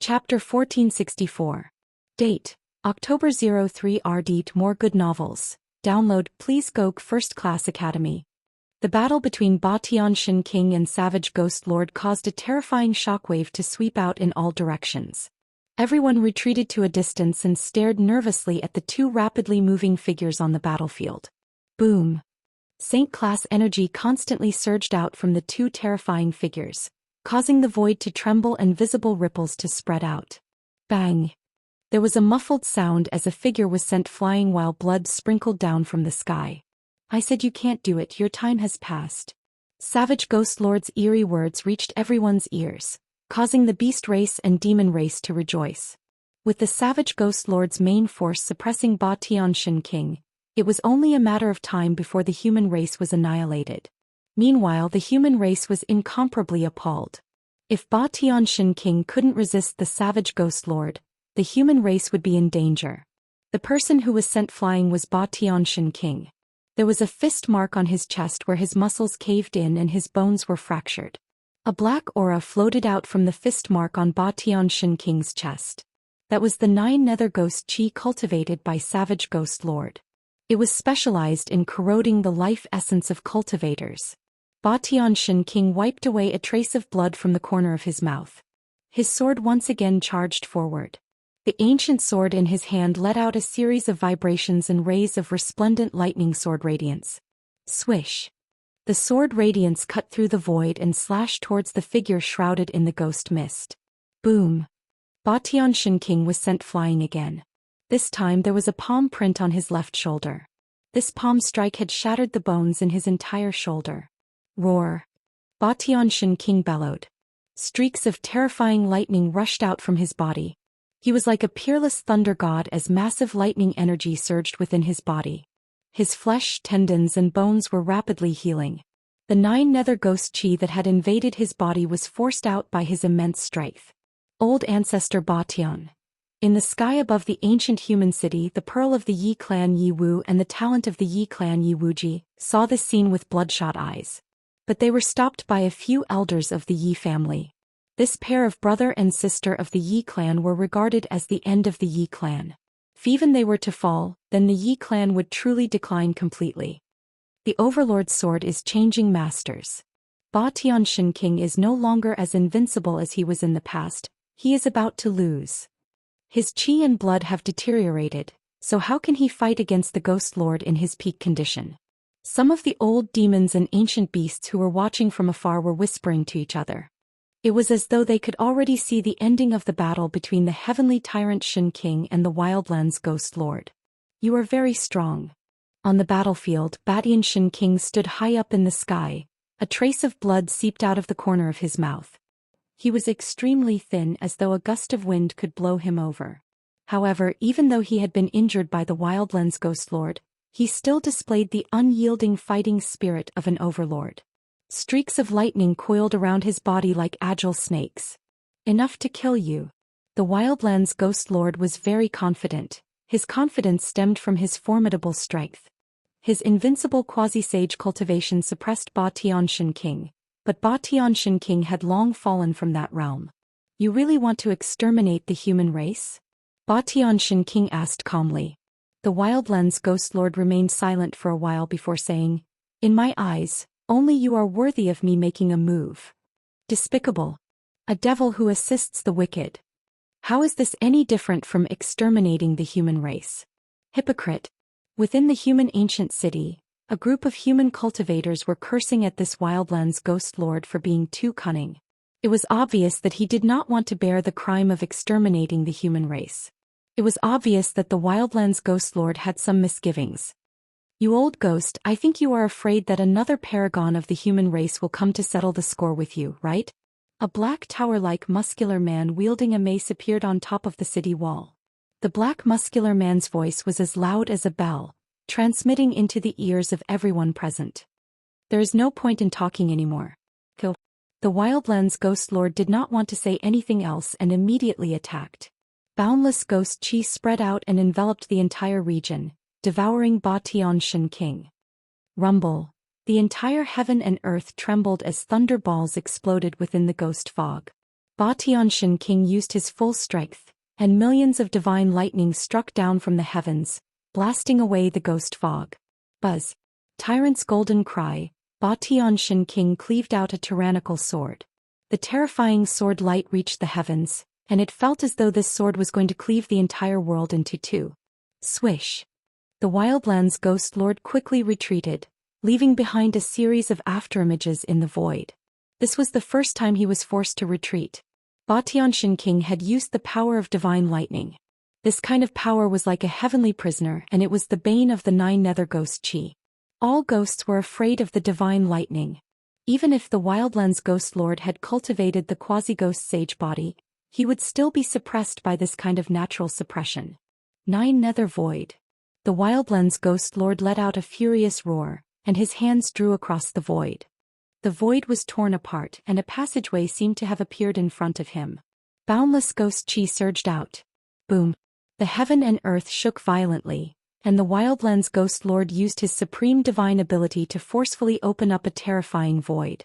Chapter 1464. Date: October 03. Read more good novels. Download please go First Class Academy. The battle between Ba Tianxin King and Savage Ghost Lord caused a terrifying shockwave to sweep out in all directions. Everyone retreated to a distance and stared nervously at the two rapidly moving figures on the battlefield. Boom! Saint class energy constantly surged out from the two terrifying figures, causing the void to tremble and visible ripples to spread out. Bang! There was a muffled sound as a figure was sent flying while blood sprinkled down from the sky. "I said you can't do it, your time has passed." Savage Ghost Lord's eerie words reached everyone's ears, causing the beast race and demon race to rejoice. With the Savage Ghost Lord's main force suppressing Ba Tianxin King, it was only a matter of time before the human race was annihilated. Meanwhile, the human race was incomparably appalled. If Ba Tianxin King couldn't resist the Savage Ghost Lord, the human race would be in danger. The person who was sent flying was Ba Tianxin King. There was a fist mark on his chest where his muscles caved in and his bones were fractured. A black aura floated out from the fist mark on Ba Tianxin King's chest. That was the 9 nether ghost chi cultivated by Savage Ghost Lord. It was specialized in corroding the life essence of cultivators. Ba Tianxin King wiped away a trace of blood from the corner of his mouth. His sword once again charged forward. The ancient sword in his hand let out a series of vibrations and rays of resplendent lightning sword radiance. Swish! The sword radiance cut through the void and slashed towards the figure shrouded in the ghost mist. Boom! Ba Tianxin King was sent flying again. This time there was a palm print on his left shoulder. This palm strike had shattered the bones in his entire shoulder. Roar! Ba Tianxin King bellowed. Streaks of terrifying lightning rushed out from his body. He was like a peerless thunder god as massive lightning energy surged within his body. His flesh, tendons and bones were rapidly healing. The 9 nether ghost chi that had invaded his body was forced out by his immense strength. Old ancestor Ba Tian. In the sky above the ancient human city, the pearl of the Yi clan Yi Wu and the talent of the Yi clan Yi Wuji saw this scene with bloodshot eyes. But they were stopped by a few elders of the Yi family. This pair of brother and sister of the Yi clan were regarded as the end of the Yi clan. If even they were to fall, then the Yi clan would truly decline completely. The Overlord's sword is changing masters. Ba Tianxin King is no longer as invincible as he was in the past. He is about to lose. His chi and blood have deteriorated, so how can he fight against the Ghost Lord in his peak condition? Some of the old demons and ancient beasts who were watching from afar were whispering to each other. It was as though they could already see the ending of the battle between the heavenly tyrant Shin King and the Wildlands Ghost Lord. "You are very strong." On the battlefield, Ba Tianxin King stood high up in the sky. A trace of blood seeped out of the corner of his mouth. He was extremely thin, as though a gust of wind could blow him over. However, even though he had been injured by the Wildlands Ghost Lord, he still displayed the unyielding fighting spirit of an overlord. Streaks of lightning coiled around his body like agile snakes. "Enough to kill you." The Wildlands Ghost Lord was very confident. His confidence stemmed from his formidable strength. His invincible quasi-sage cultivation suppressed Ba Tianxin King, but Ba Tianxin King had long fallen from that realm. "You really want to exterminate the human race?" Ba Tianxin King asked calmly. The Wildlands Ghost Lord remained silent for a while before saying, "In my eyes, only you are worthy of me making a move." Despicable. A devil who assists the wicked. How is this any different from exterminating the human race? Hypocrite. Within the human ancient city, a group of human cultivators were cursing at this Wildlands Ghost Lord for being too cunning. It was obvious that he did not want to bear the crime of exterminating the human race. It was obvious that the Wildlands Ghost Lord had some misgivings. "You old ghost, I think you are afraid that another paragon of the human race will come to settle the score with you, right?" A black tower-like muscular man wielding a mace appeared on top of the city wall. The black muscular man's voice was as loud as a bell, transmitting into the ears of everyone present. "There is no point in talking anymore. Kill." The Wildlands Ghost Lord did not want to say anything else and immediately attacked. Boundless ghost chi spread out and enveloped the entire region, devouring Ba Tianxin King. Rumble. The entire heaven and earth trembled as thunder balls exploded within the ghost fog. Xian King used his full strength, and millions of divine lightning struck down from the heavens, blasting away the ghost fog. Buzz! Tyrant's golden cry, Xian King cleaved out a tyrannical sword. The terrifying sword light reached the heavens, and it felt as though this sword was going to cleave the entire world into two. Swish! The Wildlands Ghost Lord quickly retreated, leaving behind a series of afterimages in the void. This was the first time he was forced to retreat. Xian King had used the power of divine lightning. This kind of power was like a heavenly prisoner, and it was the bane of the 9 nether ghost chi. All ghosts were afraid of the divine lightning. Even if the Wildlands Ghost Lord had cultivated the quasi-ghost sage body, he would still be suppressed by this kind of natural suppression. 9 nether void. The Wildlands Ghost Lord let out a furious roar, and his hands drew across the void. The void was torn apart, and a passageway seemed to have appeared in front of him. Boundless ghost chi surged out. Boom! The heaven and earth shook violently, and the Wildlands Ghost Lord used his supreme divine ability to forcefully open up a terrifying void.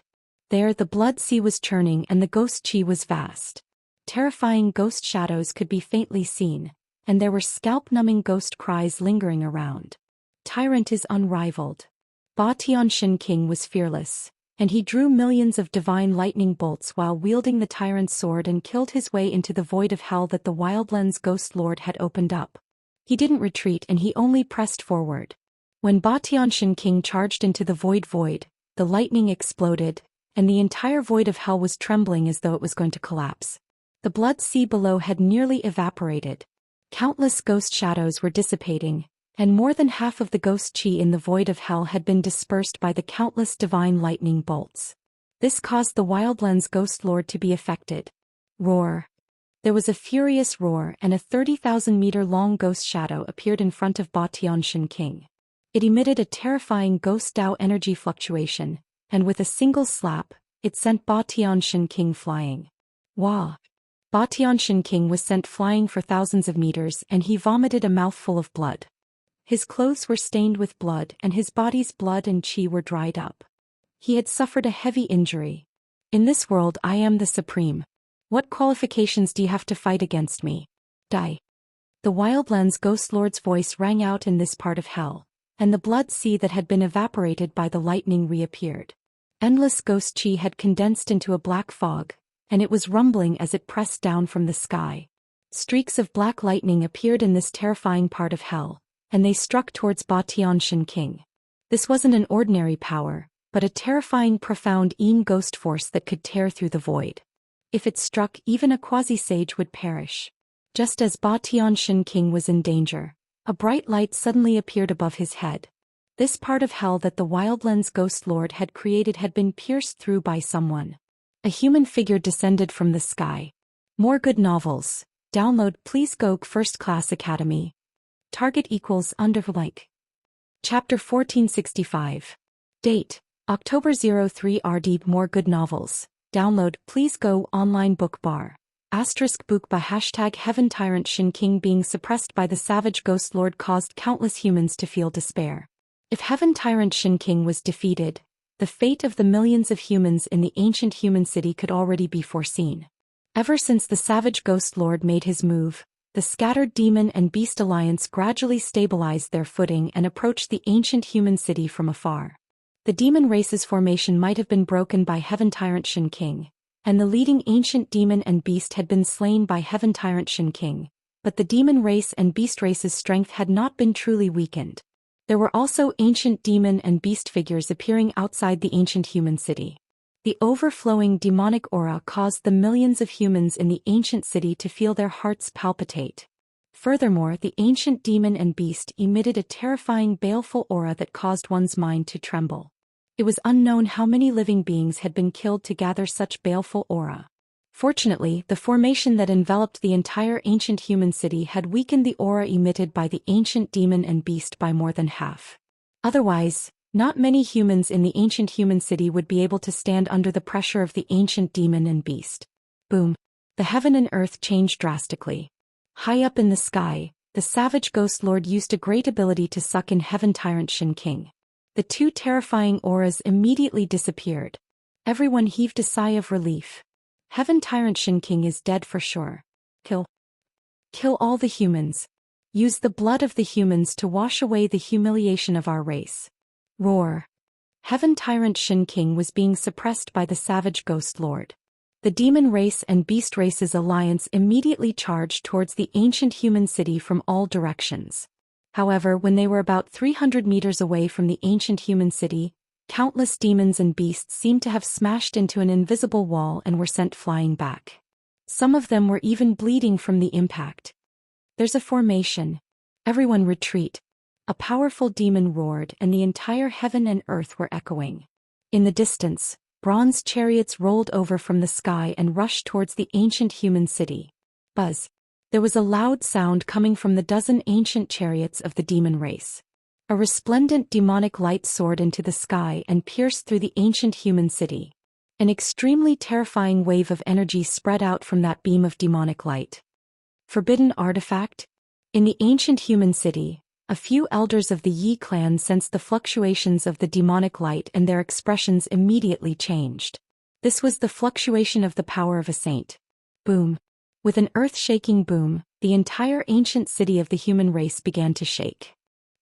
There the blood sea was churning and the ghost chi was vast. Terrifying ghost shadows could be faintly seen, and there were scalp-numbing ghost cries lingering around. Tyrant is unrivaled. Xian King was fearless, and he drew millions of divine lightning bolts while wielding the tyrant's sword and killed his way into the void of hell that the Wildlands Ghost Lord had opened up. He didn't retreat, and he only pressed forward. When Xian King charged into the void, the lightning exploded, and the entire void of hell was trembling as though it was going to collapse. The blood sea below had nearly evaporated. Countless ghost shadows were dissipating, and more than half of the ghost chi in the void of hell had been dispersed by the countless divine lightning bolts. This caused the Wildlands Ghost Lord to be affected. Roar! There was a furious roar, and a 30,000-meter-long ghost shadow appeared in front of Xian King. It emitted a terrifying ghost Dao energy fluctuation, and with a single slap, it sent Xian King flying. Wah! Xian King was sent flying for thousands of meters, and he vomited a mouthful of blood. His clothes were stained with blood, and his body's blood and chi were dried up. He had suffered a heavy injury. In this world I am the supreme. What qualifications do you have to fight against me? Die. The Wildlands Ghost Lord's voice rang out in this part of hell, and the blood sea that had been evaporated by the lightning reappeared. Endless ghost chi had condensed into a black fog, and it was rumbling as it pressed down from the sky. Streaks of black lightning appeared in this terrifying part of hell, and they struck towards Xian King. This wasn't an ordinary power, but a terrifying profound ghost force that could tear through the void. If it struck, even a quasi-sage would perish. Just as Xian King was in danger, a bright light suddenly appeared above his head. This part of hell that the Wildlands Ghost Lord had created had been pierced through by someone. A human figure descended from the sky. More good novels. Download please go First Class Academy. Target equals under like. Chapter 1465. Date: October 03 RD. More good novels. Download please go online book bar. Asterisk book by #Heaven Tyrant Shin King being suppressed by the savage ghost lord caused countless humans to feel despair. If Heaven Tyrant Shin King was defeated, the fate of the millions of humans in the ancient human city could already be foreseen. Ever since the savage ghost lord made his move, the scattered demon and beast alliance gradually stabilized their footing and approached the ancient human city from afar. The demon race's formation might have been broken by Heaven Tyrant Shin King, and the leading ancient demon and beast had been slain by Heaven Tyrant Shin King, but the demon race and beast race's strength had not been truly weakened. There were also ancient demon and beast figures appearing outside the ancient human city. The overflowing demonic aura caused the millions of humans in the ancient city to feel their hearts palpitate. Furthermore, the ancient demon and beast emitted a terrifying baleful aura that caused one's mind to tremble. It was unknown how many living beings had been killed to gather such baleful aura. Fortunately, the formation that enveloped the entire ancient human city had weakened the aura emitted by the ancient demon and beast by more than half. Otherwise, not many humans in the ancient human city would be able to stand under the pressure of the ancient demon and beast. Boom! The heaven and earth changed drastically. High up in the sky, the savage ghost lord used a great ability to suck in Heaven Tyrant Shin King. The two terrifying auras immediately disappeared. Everyone heaved a sigh of relief. Heaven Tyrant Shin King is dead for sure. Kill. Kill all the humans. Use the blood of the humans to wash away the humiliation of our race. Roar. Heaven Tyrant Shin King was being suppressed by the savage Ghost Lord. The demon race and beast race's alliance immediately charged towards the ancient human city from all directions. However, when they were about 300 meters away from the ancient human city, countless demons and beasts seemed to have smashed into an invisible wall and were sent flying back. Some of them were even bleeding from the impact. There's a formation. Everyone retreat. A powerful demon roared and the entire heaven and earth were echoing. In the distance, bronze chariots rolled over from the sky and rushed towards the ancient human city. Buzz. There was a loud sound coming from the dozen ancient chariots of the demon race. A resplendent demonic light soared into the sky and pierced through the ancient human city. An extremely terrifying wave of energy spread out from that beam of demonic light. Forbidden artifact? In the ancient human city, a few elders of the Yi clan sensed the fluctuations of the demonic light and their expressions immediately changed. This was the fluctuation of the power of a saint. Boom. With an earth-shaking boom, the entire ancient city of the human race began to shake.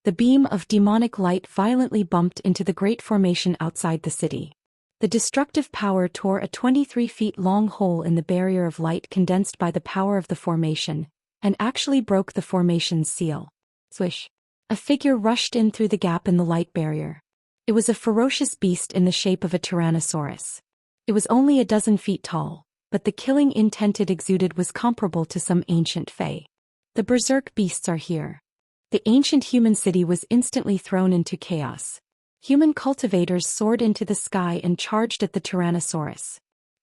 The beam of demonic light violently bumped into the great formation outside the city. The destructive power tore a 23 feet long hole in the barrier of light condensed by the power of the formation, and actually broke the formation's seal. Swish. A figure rushed in through the gap in the light barrier. It was a ferocious beast in the shape of a tyrannosaurus. It was only a dozen feet tall, but the killing intent it exuded was comparable to some ancient fae. The berserk beasts are here. The ancient human city was instantly thrown into chaos. Human cultivators soared into the sky and charged at the Tyrannosaurus.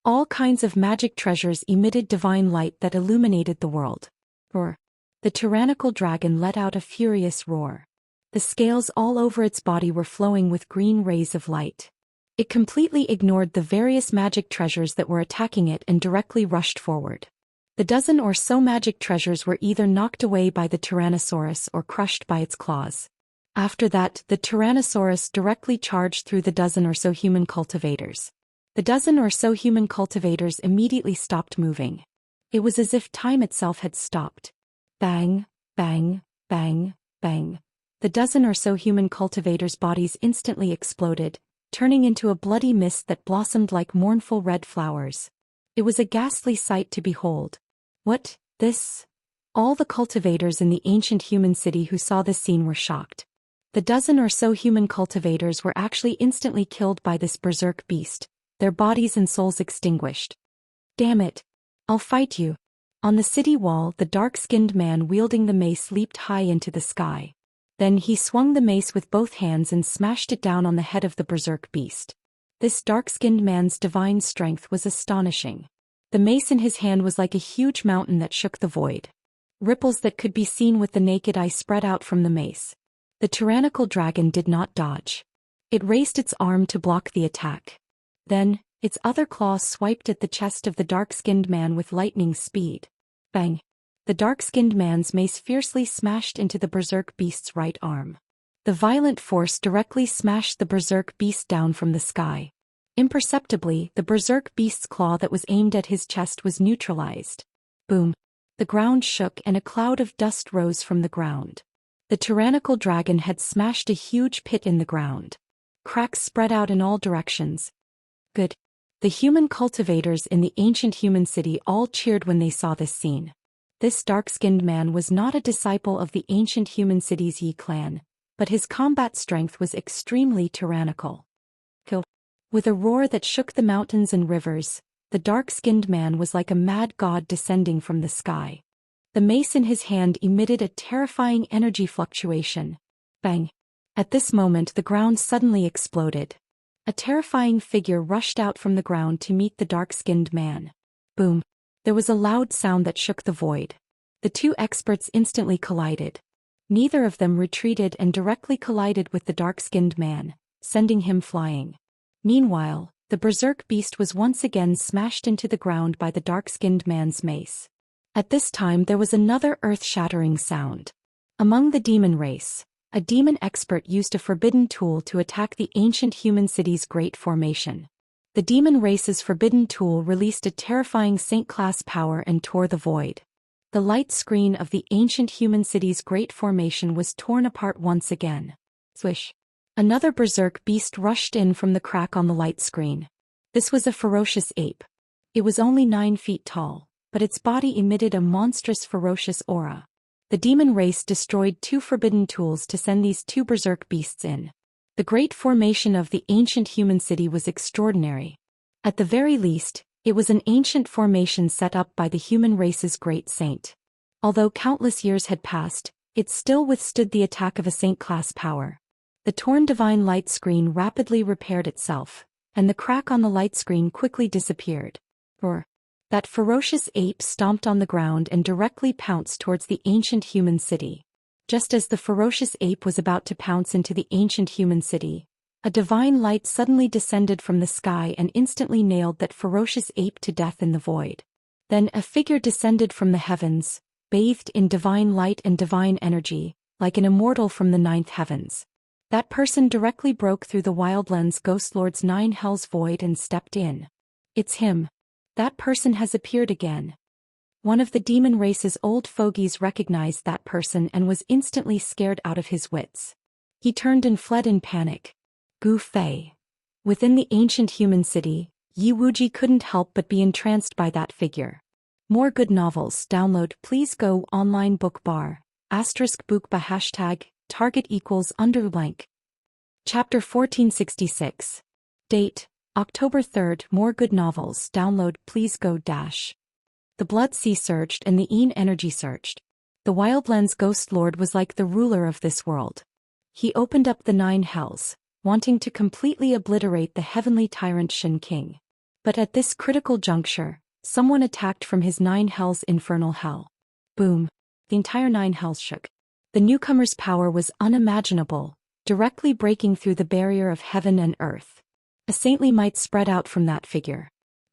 All kinds of magic treasures emitted divine light that illuminated the world. Roar. The tyrannical dragon let out a furious roar. The scales all over its body were flowing with green rays of light. It completely ignored the various magic treasures that were attacking it and directly rushed forward. The dozen or so magic treasures were either knocked away by the Tyrannosaurus or crushed by its claws. After that, the Tyrannosaurus directly charged through the dozen or so human cultivators. The dozen or so human cultivators immediately stopped moving. It was as if time itself had stopped. Bang, bang, bang, bang. The dozen or so human cultivators' bodies instantly exploded, turning into a bloody mist that blossomed like mournful red flowers. It was a ghastly sight to behold. What, this? All the cultivators in the ancient human city who saw this scene were shocked. The dozen or so human cultivators were actually instantly killed by this berserk beast, their bodies and souls extinguished. Damn it! I'll fight you. On the city wall, the dark-skinned man wielding the mace leaped high into the sky. Then he swung the mace with both hands and smashed it down on the head of the berserk beast. This dark-skinned man's divine strength was astonishing. The mace in his hand was like a huge mountain that shook the void. Ripples that could be seen with the naked eye spread out from the mace. The tyrannical dragon did not dodge. It raised its arm to block the attack. Then, its other claw swiped at the chest of the dark-skinned man with lightning speed. Bang! The dark-skinned man's mace fiercely smashed into the berserk beast's right arm. The violent force directly smashed the berserk beast down from the sky. Imperceptibly, the berserk beast's claw that was aimed at his chest was neutralized. Boom! The ground shook and a cloud of dust rose from the ground. The tyrannical dragon had smashed a huge pit in the ground. Cracks spread out in all directions. Good. The human cultivators in the ancient human city all cheered when they saw this scene. This dark-skinned man was not a disciple of the ancient human city's Yi clan, but his combat strength was extremely tyrannical. Kill. With a roar that shook the mountains and rivers, the dark-skinned man was like a mad god descending from the sky. The mace in his hand emitted a terrifying energy fluctuation. Bang! At this moment the ground suddenly exploded. A terrifying figure rushed out from the ground to meet the dark-skinned man. Boom! There was a loud sound that shook the void. The two experts instantly collided. Neither of them retreated and directly collided with the dark-skinned man, sending him flying. Meanwhile, the berserk beast was once again smashed into the ground by the dark-skinned man's mace. At this time there was another earth-shattering sound. Among the demon race, a demon expert used a forbidden tool to attack the ancient human city's great formation. The demon race's forbidden tool released a terrifying saint-class power and tore the void. The light screen of the ancient human city's great formation was torn apart once again. Swish. Another berserk beast rushed in from the crack on the light screen. This was a ferocious ape. It was only 9 feet tall, but its body emitted a monstrous ferocious aura. The demon race destroyed 2 forbidden tools to send these 2 berserk beasts in. The great formation of the ancient human city was extraordinary. At the very least, it was an ancient formation set up by the human race's great saint. Although countless years had passed, it still withstood the attack of a saint-class power. The torn divine light screen rapidly repaired itself, and the crack on the light screen quickly disappeared. That ferocious ape stomped on the ground and directly pounced towards the ancient human city. Just as the ferocious ape was about to pounce into the ancient human city, a divine light suddenly descended from the sky and instantly nailed that ferocious ape to death in the void. Then a figure descended from the heavens, bathed in divine light and divine energy, like an immortal from the 9th heavens. That person directly broke through the Wildlands Ghost Lord's 9 hells void and stepped in. It's him. That person has appeared again. One of the demon race's old fogies recognized that person and was instantly scared out of his wits. He turned and fled in panic. Gu Fei. Within the ancient human city, Yi Wuji couldn't help but be entranced by that figure. More good novels. Download. Please go online book bar. *book by #target =. Chapter 1466. Date, October 3rd. More good novels. Download. Please go *. The blood sea surged and the Een energy surged. The Wildlands Ghost Lord was like the ruler of this world. He opened up the 9 hells, wanting to completely obliterate the heavenly tyrant Shen King. But at this critical juncture, someone attacked from his 9 hells infernal hell. Boom. The entire 9 hells shook. The newcomer's power was unimaginable, directly breaking through the barrier of heaven and earth. A saintly might spread out from that figure.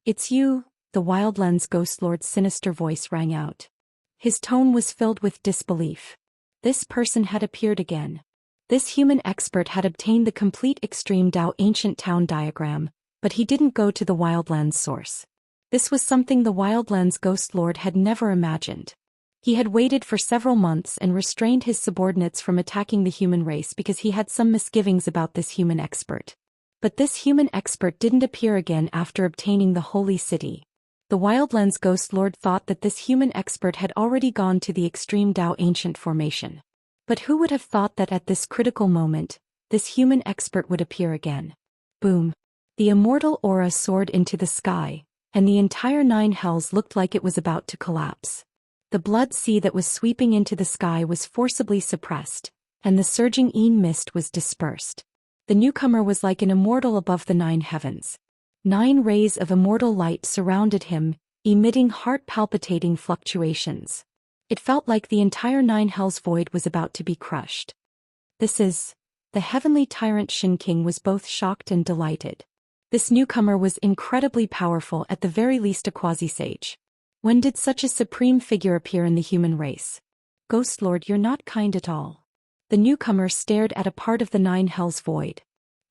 It's you, the Wildlands Ghost Lord's sinister voice rang out. His tone was filled with disbelief. This person had appeared again. This human expert had obtained the complete extreme Dao ancient town diagram, but he didn't go to the Wildlands source. This was something the Wildlands Ghost Lord had never imagined. He had waited for several months and restrained his subordinates from attacking the human race because he had some misgivings about this human expert. But this human expert didn't appear again after obtaining the holy city. The Wildlands Ghost Lord thought that this human expert had already gone to the extreme Dao ancient formation. But who would have thought that at this critical moment, this human expert would appear again? Boom. The immortal aura soared into the sky, and the entire 9 hells looked like it was about to collapse. The blood sea that was sweeping into the sky was forcibly suppressed, and the surging Een mist was dispersed. The newcomer was like an immortal above the 9 heavens. 9 rays of immortal light surrounded him, emitting heart-palpitating fluctuations. It felt like the entire 9 hells void was about to be crushed. The heavenly tyrant Shen King was both shocked and delighted. This newcomer was incredibly powerful, at the very least a quasi-sage. When did such a supreme figure appear in the human race? Ghost Lord, you're not kind at all. The newcomer stared at a part of the 9 hells void.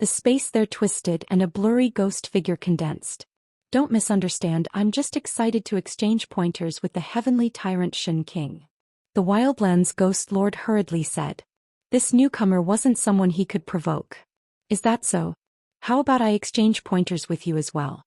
The space there twisted and a blurry ghost figure condensed. Don't misunderstand, I'm just excited to exchange pointers with the heavenly tyrant Shen King. The Wildlands Ghost Lord hurriedly said. This newcomer wasn't someone he could provoke. Is that so? How about I exchange pointers with you as well?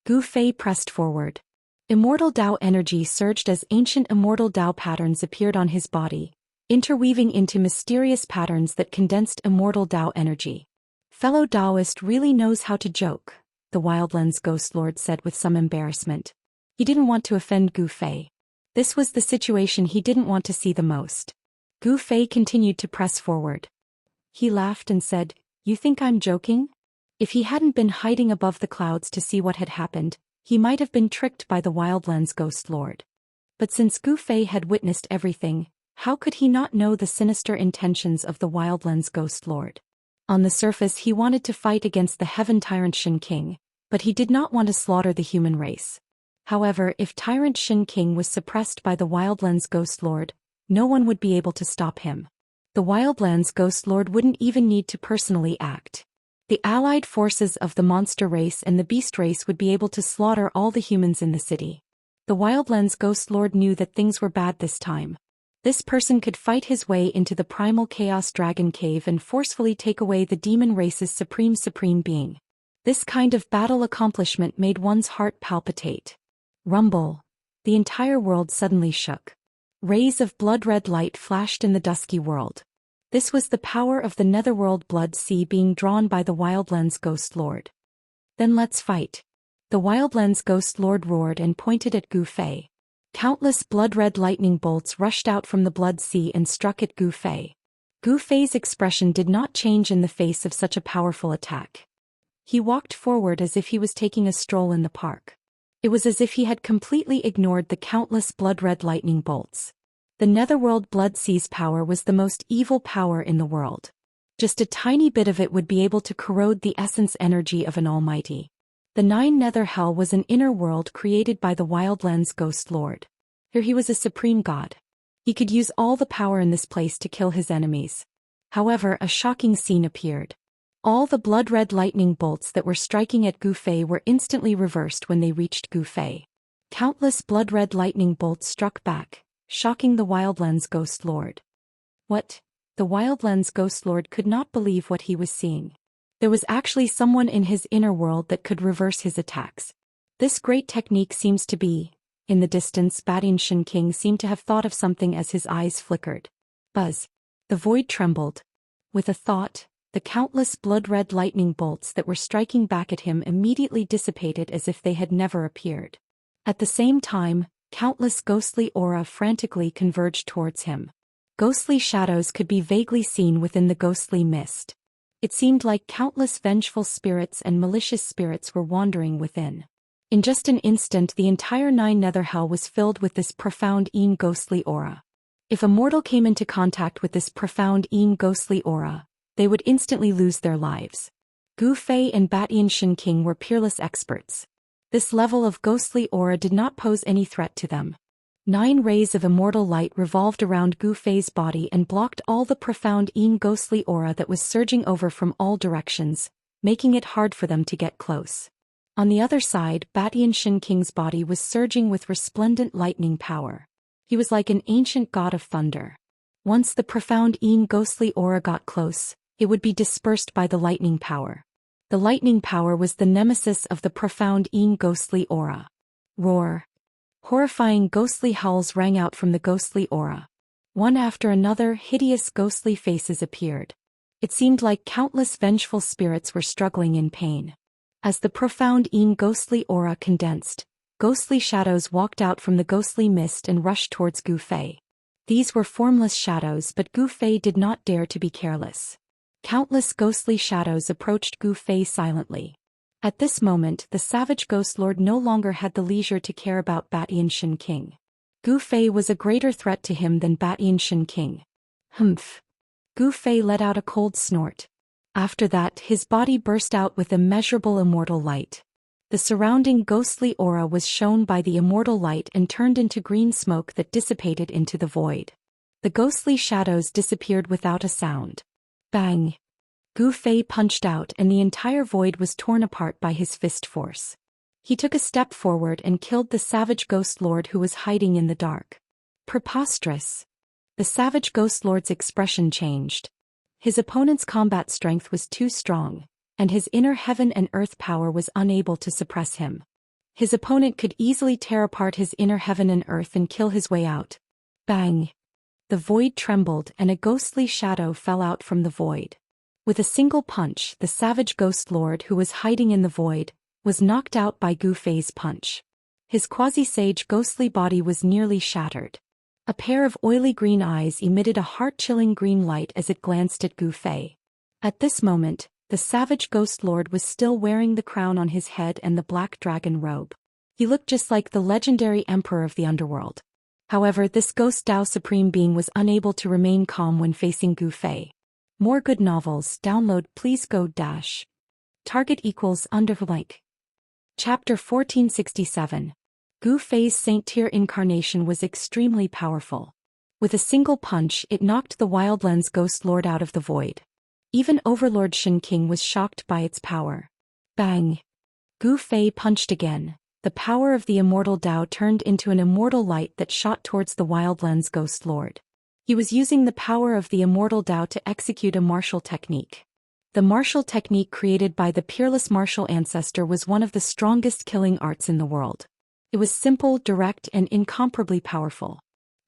Gu Fei pressed forward. Immortal Dao energy surged as ancient immortal Dao patterns appeared on his body, interweaving into mysterious patterns that condensed immortal Dao energy. Fellow Daoist really knows how to joke, the Wildlands Ghost Lord said with some embarrassment. He didn't want to offend Gu Fei. This was the situation he didn't want to see the most. Gu Fei continued to press forward. He laughed and said, "You think I'm joking?" If he hadn't been hiding above the clouds to see what had happened, he might have been tricked by the Wildlands Ghost Lord. But since Gu Fei had witnessed everything, how could he not know the sinister intentions of the Wildlands Ghost Lord? On the surface he wanted to fight against the heaven tyrant Shen King, but he did not want to slaughter the human race. However, if tyrant Shen King was suppressed by the Wildlands Ghost Lord, no one would be able to stop him. The Wildlands Ghost Lord wouldn't even need to personally act. The allied forces of the monster race and the beast race would be able to slaughter all the humans in the city. The Wildlands Ghost Lord knew that things were bad this time. This person could fight his way into the primal chaos dragon cave and forcefully take away the demon race's supreme being. This kind of battle accomplishment made one's heart palpitate. Rumble. The entire world suddenly shook. Rays of blood-red light flashed in the dusky world. This was the power of the netherworld blood sea being drawn by the Wildlands Ghost Lord. Then let's fight. The Wildlands Ghost Lord roared and pointed at Gu Fei. Countless blood-red lightning bolts rushed out from the blood sea and struck at Gu Fei. Gu Fei's expression did not change in the face of such a powerful attack. He walked forward as if he was taking a stroll in the park. It was as if he had completely ignored the countless blood-red lightning bolts. The netherworld blood sea's power was the most evil power in the world. Just a tiny bit of it would be able to corrode the essence energy of an almighty. The Nine Nether Hell was an inner world created by the Wildlands Ghost Lord. Here he was a supreme god. He could use all the power in this place to kill his enemies. However, a shocking scene appeared. All the blood-red lightning bolts that were striking at Gu Fei were instantly reversed when they reached Gu Fei. Countless blood-red lightning bolts struck back, shocking the Wildlands Ghost Lord. What? The Wildlands Ghost Lord could not believe what he was seeing. There was actually someone in his inner world that could reverse his attacks. This great technique seems to be... In the distance, Xianxia King seemed to have thought of something as his eyes flickered. Buzz. The void trembled. With a thought, the countless blood-red lightning bolts that were striking back at him immediately dissipated as if they had never appeared. At the same time, countless ghostly aura frantically converged towards him. Ghostly shadows could be vaguely seen within the ghostly mist. It seemed like countless vengeful spirits and malicious spirits were wandering within. In just an instant, the entire Nine Nether Hell was filled with this profound ghostly aura. If a mortal came into contact with this profound ghostly aura, they would instantly lose their lives. Gu Fei and Xianxia King were peerless experts. This level of ghostly aura did not pose any threat to them. 9 rays of immortal light revolved around Gu Fei's body and blocked all the profound ghostly aura that was surging over from all directions, making it hard for them to get close. On the other side, Xianxia King's body was surging with resplendent lightning power. He was like an ancient god of thunder. Once the profound ghostly aura got close, it would be dispersed by the lightning power. The lightning power was the nemesis of the profound ghostly aura. Roar. Horrifying ghostly howls rang out from the ghostly aura. One after another, hideous ghostly faces appeared. It seemed like countless vengeful spirits were struggling in pain. As the profound ghostly aura condensed, ghostly shadows walked out from the ghostly mist and rushed towards Gu Fei. These were formless shadows, but Gu Fei did not dare to be careless. Countless ghostly shadows approached Gu Fei silently. At this moment, the savage Ghost Lord no longer had the leisure to care about Xianxia King. Gu Fei was a greater threat to him than Xianxia King. Humph. Gu Fei let out a cold snort. After that, his body burst out with immeasurable immortal light. The surrounding ghostly aura was shown by the immortal light and turned into green smoke that dissipated into the void. The ghostly shadows disappeared without a sound. Bang! Gu Fei punched out and the entire void was torn apart by his fist force. He took a step forward and killed the savage Ghost Lord who was hiding in the dark. Preposterous! The savage Ghost Lord's expression changed. His opponent's combat strength was too strong, and his inner heaven and earth power was unable to suppress him. His opponent could easily tear apart his inner heaven and earth and kill his way out. Bang! The void trembled and a ghostly shadow fell out from the void. With a single punch, the savage Ghost Lord who was hiding in the void was knocked out by Gu Fei's punch. His quasi-sage ghostly body was nearly shattered. A pair of oily green eyes emitted a heart-chilling green light as it glanced at Gu Fei. At this moment, the savage Ghost Lord was still wearing the crown on his head and the black dragon robe. He looked just like the legendary emperor of the underworld. However, this Ghost Dao Supreme Being was unable to remain calm when facing Gu Fei. More good novels, download please go dash. Target equals _like. Chapter 1467. Gu Fei's Saint Tier incarnation was extremely powerful. With a single punch, it knocked the Wildlands Ghost Lord out of the void. Even Overlord Shen King was shocked by its power. Bang! Gu Fei punched again. The power of the immortal Dao turned into an immortal light that shot towards the Wildlands Ghost Lord. He was using the power of the immortal Dao to execute a martial technique. The martial technique created by the peerless martial ancestor was one of the strongest killing arts in the world. It was simple, direct, and incomparably powerful.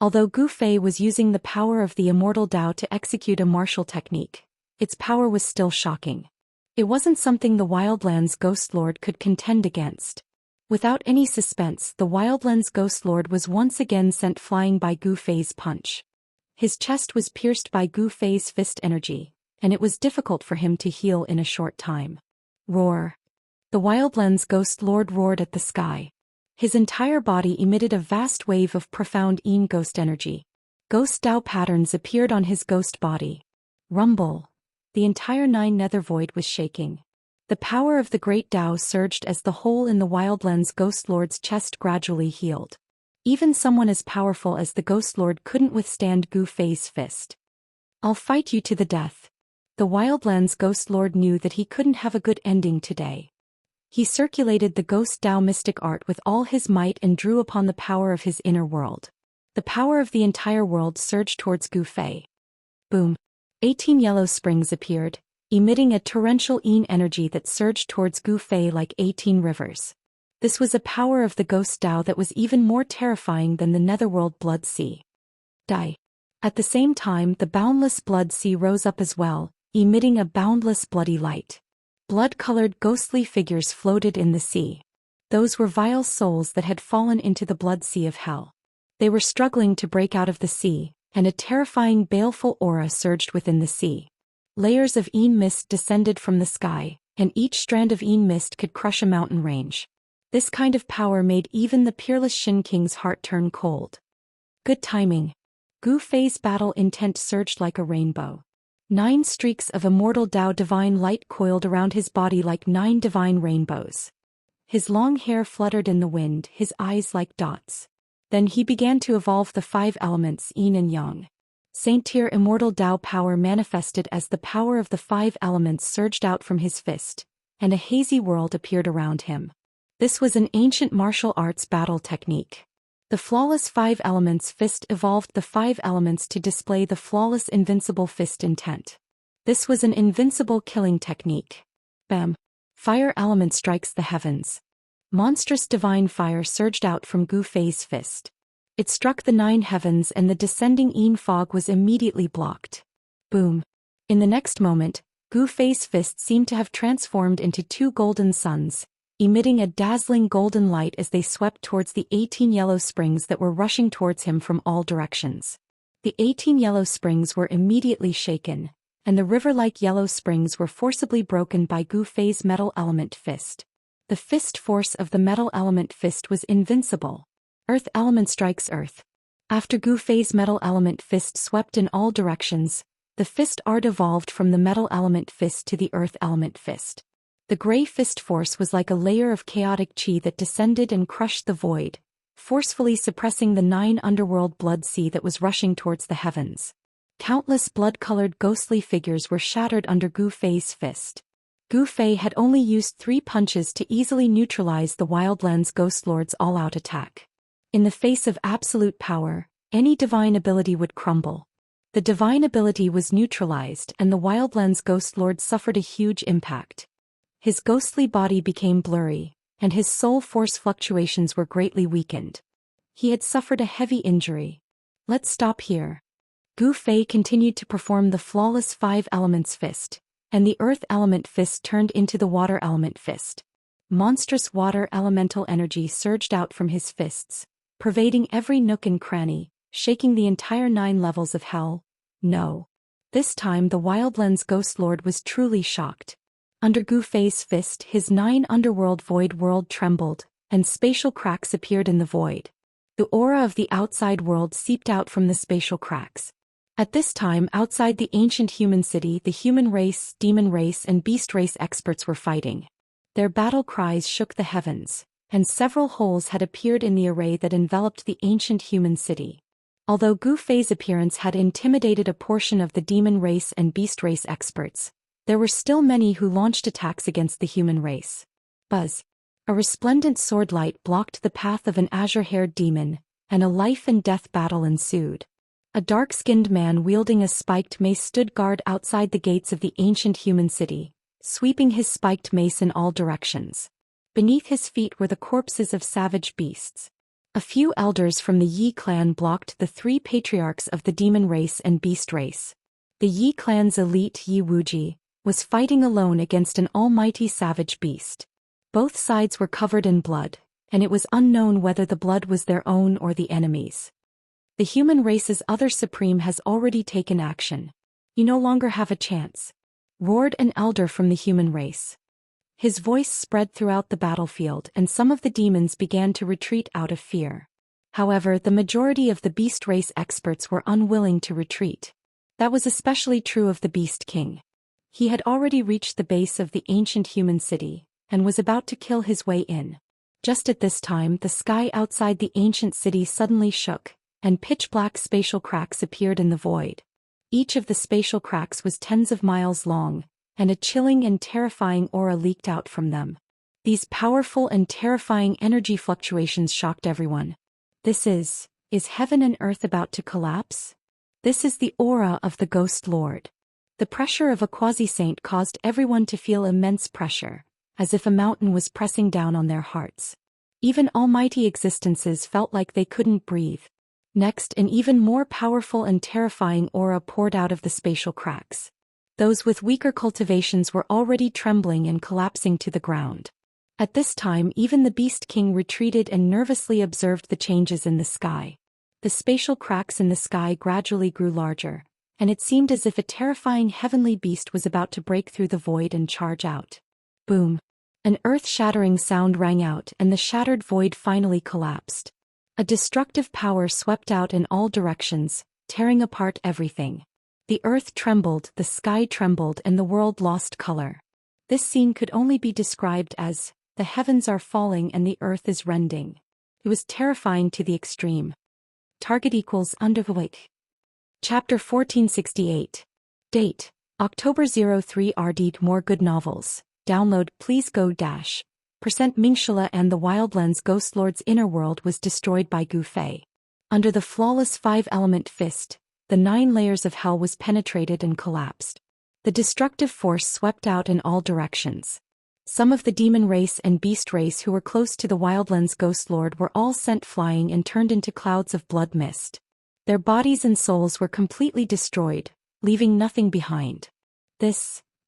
Although Gu Fei was using the power of the immortal Dao to execute a martial technique, its power was still shocking. It wasn't something the Wildlands Ghost Lord could contend against. Without any suspense, the Wildlands Ghost Lord was once again sent flying by Gu Fei's punch. His chest was pierced by Gu Fei's fist energy, and it was difficult for him to heal in a short time. Roar! The Wildlands Ghost Lord roared at the sky. His entire body emitted a vast wave of profound Yin ghost energy. Ghost Dao patterns appeared on his ghost body. Rumble! The entire Nine Nether Void was shaking. The power of the Great Dao surged as the hole in the Wildlands Ghost Lord's chest gradually healed. Even someone as powerful as the Ghost Lord couldn't withstand Gu Fei's fist. "I'll fight you to the death." The Wildlands Ghost Lord knew that he couldn't have a good ending today. He circulated the Ghost Dao mystic art with all his might and drew upon the power of his inner world. The power of the entire world surged towards Gu Fei. Boom! 18 yellow springs appeared, emitting a torrential Yin energy that surged towards Gu Fei like 18 rivers. This was a power of the Ghost Dao that was even more terrifying than the Netherworld Blood Sea. Die. At the same time, the boundless Blood Sea rose up as well, emitting a boundless bloody light. Blood-colored ghostly figures floated in the sea. Those were vile souls that had fallen into the Blood Sea of Hell. They were struggling to break out of the sea, and a terrifying baleful aura surged within the sea. Layers of Yin mist descended from the sky, and each strand of Yin mist could crush a mountain range. This kind of power made even the peerless Shen King's heart turn cold. Good timing. Gu Fei's battle intent surged like a rainbow. 9 streaks of immortal Dao divine light coiled around his body like 9 divine rainbows. His long hair fluttered in the wind, his eyes like dots. Then he began to evolve the 5 elements Yin and Yang. Saint-tier immortal Dao power manifested as the power of the 5 elements surged out from his fist, and a hazy world appeared around him. This was an ancient martial arts battle technique. The flawless 5 elements fist evolved the 5 elements to display the flawless invincible fist intent. This was an invincible killing technique. Bam! Fire element strikes the heavens. Monstrous divine fire surged out from Gu Fei's fist. It struck the 9 heavens and the descending Yin fog was immediately blocked. Boom! In the next moment, Gu Fei's fist seemed to have transformed into 2 golden suns, emitting a dazzling golden light as they swept towards the 18 yellow springs that were rushing towards him from all directions. The 18 yellow springs were immediately shaken, and the river-like yellow springs were forcibly broken by Gu Fei's metal element fist. The fist force of the metal element fist was invincible. Earth element strikes earth. After Gu Fei's metal element fist swept in all directions, the fist art evolved from the metal element fist to the earth element fist. The gray fist force was like a layer of chaotic chi that descended and crushed the void, forcefully suppressing the 9 underworld blood sea that was rushing towards the heavens. Countless blood-colored ghostly figures were shattered under Gu Fei's fist. Gu Fei had only used 3 punches to easily neutralize the Wildlands Ghost Lord's all-out attack. In the face of absolute power, any divine ability would crumble. The divine ability was neutralized and the Wildlands Ghost Lord suffered a huge impact. His ghostly body became blurry, and his soul force fluctuations were greatly weakened. He had suffered a heavy injury. Let's stop here. Gu Fei continued to perform the flawless 5 elements fist, and the earth element fist turned into the water element fist. Monstrous water elemental energy surged out from his fists, pervading every nook and cranny, shaking the entire 9 levels of hell. No. This time the Wildlands Ghost Lord was truly shocked. Under Gu Fei's fist his 9 underworld void world trembled, and spatial cracks appeared in the void. The aura of the outside world seeped out from the spatial cracks. At this time outside the ancient human city the human race, demon race and beast race experts were fighting. Their battle cries shook the heavens, and several holes had appeared in the array that enveloped the ancient human city. Although Gu Fei's appearance had intimidated a portion of the demon race and beast race experts, there were still many who launched attacks against the human race. Buzz. A resplendent sword light blocked the path of an azure-haired demon, and a life-and-death battle ensued. A dark-skinned man wielding a spiked mace stood guard outside the gates of the ancient human city, sweeping his spiked mace in all directions. Beneath his feet were the corpses of savage beasts. A few elders from the Yi clan blocked the three patriarchs of the demon race and beast race. The Yi clan's elite Yi Wuji was fighting alone against an almighty savage beast. Both sides were covered in blood, and it was unknown whether the blood was their own or the enemy's. The human race's other supreme has already taken action. You no longer have a chance, roared an elder from the human race. His voice spread throughout the battlefield and some of the demons began to retreat out of fear. However, the majority of the beast race experts were unwilling to retreat. That was especially true of the Beast King. He had already reached the base of the ancient human city, and was about to kill his way in. Just at this time, the sky outside the ancient city suddenly shook, and pitch-black spatial cracks appeared in the void. Each of the spatial cracks was tens of miles long, and a chilling and terrifying aura leaked out from them. These powerful and terrifying energy fluctuations shocked everyone. This is heaven and earth about to collapse? This is the aura of the Ghost Lord. The pressure of a quasi-saint caused everyone to feel immense pressure, as if a mountain was pressing down on their hearts. Even almighty existences felt like they couldn't breathe. Next, an even more powerful and terrifying aura poured out of the spatial cracks. Those with weaker cultivations were already trembling and collapsing to the ground. At this time, even the Beast King retreated and nervously observed the changes in the sky. The spatial cracks in the sky gradually grew larger, and it seemed as if a terrifying heavenly beast was about to break through the void and charge out. Boom! An earth-shattering sound rang out and the shattered void finally collapsed. A destructive power swept out in all directions, tearing apart everything. The earth trembled, the sky trembled, and the world lost color. This scene could only be described as, the heavens are falling and the earth is rending. It was terrifying to the extreme. Target equals underweight. Chapter 1468. Date: October 03. RD. More good novels. Download. Please go dash. Mingxia and the Wildlands Ghost Lord's inner world was destroyed by Gu Fei. Under the flawless five-element fist, the 9 layers of hell was penetrated and collapsed. The destructive force swept out in all directions. Some of the demon race and beast race who were close to the Wildlands Ghost Lord were all sent flying and turned into clouds of blood mist. Their bodies and souls were completely destroyed, leaving nothing behind.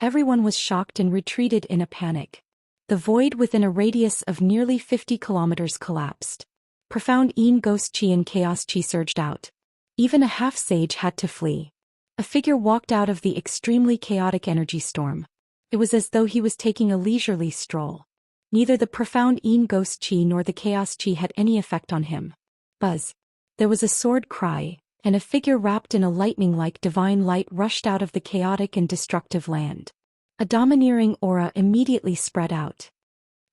Everyone was shocked and retreated in a panic. The void within a radius of nearly 50 kilometers collapsed. Profound Ghost Chi and Chaos Chi surged out. Even a half-sage had to flee. A figure walked out of the extremely chaotic energy storm. It was as though he was taking a leisurely stroll. Neither the profound Ghost Chi nor the Chaos Chi had any effect on him. Buzz. There was a sword cry, and a figure wrapped in a lightning-like divine light rushed out of the chaotic and destructive land. A domineering aura immediately spread out.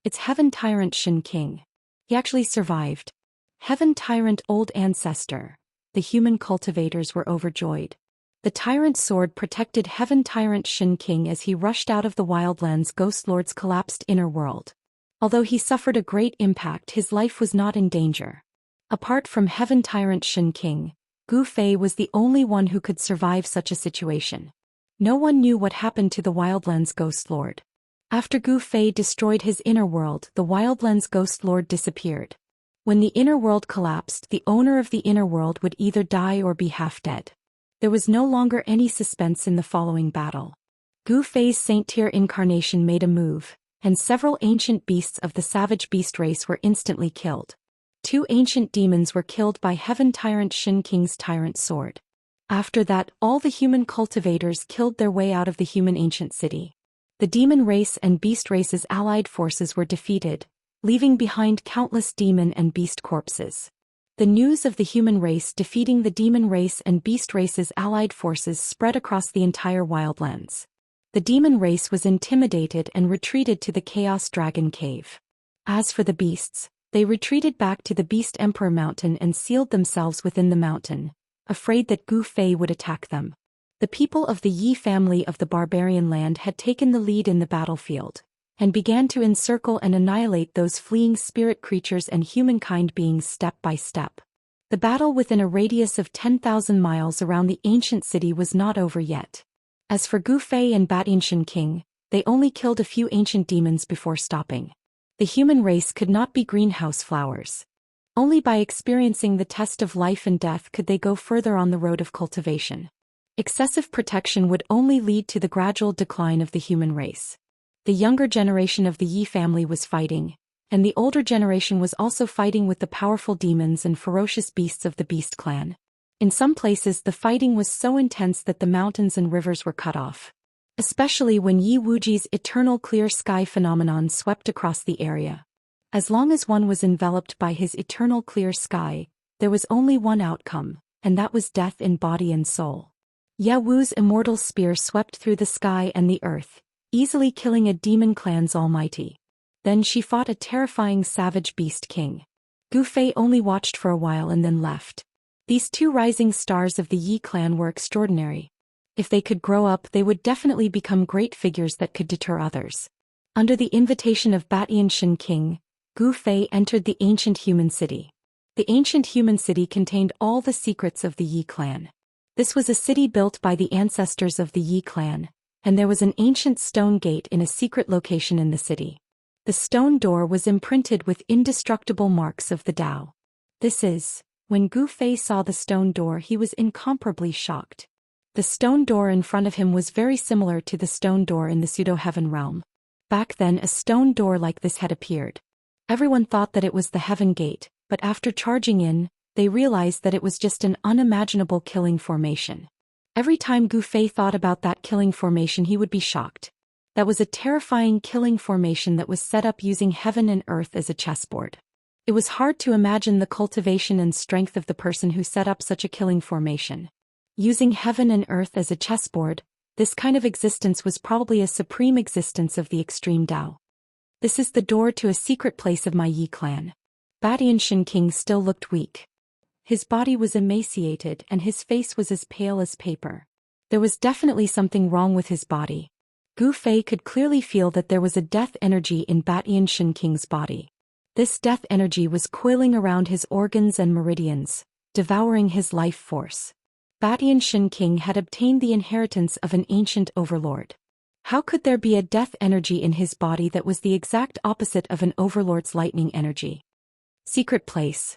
It's Heaven Tyrant Shin King. He actually survived. Heaven Tyrant Old Ancestor. The human cultivators were overjoyed. The Tyrant's sword protected Heaven Tyrant Shin King as he rushed out of the Wildlands Ghost Lord's collapsed inner world. Although he suffered a great impact, his life was not in danger. Apart from Heaven Tyrant Shin King, Gu Fei was the only one who could survive such a situation. No one knew what happened to the Wildlands Ghost Lord. After Gu Fei destroyed his inner world, the Wildlands Ghost Lord disappeared. When the inner world collapsed, the owner of the inner world would either die or be half dead. There was no longer any suspense in the following battle. Gu Fei's Saint-tier incarnation made a move, and several ancient beasts of the savage beast race were instantly killed. 2 ancient demons were killed by Heaven Tyrant Shin King's Tyrant Sword. After that, all the human cultivators killed their way out of the human ancient city. The demon race and beast race's allied forces were defeated, leaving behind countless demon and beast corpses. The news of the human race defeating the demon race and beast race's allied forces spread across the entire Wildlands. The demon race was intimidated and retreated to the Chaos Dragon Cave. As for the beasts, They retreated back to the Beast Emperor Mountain and sealed themselves within the mountain, afraid that Gu Fei would attack them. The people of the Yi family of the barbarian land had taken the lead in the battlefield, and began to encircle and annihilate those fleeing spirit creatures and humankind beings step by step. The battle within a radius of 10,000 miles around the ancient city was not over yet. As for Gu Fei and Batianshan King, they only killed a few ancient demons before stopping. The human race could not be greenhouse flowers. Only by experiencing the test of life and death could they go further on the road of cultivation. Excessive protection would only lead to the gradual decline of the human race. The younger generation of the Yi family was fighting, and the older generation was also fighting with the powerful demons and ferocious beasts of the Beast clan. In some places the fighting was so intense that the mountains and rivers were cut off. Especially when Yi Wuji's eternal clear sky phenomenon swept across the area. As long as one was enveloped by his eternal clear sky, there was only one outcome, and that was death in body and soul. Ye Wu's immortal spear swept through the sky and the earth, easily killing a demon clan's almighty. Then she fought a terrifying savage beast king. Gu Fei only watched for a while and then left. These two rising stars of the Yi clan were extraordinary. If they could grow up, they would definitely become great figures that could deter others. Under the invitation of Batianshan King, Gu Fei entered the ancient human city. The ancient human city contained all the secrets of the Yi clan. This was a city built by the ancestors of the Yi clan, and there was an ancient stone gate in a secret location in the city. The stone door was imprinted with indestructible marks of the Tao. When Gu Fei saw the stone door, he was incomparably shocked. The stone door in front of him was very similar to the stone door in the pseudo-heaven realm. Back then a stone door like this had appeared. Everyone thought that it was the heaven gate, but after charging in, they realized that it was just an unimaginable killing formation. Every time Gu Fei thought about that killing formation he would be shocked. That was a terrifying killing formation that was set up using heaven and earth as a chessboard. It was hard to imagine the cultivation and strength of the person who set up such a killing formation. Using heaven and earth as a chessboard, this kind of existence was probably a supreme existence of the extreme Tao. This is the door to a secret place of my Yi clan. Batianshan King still looked weak. His body was emaciated and his face was as pale as paper. There was definitely something wrong with his body. Gu Fei could clearly feel that there was a death energy in Batianshan King's body. This death energy was coiling around his organs and meridians, devouring his life force. Batianshan King had obtained the inheritance of an ancient overlord. How could there be a death energy in his body that was the exact opposite of an overlord's lightning energy? Secret place.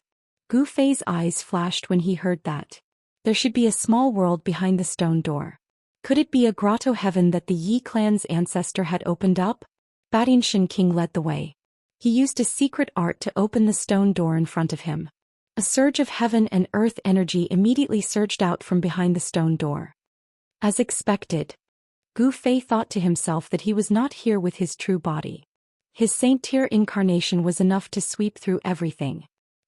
Gu Fei's eyes flashed when he heard that. There should be a small world behind the stone door. Could it be a grotto heaven that the Yi clan's ancestor had opened up? Batianshan King led the way. He used a secret art to open the stone door in front of him. A surge of heaven and earth energy immediately surged out from behind the stone door. As expected, Gu Fei thought to himself that he was not here with his true body. His saint-tier incarnation was enough to sweep through everything.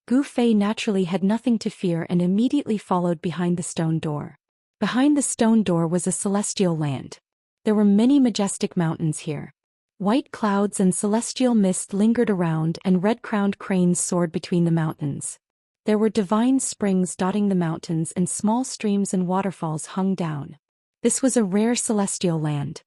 Gu Fei naturally had nothing to fear and immediately followed behind the stone door. Behind the stone door was a celestial land. There were many majestic mountains here. White clouds and celestial mist lingered around and red-crowned cranes soared between the mountains. There were divine springs dotting the mountains and small streams and waterfalls hung down. This was a rare celestial land.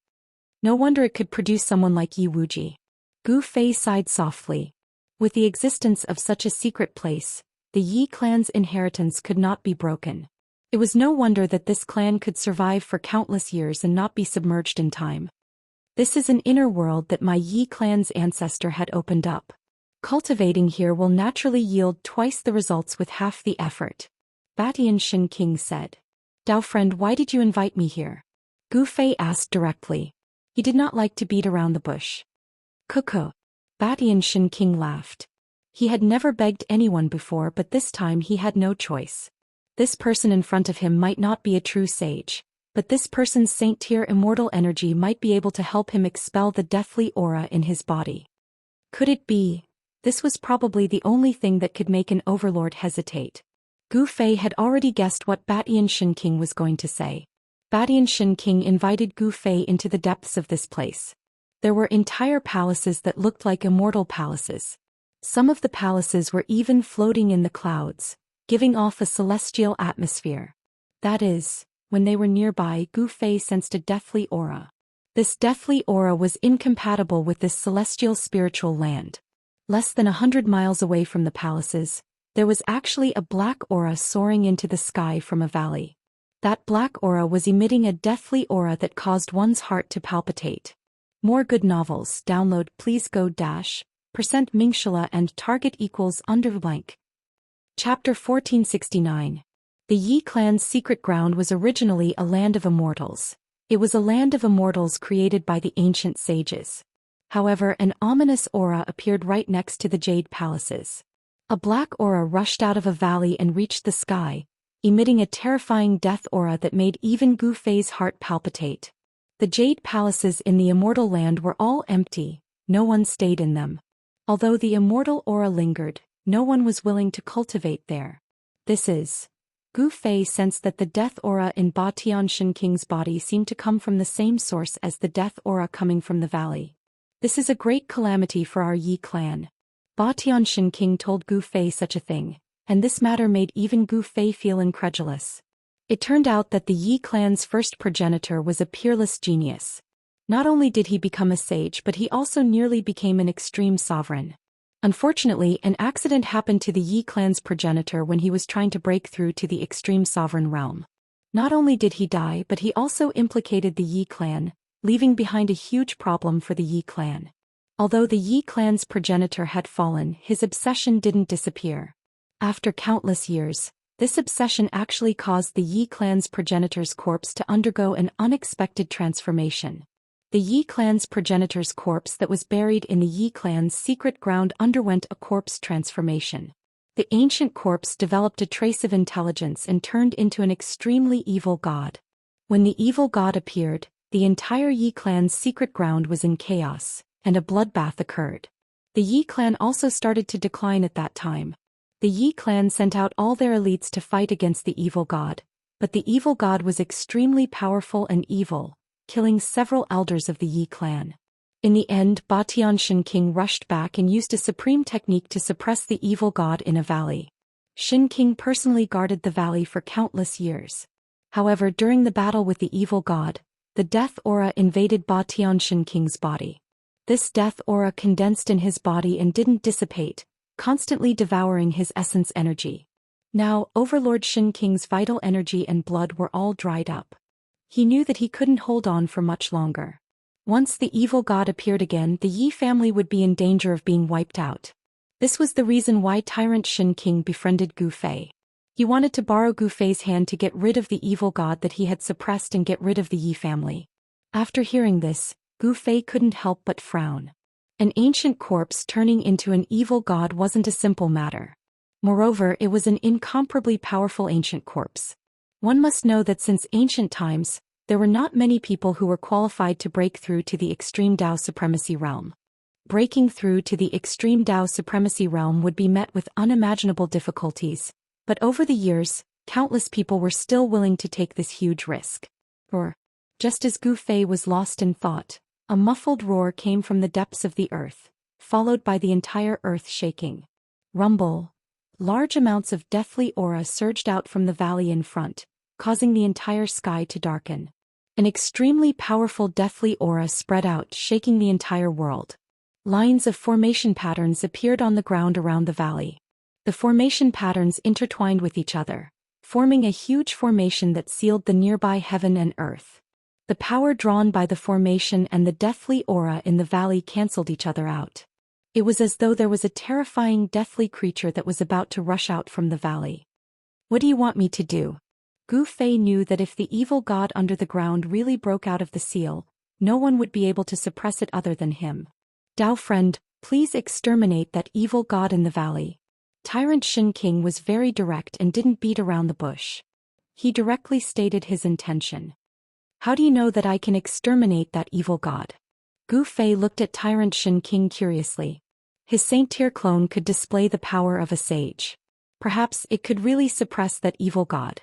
No wonder it could produce someone like Yi Wuji. Gu Fei sighed softly. With the existence of such a secret place, the Yi clan's inheritance could not be broken. It was no wonder that this clan could survive for countless years and not be submerged in time. This is an inner world that my Yi clan's ancestor had opened up. Cultivating here will naturally yield twice the results with half the effort. Batianshan King said. Dao friend, why did you invite me here? Gu Fei asked directly. He did not like to beat around the bush. Cuckoo. Batianshan King laughed. He had never begged anyone before, but this time he had no choice. This person in front of him might not be a true sage, but this person's saint-tier immortal energy might be able to help him expel the deathly aura in his body. Could it be? This was probably the only thing that could make an overlord hesitate. Gu Fei had already guessed what Batianshan King was going to say. Batianshan King invited Gu Fei into the depths of this place. There were entire palaces that looked like immortal palaces. Some of the palaces were even floating in the clouds, giving off a celestial atmosphere. That is, when they were nearby, Gu Fei sensed a deathly aura. This deathly aura was incompatible with this celestial spiritual land. Less than 100 miles away from the palaces, there was actually a black aura soaring into the sky from a valley. That black aura was emitting a deathly aura that caused one's heart to palpitate. More good novels. Download please go %Mingxia and target equals _blank. Chapter 1469. The Yi clan's secret ground was originally a land of immortals. It was a land of immortals created by the ancient sages. However, an ominous aura appeared right next to the jade palaces. A black aura rushed out of a valley and reached the sky, emitting a terrifying death aura that made even Gu Fei's heart palpitate. The jade palaces in the immortal land were all empty, no one stayed in them. Although the immortal aura lingered, no one was willing to cultivate there. Gu Fei sensed that the death aura in Ba Tianxin King's body seemed to come from the same source as the death aura coming from the valley. This is a great calamity for our Yi clan. Ba Tianxin King told Gu Fei such a thing, and this matter made even Gu Fei feel incredulous. It turned out that the Yi clan's first progenitor was a peerless genius. Not only did he become a sage, but he also nearly became an extreme sovereign. Unfortunately, an accident happened to the Yi clan's progenitor when he was trying to break through to the extreme sovereign realm. Not only did he die, but he also implicated the Yi clan, leaving behind a huge problem for the Yi clan. Although the Yi clan's progenitor had fallen, his obsession didn't disappear. After countless years, this obsession actually caused the Yi clan's progenitor's corpse to undergo an unexpected transformation. The Yi clan's progenitor's corpse that was buried in the Yi clan's secret ground underwent a corpse transformation. The ancient corpse developed a trace of intelligence and turned into an extremely evil god. When the evil god appeared, the entire Yi clan's secret ground was in chaos, and a bloodbath occurred. The Yi clan also started to decline at that time. The Yi clan sent out all their elites to fight against the evil god, but the evil god was extremely powerful and evil, killing several elders of the Yi clan. In the end, Ba Tianxin King rushed back and used a supreme technique to suppress the evil god in a valley. Xin King personally guarded the valley for countless years. However, during the battle with the evil god, the death aura invaded Ba Tianxin King's body. This death aura condensed in his body and didn't dissipate, constantly devouring his essence energy. Now, Overlord Xin King's vital energy and blood were all dried up. He knew that he couldn't hold on for much longer. Once the evil god appeared again, the Yi family would be in danger of being wiped out. This was the reason why Tyrant Xin King befriended Gu Fei. He wanted to borrow Gu Fei's hand to get rid of the evil god that he had suppressed and get rid of the Yi family. After hearing this, Gu Fei couldn't help but frown. An ancient corpse turning into an evil god wasn't a simple matter. Moreover, it was an incomparably powerful ancient corpse. One must know that since ancient times, there were not many people who were qualified to break through to the extreme Dao supremacy realm. Breaking through to the extreme Dao supremacy realm would be met with unimaginable difficulties, but over the years, countless people were still willing to take this huge risk. Just as Gu Fei was lost in thought, a muffled roar came from the depths of the earth, followed by the entire earth shaking. Rumble. Large amounts of deathly aura surged out from the valley in front, causing the entire sky to darken. An extremely powerful deathly aura spread out, shaking the entire world. Lines of formation patterns appeared on the ground around the valley. The formation patterns intertwined with each other, forming a huge formation that sealed the nearby heaven and earth. The power drawn by the formation and the deathly aura in the valley cancelled each other out. It was as though there was a terrifying deathly creature that was about to rush out from the valley. What do you want me to do? Gu Fei knew that if the evil god under the ground really broke out of the seal, no one would be able to suppress it other than him. Dao friend, please exterminate that evil god in the valley. Tyrant Xin King was very direct and didn't beat around the bush. He directly stated his intention. How do you know that I can exterminate that evil god? Gu Fei looked at Tyrant Xin King curiously. His saint-tier clone could display the power of a sage. Perhaps it could really suppress that evil god.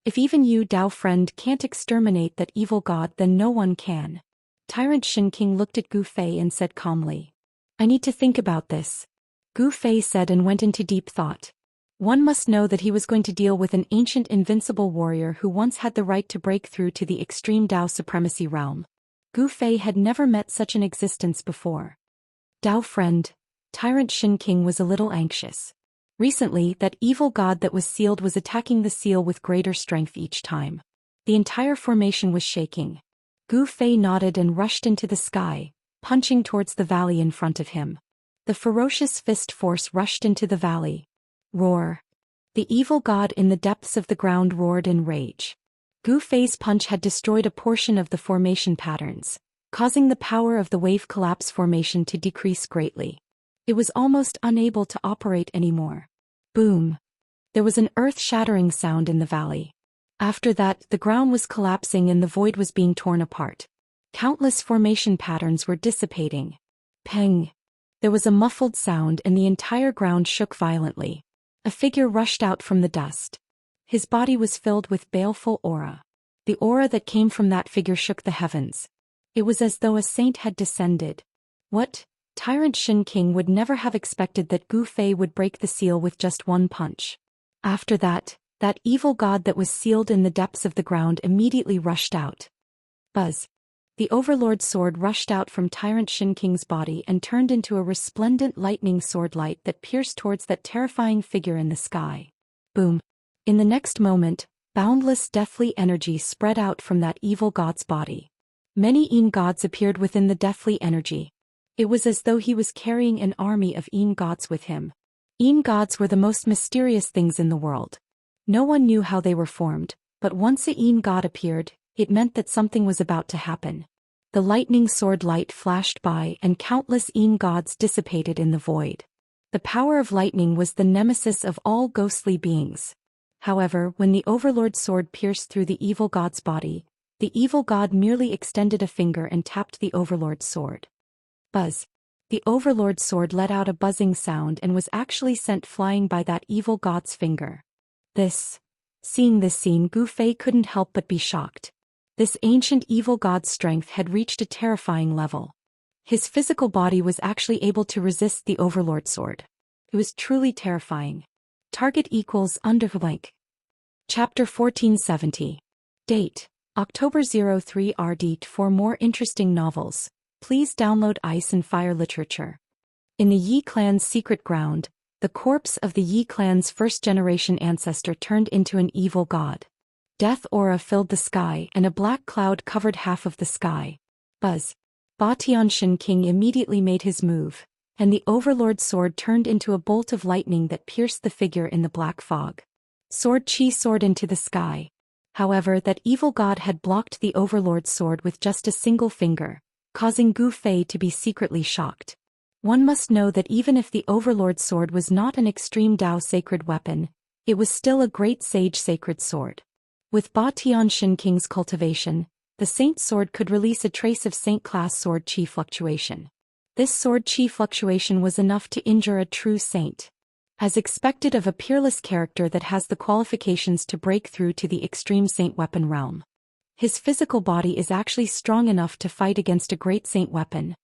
If even you, Dao friend, can't exterminate that evil god, then no one can. Tyrant Xin King looked at Gu Fei and said calmly. I need to think about this. Gu Fei said and went into deep thought. One must know that he was going to deal with an ancient invincible warrior who once had the right to break through to the extreme Dao supremacy realm. Gu Fei had never met such an existence before. Dao friend, Tyrant Shin King was a little anxious. Recently, that evil god that was sealed was attacking the seal with greater strength each time. The entire formation was shaking. Gu Fei nodded and rushed into the sky, punching towards the valley in front of him. The ferocious fist force rushed into the valley. Roar. The evil god in the depths of the ground roared in rage. Gu Fei's punch had destroyed a portion of the formation patterns, causing the power of the wave collapse formation to decrease greatly. It was almost unable to operate anymore. Boom. There was an earth-shattering sound in the valley. After that, the ground was collapsing and the void was being torn apart. Countless formation patterns were dissipating. Peng. There was a muffled sound and the entire ground shook violently. A figure rushed out from the dust. His body was filled with baleful aura. The aura that came from that figure shook the heavens. It was as though a saint had descended. What? Tyrant Shin King would never have expected that Gu Fei would break the seal with just one punch. After that, that evil god that was sealed in the depths of the ground immediately rushed out. Buzz. The Overlord's sword rushed out from Tyrant Shin King's body and turned into a resplendent lightning sword light that pierced towards that terrifying figure in the sky. Boom. In the next moment, boundless deathly energy spread out from that evil god's body. Many Yin gods appeared within the deathly energy. It was as though he was carrying an army of Yin gods with him. Yin gods were the most mysterious things in the world. No one knew how they were formed, but once a Yin god appeared, it meant that something was about to happen. The lightning sword light flashed by and countless Yin gods dissipated in the void. The power of lightning was the nemesis of all ghostly beings. However, when the Overlord's sword pierced through the evil god's body, the evil god merely extended a finger and tapped the Overlord's sword. Buzz. The Overlord's sword let out a buzzing sound and was actually sent flying by that evil god's finger. Seeing this scene, Gu Fei couldn't help but be shocked. This ancient evil god's strength had reached a terrifying level. His physical body was actually able to resist the Overlord's sword. It was truly terrifying. Target equals underblank. Chapter 1470. Date: October 03 RD. For more interesting novels, please download Ice and Fire Literature. In the Yi clan's secret ground, the corpse of the Yi clan's first-generation ancestor turned into an evil god. Death aura filled the sky and a black cloud covered half of the sky. Buzz. Ba Tianxin King immediately made his move, and the Overlord's sword turned into a bolt of lightning that pierced the figure in the black fog. Sword Chi soared into the sky. However, that evil god had blocked the Overlord's sword with just a single finger, causing Gu Fei to be secretly shocked. One must know that even if the Overlord's sword was not an extreme Dao sacred weapon, it was still a great sage sacred sword. With Ba Tianxin King's cultivation, the Saint Sword could release a trace of Saint-class sword chi fluctuation. This sword chi fluctuation was enough to injure a true saint. As expected of a peerless character that has the qualifications to break through to the extreme saint weapon realm. His physical body is actually strong enough to fight against a great saint weapon.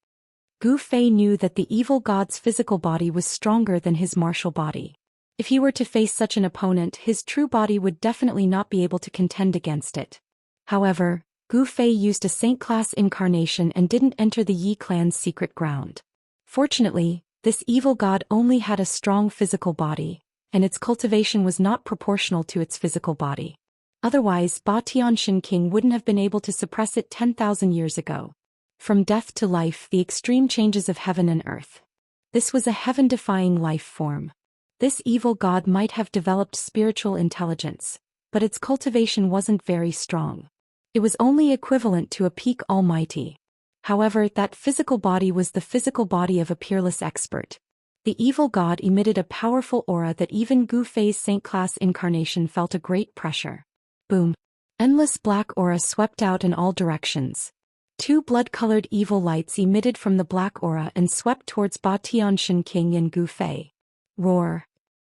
Gu Fei knew that the evil god's physical body was stronger than his martial body. If he were to face such an opponent, his true body would definitely not be able to contend against it. However, Gu Fei used a saint-class incarnation and didn't enter the Yi clan's secret ground. Fortunately, this evil god only had a strong physical body, and its cultivation was not proportional to its physical body. Otherwise, Ba Tianxin King wouldn't have been able to suppress it 10,000 years ago. From death to life, the extreme changes of heaven and earth. This was a heaven-defying life form. This evil god might have developed spiritual intelligence, but its cultivation wasn't very strong. It was only equivalent to a peak almighty. However, that physical body was the physical body of a peerless expert. The evil god emitted a powerful aura that even Gu Fei's saint-class incarnation felt a great pressure. Boom. Endless black aura swept out in all directions. Two blood-colored evil lights emitted from the black aura and swept towards Ba Tianxin King and Gu Fei. Roar.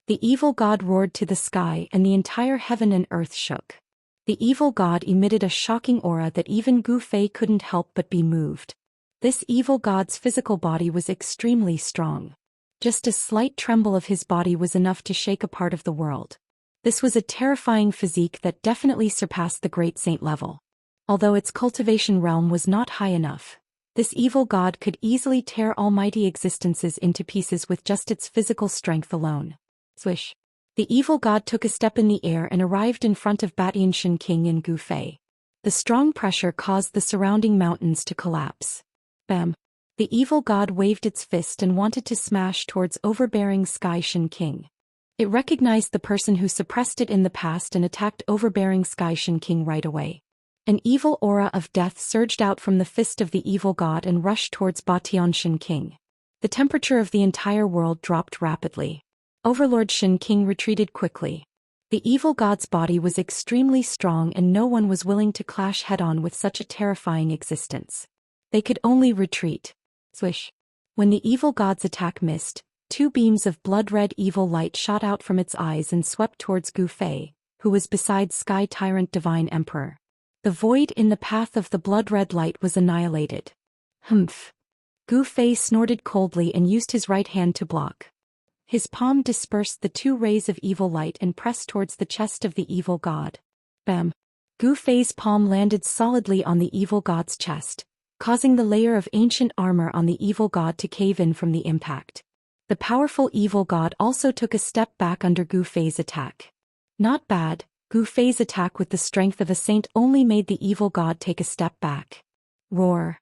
The evil god roared to the sky and the entire heaven and earth shook. The evil god emitted a shocking aura that even Gu Fei couldn't help but be moved. This evil god's physical body was extremely strong. Just a slight tremble of his body was enough to shake a part of the world. This was a terrifying physique that definitely surpassed the great saint level. Although its cultivation realm was not high enough, this evil god could easily tear almighty existences into pieces with just its physical strength alone. Swish. The evil god took a step in the air and arrived in front of Batianshan King and Gu Fei. The strong pressure caused the surrounding mountains to collapse. Bam! The evil god waved its fist and wanted to smash towards overbearing Sky Shan King. It recognized the person who suppressed it in the past and attacked overbearing Sky Shan King right away. An evil aura of death surged out from the fist of the evil god and rushed towards Batianshan King. The temperature of the entire world dropped rapidly. Overlord Shan King retreated quickly. The evil god's body was extremely strong and no one was willing to clash head-on with such a terrifying existence. They could only retreat. Swish. When the evil god's attack missed, two beams of blood-red evil light shot out from its eyes and swept towards Gu Fei, who was beside Sky Tyrant Divine Emperor. The void in the path of the blood-red light was annihilated. Humph. Gu Fei snorted coldly and used his right hand to block. His palm dispersed the two rays of evil light and pressed towards the chest of the evil god. Bam! Gu Fei's palm landed solidly on the evil god's chest, causing the layer of ancient armor on the evil god to cave in from the impact. The powerful evil god also took a step back under Gu Fei's attack. Not bad, Gu Fei's attack with the strength of a saint only made the evil god take a step back. Roar!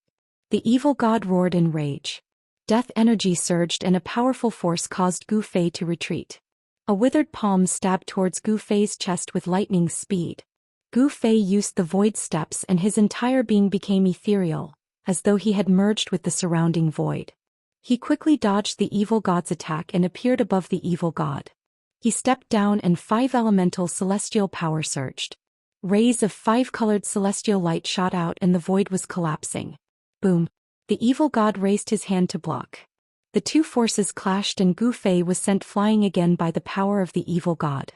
The evil god roared in rage. Death energy surged and a powerful force caused Gu Fei to retreat. A withered palm stabbed towards Gu Fei's chest with lightning speed. Gu Fei used the void steps and his entire being became ethereal, as though he had merged with the surrounding void. He quickly dodged the evil god's attack and appeared above the evil god. He stepped down and 5 elemental celestial power surged. Rays of 5-colored celestial light shot out and the void was collapsing. Boom! The evil god raised his hand to block. The two forces clashed and Gu Fei was sent flying again by the power of the evil god.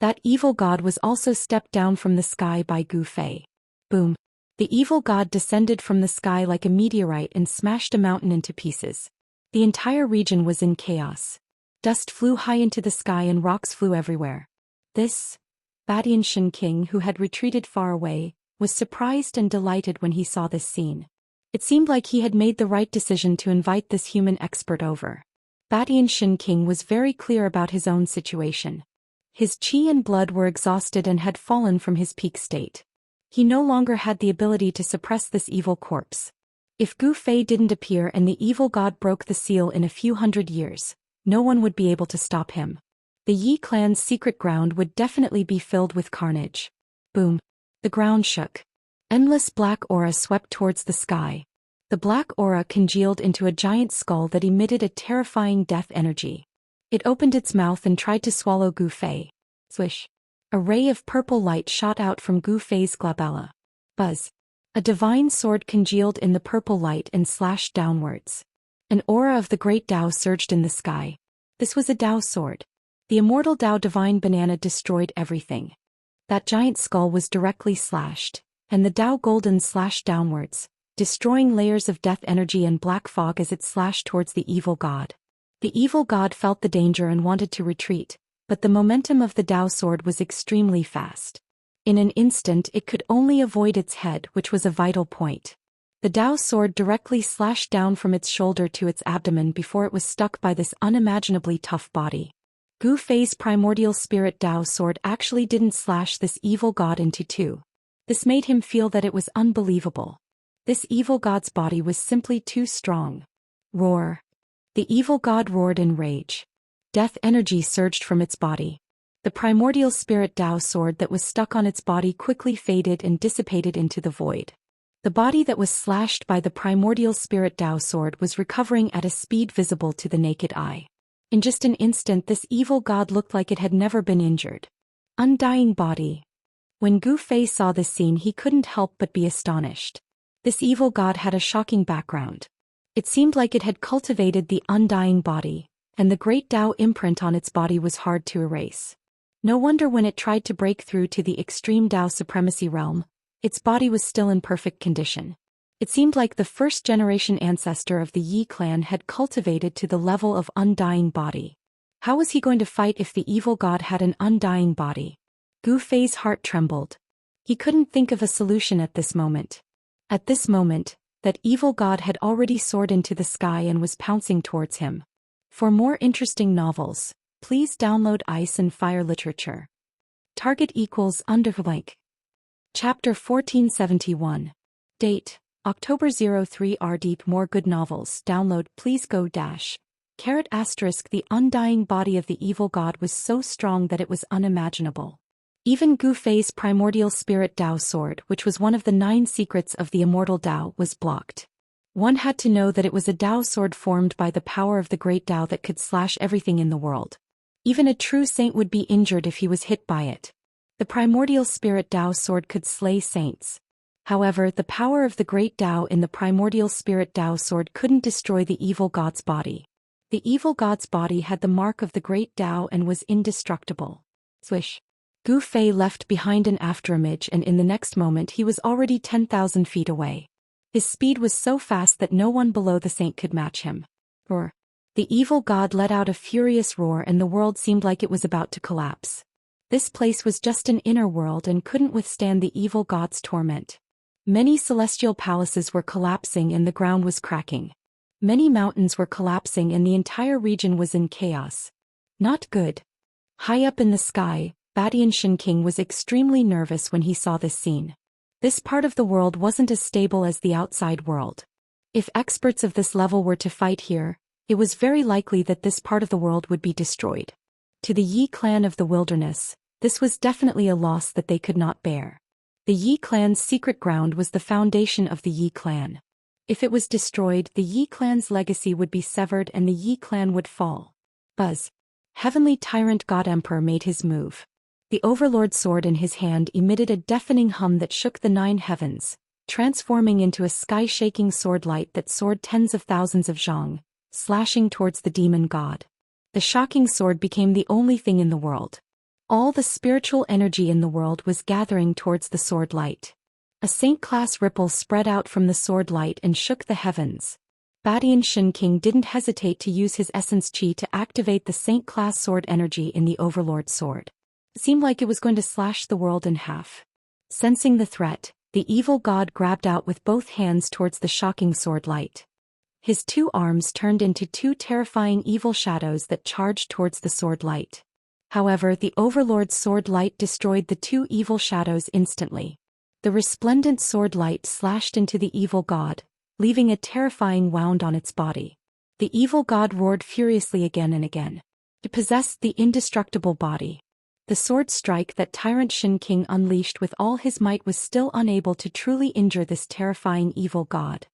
That evil god was also stepped down from the sky by Gu Fei. Boom! The evil god descended from the sky like a meteorite and smashed a mountain into pieces. The entire region was in chaos. Dust flew high into the sky and rocks flew everywhere. Batianshan King, who had retreated far away, was surprised and delighted when he saw this scene. It seemed like he had made the right decision to invite this human expert over. Batianshan King was very clear about his own situation. His chi and blood were exhausted and had fallen from his peak state. He no longer had the ability to suppress this evil corpse. If Gu Fei didn't appear and the evil god broke the seal in a few hundred years, no one would be able to stop him. The Yi clan's secret ground would definitely be filled with carnage. Boom! The ground shook. Endless black aura swept towards the sky. The black aura congealed into a giant skull that emitted a terrifying death energy. It opened its mouth and tried to swallow Gu Fei. Swish! A ray of purple light shot out from Gu Fei's glabella. Buzz! A divine sword congealed in the purple light and slashed downwards. An aura of the great Dao surged in the sky. This was a Dao sword. The immortal Dao divine banana destroyed everything. That giant skull was directly slashed, and the Dao golden slashed downwards, destroying layers of death energy and black fog as it slashed towards the evil god. The evil god felt the danger and wanted to retreat, but the momentum of the Dao sword was extremely fast. In an instant it could only avoid its head, which was a vital point. The Dao sword directly slashed down from its shoulder to its abdomen before it was stuck by this unimaginably tough body. Gu Fei's primordial spirit Dao sword actually didn't slash this evil god into two. This made him feel that it was unbelievable. This evil god's body was simply too strong. Roar! The evil god roared in rage. Death energy surged from its body. The primordial spirit Dao sword that was stuck on its body quickly faded and dissipated into the void. The body that was slashed by the primordial spirit Dao sword was recovering at a speed visible to the naked eye. In just an instant this evil god looked like it had never been injured. Undying body. When Gu Fei saw this scene he couldn't help but be astonished. This evil god had a shocking background. It seemed like it had cultivated the undying body, and the great Dao imprint on its body was hard to erase. No wonder when it tried to break through to the extreme Dao supremacy realm, its body was still in perfect condition. It seemed like the first-generation ancestor of the Yi clan had cultivated to the level of undying body. How was he going to fight if the evil god had an undying body? Gu Fei's heart trembled. He couldn't think of a solution at this moment. At this moment, that evil god had already soared into the sky and was pouncing towards him. For more interesting novels, please download Ice and Fire Literature. Target equals _blank. Chapter 1471. Date: October 03. Deep more good novels. Download please go dash. The undying body of the evil god was so strong that it was unimaginable. Even Gu Fei's primordial spirit Dao sword, which was one of the 9 secrets of the immortal Dao, was blocked. One had to know that it was a Dao sword formed by the power of the great Dao that could slash everything in the world. Even a true saint would be injured if he was hit by it. The primordial spirit Dao sword could slay saints. However, the power of the great Dao in the primordial spirit Dao sword couldn't destroy the evil god's body. The evil god's body had the mark of the great Dao and was indestructible. Swish. Gu Fei left behind an afterimage, and in the next moment he was already 10,000 feet away. His speed was so fast that no one below the saint could match him. Roar. The evil god let out a furious roar and the world seemed like it was about to collapse. This place was just an inner world and couldn't withstand the evil god's torment. Many celestial palaces were collapsing and the ground was cracking. Many mountains were collapsing and the entire region was in chaos. Not good. High up in the sky, Xianxia King was extremely nervous when he saw this scene. This part of the world wasn't as stable as the outside world. If experts of this level were to fight here, it was very likely that this part of the world would be destroyed. To the Yi clan of the wilderness, this was definitely a loss that they could not bear. The Yi clan's secret ground was the foundation of the Yi clan. If it was destroyed, the Yi clan's legacy would be severed and the Yi clan would fall. Buzz. Heavenly Tyrant God Emperor made his move. The Overlord sword in his hand emitted a deafening hum that shook the 9 heavens, transforming into a sky-shaking sword light that soared tens of thousands of zhang, slashing towards the demon god. The shocking sword became the only thing in the world. All the spiritual energy in the world was gathering towards the sword light. A saint-class ripple spread out from the sword light and shook the heavens. Xianxia King didn't hesitate to use his essence chi to activate the saint-class sword energy in the Overlord sword. It seemed like it was going to slash the world in half. Sensing the threat, the evil god grabbed out with both hands towards the shocking sword light. His 2 arms turned into 2 terrifying evil shadows that charged towards the sword light. However, the Overlord's sword light destroyed the 2 evil shadows instantly. The resplendent sword light slashed into the evil god, leaving a terrifying wound on its body. The evil god roared furiously again and again. It possessed the indestructible body. The sword strike that Xianxia King unleashed with all his might was still unable to truly injure this terrifying evil god.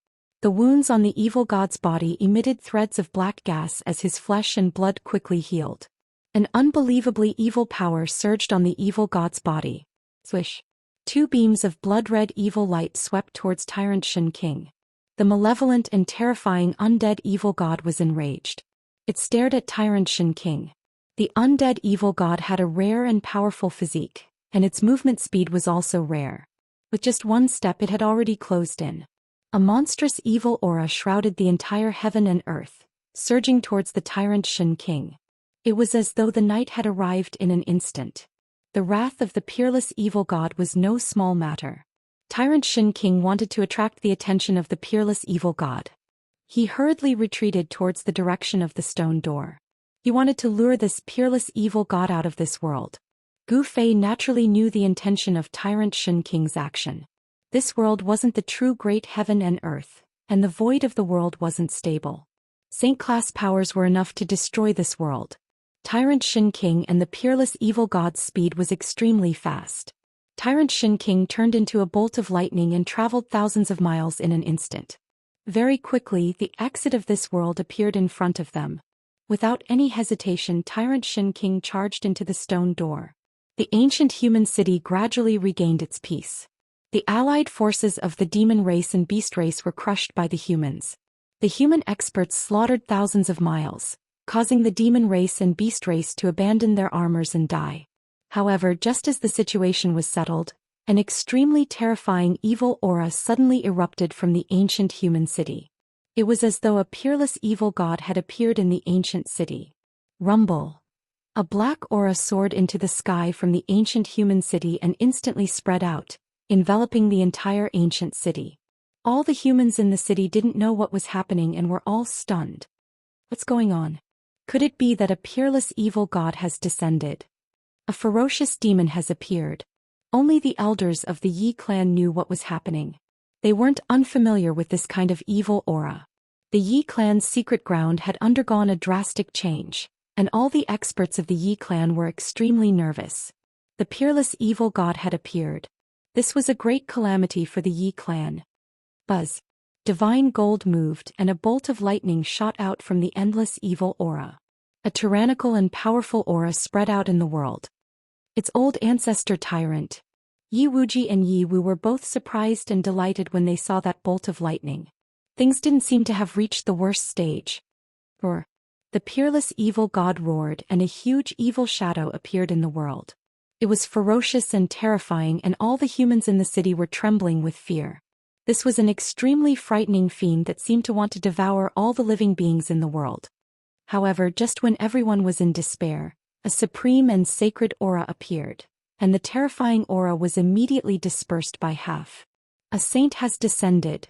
The wounds on the evil god's body emitted threads of black gas as his flesh and blood quickly healed. An unbelievably evil power surged on the evil god's body. Swish. 2 beams of blood-red evil light swept towards Xianxia King. The malevolent and terrifying undead evil god was enraged. It stared at Xianxia King. The undead evil god had a rare and powerful physique, and its movement speed was also rare. With just 1 step it had already closed in. A monstrous evil aura shrouded the entire heaven and earth, surging towards the Xianxia King. It was as though the night had arrived in an instant. The wrath of the peerless evil god was no small matter. Xianxia King wanted to attract the attention of the peerless evil god. He hurriedly retreated towards the direction of the stone door. He wanted to lure this peerless evil god out of this world. Gu Fei naturally knew the intention of Xianxia King's action. This world wasn't the true great heaven and earth, and the void of the world wasn't stable. Saint-class powers were enough to destroy this world. Xianxia King and the peerless evil god's speed was extremely fast. Xianxia King turned into a bolt of lightning and traveled thousands of miles in an instant. Very quickly, the exit of this world appeared in front of them. Without any hesitation, Xianxia King charged into the stone door. The ancient human city gradually regained its peace. The allied forces of the demon race and beast race were crushed by the humans. The human experts slaughtered thousands of miles, causing the demon race and beast race to abandon their armors and die. However, just as the situation was settled, An extremely terrifying evil aura suddenly erupted from the ancient human city. It was as though a peerless evil god had appeared in the ancient city. Rumble. A black aura soared into the sky from the ancient human city and instantly spread out, enveloping the entire ancient city. All the humans in the city didn't know what was happening and were all stunned. What's going on? Could it be that a peerless evil god has descended? A ferocious demon has appeared. Only the elders of the Yi clan knew what was happening. They weren't unfamiliar with this kind of evil aura. The Yi clan's secret ground had undergone a drastic change, and all the experts of the Yi clan were extremely nervous. The peerless evil god had appeared. This was a great calamity for the Yi clan. Buzz. Divine gold moved and a bolt of lightning shot out from the endless evil aura. A tyrannical and powerful aura spread out in the world. Its old ancestor tyrant, Yi Wuji and Yi Wu, were both surprised and delighted when they saw that bolt of lightning. Things didn't seem to have reached the worst stage. Roar. The peerless evil god roared and a huge evil shadow appeared in the world. It was ferocious and terrifying, and all the humans in the city were trembling with fear. This was an extremely frightening fiend that seemed to want to devour all the living beings in the world. However, just when everyone was in despair, a supreme and sacred aura appeared, and the terrifying aura was immediately dispersed by half. A saint has descended.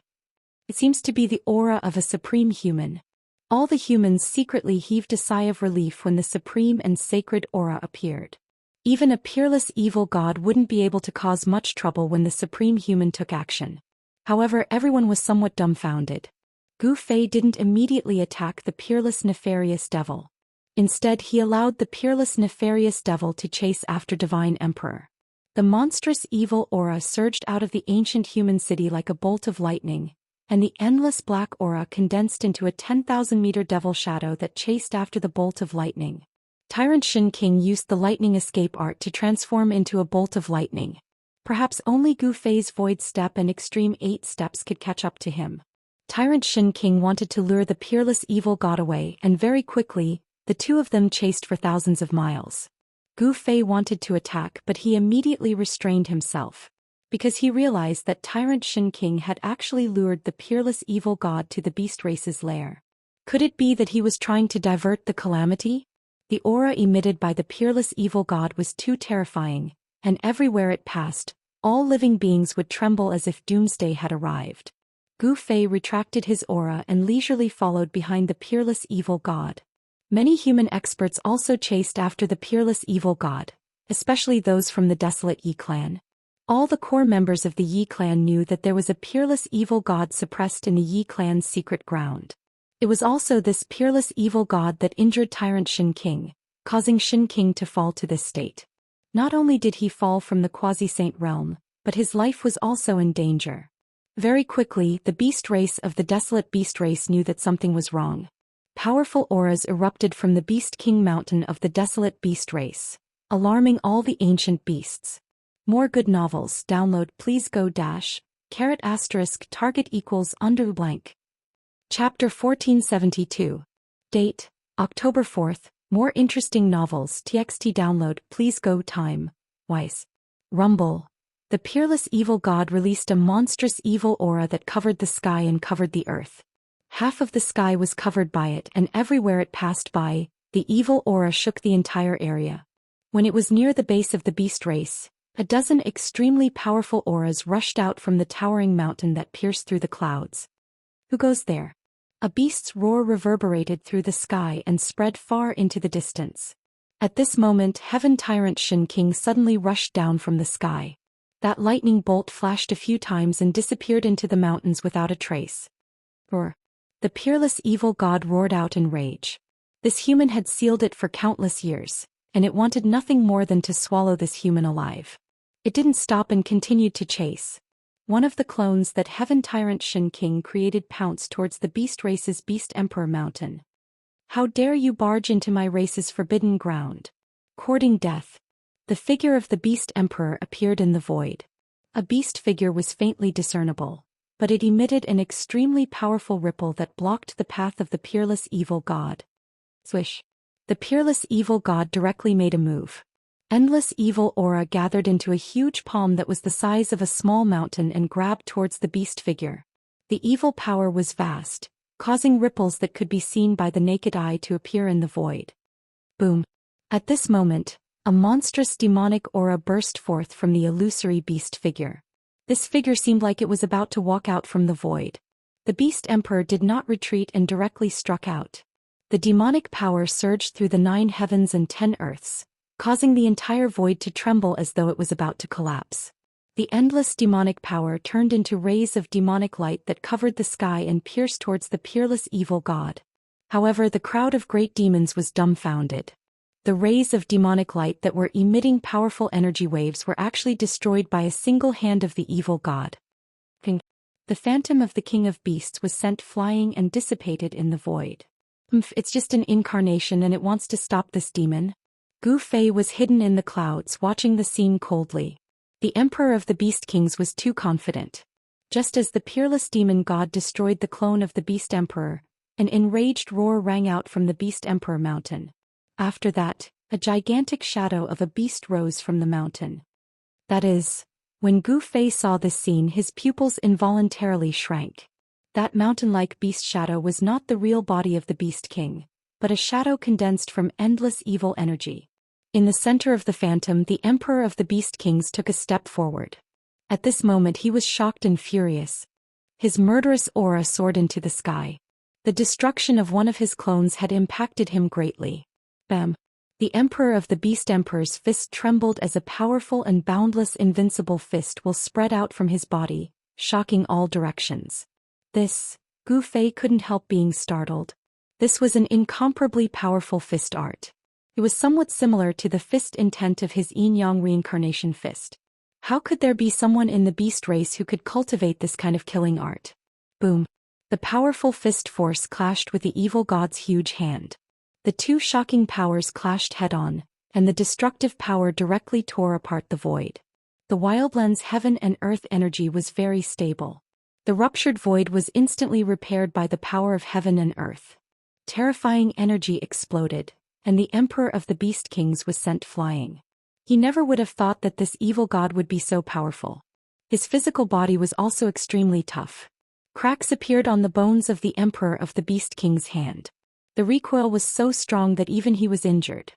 It seems to be the aura of a supreme human. All the humans secretly heaved a sigh of relief when the supreme and sacred aura appeared. Even a peerless evil god wouldn't be able to cause much trouble when the supreme human took action. However, everyone was somewhat dumbfounded. Gu Fei didn't immediately attack the peerless nefarious devil. Instead, he allowed the peerless nefarious devil to chase after Divine Emperor. The monstrous evil aura surged out of the ancient human city like a bolt of lightning, and the endless black aura condensed into a 10,000-meter devil shadow that chased after the bolt of lightning. Tyrant Shin King used the lightning escape art to transform into a bolt of lightning. Perhaps only Gu Fei's Void Step and Extreme 8 Steps could catch up to him. Tyrant Shin King wanted to lure the peerless evil god away, and very quickly, the two of them chased for thousands of miles. Gu Fei wanted to attack, but he immediately restrained himself, because he realized that Tyrant Shin King had actually lured the peerless evil god to the beast race's lair. Could it be that he was trying to divert the calamity? The aura emitted by the peerless evil god was too terrifying, and everywhere it passed, all living beings would tremble as if doomsday had arrived. Gu Fei retracted his aura and leisurely followed behind the peerless evil god. Many human experts also chased after the peerless evil god, especially those from the desolate Yi clan. All the core members of the Yi clan knew that there was a peerless evil god suppressed in the Yi clan's secret ground. It was also this peerless evil god that injured Tyrant Shin King, causing Shin King to fall to this state. Not only did he fall from the quasi-saint realm, but his life was also in danger. Very quickly, the beast race of the desolate beast race knew that something was wrong. Powerful auras erupted from the Beast King mountain of the desolate beast race, alarming all the ancient beasts. More good novels. Download. Please go *** target equals under blank. Chapter 1472. Date, October 4th. More interesting novels. TXT download. Please go time. Wise. Rumble. The peerless evil god released a monstrous evil aura that covered the sky and covered the earth. Half of the sky was covered by it, and everywhere it passed by, the evil aura shook the entire area. When it was near the base of the beast race, a dozen extremely powerful auras rushed out from the towering mountain that pierced through the clouds. Who goes there? A beast's roar reverberated through the sky and spread far into the distance. At this moment, Heaven Tyrant Shin King suddenly rushed down from the sky. That lightning bolt flashed a few times and disappeared into the mountains without a trace. Roar. The peerless evil god roared out in rage. This human had sealed it for countless years, and it wanted nothing more than to swallow this human alive. It didn't stop and continued to chase. One of the clones that Heaven Tyrant Shin King created pounced towards the beast race's Beast Emperor mountain. How dare you barge into my race's forbidden ground? Courting death. The figure of the Beast Emperor appeared in the void. A beast figure was faintly discernible, but it emitted an extremely powerful ripple that blocked the path of the peerless evil god. Swish. The peerless evil god directly made a move. Endless evil aura gathered into a huge palm that was the size of a small mountain and grabbed towards the beast figure. The evil power was vast, causing ripples that could be seen by the naked eye to appear in the void. Boom. At this moment, a monstrous demonic aura burst forth from the illusory beast figure. This figure seemed like it was about to walk out from the void. The beast emperor did not retreat and directly struck out. The demonic power surged through the 9 heavens and 10 earths, causing the entire void to tremble as though it was about to collapse. The endless demonic power turned into rays of demonic light that covered the sky and pierced towards the peerless evil god. However, the crowd of great demons was dumbfounded. The rays of demonic light that were emitting powerful energy waves were actually destroyed by a single hand of the evil god. The phantom of the king of beasts was sent flying and dissipated in the void. It's just an incarnation and it wants to stop this demon. Gu Fei was hidden in the clouds watching the scene coldly. The emperor of the beast kings was too confident. Just as the peerless demon god destroyed the clone of the beast emperor, an enraged roar rang out from the beast emperor mountain. After that, a gigantic shadow of a beast rose from the mountain. That is, when Gu Fei saw this scene, his pupils involuntarily shrank. That mountain-like beast shadow was not the real body of the beast king, but a shadow condensed from endless evil energy. In the center of the phantom, the emperor of the beast kings took a step forward. At this moment he was shocked and furious. His murderous aura soared into the sky. The destruction of one of his clones had impacted him greatly. Bam! The emperor of the beast emperor's fist trembled as a powerful and boundless invincible fist will spread out from his body, shocking all directions. Gu Fei couldn't help being startled. This was an incomparably powerful fist art. It was somewhat similar to the fist intent of his yin-yang reincarnation fist. How could there be someone in the beast race who could cultivate this kind of killing art? Boom! The powerful fist force clashed with the evil god's huge hand. The two shocking powers clashed head-on, and the destructive power directly tore apart the void. The wildlands heaven and earth energy was very stable. The ruptured void was instantly repaired by the power of heaven and earth. Terrifying energy exploded, and the emperor of the beast kings was sent flying. He never would have thought that this evil god would be so powerful. His physical body was also extremely tough. Cracks appeared on the bones of the emperor of the beast king's hand. The recoil was so strong that even he was injured.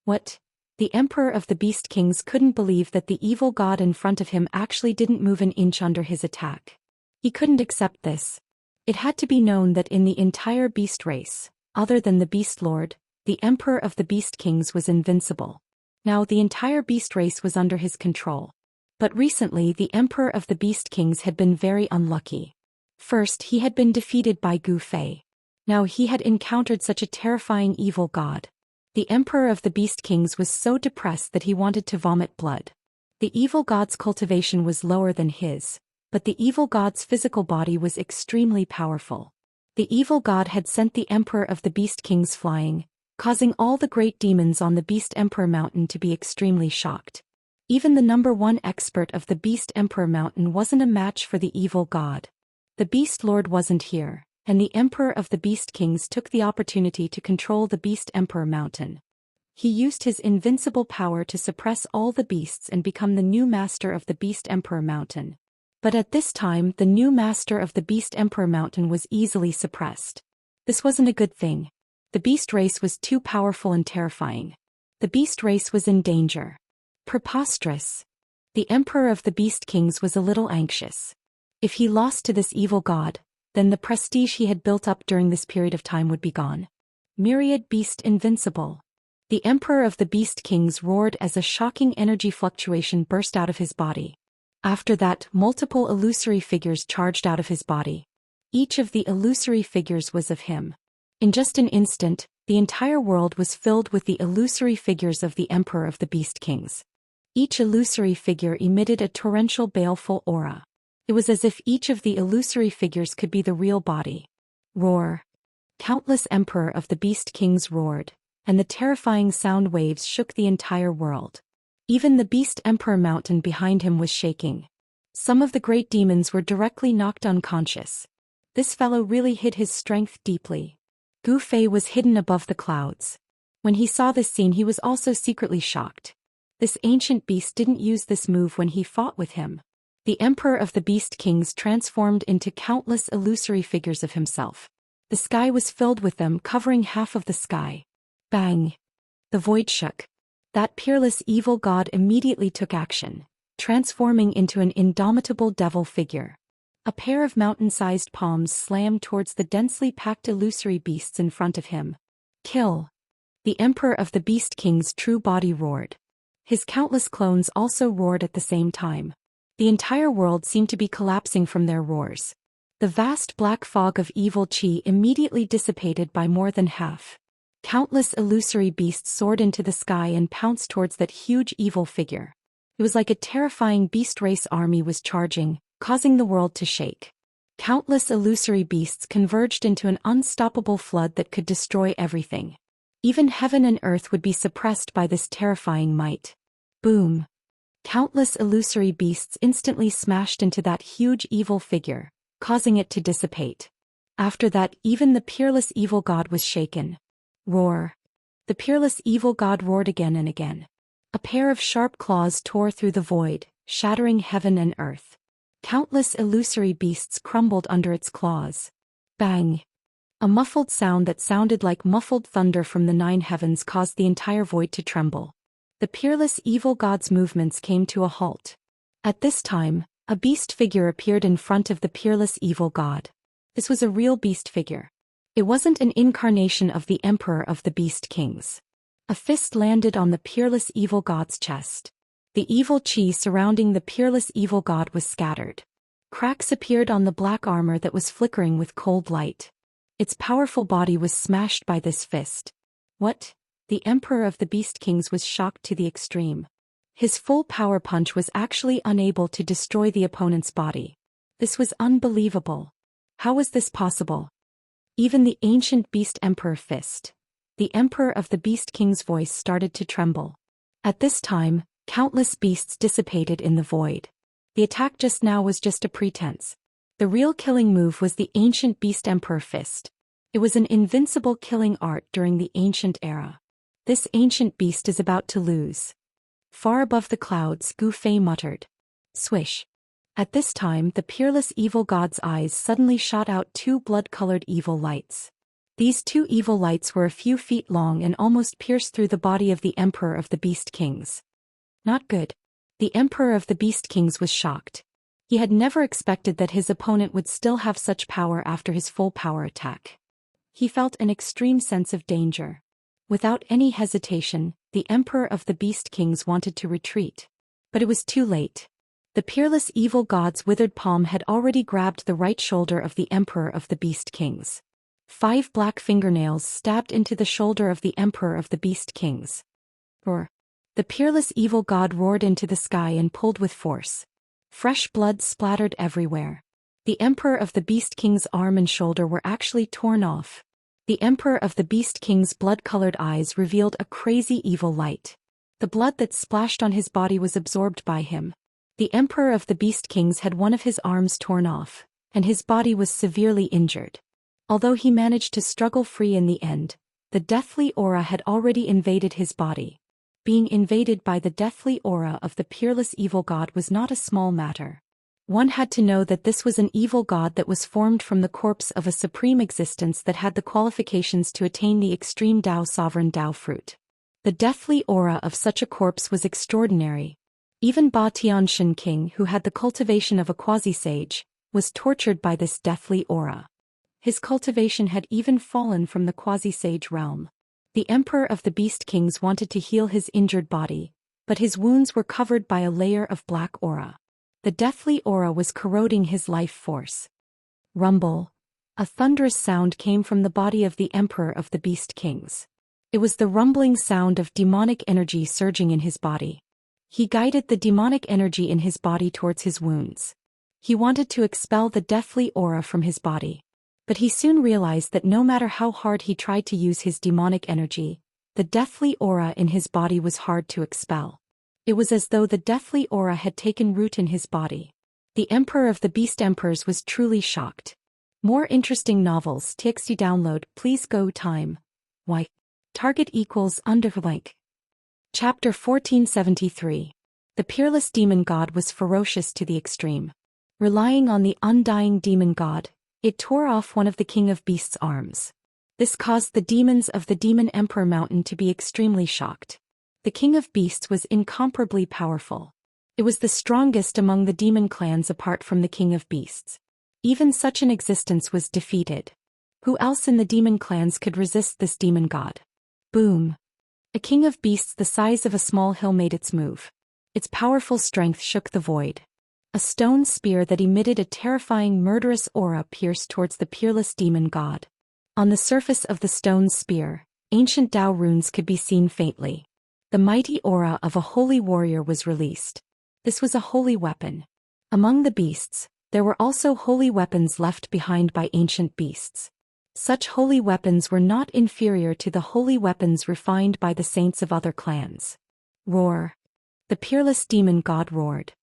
What? The emperor of the beast kings couldn't believe that the evil god in front of him actually didn't move an inch under his attack. He couldn't accept this. It had to be known that in the entire beast race, other than the beast lord, the emperor of the beast kings was invincible. Now the entire beast race was under his control. But recently the emperor of the beast kings had been very unlucky. First he had been defeated by Gu Fei. Now he had encountered such a terrifying evil god. The emperor of the beast kings was so depressed that he wanted to vomit blood. The evil god's cultivation was lower than his, but the evil god's physical body was extremely powerful. The evil god had sent the emperor of the beast kings flying, causing all the great demons on the beast emperor mountain to be extremely shocked. Even the #1 expert of the beast emperor mountain wasn't a match for the evil god. The beast lord wasn't here, and the emperor of the beast kings took the opportunity to control the beast emperor mountain. He used his invincible power to suppress all the beasts and become the new master of the beast emperor mountain. But at this time the new master of the beast emperor mountain was easily suppressed. This wasn't a good thing. The beast race was too powerful and terrifying. The beast race was in danger. Preposterous. The emperor of the beast kings was a little anxious. If he lost to this evil god, then the prestige he had built up during this period of time would be gone. Myriad beast invincible. The emperor of the beast kings roared as a shocking energy fluctuation burst out of his body. After that, multiple illusory figures charged out of his body. Each of the illusory figures was of him. In just an instant, the entire world was filled with the illusory figures of the emperor of the beast kings. Each illusory figure emitted a torrential baleful aura. It was as if each of the illusory figures could be the real body. Roar. Countless emperor of the beast kings roared, and the terrifying sound waves shook the entire world. Even the beast emperor mountain behind him was shaking. Some of the great demons were directly knocked unconscious. This fellow really hid his strength deeply. Gu Fei was hidden above the clouds. When he saw this scene he was also secretly shocked. This ancient beast didn't use this move when he fought with him. The Emperor of the Beast Kings transformed into countless illusory figures of himself. The sky was filled with them, covering half of the sky. Bang! The void shook. That peerless evil god immediately took action, transforming into an indomitable devil figure. A pair of mountain-sized palms slammed towards the densely packed illusory beasts in front of him. Kill! The Emperor of the Beast King's true body roared. His countless clones also roared at the same time. The entire world seemed to be collapsing from their roars. The vast black fog of evil chi immediately dissipated by more than half. Countless illusory beasts soared into the sky and pounced towards that huge evil figure. It was like a terrifying beast race army was charging, causing the world to shake. Countless illusory beasts converged into an unstoppable flood that could destroy everything. Even heaven and earth would be suppressed by this terrifying might. Boom! Countless illusory beasts instantly smashed into that huge evil figure, causing it to dissipate. After that, even the peerless evil god was shaken. Roar! The peerless evil god roared again and again. A pair of sharp claws tore through the void, shattering heaven and earth. Countless illusory beasts crumbled under its claws. Bang! A muffled sound that sounded like muffled thunder from the 9 heavens caused the entire void to tremble. The peerless evil god's movements came to a halt. At this time, a beast figure appeared in front of the peerless evil god. This was a real beast figure. It wasn't an incarnation of the Emperor of the Beast Kings. A fist landed on the peerless evil god's chest. The evil chi surrounding the peerless evil god was scattered. Cracks appeared on the black armor that was flickering with cold light. Its powerful body was smashed by this fist. What? The Emperor of the Beast Kings was shocked to the extreme. His full power punch was actually unable to destroy the opponent's body. This was unbelievable. How was this possible? Even the ancient beast Emperor fist. The Emperor of the Beast King's voice started to tremble. At this time, countless beasts dissipated in the void. The attack just now was just a pretense. The real killing move was the ancient beast Emperor fist. It was an invincible killing art during the ancient era. This ancient beast is about to lose. Far above the clouds, Gu Fei muttered. Swish. At this time, the peerless evil god's eyes suddenly shot out 2 blood-colored evil lights. These 2 evil lights were a few feet long and almost pierced through the body of the Emperor of the Beast Kings. Not good. The Emperor of the Beast Kings was shocked. He had never expected that his opponent would still have such power after his full power attack. He felt an extreme sense of danger. Without any hesitation, the Emperor of the Beast Kings wanted to retreat. But it was too late. The peerless evil god's withered palm had already grabbed the right shoulder of the Emperor of the Beast Kings. 5 black fingernails stabbed into the shoulder of the Emperor of the Beast Kings. Roar! The peerless evil god roared into the sky and pulled with force. Fresh blood splattered everywhere. The Emperor of the Beast King's arm and shoulder were actually torn off. The Emperor of the Beast King's blood-colored eyes revealed a crazy evil light. The blood that splashed on his body was absorbed by him. The Emperor of the Beast Kings had one of his arms torn off, and his body was severely injured. Although he managed to struggle free in the end, the deathly aura had already invaded his body. Being invaded by the deathly aura of the peerless evil god was not a small matter. One had to know that this was an evil god that was formed from the corpse of a supreme existence that had the qualifications to attain the extreme Dao sovereign Dao fruit. The deathly aura of such a corpse was extraordinary. Even Ba Tianxin King, who had the cultivation of a quasi-sage, was tortured by this deathly aura. His cultivation had even fallen from the quasi-sage realm. The Emperor of the Beast Kings wanted to heal his injured body, but his wounds were covered by a layer of black aura. The deathly aura was corroding his life force. Rumble. A thunderous sound came from the body of the Emperor of the Beast Kings. It was the rumbling sound of demonic energy surging in his body. He guided the demonic energy in his body towards his wounds. He wanted to expel the deathly aura from his body. But he soon realized that no matter how hard he tried to use his demonic energy, the deathly aura in his body was hard to expel. It was as though the deathly aura had taken root in his body. The Emperor of the Beast Emperors was truly shocked. More interesting novels TXT download, please go time. Why? Target equals underlink. Chapter 1473. The peerless demon god was ferocious to the extreme. Relying on the undying demon god, it tore off one of the king of beasts' arms. This caused the demons of the Demon Emperor Mountain to be extremely shocked. The king of beasts was incomparably powerful. It was the strongest among the demon clans apart from the king of beasts. Even such an existence was defeated. Who else in the demon clans could resist this demon god? Boom! A king of beasts the size of a small hill made its move. Its powerful strength shook the void. A stone spear that emitted a terrifying murderous aura pierced towards the peerless demon god. On the surface of the stone spear, ancient Dao runes could be seen faintly. The mighty aura of a holy warrior was released. This was a holy weapon. Among the beasts, there were also holy weapons left behind by ancient beasts. Such holy weapons were not inferior to the holy weapons refined by the saints of other clans. Roar! The peerless demon god roared.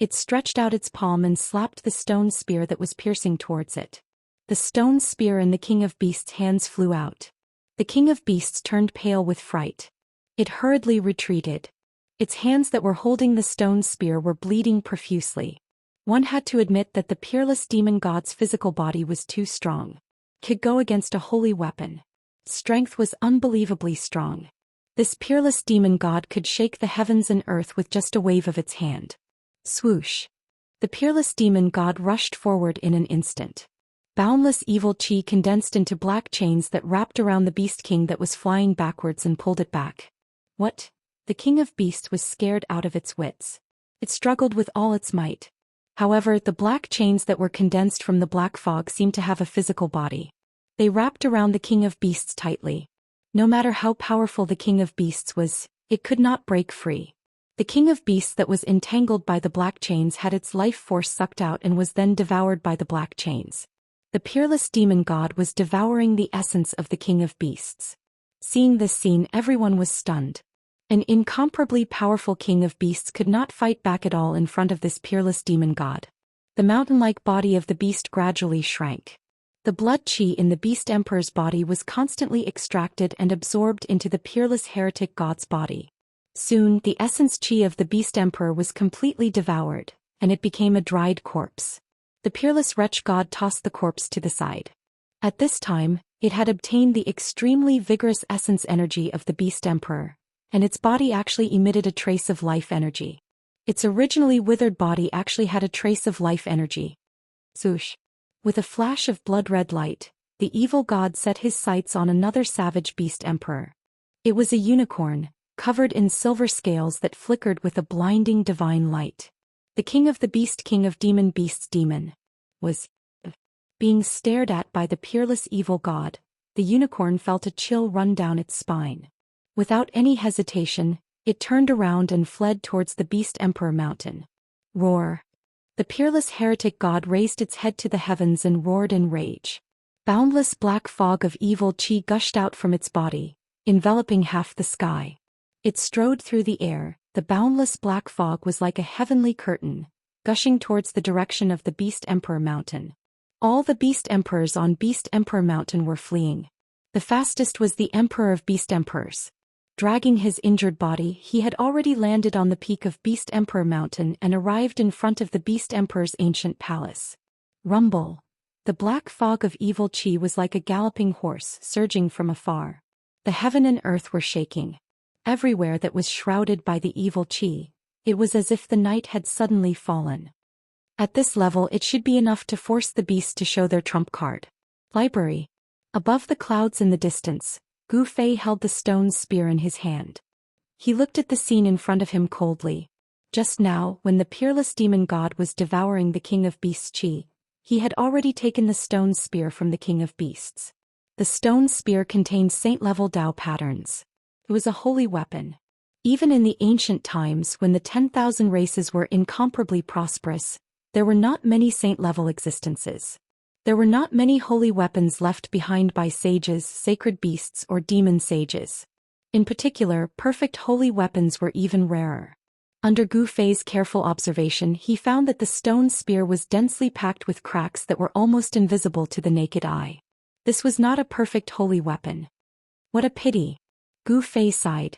It stretched out its palm and slapped the stone spear that was piercing towards it. The stone spear in the king of beasts' hands flew out. The king of beasts turned pale with fright. It hurriedly retreated. Its hands that were holding the stone spear were bleeding profusely. One had to admit that the peerless demon god's physical body was too strong. Could go against a holy weapon. Strength was unbelievably strong. This peerless demon god could shake the heavens and earth with just a wave of its hand. Swoosh! The peerless demon god rushed forward in an instant. Boundless evil chi condensed into black chains that wrapped around the beast king that was flying backwards and pulled it back. What? The king of beasts was scared out of its wits. It struggled with all its might. However, the black chains that were condensed from the black fog seemed to have a physical body. They wrapped around the king of beasts tightly. No matter how powerful the king of beasts was, it could not break free. The king of beasts that was entangled by the black chains had its life force sucked out and was then devoured by the black chains. The peerless demon god was devouring the essence of the king of beasts. Seeing this scene, everyone was stunned. An incomparably powerful king of beasts could not fight back at all in front of this peerless demon god. The mountain-like body of the beast gradually shrank. The blood chi in the beast emperor's body was constantly extracted and absorbed into the peerless heretic god's body. Soon, the essence chi of the beast emperor was completely devoured, and it became a dried corpse. The peerless wretch god tossed the corpse to the side. At this time, it had obtained the extremely vigorous essence energy of the beast emperor, and its body actually emitted a trace of life energy. Its originally withered body actually had a trace of life energy. Swoosh! With a flash of blood-red light, the evil god set his sights on another savage beast emperor. It was a unicorn, covered in silver scales that flickered with a blinding divine light. The king of the beast king of demon beasts demon was being stared at by the peerless evil god. The unicorn felt a chill run down its spine. Without any hesitation, it turned around and fled towards the beast emperor mountain. Roar! The peerless heretic god raised its head to the heavens and roared in rage. Boundless black fog of evil chi gushed out from its body, enveloping half the sky. It strode through the air. The boundless black fog was like a heavenly curtain, gushing towards the direction of the Beast Emperor Mountain. All the Beast Emperors on Beast Emperor Mountain were fleeing. The fastest was the Emperor of Beast Emperors. Dragging his injured body, he had already landed on the peak of Beast Emperor Mountain and arrived in front of the Beast Emperor's ancient palace. Rumble! The black fog of evil chi was like a galloping horse surging from afar. The heaven and earth were shaking. Everywhere that was shrouded by the evil chi, it was as if the night had suddenly fallen. At this level it should be enough to force the beast to show their trump card. Library. Above the clouds in the distance, Gu Fei held the stone spear in his hand. He looked at the scene in front of him coldly. Just now, when the peerless demon god was devouring the king of beasts chi, he had already taken the stone spear from the king of beasts. The stone spear contained saint-level Dao patterns. It was a holy weapon. Even in the ancient times when the 10,000 races were incomparably prosperous, there were not many saint-level existences. There were not many holy weapons left behind by sages, sacred beasts, or demon sages. In particular, perfect holy weapons were even rarer. Under Gu Fei's careful observation, he found that the stone spear was densely packed with cracks that were almost invisible to the naked eye. This was not a perfect holy weapon. What a pity! Gu Fei sighed.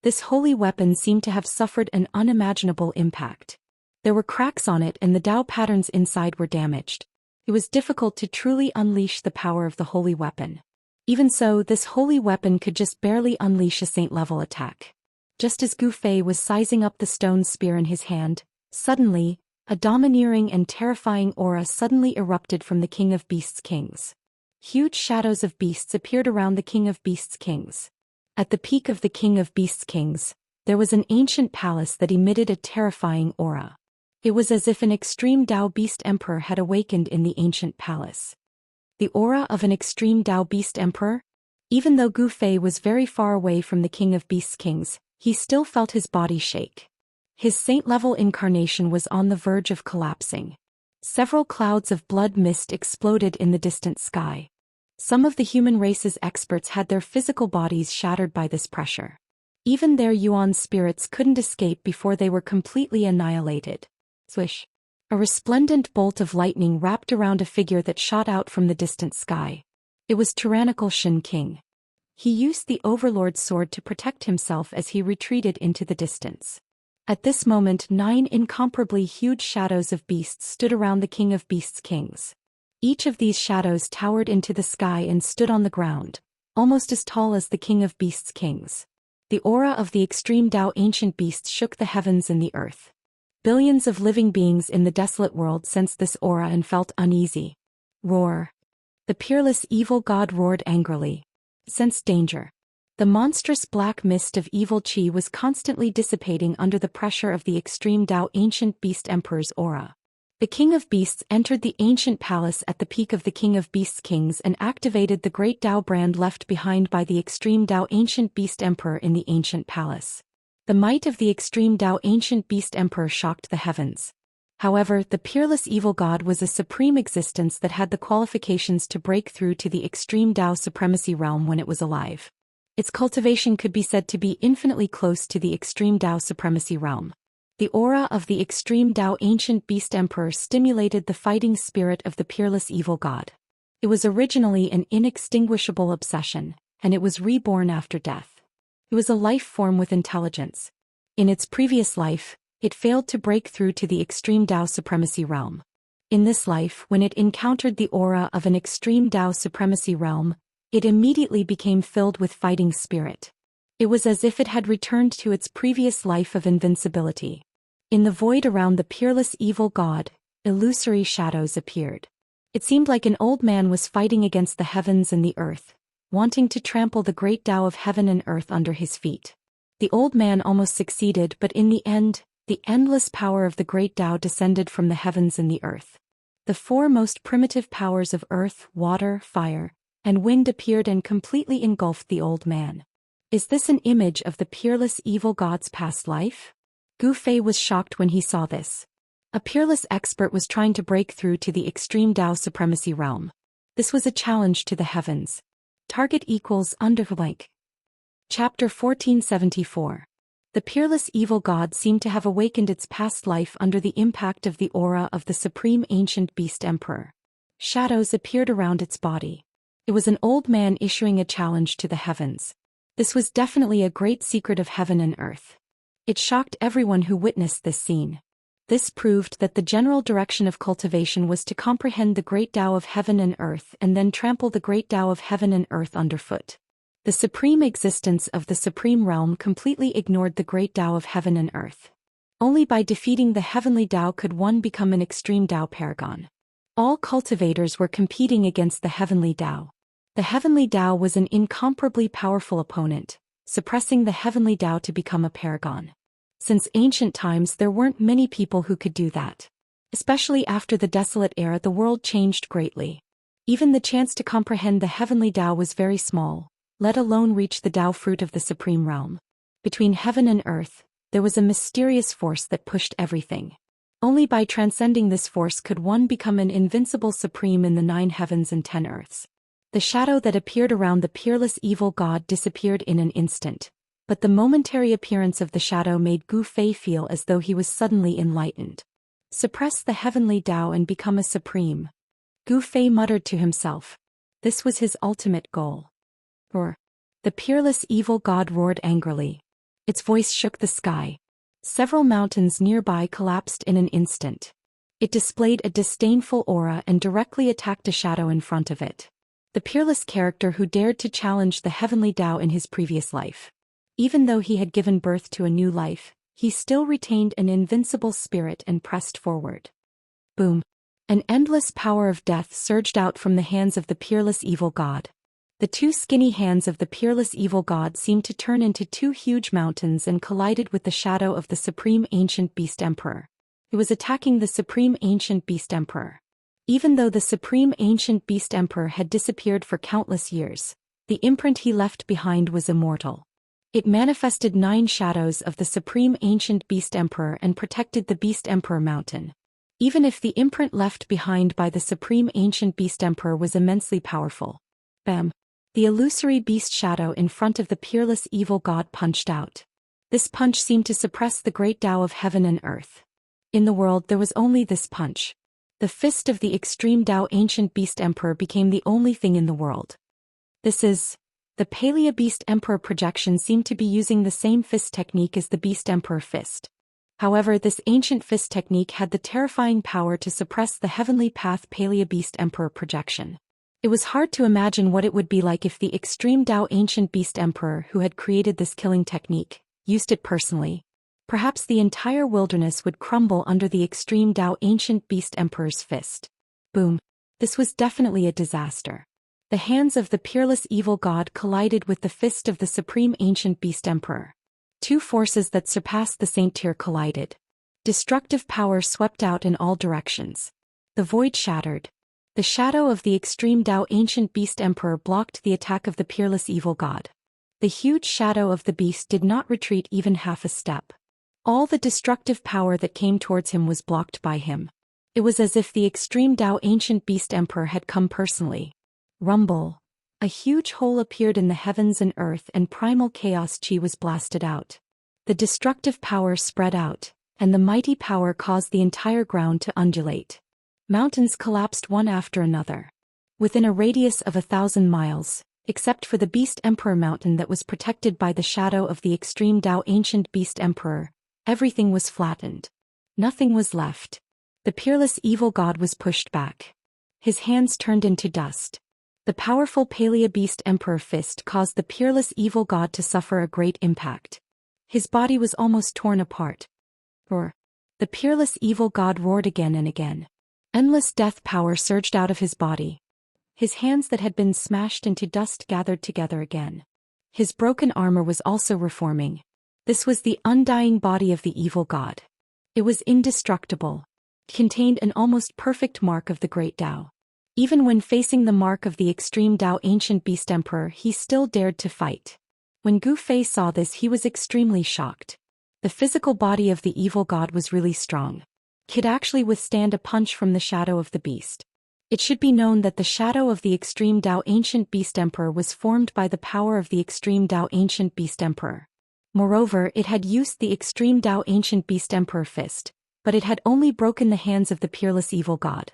This holy weapon seemed to have suffered an unimaginable impact. There were cracks on it and the Dao patterns inside were damaged. It was difficult to truly unleash the power of the holy weapon. Even so, this holy weapon could just barely unleash a saint-level attack. Just as Gu Fei was sizing up the stone spear in his hand, suddenly, a domineering and terrifying aura suddenly erupted from the King of Beasts' Kings. Huge shadows of beasts appeared around the King of Beasts' Kings. At the peak of the King of Beasts' Kings, there was an ancient palace that emitted a terrifying aura. It was as if an extreme Dao Beast Emperor had awakened in the ancient palace. The aura of an extreme Dao Beast Emperor? Even though Gu Fei was very far away from the King of Beasts' Kings, he still felt his body shake. His saint-level incarnation was on the verge of collapsing. Several clouds of blood mist exploded in the distant sky. Some of the human race's experts had their physical bodies shattered by this pressure. Even their Yuan spirits couldn't escape before they were completely annihilated. Swish! A resplendent bolt of lightning wrapped around a figure that shot out from the distant sky. It was tyrannical Shen King. He used the Overlord's sword to protect himself as he retreated into the distance. At this moment, 9 incomparably huge shadows of beasts stood around the King of Beasts' Kings. Each of these shadows towered into the sky and stood on the ground, almost as tall as the King of Beasts' Kings. The aura of the extreme Dao ancient beasts shook the heavens and the earth. Billions of living beings in the desolate world sensed this aura and felt uneasy. Roar! The peerless evil god roared angrily. Sensed danger. The monstrous black mist of evil qi was constantly dissipating under the pressure of the extreme Dao ancient beast emperor's aura. The King of Beasts entered the ancient palace at the peak of the King of Beasts' Kings and activated the great Dao brand left behind by the extreme Dao ancient beast emperor in the ancient palace. The might of the extreme Dao ancient beast emperor shocked the heavens. However, the peerless evil god was a supreme existence that had the qualifications to break through to the extreme Dao supremacy realm when it was alive. Its cultivation could be said to be infinitely close to the extreme Dao supremacy realm. The aura of the extreme Dao ancient beast emperor stimulated the fighting spirit of the peerless evil god. It was originally an inextinguishable obsession, and it was reborn after death. It was a life form with intelligence. In its previous life, it failed to break through to the extreme Dao supremacy realm. In this life, when it encountered the aura of an extreme Dao supremacy realm, it immediately became filled with fighting spirit. It was as if it had returned to its previous life of invincibility. In the void around the peerless evil god, illusory shadows appeared. It seemed like an old man was fighting against the heavens and the earth, wanting to trample the great Dao of heaven and earth under his feet. The old man almost succeeded, but in the end, the endless power of the great Dao descended from the heavens and the earth. The 4 most primitive powers of earth, water, fire, and wind appeared and completely engulfed the old man. Is this an image of the peerless evil god's past life? Gu Fei was shocked when he saw this. A peerless expert was trying to break through to the extreme Dao supremacy realm. This was a challenge to the heavens. Target equals underblank. Chapter 1474. The peerless evil god seemed to have awakened its past life under the impact of the aura of the supreme ancient beast emperor. Shadows appeared around its body. It was an old man issuing a challenge to the heavens. This was definitely a great secret of heaven and earth. It shocked everyone who witnessed this scene. This proved that the general direction of cultivation was to comprehend the great Dao of heaven and earth and then trample the great Dao of heaven and earth underfoot. The supreme existence of the supreme realm completely ignored the great Dao of heaven and earth. Only by defeating the heavenly Dao could one become an extreme Dao paragon. All cultivators were competing against the heavenly Dao. The heavenly Dao was an incomparably powerful opponent, suppressing the heavenly Dao to become a paragon. Since ancient times there weren't many people who could do that. Especially after the desolate era, the world changed greatly. Even the chance to comprehend the heavenly Dao was very small, let alone reach the Dao fruit of the supreme realm. Between heaven and earth, there was a mysterious force that pushed everything. Only by transcending this force could one become an invincible supreme in the 9 heavens and 10 earths. The shadow that appeared around the peerless evil god disappeared in an instant, but the momentary appearance of the shadow made Gu Fei feel as though he was suddenly enlightened. Suppress the heavenly Dao and become a supreme. Gu Fei muttered to himself. This was his ultimate goal. Roar! The peerless evil god roared angrily. Its voice shook the sky. Several mountains nearby collapsed in an instant. It displayed a disdainful aura and directly attacked a shadow in front of it. The peerless character who dared to challenge the heavenly Tao in his previous life. Even though he had given birth to a new life, he still retained an invincible spirit and pressed forward. Boom! An endless power of death surged out from the hands of the peerless evil god. The two skinny hands of the peerless evil god seemed to turn into two huge mountains and collided with the shadow of the Supreme Ancient Beast Emperor. It was attacking the Supreme Ancient Beast Emperor. Even though the Supreme Ancient Beast Emperor had disappeared for countless years, the imprint he left behind was immortal. It manifested 9 shadows of the Supreme Ancient Beast Emperor and protected the Beast Emperor Mountain. Even if the imprint left behind by the Supreme Ancient Beast Emperor was immensely powerful. Bam! The illusory beast shadow in front of the peerless evil god punched out. This punch seemed to suppress the great Tao of heaven and earth. In the world there was only this punch. The fist of the extreme Tao Ancient Beast Emperor became the only thing in the world. The Palea Beast Emperor projection seemed to be using the same fist technique as the Beast Emperor fist. However, this ancient fist technique had the terrifying power to suppress the heavenly path Palea Beast Emperor projection. It was hard to imagine what it would be like if the extreme Tao Ancient Beast Emperor who had created this killing technique used it personally. Perhaps the entire wilderness would crumble under the extreme Tao Ancient Beast Emperor's fist. Boom! This was definitely a disaster. The hands of the peerless evil god collided with the fist of the Supreme Ancient Beast Emperor. Two forces that surpassed the Saint Tier collided. Destructive power swept out in all directions. The void shattered. The shadow of the extreme Tao Ancient Beast Emperor blocked the attack of the peerless evil god. The huge shadow of the beast did not retreat even half a step. All the destructive power that came towards him was blocked by him. It was as if the extreme Tao Ancient Beast Emperor had come personally. Rumble. A huge hole appeared in the heavens and earth and primal chaos chi was blasted out. The destructive power spread out, and the mighty power caused the entire ground to undulate. Mountains collapsed one after another. Within a radius of 1,000 miles, except for the Beast Emperor Mountain that was protected by the shadow of the extreme Tao Ancient Beast Emperor, everything was flattened. Nothing was left. The peerless evil god was pushed back. His hands turned into dust. The powerful Palea Beast Emperor fist caused the peerless evil god to suffer a great impact. His body was almost torn apart. Roar. The peerless evil god roared again and again. Endless death power surged out of his body. His hands that had been smashed into dust gathered together again. His broken armor was also reforming. This was the undying body of the evil god. It was indestructible. It contained an almost perfect mark of the great Tao. Even when facing the mark of the extreme Tao Ancient Beast Emperor, he still dared to fight. When Gu Fei saw this, he was extremely shocked. The physical body of the evil god was really strong. It could actually withstand a punch from the shadow of the beast. It should be known that the shadow of the extreme Tao Ancient Beast Emperor was formed by the power of the extreme Tao Ancient Beast Emperor. Moreover, it had used the extreme Tao Ancient Beast Emperor fist, but it had only broken the hands of the peerless evil god.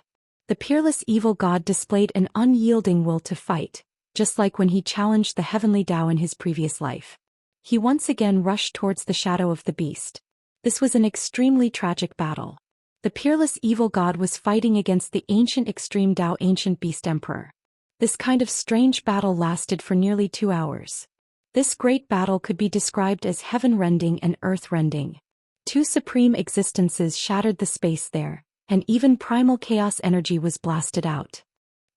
The peerless evil god displayed an unyielding will to fight, just like when he challenged the heavenly Tao in his previous life. He once again rushed towards the shadow of the beast. This was an extremely tragic battle. The peerless evil god was fighting against the ancient extreme Tao Ancient Beast Emperor. This kind of strange battle lasted for nearly 2 hours. This great battle could be described as heaven-rending and earth-rending. Two supreme existences shattered the space there, and even primal chaos energy was blasted out.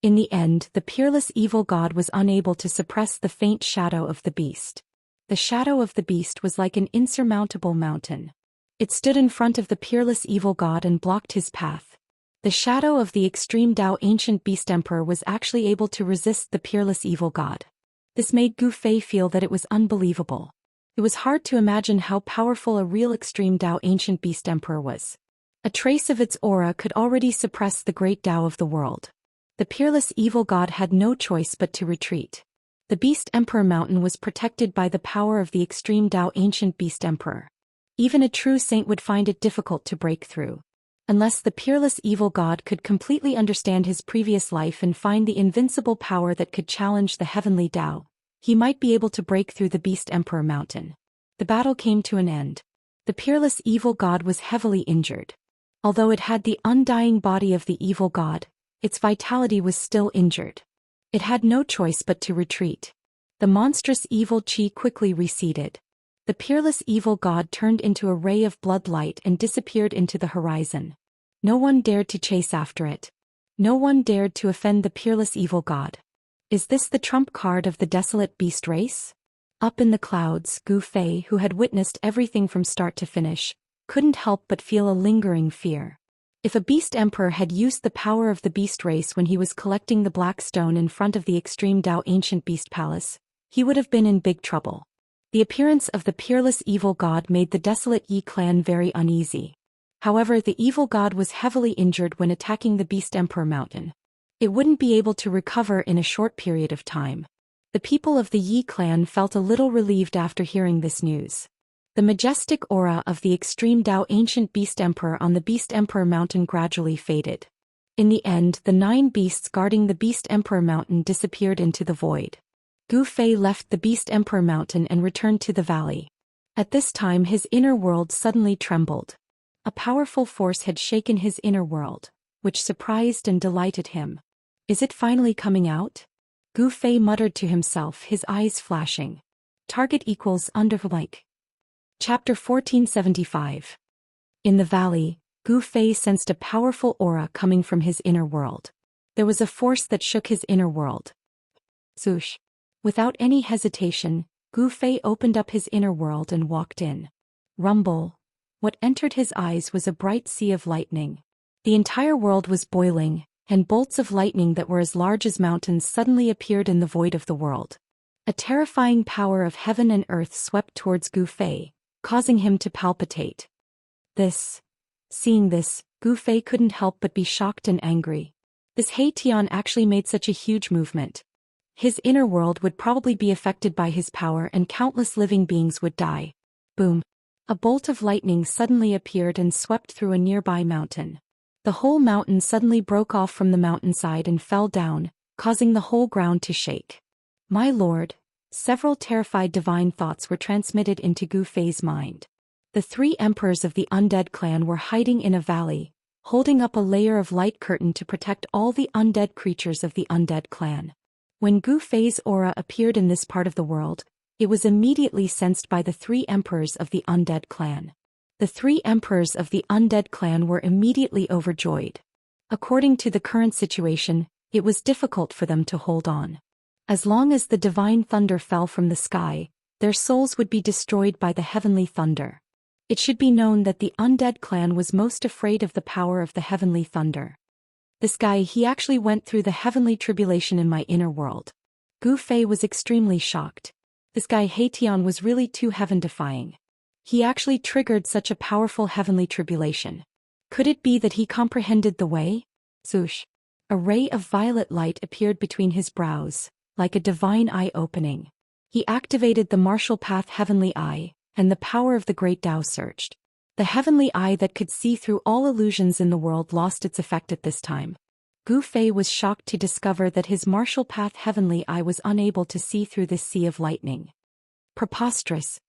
In the end, the peerless evil god was unable to suppress the faint shadow of the beast. The shadow of the beast was like an insurmountable mountain. It stood in front of the peerless evil god and blocked his path. The shadow of the extreme Tao Ancient Beast Emperor was actually able to resist the peerless evil god. This made Gu Fei feel that it was unbelievable. It was hard to imagine how powerful a real extreme Tao Ancient Beast Emperor was. A trace of its aura could already suppress the great Tao of the world. The peerless evil god had no choice but to retreat. The Beast Emperor Mountain was protected by the power of the extreme Tao Ancient Beast Emperor. Even a true saint would find it difficult to break through. Unless the peerless evil god could completely understand his previous life and find the invincible power that could challenge the heavenly Tao, he might be able to break through the Beast Emperor Mountain. The The battle came to an end. The peerless evil god was heavily injured. Although it had the undying body of the evil god, its vitality was still injured. It had no choice but to retreat. The monstrous evil chi quickly receded. The peerless evil god turned into a ray of blood light and disappeared into the horizon. No one dared to chase after it. No one dared to offend the peerless evil god. Is this the trump card of the desolate beast race? Up in the clouds, Gu Fei, who had witnessed everything from start to finish, couldn't help but feel a lingering fear. If a beast emperor had used the power of the beast race when he was collecting the black stone in front of the extreme Dao ancient beast palace, he would have been in big trouble. The appearance of the peerless evil god made the desolate Yi clan very uneasy. However, the evil god was heavily injured when attacking the beast emperor mountain. It wouldn't be able to recover in a short period of time. The people of the Yi clan felt a little relieved after hearing this news. The majestic aura of the extreme Dao ancient beast emperor on the beast emperor mountain gradually faded. In the end, the 9 beasts guarding the beast emperor mountain disappeared into the void. Gu Fei left the beast emperor mountain and returned to the valley. At this time his inner world suddenly trembled. A powerful force had shaken his inner world, which surprised and delighted him. Is it finally coming out? Gu Fei muttered to himself, his eyes flashing. Target equals under like. Chapter 1475. In the valley, Gu Fei sensed a powerful aura coming from his inner world. There was a force that shook his inner world. Zhoosh. Without any hesitation, Gu Fei opened up his inner world and walked in. Rumble. What entered his eyes was a bright sea of lightning. The entire world was boiling, and bolts of lightning that were as large as mountains suddenly appeared in the void of the world. A terrifying power of heaven and earth swept towards Gu Fei, causing him to palpitate. Seeing this, Gu Fei couldn't help but be shocked and angry. This He Tian actually made such a huge movement. His inner world would probably be affected by his power and countless living beings would die. Boom. A bolt of lightning suddenly appeared and swept through a nearby mountain. The whole mountain suddenly broke off from the mountainside and fell down, causing the whole ground to shake. My lord, several terrified divine thoughts were transmitted into Gu Fei's mind. The 3 emperors of the undead clan were hiding in a valley, holding up a layer of light curtain to protect all the undead creatures of the undead clan. When Gu Fei's aura appeared in this part of the world, it was immediately sensed by the 3 emperors of the undead clan. The 3 emperors of the undead clan were immediately overjoyed. According to the current situation, it was difficult for them to hold on. As long as the divine thunder fell from the sky, their souls would be destroyed by the heavenly thunder. It should be known that the undead clan was most afraid of the power of the heavenly thunder. This guy, he actually went through the heavenly tribulation in my inner world. Gu Fei was extremely shocked. This guy He Tian was really too heaven-defying. He actually triggered such a powerful heavenly tribulation. Could it be that he comprehended the way? Zhoosh. A ray of violet light appeared between his brows, like a divine eye opening. He activated the martial path heavenly eye, and the power of the great Dao surged. The heavenly eye that could see through all illusions in the world lost its effect at this time. Gu Fei was shocked to discover that his martial path heavenly eye was unable to see through this sea of lightning. Preposterous.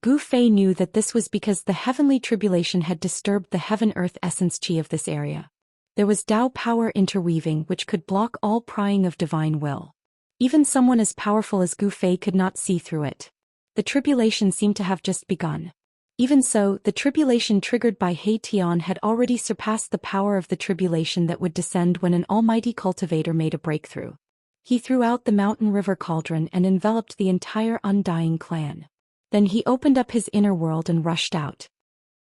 Gu Fei knew that this was because the heavenly tribulation had disturbed the heaven-earth essence chi of this area. There was Dao power interweaving which could block all prying of divine will. Even someone as powerful as Gu Fei could not see through it. The tribulation seemed to have just begun. Even so, the tribulation triggered by He Tian had already surpassed the power of the tribulation that would descend when an almighty cultivator made a breakthrough. He threw out the mountain river cauldron and enveloped the entire undying clan. Then he opened up his inner world and rushed out.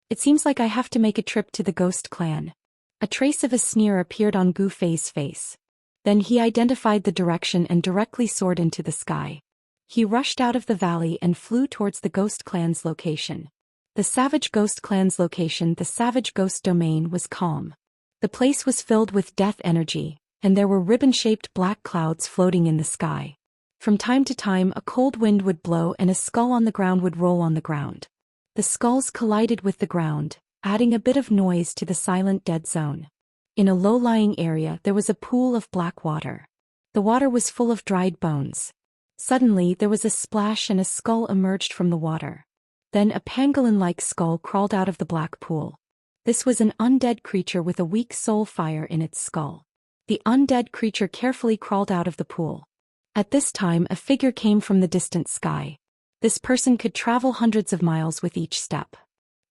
It seems like I have to make a trip to the ghost clan. A trace of a sneer appeared on Gu Fei's face. Then he identified the direction and directly soared into the sky. He rushed out of the valley and flew towards the ghost clan's location. The savage ghost clan's location, the savage ghost domain, was calm. The place was filled with death energy, and there were ribbon-shaped black clouds floating in the sky. From time to time a cold wind would blow and a skull on the ground would roll on the ground. The skulls collided with the ground, adding a bit of noise to the silent dead zone. In a low-lying area there was a pool of black water. The water was full of dried bones. Suddenly there was a splash and a skull emerged from the water. Then a pangolin-like skull crawled out of the black pool. This was an undead creature with a weak soul fire in its skull. The undead creature carefully crawled out of the pool. At this time a figure came from the distant sky. This person could travel hundreds of miles with each step.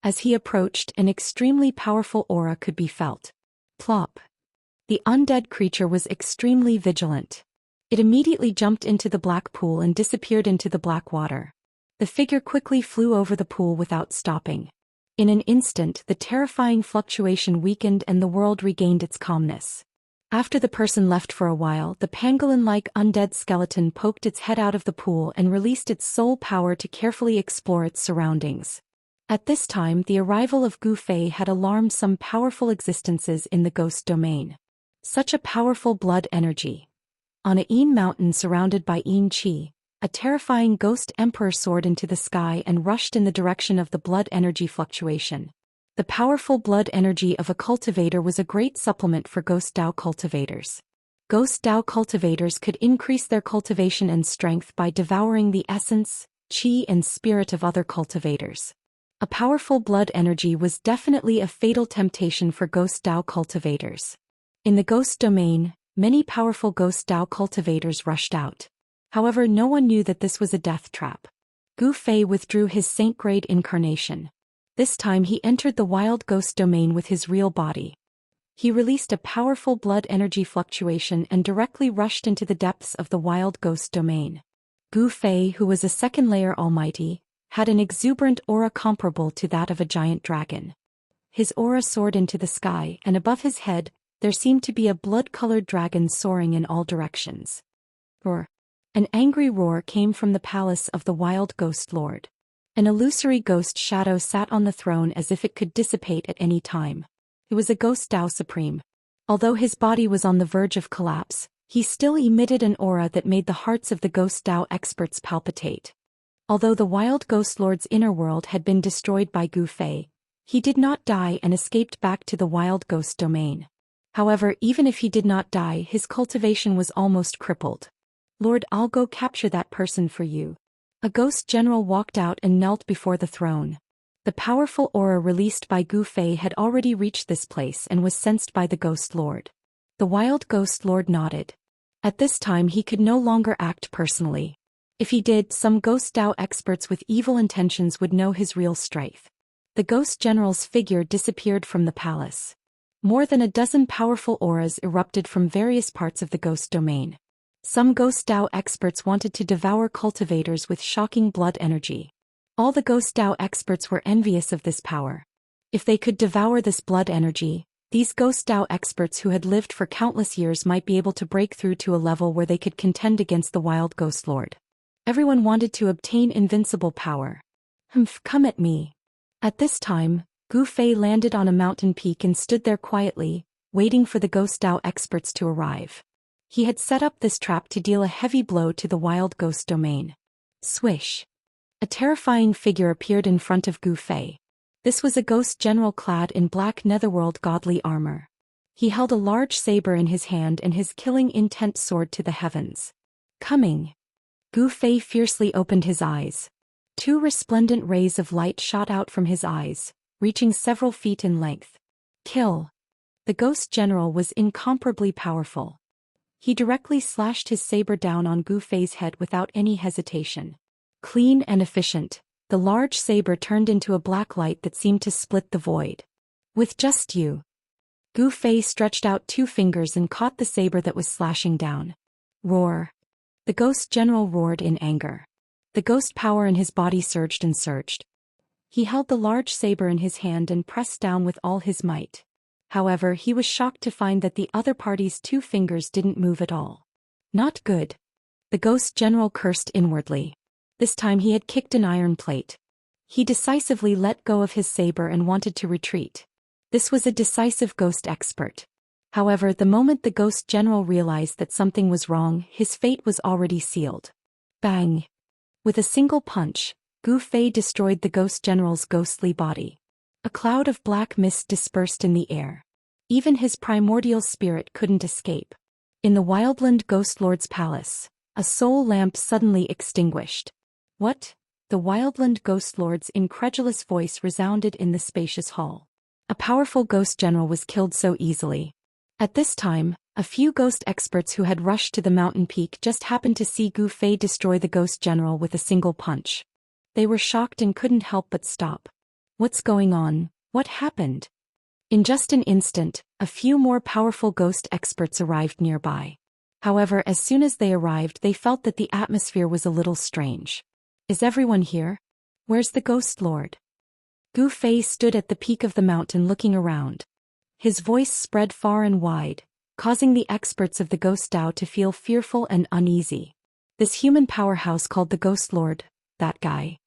As he approached, an extremely powerful aura could be felt. Plop. The undead creature was extremely vigilant. It immediately jumped into the black pool and disappeared into the black water. The figure quickly flew over the pool without stopping. In an instant, the terrifying fluctuation weakened and the world regained its calmness. After the person left for a while, the pangolin-like undead skeleton poked its head out of the pool and released its soul power to carefully explore its surroundings. At this time, the arrival of Gu Fei had alarmed some powerful existences in the ghost domain. Such a powerful blood energy. On a Yin mountain surrounded by Yin Qi, a terrifying ghost emperor soared into the sky and rushed in the direction of the blood energy fluctuation. The powerful blood energy of a cultivator was a great supplement for ghost Dao cultivators. Ghost Dao cultivators could increase their cultivation and strength by devouring the essence, qi and spirit of other cultivators. A powerful blood energy was definitely a fatal temptation for ghost Dao cultivators. In the ghost domain, many powerful ghost Dao cultivators rushed out. However, no one knew that this was a death trap. Gu Fei withdrew his saint-grade incarnation. This time he entered the wild ghost domain with his real body. He released a powerful blood energy fluctuation and directly rushed into the depths of the wild ghost domain. Gu Fei, who was a second-layer almighty, had an exuberant aura comparable to that of a giant dragon. His aura soared into the sky, and above his head, there seemed to be a blood-colored dragon soaring in all directions. Roar. An angry roar came from the palace of the wild ghost lord. An illusory ghost shadow sat on the throne as if it could dissipate at any time. It was a ghost Dao supreme. Although his body was on the verge of collapse, he still emitted an aura that made the hearts of the ghost Dao experts palpitate. Although the wild ghost lord's inner world had been destroyed by Gu Fei, he did not die and escaped back to the wild ghost domain. However, even if he did not die, his cultivation was almost crippled. Lord, I'll go capture that person for you. A ghost general walked out and knelt before the throne. The powerful aura released by Gu Fei had already reached this place and was sensed by the ghost lord. The wild ghost lord nodded. At this time he could no longer act personally. If he did, some ghost Dao experts with evil intentions would know his real strength. The ghost general's figure disappeared from the palace. More than a dozen powerful auras erupted from various parts of the ghost domain. Some ghost Dao experts wanted to devour cultivators with shocking blood energy. All the ghost Dao experts were envious of this power. If they could devour this blood energy, these ghost Dao experts who had lived for countless years might be able to break through to a level where they could contend against the wild ghost lord. Everyone wanted to obtain invincible power. Come at me. At this time, Gu Fei landed on a mountain peak and stood there quietly, waiting for the ghost Dao experts to arrive. He had set up this trap to deal a heavy blow to the wild ghost domain. Swish. A terrifying figure appeared in front of Gu Fei. This was a ghost general clad in black netherworld godly armor. He held a large saber in his hand and his killing intent soared to the heavens. Coming. Gu Fei fiercely opened his eyes. Two resplendent rays of light shot out from his eyes, reaching several feet in length. Kill. The ghost general was incomparably powerful. He directly slashed his saber down on Gu Fei's head without any hesitation. Clean and efficient, the large saber turned into a black light that seemed to split the void. With just you. Gu Fei stretched out two fingers and caught the saber that was slashing down. Roar. The ghost general roared in anger. The ghost power in his body surged and surged. He held the large saber in his hand and pressed down with all his might. However, he was shocked to find that the other party's two fingers didn't move at all. Not good. The ghost general cursed inwardly. This time he had kicked an iron plate. He decisively let go of his saber and wanted to retreat. This was a decisive ghost expert. However, the moment the ghost general realized that something was wrong, his fate was already sealed. Bang! With a single punch, Gu Fei destroyed the ghost general's ghostly body. A cloud of black mist dispersed in the air. Even his primordial spirit couldn't escape. In the Wildland Ghost Lord's palace, a soul lamp suddenly extinguished. What? the Wildland Ghost Lord's incredulous voice resounded in the spacious hall. A powerful ghost general was killed so easily. At this time, a few ghost experts who had rushed to the mountain peak just happened to see Gu Fei destroy the ghost general with a single punch. They were shocked and couldn't help but stop. What's going on? What happened? In just an instant, a few more powerful ghost experts arrived nearby. However, as soon as they arrived, they felt that the atmosphere was a little strange. Is everyone here? Where's the Ghost Lord? Gu Fei stood at the peak of the mountain looking around. His voice spread far and wide, causing the experts of the Ghost Dao to feel fearful and uneasy. This human powerhouse called the Ghost Lord, that guy.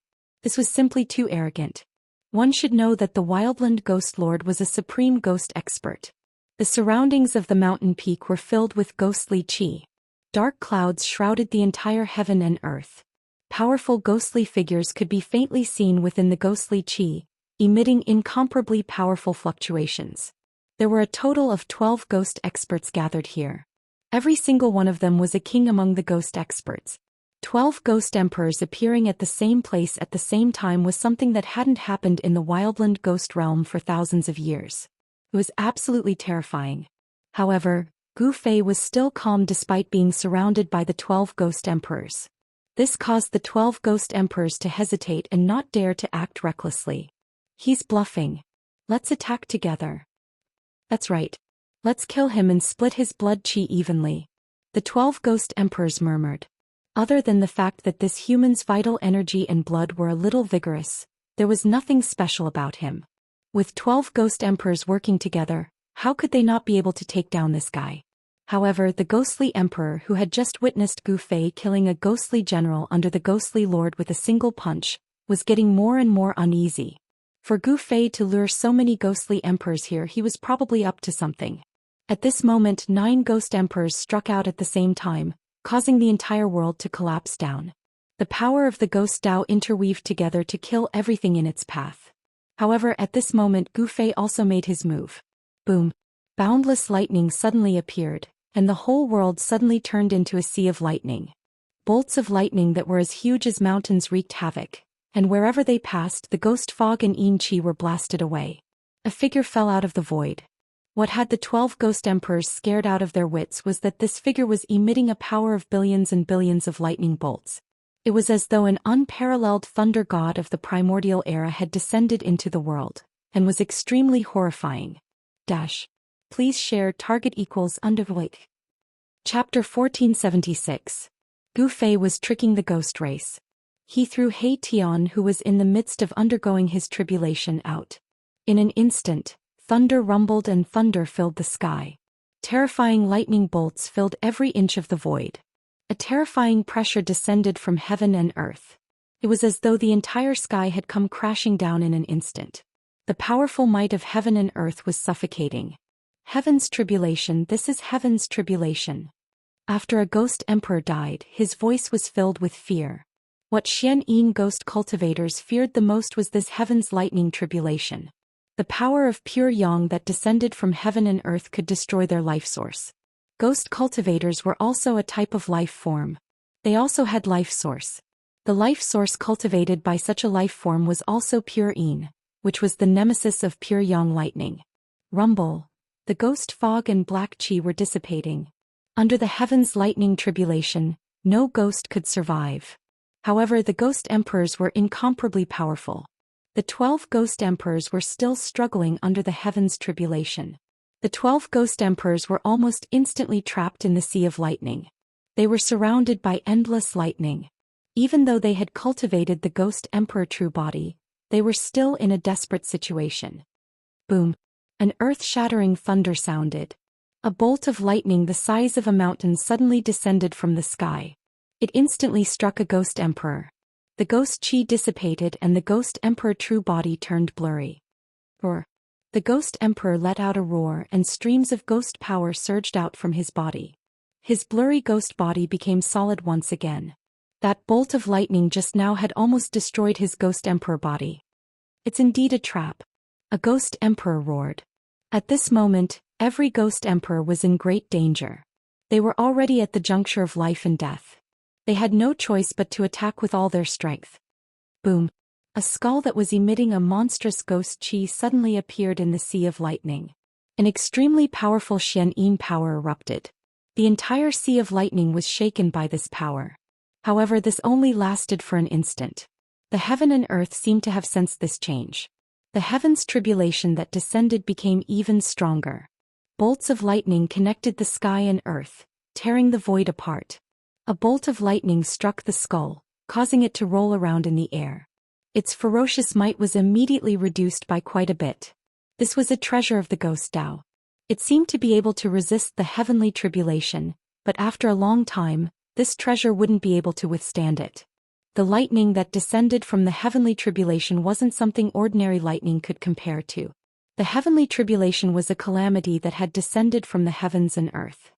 This was simply too arrogant. One should know that the Wildland Ghost Lord was a supreme ghost expert. The surroundings of the mountain peak were filled with ghostly qi. Dark clouds shrouded the entire heaven and earth. Powerful ghostly figures could be faintly seen within the ghostly qi, emitting incomparably powerful fluctuations. There were a total of 12 ghost experts gathered here. Every single one of them was a king among the ghost experts. 12 ghost emperors appearing at the same place at the same time was something that hadn't happened in the Wildland ghost realm for thousands of years. It was absolutely terrifying. However, Gu Fei was still calm despite being surrounded by the 12 ghost emperors. This caused the 12 ghost emperors to hesitate and not dare to act recklessly. He's bluffing. Let's attack together. That's right. Let's kill him and split his blood qi evenly. The 12 ghost emperors murmured. Other than the fact that this human's vital energy and blood were a little vigorous, there was nothing special about him. With 12 ghost emperors working together, how could they not be able to take down this guy? However, the ghostly emperor who had just witnessed Gu Fei killing a ghostly general under the ghostly lord with a single punch, was getting more and more uneasy. For Gu Fei to lure so many ghostly emperors here, he was probably up to something. At this moment, 9 ghost emperors struck out at the same time, causing the entire world to collapse down. The power of the Ghost Dao interweaved together to kill everything in its path. However, at this moment Gu Fei also made his move. Boom! Boundless lightning suddenly appeared, and the whole world suddenly turned into a sea of lightning. Bolts of lightning that were as huge as mountains wreaked havoc, and wherever they passed the ghost fog and yin qi were blasted away. A figure fell out of the void. What had the 12 ghost emperors scared out of their wits was that this figure was emitting a power of billions and billions of lightning bolts. It was as though an unparalleled thunder god of the primordial era had descended into the world, and was extremely horrifying. Please share target equals undervoid. Chapter 1476. Gu Fei was tricking the ghost race. He threw He Tian, who was in the midst of undergoing his tribulation, out. In an instant, thunder rumbled and thunder filled the sky. Terrifying lightning bolts filled every inch of the void. A terrifying pressure descended from heaven and earth. It was as though the entire sky had come crashing down in an instant. The powerful might of heaven and earth was suffocating. Heaven's tribulation, this is heaven's tribulation. After a ghost emperor died, his voice was filled with fear. What Xianxia ghost cultivators feared the most was this heaven's lightning tribulation. The power of pure yang that descended from heaven and earth could destroy their life source. Ghost cultivators were also a type of life form. They also had life source. The life source cultivated by such a life form was also pure yin, which was the nemesis of pure yang lightning. Rumble. The ghost fog and black qi were dissipating. Under the heaven's lightning tribulation, no ghost could survive. However, the ghost emperors were incomparably powerful. The 12 ghost emperors were still struggling under the heaven's tribulation. The 12 ghost emperors were almost instantly trapped in the sea of lightning. They were surrounded by endless lightning. Even though they had cultivated the ghost emperor true body, they were still in a desperate situation. Boom! An earth-shattering thunder sounded. A bolt of lightning the size of a mountain suddenly descended from the sky. It instantly struck a ghost emperor. The ghost qi dissipated and the ghost emperor true body turned blurry. Roar. The ghost emperor let out a roar and streams of ghost power surged out from his body. His blurry ghost body became solid once again. That bolt of lightning just now had almost destroyed his ghost emperor body. It's indeed a trap. A ghost emperor roared. At this moment, every ghost emperor was in great danger. They were already at the juncture of life and death. They had no choice but to attack with all their strength. Boom. A skull that was emitting a monstrous ghost chi suddenly appeared in the sea of lightning. An extremely powerful Xian power erupted. The entire sea of lightning was shaken by this power. However, this only lasted for an instant. The heaven and earth seemed to have sensed this change. The heaven's tribulation that descended became even stronger. Bolts of lightning connected the sky and earth, tearing the void apart. A bolt of lightning struck the skull, causing it to roll around in the air. Its ferocious might was immediately reduced by quite a bit. This was a treasure of the ghost Dao. It seemed to be able to resist the heavenly tribulation, but after a long time, this treasure wouldn't be able to withstand it. The lightning that descended from the heavenly tribulation wasn't something ordinary lightning could compare to. The heavenly tribulation was a calamity that had descended from the heavens and earth.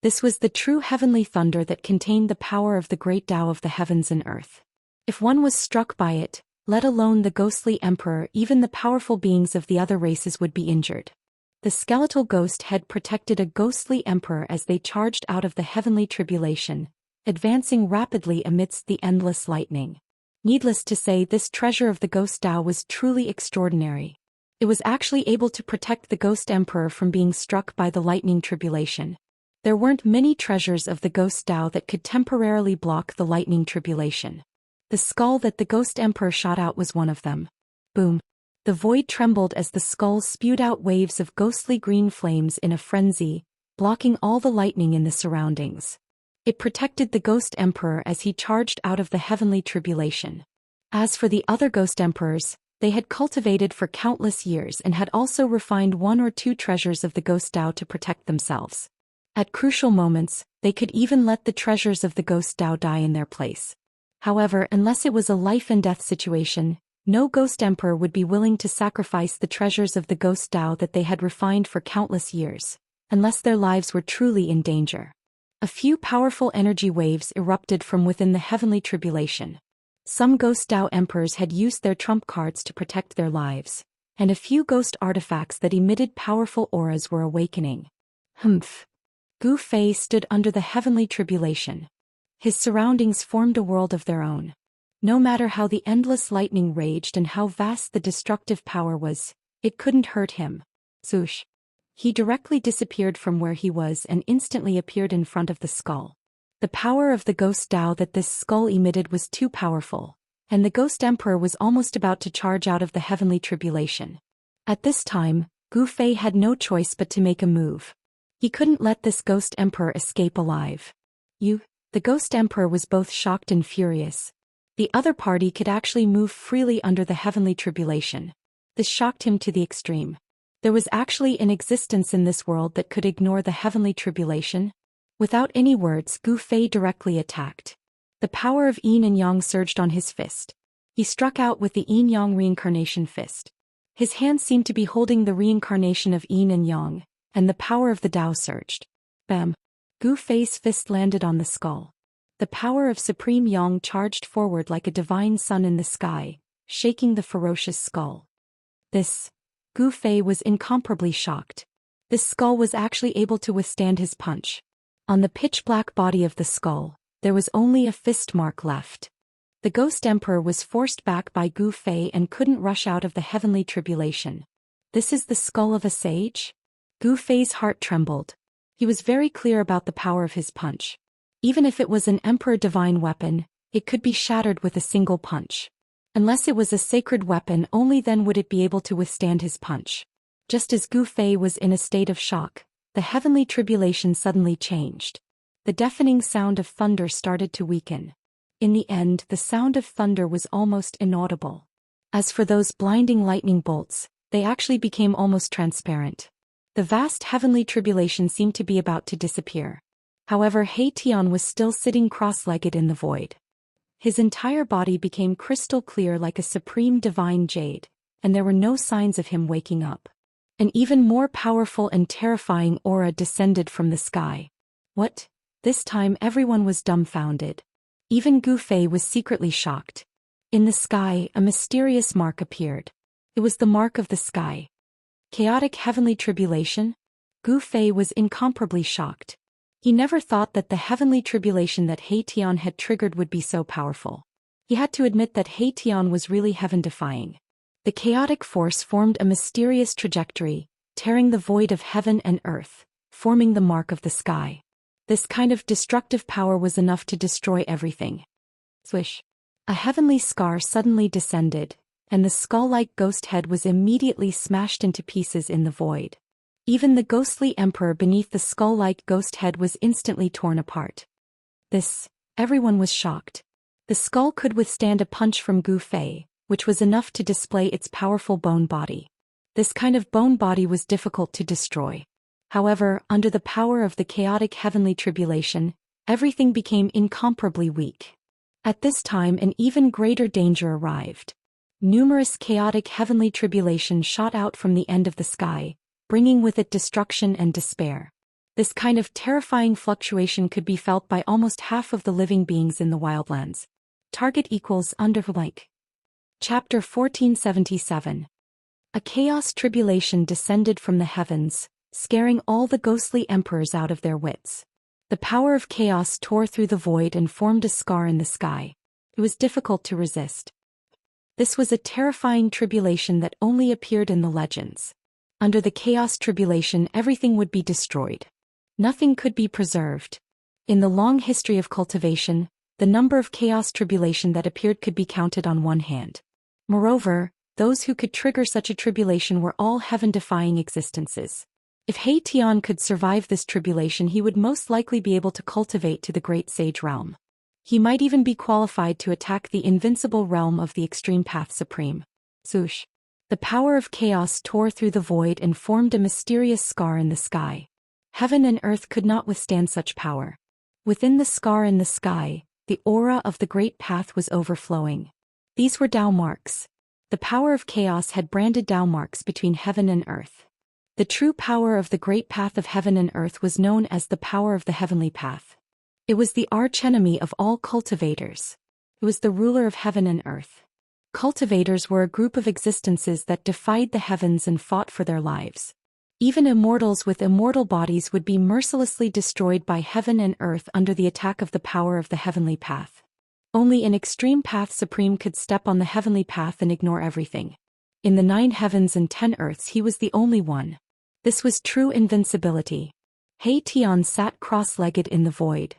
This was the true heavenly thunder that contained the power of the great Tao of the heavens and earth. If one was struck by it, let alone the ghostly emperor, even the powerful beings of the other races would be injured. The skeletal ghost head protected a ghostly emperor as they charged out of the heavenly tribulation, advancing rapidly amidst the endless lightning. Needless to say, this treasure of the ghost Tao was truly extraordinary. It was actually able to protect the ghost emperor from being struck by the lightning tribulation. There weren't many treasures of the ghost Tao that could temporarily block the lightning tribulation. The skull that the ghost emperor shot out was one of them. Boom. The void trembled as the skull spewed out waves of ghostly green flames in a frenzy, blocking all the lightning in the surroundings. It protected the ghost emperor as he charged out of the heavenly tribulation. As for the other ghost emperors, they had cultivated for countless years and had also refined one or two treasures of the ghost Tao to protect themselves. At crucial moments, they could even let the treasures of the ghost Tao die in their place. However, unless it was a life-and-death situation, no ghost emperor would be willing to sacrifice the treasures of the ghost Tao that they had refined for countless years, unless their lives were truly in danger. A few powerful energy waves erupted from within the heavenly tribulation. Some ghost Tao emperors had used their trump cards to protect their lives, and a few ghost artifacts that emitted powerful auras were awakening. Humph. Gu Fei stood under the heavenly tribulation. His surroundings formed a world of their own. No matter how the endless lightning raged and how vast the destructive power was, it couldn't hurt him. Zhoosh. He directly disappeared from where he was and instantly appeared in front of the skull. The power of the ghost Tao that this skull emitted was too powerful, and the ghost emperor was almost about to charge out of the heavenly tribulation. At this time, Gu Fei had no choice but to make a move. He couldn't let this ghost emperor escape alive. The ghost emperor was both shocked and furious. The other party could actually move freely under the heavenly tribulation. This shocked him to the extreme. There was actually an existence in this world that could ignore the heavenly tribulation. Without any words, Gu Fei directly attacked. The power of Yin and Yang surged on his fist. He struck out with the Yin-Yang reincarnation fist. His hand seemed to be holding the reincarnation of Yin and Yang, and the power of the Tao surged. Bam! Gu Fei's fist landed on the skull. The power of Supreme Yang charged forward like a divine sun in the sky, shaking the ferocious skull. Gu Fei was incomparably shocked. This skull was actually able to withstand his punch. On the pitch-black body of the skull, there was only a fist mark left. The ghost emperor was forced back by Gu Fei and couldn't rush out of the heavenly tribulation. This is the skull of a sage? Gu Fei's heart trembled. He was very clear about the power of his punch. Even if it was an emperor divine weapon, it could be shattered with a single punch. Unless it was a sacred weapon, only then would it be able to withstand his punch. Just as Gu Fei was in a state of shock, the heavenly tribulation suddenly changed. The deafening sound of thunder started to weaken. In the end, the sound of thunder was almost inaudible. As for those blinding lightning bolts, they actually became almost transparent. The vast heavenly tribulation seemed to be about to disappear. However, He Tian was still sitting cross-legged in the void. His entire body became crystal clear like a supreme divine jade, and there were no signs of him waking up. An even more powerful and terrifying aura descended from the sky. What? This time everyone was dumbfounded. Even Gu Fei was secretly shocked. In the sky, a mysterious mark appeared. It was the mark of the sky. Chaotic heavenly tribulation? Gu Fei was incomparably shocked. He never thought that the heavenly tribulation that He Tian had triggered would be so powerful. He had to admit that He Tian was really heaven-defying. The chaotic force formed a mysterious trajectory, tearing the void of heaven and earth, forming the mark of the sky. This kind of destructive power was enough to destroy everything. Swish! A heavenly scar suddenly descended, and the skull-like ghost head was immediately smashed into pieces in the void. Even the ghostly emperor beneath the skull-like ghost head was instantly torn apart. Everyone was shocked. The skull could withstand a punch from Gu Fei, which was enough to display its powerful bone body. This kind of bone body was difficult to destroy. However, under the power of the chaotic heavenly tribulation, everything became incomparably weak. At this time, an even greater danger arrived. Numerous chaotic heavenly tribulation shot out from the end of the sky, bringing with it destruction and despair. This kind of terrifying fluctuation could be felt by almost half of the living beings in the wildlands. Target equals underlike. Chapter 1477. A chaos tribulation descended from the heavens, scaring all the ghostly emperors out of their wits. The power of chaos tore through the void and formed a scar in the sky. It was difficult to resist. This was a terrifying tribulation that only appeared in the legends. Under the chaos tribulation, everything would be destroyed. Nothing could be preserved. In the long history of cultivation, the number of chaos tribulation that appeared could be counted on one hand. Moreover, those who could trigger such a tribulation were all heaven-defying existences. If He Tian could survive this tribulation, he would most likely be able to cultivate to the great sage realm. He might even be qualified to attack the invincible realm of the extreme path supreme. Swoosh! The power of chaos tore through the void and formed a mysterious scar in the sky. Heaven and earth could not withstand such power. Within the scar in the sky, the aura of the great path was overflowing. These were Dao marks. The power of chaos had branded Dao marks between heaven and earth. The true power of the great path of heaven and earth was known as the power of the heavenly path. It was the archenemy of all cultivators. It was the ruler of heaven and earth. Cultivators were a group of existences that defied the heavens and fought for their lives. Even immortals with immortal bodies would be mercilessly destroyed by heaven and earth under the attack of the power of the heavenly path. Only an extreme path supreme could step on the heavenly path and ignore everything. In the 9 heavens and 10 earths, he was the only one. This was true invincibility. He Tian sat cross-legged in the void.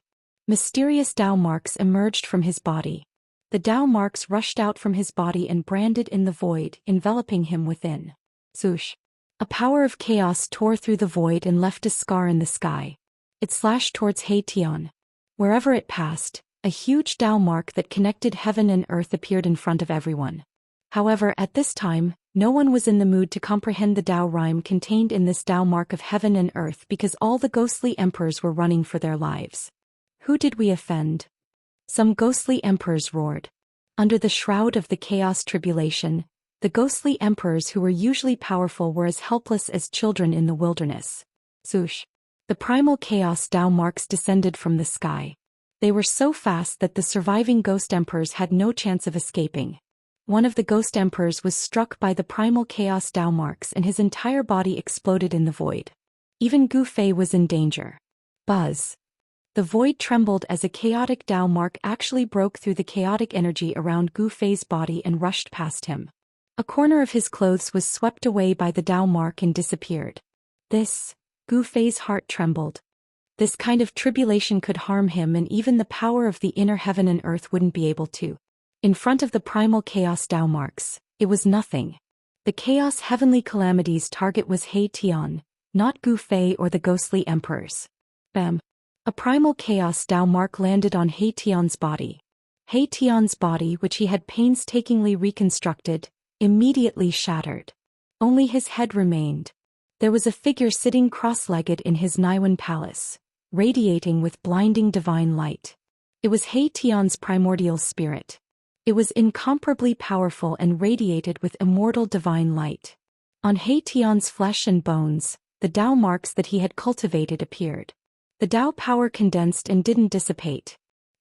Mysterious Dao marks emerged from his body. The Dao marks rushed out from his body and branded in the void, enveloping him within. Swoosh! A power of chaos tore through the void and left a scar in the sky. It slashed towards He Tian. Wherever it passed, a huge Dao mark that connected heaven and earth appeared in front of everyone. However, at this time, no one was in the mood to comprehend the Dao rhyme contained in this Dao mark of heaven and earth because all the ghostly emperors were running for their lives. Who did we offend? Some ghostly emperors roared. Under the shroud of the chaos tribulation, the ghostly emperors who were usually powerful were as helpless as children in the wilderness. Swoosh! The primal chaos Dao marks descended from the sky. They were so fast that the surviving ghost emperors had no chance of escaping. One of the ghost emperors was struck by the primal chaos Dao marks and his entire body exploded in the void. Even Gu Fei was in danger. Buzz! The void trembled as a chaotic Dao mark actually broke through the chaotic energy around Gu Fei's body and rushed past him. A corner of his clothes was swept away by the Dao mark and disappeared. Gu Fei's heart trembled. This kind of tribulation could harm him, and even the power of the inner heaven and earth wouldn't be able to. In front of the primal chaos Dao marks, it was nothing. The chaos heavenly calamity's target was He Tian, not Gu Fei or the ghostly emperors. Bam! A primal chaos Dao mark landed on He Tian's body. He Tian's body, which he had painstakingly reconstructed, immediately shattered. Only his head remained. There was a figure sitting cross-legged in his Naiwan palace, radiating with blinding divine light. It was He Tian's primordial spirit. It was incomparably powerful and radiated with immortal divine light. On He Tian's flesh and bones, the Dao marks that he had cultivated appeared. The Dao power condensed and didn't dissipate.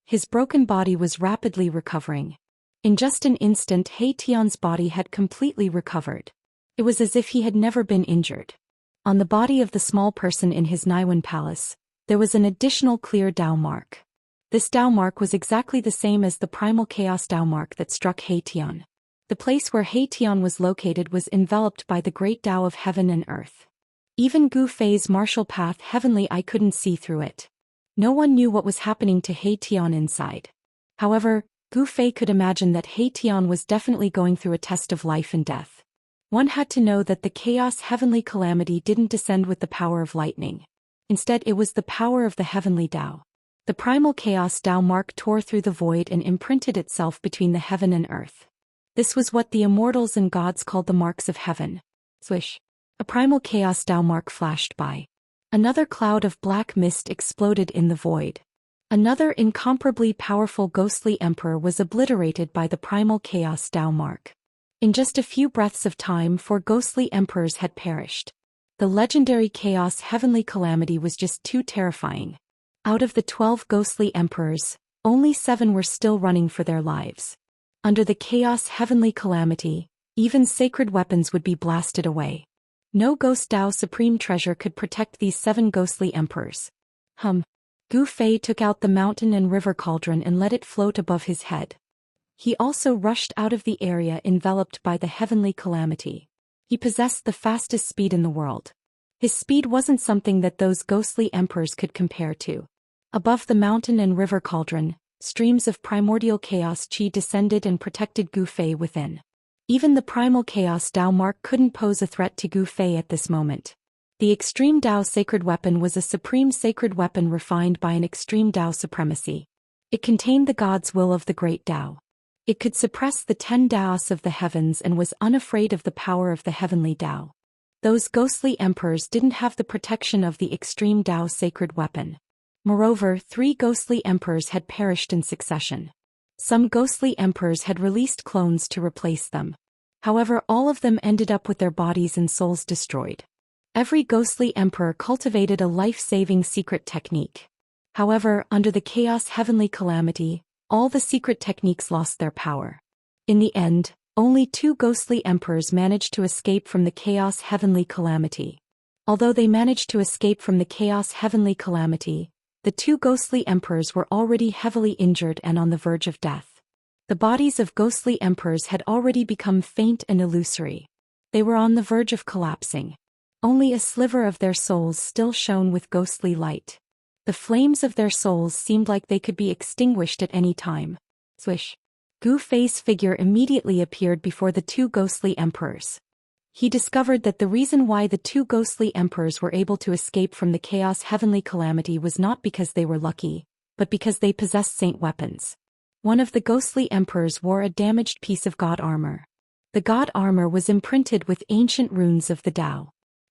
His broken body was rapidly recovering. In just an instant, He Tian's body had completely recovered. It was as if he had never been injured. On the body of the small person in his Naiwan palace, there was an additional clear Dao mark. This Dao mark was exactly the same as the primal chaos Dao mark that struck Tian. The place where Tian was located was enveloped by the great Dao of heaven and earth. Even Gu Fei's martial path heavenly eye couldn't see through it. No one knew what was happening to Tian inside. However, Gu Fei could imagine that Tian was definitely going through a test of life and death. One had to know that the chaos heavenly calamity didn't descend with the power of lightning. Instead, it was the power of the heavenly Dao. The primal chaos Dao mark tore through the void and imprinted itself between the heaven and earth. This was what the immortals and gods called the marks of heaven. Swish. A primal chaos Dao mark flashed by. Another cloud of black mist exploded in the void. Another incomparably powerful ghostly emperor was obliterated by the primal chaos Dao mark. In just a few breaths of time, 4 ghostly emperors had perished. The legendary chaos heavenly calamity was just too terrifying. Out of the 12 ghostly emperors, only 7 were still running for their lives. Under the chaos heavenly calamity, even sacred weapons would be blasted away. No ghost Dao supreme treasure could protect these 7 ghostly emperors. Gu Fei took out the mountain and river cauldron and let it float above his head. He also rushed out of the area enveloped by the heavenly calamity. He possessed the fastest speed in the world. His speed wasn't something that those ghostly emperors could compare to. Above the mountain and river cauldron, streams of primordial chaos qi descended and protected Gu Fei within. Even the primal chaos Dao mark couldn't pose a threat to Gu Fei at this moment. The extreme Dao sacred weapon was a supreme sacred weapon refined by an extreme Dao supremacy. It contained the God's will of the great Dao. It could suppress the 10 Daos of the heavens and was unafraid of the power of the heavenly Dao. Those ghostly emperors didn't have the protection of the extreme Dao sacred weapon. Moreover, 3 ghostly emperors had perished in succession. Some ghostly emperors had released clones to replace them. However, all of them ended up with their bodies and souls destroyed. Every ghostly emperor cultivated a life-saving secret technique. However, under the chaos heavenly calamity, all the secret techniques lost their power. In the end, only 2 ghostly emperors managed to escape from the chaos heavenly calamity. Although they managed to escape from the chaos heavenly calamity, the 2 ghostly emperors were already heavily injured and on the verge of death. The bodies of ghostly emperors had already become faint and illusory. They were on the verge of collapsing. Only a sliver of their souls still shone with ghostly light. The flames of their souls seemed like they could be extinguished at any time. Swish. Gu Fei's figure immediately appeared before the 2 ghostly emperors. He discovered that the reason why the 2 ghostly emperors were able to escape from the chaos heavenly calamity was not because they were lucky, but because they possessed saint weapons. One of the ghostly emperors wore a damaged piece of god armor. The god armor was imprinted with ancient runes of the Dao.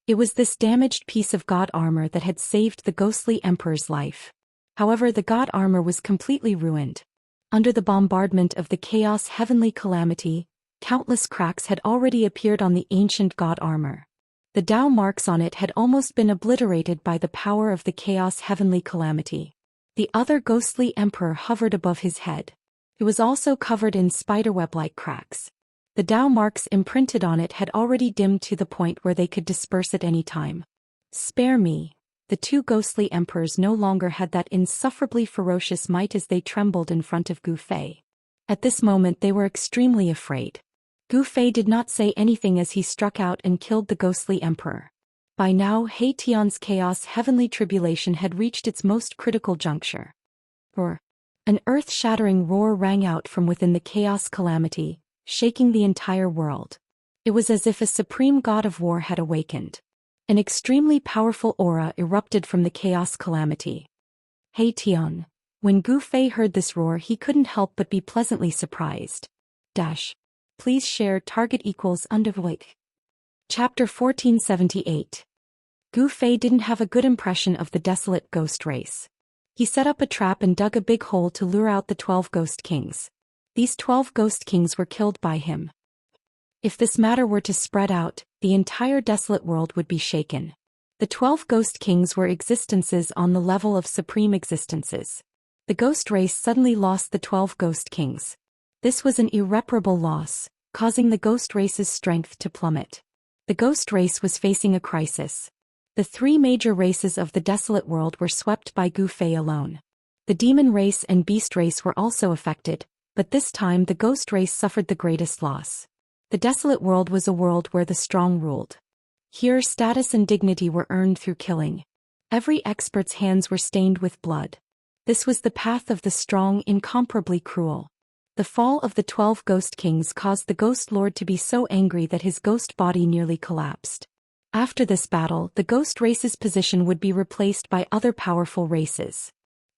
It was this damaged piece of god armor that had saved the ghostly emperor's life. However, the god armor was completely ruined. Under the bombardment of the chaos heavenly calamity, countless cracks had already appeared on the ancient god armor. The Dao marks on it had almost been obliterated by the power of the chaos heavenly calamity. The other ghostly emperor hovered above his head. It was also covered in spiderweb-like cracks. The Dao marks imprinted on it had already dimmed to the point where they could disperse at any time. Spare me. The 2 ghostly emperors no longer had that insufferably ferocious might as they trembled in front of Gu Fei. At this moment they were extremely afraid. Gu Fei did not say anything as he struck out and killed the ghostly emperor. By now Tian's chaos heavenly tribulation had reached its most critical juncture. Roar. An earth-shattering roar rang out from within the chaos calamity, shaking the entire world. It was as if a supreme god of war had awakened. An extremely powerful aura erupted from the chaos calamity. Tian. When Gu Fei heard this roar, he couldn't help but be pleasantly surprised. Please share target equals undervoid. Chapter 1478. Gu Fei didn't have a good impression of the desolate ghost race. He set up a trap and dug a big hole to lure out the 12 ghost kings. These 12 ghost kings were killed by him. If this matter were to spread out, the entire desolate world would be shaken. The 12 ghost kings were existences on the level of supreme existences. The ghost race suddenly lost the 12 ghost kings. This was an irreparable loss, causing the ghost race's strength to plummet. The ghost race was facing a crisis. The 3 major races of the desolate world were swept by Gu Fei alone. The demon race and beast race were also affected, but this time the ghost race suffered the greatest loss. The desolate world was a world where the strong ruled. Here status and dignity were earned through killing. Every expert's hands were stained with blood. This was the path of the strong, incomparably cruel. The fall of the 12 ghost kings caused the ghost lord to be so angry that his ghost body nearly collapsed. After this battle, the ghost race's position would be replaced by other powerful races.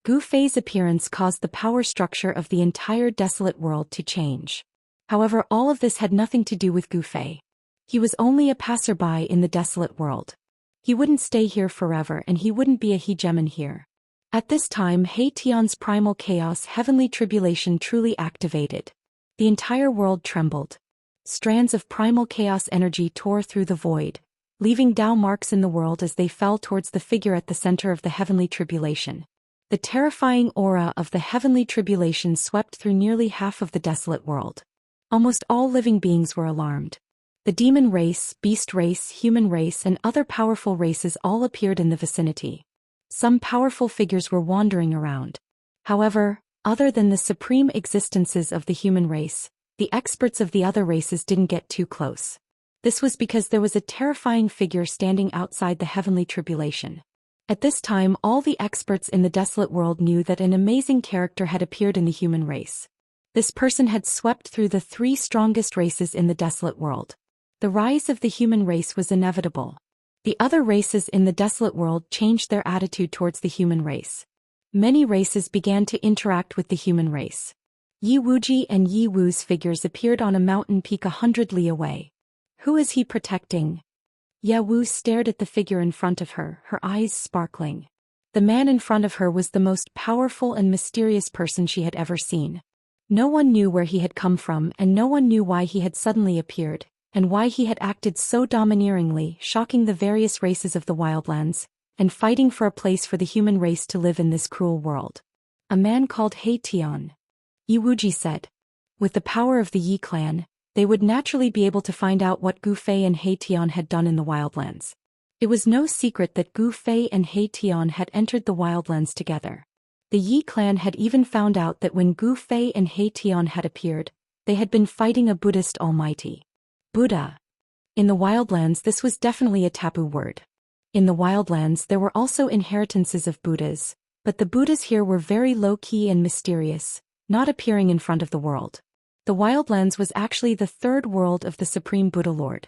Gu Fei's appearance caused the power structure of the entire desolate world to change. However, all of this had nothing to do with Gu Fei. He was only a passerby in the desolate world. He wouldn't stay here forever and he wouldn't be a hegemon here. At this time, He Tian's primal chaos heavenly tribulation truly activated. The entire world trembled. Strands of primal chaos energy tore through the void, leaving Dao marks in the world as they fell towards the figure at the center of the heavenly tribulation. The terrifying aura of the heavenly tribulation swept through nearly half of the desolate world. Almost all living beings were alarmed. The demon race, beast race, human race, and other powerful races all appeared in the vicinity. Some powerful figures were wandering around. However, other than the supreme existences of the human race, the experts of the other races didn't get too close. This was because there was a terrifying figure standing outside the heavenly tribulation. At this time, all the experts in the desolate world knew that an amazing character had appeared in the human race. This person had swept through the 3 strongest races in the desolate world. The rise of the human race was inevitable. The other races in the desolate world changed their attitude towards the human race. Many races began to interact with the human race. Yi Wuji and Yi Wu's figures appeared on a mountain peak 100 li away. Who is he protecting? Ye Wu stared at the figure in front of her, her eyes sparkling. The man in front of her was the most powerful and mysterious person she had ever seen. No one knew where he had come from and no one knew why he had suddenly appeared, and why he had acted so domineeringly, shocking the various races of the wildlands, and fighting for a place for the human race to live in this cruel world. A man called He Tian. Yi Wuji said. With the power of the Yi clan, they would naturally be able to find out what Gu Fei and He Tian had done in the wildlands. It was no secret that Gu Fei and He Tian had entered the wildlands together. The Yi clan had even found out that when Gu Fei and He Tian had appeared, they had been fighting a Buddhist almighty. Buddha. In the wildlands, this was definitely a taboo word. In the wildlands, there were also inheritances of Buddhas, but the Buddhas here were very low-key and mysterious, not appearing in front of the world. The wildlands was actually the 3rd world of the Supreme Buddha Lord.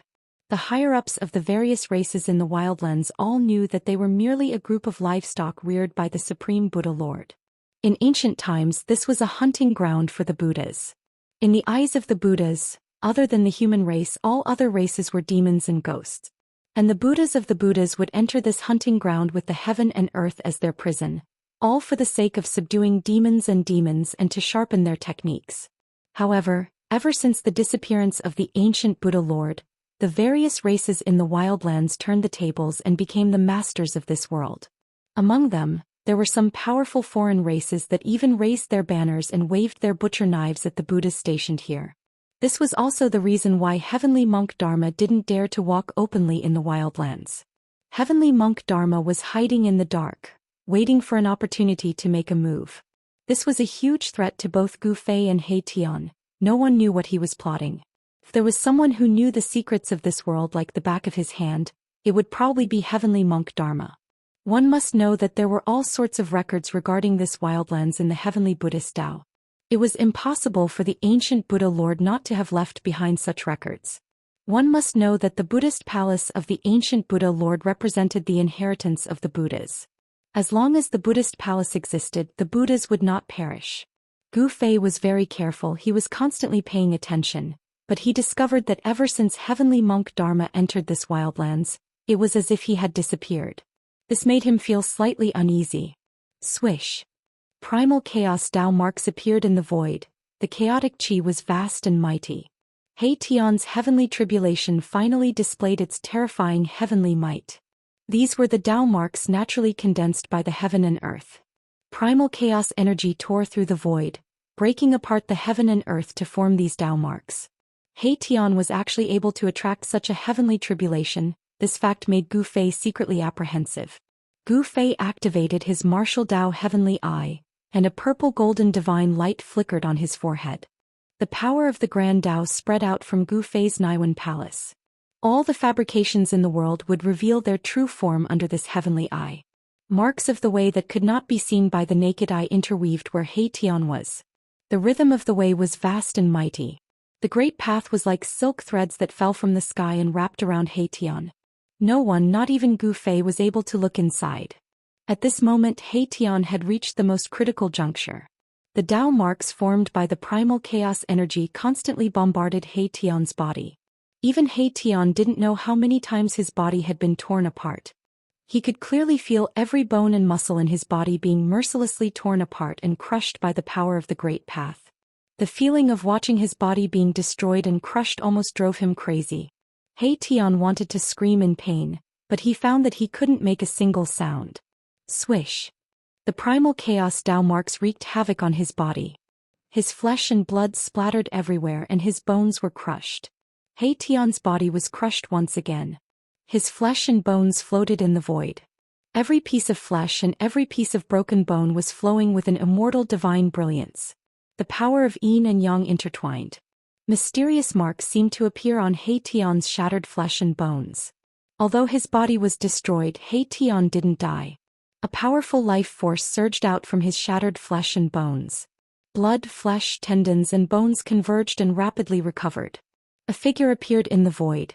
The higher-ups of the various races in the wildlands all knew that they were merely a group of livestock reared by the Supreme Buddha Lord. In ancient times, this was a hunting ground for the Buddhas. In the eyes of the Buddhas, other than the human race, all other races were demons and ghosts. And the Buddhas of the Buddhas would enter this hunting ground with the heaven and earth as their prison, all for the sake of subduing demons and to sharpen their techniques. However, ever since the disappearance of the ancient Buddha Lord, the various races in the wildlands turned the tables and became the masters of this world. Among them, there were some powerful foreign races that even raised their banners and waved their butcher knives at the Buddhas stationed here. This was also the reason why Heavenly Monk Dharma didn't dare to walk openly in the wildlands. Heavenly Monk Dharma was hiding in the dark, waiting for an opportunity to make a move. This was a huge threat to both Gu Fei and He Tian. No one knew what he was plotting. If there was someone who knew the secrets of this world like the back of his hand, it would probably be Heavenly Monk Dharma. One must know that there were all sorts of records regarding this wildlands in the Heavenly Buddhist Tao. It was impossible for the ancient Buddha Lord not to have left behind such records. One must know that the Buddhist palace of the ancient Buddha Lord represented the inheritance of the Buddhas. As long as the Buddhist palace existed, the Buddhas would not perish. Gu Fei was very careful, he was constantly paying attention, but he discovered that ever since Heavenly Monk Dharma entered this wildlands, it was as if he had disappeared. This made him feel slightly uneasy. Swish. Primal chaos Dao marks appeared in the void. The chaotic chi was vast and mighty. He Tian's heavenly tribulation finally displayed its terrifying heavenly might. These were the Dao marks naturally condensed by the heaven and earth. Primal chaos energy tore through the void, breaking apart the heaven and earth to form these Dao marks. He Tian was actually able to attract such a heavenly tribulation. This fact made Gu Fei secretly apprehensive. Gu Fei activated his martial Dao heavenly eye, and a purple-golden divine light flickered on his forehead. The power of the Grand Tao spread out from Gu Fei's Niwen Palace. All the fabrications in the world would reveal their true form under this heavenly eye. Marks of the way that could not be seen by the naked eye interweaved where He Tian was. The rhythm of the way was vast and mighty. The great path was like silk threads that fell from the sky and wrapped around He Tian. No one, not even Gu Fei, was able to look inside. At this moment He Tian had reached the most critical juncture. The Tao marks formed by the primal chaos energy constantly bombarded He Tian's body. Even He Tian didn't know how many times his body had been torn apart. He could clearly feel every bone and muscle in his body being mercilessly torn apart and crushed by the power of the Great Path. The feeling of watching his body being destroyed and crushed almost drove him crazy. He Tian wanted to scream in pain, but he found that he couldn't make a single sound. Swish. The primal chaos Tao marks wreaked havoc on his body. His flesh and blood splattered everywhere and his bones were crushed. He Tian's body was crushed once again. His flesh and bones floated in the void. Every piece of flesh and every piece of broken bone was flowing with an immortal divine brilliance. The power of yin and yang intertwined. Mysterious marks seemed to appear on He Tian's shattered flesh and bones. Although his body was destroyed, He Tian didn't die. A powerful life force surged out from his shattered flesh and bones. Blood, flesh, tendons and bones converged and rapidly recovered. A figure appeared in the void.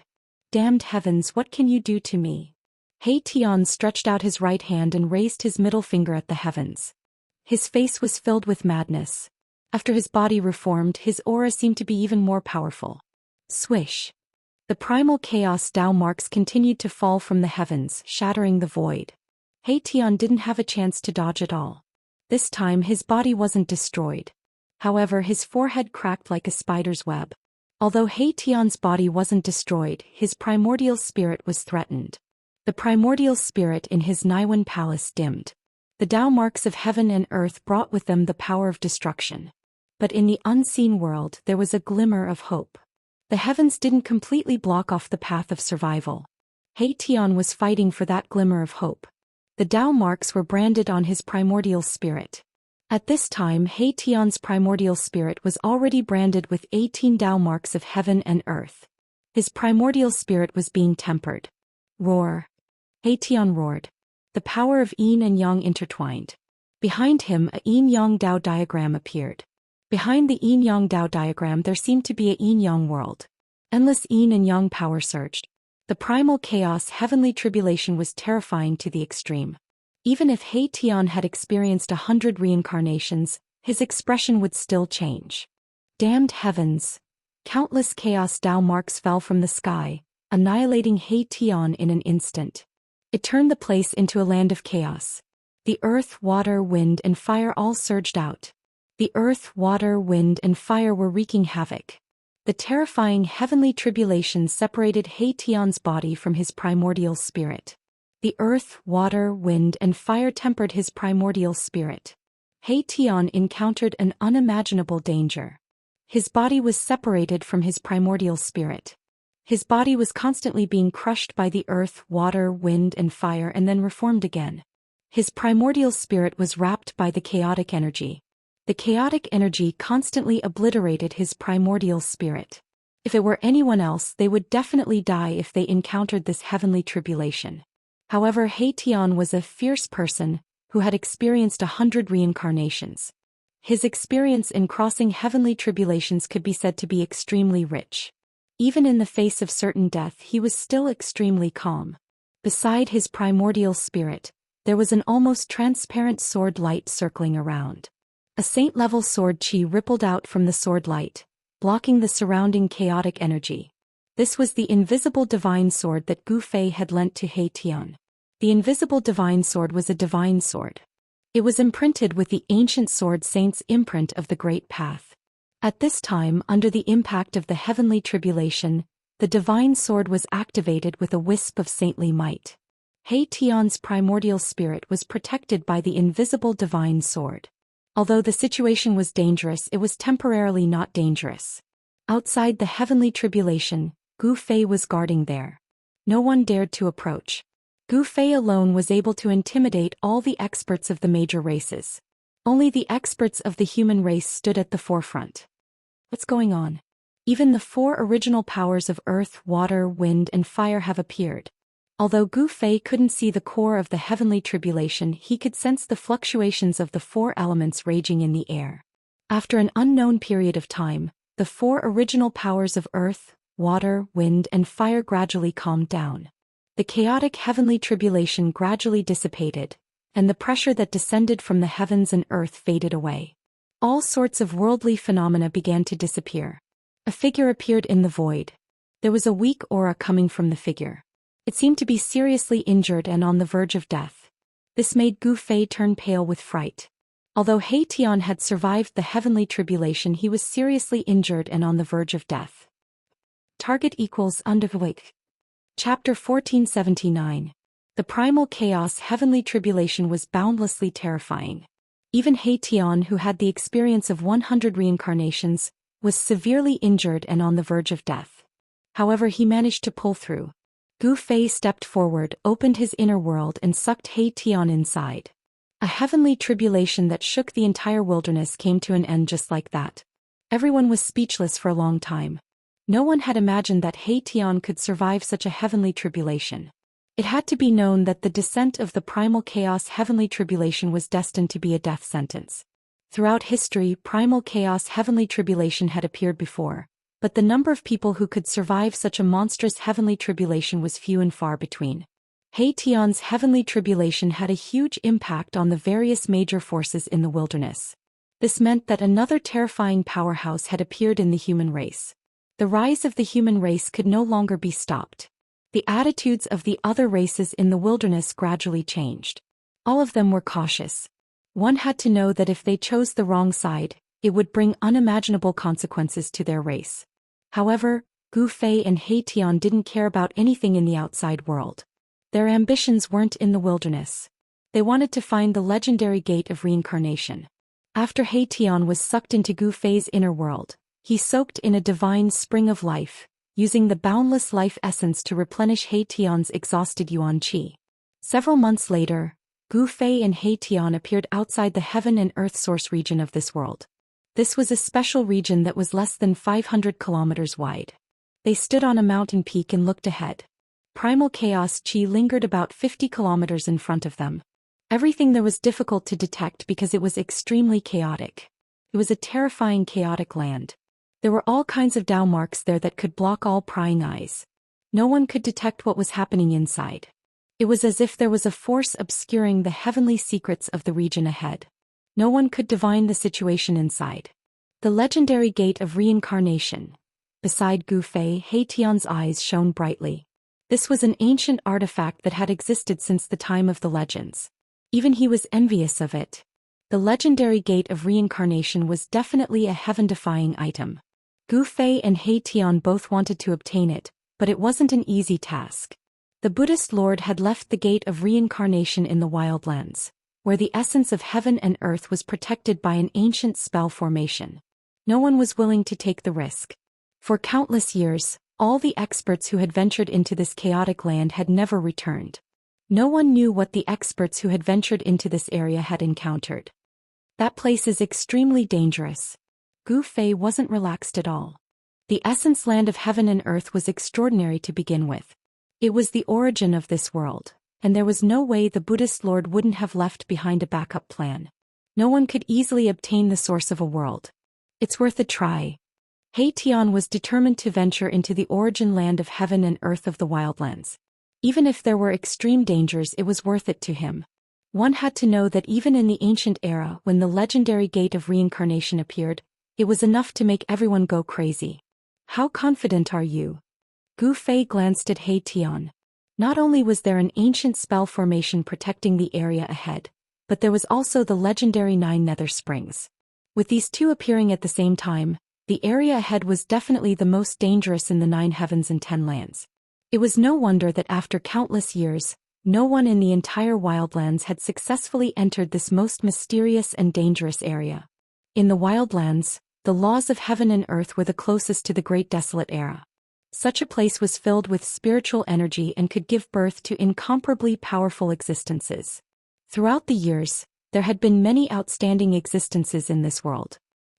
Damned heavens, what can you do to me? He Tian stretched out his right hand and raised his middle finger at the heavens. His face was filled with madness. After his body reformed, his aura seemed to be even more powerful. Swish. The primal chaos Tao marks continued to fall from the heavens, shattering the void. He Tian didn't have a chance to dodge at all. This time his body wasn't destroyed. However, his forehead cracked like a spider's web. Although He Tian's body wasn't destroyed, his primordial spirit was threatened. The primordial spirit in his Niwen Palace dimmed. The Tao marks of heaven and earth brought with them the power of destruction. But in the unseen world there was a glimmer of hope. The heavens didn't completely block off the path of survival. He Tian was fighting for that glimmer of hope. The Tao marks were branded on his primordial spirit. At this time He Tian's primordial spirit was already branded with 18 Tao marks of heaven and earth. His primordial spirit was being tempered. Roar. He Tian roared. The power of yin and yang intertwined. Behind him a yin-yang Tao diagram appeared. Behind the yin-yang Tao diagram there seemed to be a yin-yang world. Endless yin and yang power surged. The primal chaos heavenly tribulation was terrifying to the extreme. Even if He Tian had experienced 100 reincarnations, his expression would still change. Damned heavens! Countless chaos Tao marks fell from the sky, annihilating He Tian in an instant. It turned the place into a land of chaos. The earth, water, wind and fire all surged out. The earth, water, wind and fire were wreaking havoc. The terrifying heavenly tribulation separated He Tian's body from his primordial spirit. The earth, water, wind and fire tempered his primordial spirit. He Tian encountered an unimaginable danger. His body was separated from his primordial spirit. His body was constantly being crushed by the earth, water, wind and fire and then reformed again. His primordial spirit was wrapped by the chaotic energy. The chaotic energy constantly obliterated his primordial spirit. If it were anyone else, they would definitely die if they encountered this heavenly tribulation. However, He Tian was a fierce person who had experienced 100 reincarnations. His experience in crossing heavenly tribulations could be said to be extremely rich. Even in the face of certain death, he was still extremely calm. Beside his primordial spirit, there was an almost transparent sword light circling around. A saint-level sword chi rippled out from the sword light, blocking the surrounding chaotic energy. This was the invisible divine sword that Gu Fei had lent to He Tian. The invisible divine sword was a divine sword. It was imprinted with the ancient sword saint's imprint of the Great Path. At this time, under the impact of the heavenly tribulation, the divine sword was activated with a wisp of saintly might. He Tian's primordial spirit was protected by the invisible divine sword. Although the situation was dangerous, it was temporarily not dangerous. Outside the heavenly tribulation, Gu Fei was guarding there. No one dared to approach. Gu Fei alone was able to intimidate all the experts of the major races. Only the experts of the human race stood at the forefront. What's going on? Even the 4 original powers of earth, water, wind, and fire have appeared. Although Gu Fei couldn't see the core of the heavenly tribulation, he could sense the fluctuations of the 4 elements raging in the air. After an unknown period of time, the 4 original powers of earth, water, wind, and fire gradually calmed down. The chaotic heavenly tribulation gradually dissipated, and the pressure that descended from the heavens and earth faded away. All sorts of worldly phenomena began to disappear. A figure appeared in the void. There was a weak aura coming from the figure. It seemed to be seriously injured and on the verge of death. This made Gu Fei turn pale with fright. Although He Tian had survived the heavenly tribulation, he was seriously injured and on the verge of death. Target equals Underwake. Chapter 1479. The primal chaos heavenly tribulation was boundlessly terrifying. Even He Tian, who had the experience of 100 reincarnations, was severely injured and on the verge of death. However, he managed to pull through. Gu Fei stepped forward, opened his inner world and sucked He Tian inside. A heavenly tribulation that shook the entire wilderness came to an end just like that. Everyone was speechless for a long time. No one had imagined that He Tian could survive such a heavenly tribulation. It had to be known that the descent of the primal chaos heavenly tribulation was destined to be a death sentence. Throughout history, primal chaos heavenly tribulation had appeared before, but the number of people who could survive such a monstrous heavenly tribulation was few and far between. He Tian's heavenly tribulation had a huge impact on the various major forces in the wilderness. This meant that another terrifying powerhouse had appeared in the human race. The rise of the human race could no longer be stopped. The attitudes of the other races in the wilderness gradually changed. All of them were cautious. One had to know that if they chose the wrong side, it would bring unimaginable consequences to their race. However, Gu Fei and He Tian didn't care about anything in the outside world. Their ambitions weren't in the wilderness. They wanted to find the legendary gate of reincarnation. After He Tian was sucked into Gu Fei's inner world, he soaked in a divine spring of life, using the boundless life essence to replenish He Tian's exhausted yuan qi. Several months later, Gu Fei and He Tian appeared outside the heaven and earth source region of this world. This was a special region that was less than 500 kilometers wide. They stood on a mountain peak and looked ahead. Primal chaos qi lingered about 50 kilometers in front of them. Everything there was difficult to detect because it was extremely chaotic. It was a terrifying chaotic land. There were all kinds of Dao marks there that could block all prying eyes. No one could detect what was happening inside. It was as if there was a force obscuring the heavenly secrets of the region ahead. No one could divine the situation inside. The legendary gate of reincarnation. Beside Gu Fei, He Tian's eyes shone brightly. This was an ancient artifact that had existed since the time of the legends. Even he was envious of it. The legendary gate of reincarnation was definitely a heaven-defying item. Gu Fei and He Tian both wanted to obtain it, but it wasn't an easy task. The Buddhist Lord had left the gate of reincarnation in the wildlands, where the essence of heaven and earth was protected by an ancient spell formation. No one was willing to take the risk. For countless years, all the experts who had ventured into this chaotic land had never returned. No one knew what the experts who had ventured into this area had encountered. That place is extremely dangerous. Gu Fei wasn't relaxed at all. The essence land of heaven and earth was extraordinary to begin with. It was the origin of this world, and there was no way the Buddhist Lord wouldn't have left behind a backup plan. No one could easily obtain the source of a world. It's worth a try. He Tian was determined to venture into the origin land of heaven and earth of the wildlands. Even if there were extreme dangers, it was worth it to him. One had to know that even in the ancient era, when the legendary gate of reincarnation appeared, it was enough to make everyone go crazy. How confident are you? Gu Fei glanced at He Tian. Not only was there an ancient spell formation protecting the area ahead, but there was also the legendary 9 nether springs. With these two appearing at the same time, the area ahead was definitely the most dangerous in the 9 heavens and 10 lands. It was no wonder that after countless years, no one in the entire wildlands had successfully entered this most mysterious and dangerous area. In the wildlands, the laws of heaven and earth were the closest to the Great Desolate Era. Such a place was filled with spiritual energy and could give birth to incomparably powerful existences. Throughout the years, There had been many outstanding existences in this world.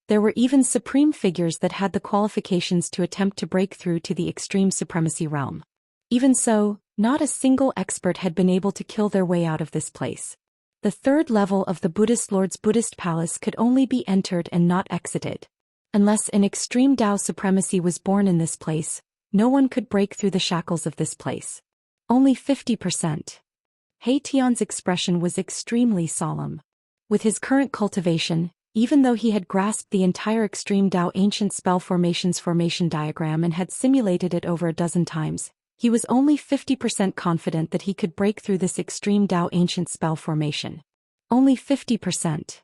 There were even supreme figures that had the qualifications to attempt to break through to the extreme supremacy realm. Even so, not a single expert had been able to kill their way out of this place. The third level of the Buddhist Lord's Buddhist palace could only be entered and not exited. Unless an extreme Tao supremacy was born in this place, no one could break through the shackles of this place. Only 50%. He Tian's expression was extremely solemn. With his current cultivation, even though he had grasped the entire extreme Tao ancient spell formation diagram and had simulated it over a dozen times, he was only 50% confident that he could break through this extreme Tao ancient spell formation. Only 50%.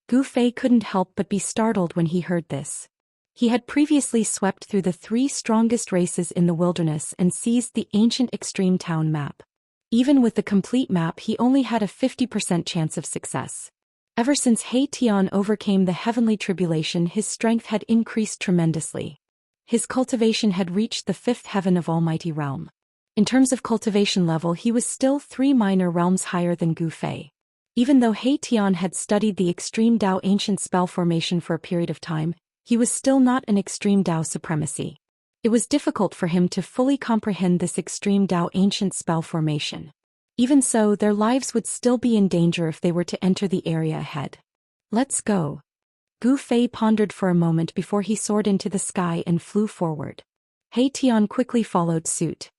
Gu Fei couldn't help but be startled when he heard this. He had previously swept through the 3 strongest races in the wilderness and seized the ancient extreme town map. Even with the complete map, he only had a 50% chance of success. Ever since He Tian overcame the heavenly tribulation, his strength had increased tremendously. His cultivation had reached the 5th heaven of Almighty Realm. In terms of cultivation level, he was still 3 minor realms higher than Gu Fei. Even though He Tian had studied the extreme Tao ancient spell formation for a period of time, he was still not an extreme Tao supremacy. It was difficult for him to fully comprehend this extreme Tao ancient spell formation. Even so, their lives would still be in danger if they were to enter the area ahead. Let's go. Gu Fei pondered for a moment before he soared into the sky and flew forward. He Tian quickly followed suit.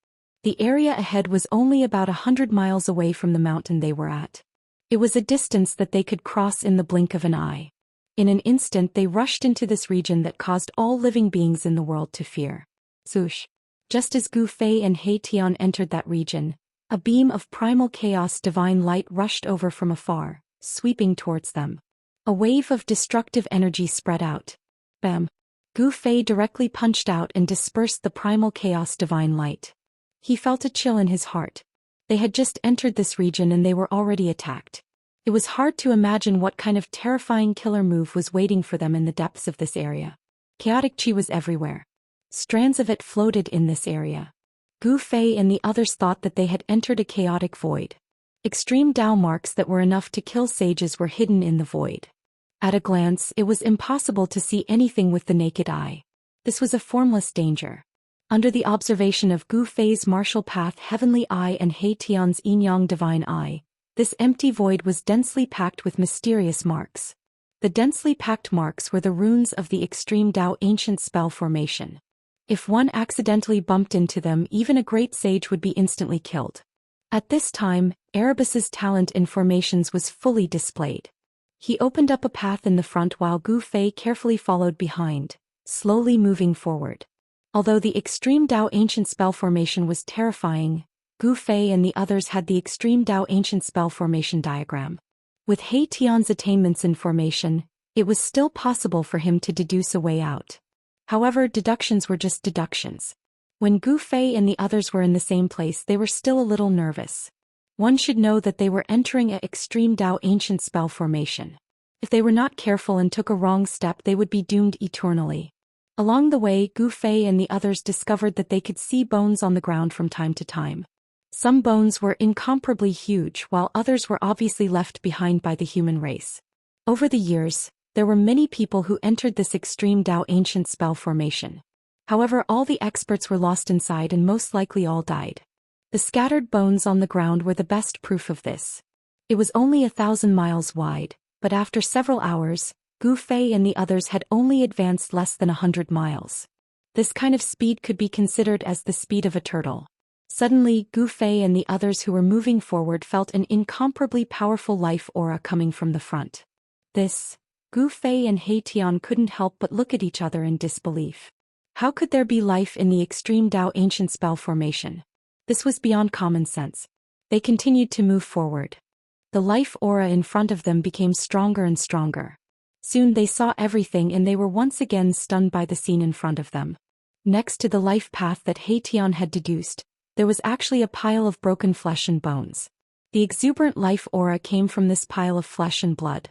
The area ahead was only about 100 miles away from the mountain they were at. It was a distance that they could cross in the blink of an eye. In an instant they rushed into this region that caused all living beings in the world to fear. Swoosh! Just as Gu Fei and He Tian entered that region, a beam of primal chaos divine light rushed over from afar, sweeping towards them. A wave of destructive energy spread out. Bam! Gu Fei directly punched out and dispersed the primal chaos divine light. He felt a chill in his heart. They had just entered this region and they were already attacked. It was hard to imagine what kind of terrifying killer move was waiting for them in the depths of this area. Chaotic chi was everywhere. Strands of it floated in this area. Gu Fei and the others thought that they had entered a chaotic void. Extreme Tao marks that were enough to kill sages were hidden in the void. At a glance, it was impossible to see anything with the naked eye. This was a formless danger. Under the observation of Gu Fei's martial path heavenly eye and He Tian's yin-yang divine eye, this empty void was densely packed with mysterious marks. The densely packed marks were the runes of the extreme Tao ancient spell formation. If one accidentally bumped into them, even a great sage would be instantly killed. At this time, Erebus's talent in formations was fully displayed. He opened up a path in the front while Gu Fei carefully followed behind, slowly moving forward. Although the extreme Tao ancient spell formation was terrifying, Gu Fei and the others had the extreme Tao ancient spell formation diagram. With He Tian's attainments in formation, it was still possible for him to deduce a way out. However, deductions were just deductions. When Gu Fei and the others were in the same place, they were still a little nervous. One should know that they were entering an extreme Tao ancient spell formation. If they were not careful and took a wrong step, they would be doomed eternally. Along the way, Gu Fei and the others discovered that they could see bones on the ground from time to time. Some bones were incomparably huge, while others were obviously left behind by the human race. Over the years, there were many people who entered this extreme Tao ancient spell formation. However, all the experts were lost inside and most likely all died. The scattered bones on the ground were the best proof of this. It was only 1,000 miles wide, but after several hours, Gu Fei and the others had only advanced less than 100 miles. This kind of speed could be considered as the speed of a turtle. Suddenly, Gu Fei and the others who were moving forward felt an incomparably powerful life aura coming from the front. Gu Fei and He Tian couldn't help but look at each other in disbelief. How could there be life in the extreme Tao ancient spell formation? This was beyond common sense. They continued to move forward. The life aura in front of them became stronger and stronger. Soon they saw everything and they were once again stunned by the scene in front of them. Next to the life path that He Tian had deduced, there was actually a pile of broken flesh and bones. The exuberant life aura came from this pile of flesh and blood.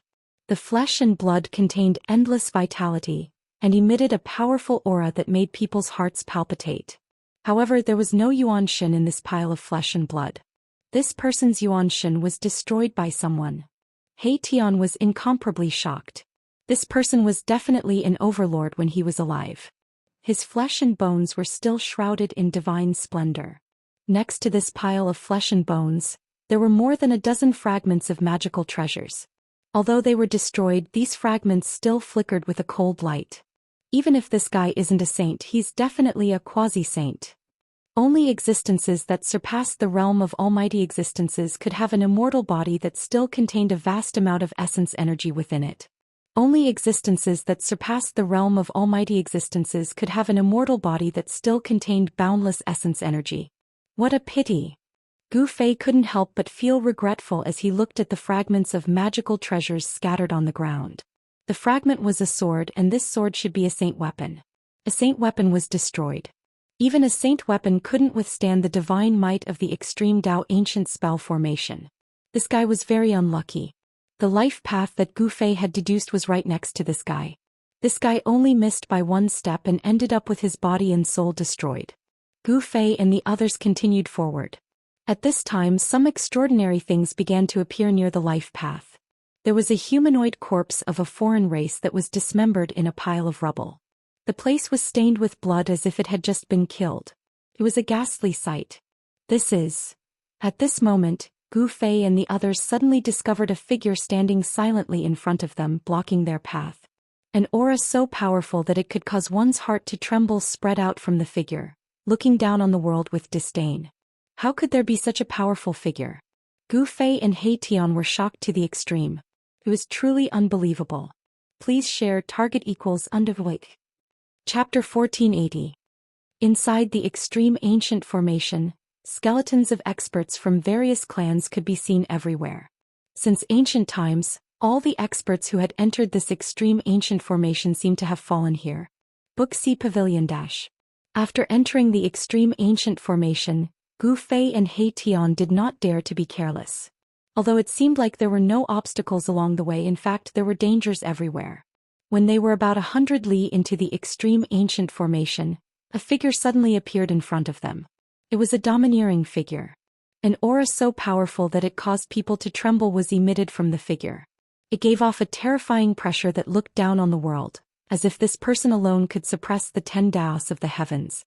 The flesh and blood contained endless vitality, and emitted a powerful aura that made people's hearts palpitate. However, there was no yuan shin in this pile of flesh and blood. This person's yuan shin was destroyed by someone. He Tian was incomparably shocked. This person was definitely an overlord when he was alive. His flesh and bones were still shrouded in divine splendor. Next to this pile of flesh and bones, there were more than a dozen fragments of magical treasures. Although they were destroyed, these fragments still flickered with a cold light. Even if this guy isn't a saint, he's definitely a quasi-saint. Only existences that surpassed the realm of almighty existences could have an immortal body that still contained a vast amount of essence energy within it. Only existences that surpassed the realm of almighty existences could have an immortal body that still contained boundless essence energy. What a pity! Gu Fei couldn't help but feel regretful as he looked at the fragments of magical treasures scattered on the ground. The fragment was a sword, and this sword should be a saint weapon. A saint weapon was destroyed. Even a saint weapon couldn't withstand the divine might of the extreme Dao ancient spell formation. This guy was very unlucky. The life path that Gu Fei had deduced was right next to this guy. This guy only missed by one step and ended up with his body and soul destroyed. Gu Fei and the others continued forward. At this time, some extraordinary things began to appear near the life path. There was a humanoid corpse of a foreign race that was dismembered in a pile of rubble. The place was stained with blood as if it had just been killed. It was a ghastly sight. At this moment, Gu Fei and the others suddenly discovered a figure standing silently in front of them, blocking their path. An aura so powerful that it could cause one's heart to tremble spread out from the figure, looking down on the world with disdain. How could there be such a powerful figure? Gu Fei and He Tian were shocked to the extreme. It was truly unbelievable. Please share target equals Unending. Chapter 1480. Inside the extreme ancient formation, skeletons of experts from various clans could be seen everywhere. Since ancient times, all the experts who had entered this extreme ancient formation seemed to have fallen here. Book C Pavilion Dash. After entering the extreme ancient formation, Gu Fei and He Tian did not dare to be careless. Although it seemed like there were no obstacles along the way, in fact there were dangers everywhere. When they were about 100 li into the extreme ancient formation, a figure suddenly appeared in front of them. It was a domineering figure. An aura so powerful that it caused people to tremble was emitted from the figure. It gave off a terrifying pressure that looked down on the world, as if this person alone could suppress the 10 Daoists of the heavens.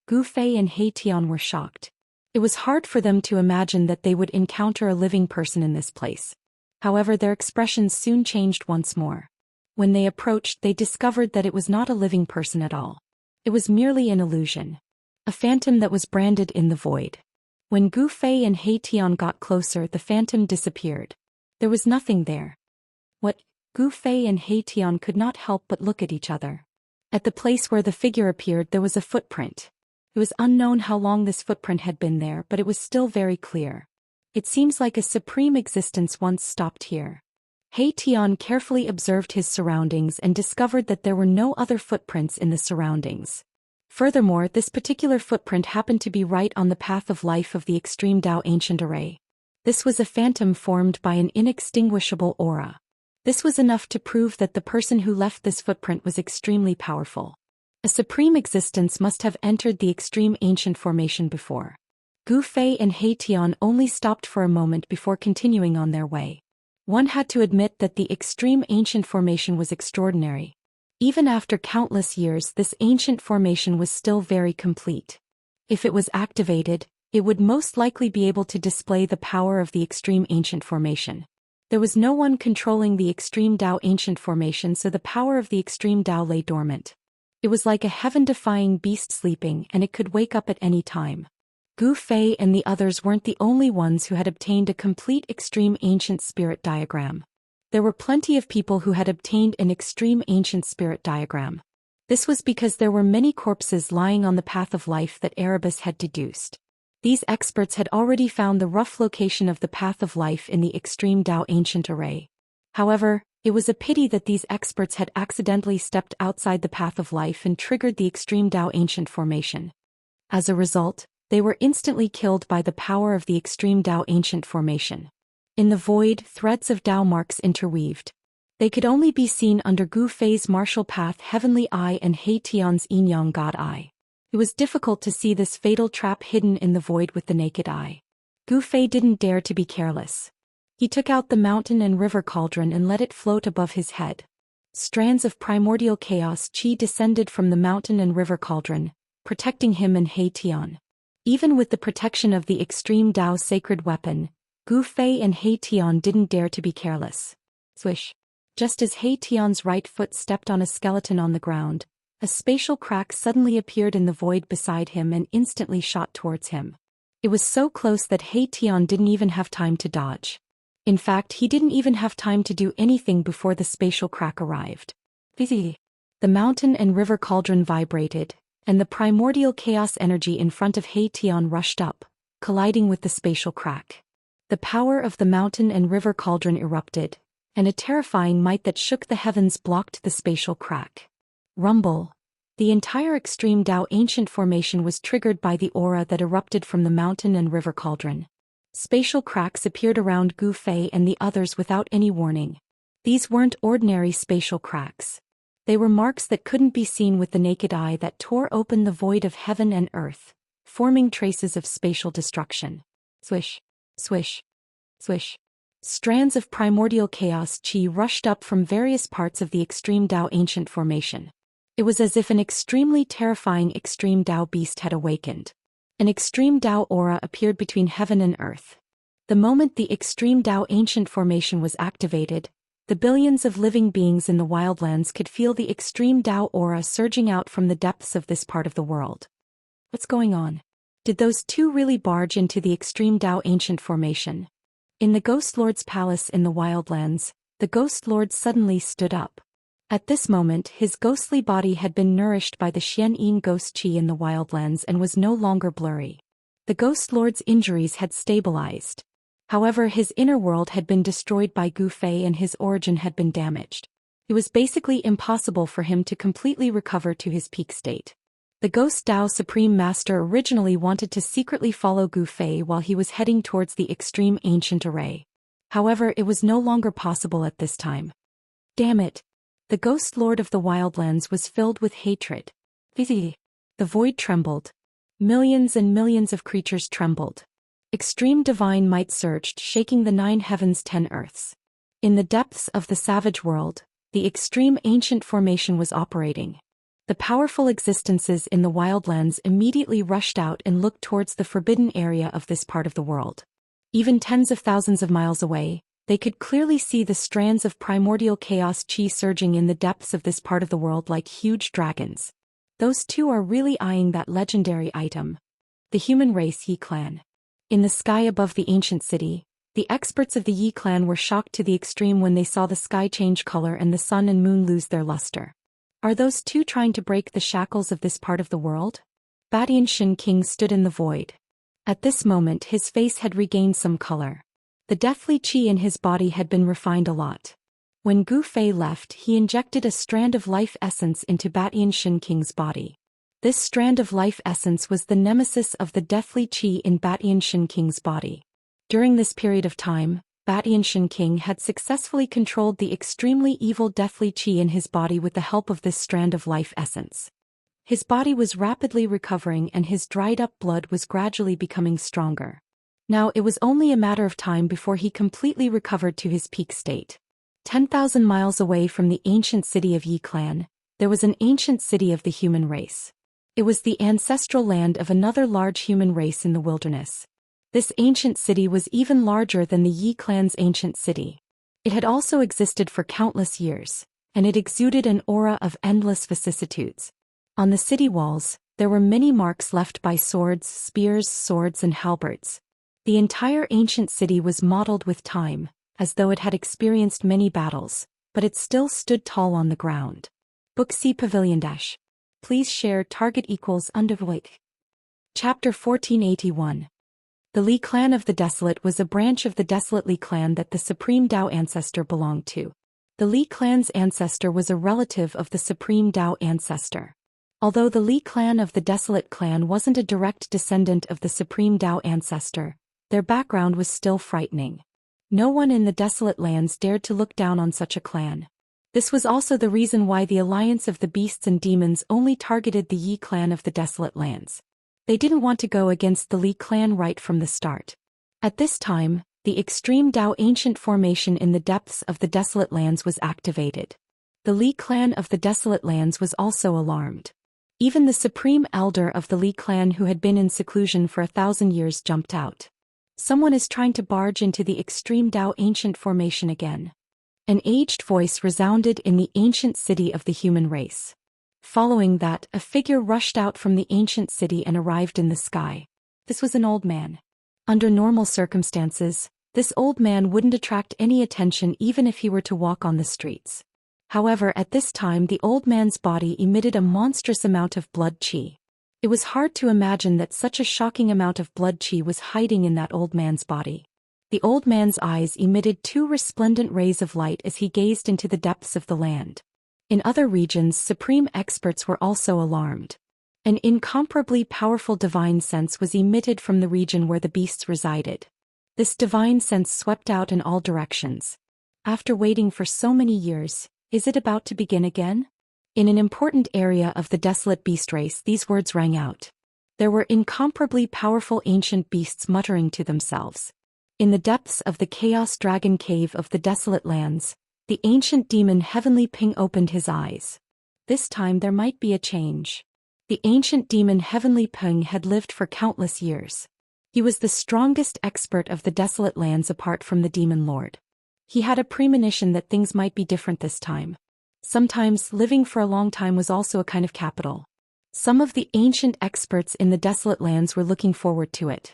Gu Fei and He Tian were shocked. It was hard for them to imagine that they would encounter a living person in this place. However, their expressions soon changed once more. When they approached, they discovered that it was not a living person at all. It was merely an illusion. A phantom that was branded in the void. When Gu Fei and He Tian got closer, the phantom disappeared. There was nothing there. What? Gu Fei and He Tian could not help but look at each other. At the place where the figure appeared, there was a footprint. It was unknown how long this footprint had been there, but it was still very clear. It seems like a supreme existence once stopped here. He Tian carefully observed his surroundings and discovered that there were no other footprints in the surroundings. Furthermore, this particular footprint happened to be right on the path of life of the extreme Dao ancient array. This was a phantom formed by an inextinguishable aura. This was enough to prove that the person who left this footprint was extremely powerful. A supreme existence must have entered the extreme ancient formation before. Gu Fei and He Tian only stopped for a moment before continuing on their way. One had to admit that the extreme ancient formation was extraordinary. Even after countless years, this ancient formation was still very complete. If it was activated, it would most likely be able to display the power of the extreme ancient formation. There was no one controlling the extreme Dao ancient formation, so the power of the extreme Dao lay dormant. It was like a heaven-defying beast sleeping, and it could wake up at any time. Gu Fei and the others weren't the only ones who had obtained a complete extreme ancient spirit diagram. There were plenty of people who had obtained an extreme ancient spirit diagram. This was because there were many corpses lying on the path of life that Erebus had deduced. These experts had already found the rough location of the path of life in the extreme Dao ancient array. However, it was a pity that these experts had accidentally stepped outside the path of life and triggered the extreme Dao ancient formation. As a result, they were instantly killed by the power of the extreme Dao ancient formation. In the void, threads of Dao marks interweaved. They could only be seen under Gu Fei's martial path Heavenly Eye and He Tian's Yin Yang God Eye. It was difficult to see this fatal trap hidden in the void with the naked eye. Gu Fei didn't dare to be careless. He took out the mountain and river cauldron and let it float above his head. Strands of primordial chaos qi descended from the mountain and river cauldron, protecting him and He Tian. Even with the protection of the extreme Dao sacred weapon, Gu Fei and He Tian didn't dare to be careless. Swish. Just as He Tian's right foot stepped on a skeleton on the ground, a spatial crack suddenly appeared in the void beside him and instantly shot towards him. It was so close that He Tian didn't even have time to dodge. In fact, he didn't even have time to do anything before the spatial crack arrived. Fizzy. The mountain and river cauldron vibrated, and the primordial chaos energy in front of He Tian rushed up, colliding with the spatial crack. The power of the mountain and river cauldron erupted, and a terrifying might that shook the heavens blocked the spatial crack. Rumble. The entire extreme Dao ancient formation was triggered by the aura that erupted from the mountain and river cauldron. Spatial cracks appeared around Gu Fei and the others without any warning. These weren't ordinary spatial cracks. They were marks that couldn't be seen with the naked eye that tore open the void of heaven and earth, forming traces of spatial destruction. Swish. Swish. Swish. Strands of primordial chaos qi rushed up from various parts of the extreme Dao ancient formation. It was as if an extremely terrifying extreme Dao beast had awakened. An extreme Dao aura appeared between heaven and earth. The moment the extreme Dao ancient formation was activated, the billions of living beings in the wildlands could feel the extreme Dao aura surging out from the depths of this part of the world. What's going on? Did those two really barge into the extreme Dao ancient formation? In the Ghost Lord's palace in the wildlands, the Ghost Lord suddenly stood up. At this moment, his ghostly body had been nourished by the Xianxia ghost qi in the wildlands and was no longer blurry. The Ghost Lord's injuries had stabilized. However, his inner world had been destroyed by Gu Fei and his origin had been damaged. It was basically impossible for him to completely recover to his peak state. The Ghost Dao Supreme Master originally wanted to secretly follow Gu Fei while he was heading towards the extreme ancient array. However, it was no longer possible at this time. Damn it! The Ghost Lord of the Wildlands was filled with hatred. Fizzy. The void trembled. Millions and millions of creatures trembled. Extreme divine might surged, shaking the 9 heavens 10 earths. In the depths of the savage world, the extreme ancient formation was operating. The powerful existences in the wildlands immediately rushed out and looked towards the forbidden area of this part of the world. Even tens of thousands of miles away, they could clearly see the strands of primordial chaos qi surging in the depths of this part of the world like huge dragons. Those two are really eyeing that legendary item. The human race Yi clan. In the sky above the ancient city, the experts of the Yi clan were shocked to the extreme when they saw the sky change color and the sun and moon lose their luster. Are those two trying to break the shackles of this part of the world? Batianshan King stood in the void. At this moment his face had regained some color. The deathly qi in his body had been refined a lot. When Gu Fei left, he injected a strand of life essence into Batianshan King's body. This strand of life essence was the nemesis of the deathly qi in Batianshan King's body. During this period of time, Batianshan King had successfully controlled the extremely evil deathly qi in his body with the help of this strand of life essence. His body was rapidly recovering and his dried-up blood was gradually becoming stronger. Now it was only a matter of time before he completely recovered to his peak state. 10,000 miles away from the ancient city of Yi clan, there was an ancient city of the human race. It was the ancestral land of another large human race in the wilderness. This ancient city was even larger than the Yi clan's ancient city. It had also existed for countless years, and it exuded an aura of endless vicissitudes. On the city walls, there were many marks left by swords, spears, swords, and halberds. The entire ancient city was modeled with time, as though it had experienced many battles, but it still stood tall on the ground. Book C Pavilion Dash. Please share target equals undervoid. Chapter 1481. The Li clan of the Desolate was a branch of the Desolate Li clan that the Supreme Dao ancestor belonged to. The Li clan's ancestor was a relative of the Supreme Dao ancestor. Although the Li clan of the Desolate clan wasn't a direct descendant of the Supreme Dao ancestor, their background was still frightening. No one in the Desolate lands dared to look down on such a clan. This was also the reason why the Alliance of the Beasts and Demons only targeted the Yi clan of the Desolate lands. They didn't want to go against the Li clan right from the start. At this time, The extreme Dao ancient formation in the depths of the desolate lands was activated. The Li clan of the desolate lands was also alarmed. Even the supreme elder of the Li clan who had been in seclusion for 1,000 years jumped out. Someone is trying to barge into the extreme Dao ancient formation again. An aged voice resounded in the ancient city of the human race. Following that, a figure rushed out from the ancient city and arrived in the sky. This was an old man. Under normal circumstances, this old man wouldn't attract any attention even if he were to walk on the streets. However, at this time the old man's body emitted a monstrous amount of blood qi. It was hard to imagine that such a shocking amount of blood qi was hiding in that old man's body. The old man's eyes emitted 2 resplendent rays of light as he gazed into the depths of the land. In other regions, supreme experts were also alarmed. An incomparably powerful divine sense was emitted from the region where the beasts resided. This divine sense swept out in all directions. After waiting for so many years, is it about to begin again? In an important area of the desolate beast race, these words rang out. There were incomparably powerful ancient beasts muttering to themselves. In the depths of the Chaos Dragon Cave of the desolate lands, the ancient demon Heavenly Ping opened his eyes. This time there might be a change. The ancient demon Heavenly Ping had lived for countless years. He was the strongest expert of the desolate lands apart from the demon lord. He had a premonition that things might be different this time. Sometimes living for a long time was also a kind of capital. Some of the ancient experts in the desolate lands were looking forward to it.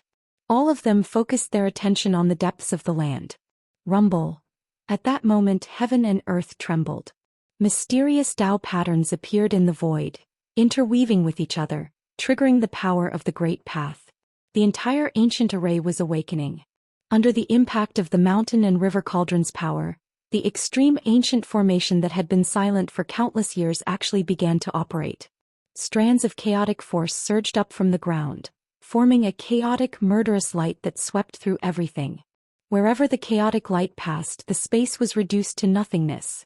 All of them focused their attention on the depths of the land. Rumble. At that moment heaven and earth trembled. Mysterious Dao patterns appeared in the void, interweaving with each other, triggering the power of the Great Path. The entire ancient array was awakening. Under the impact of the mountain and river cauldron's power, the extreme ancient formation that had been silent for countless years actually began to operate. Strands of chaotic force surged up from the ground, forming a chaotic, murderous light that swept through everything. Wherever the chaotic light passed, the space was reduced to nothingness.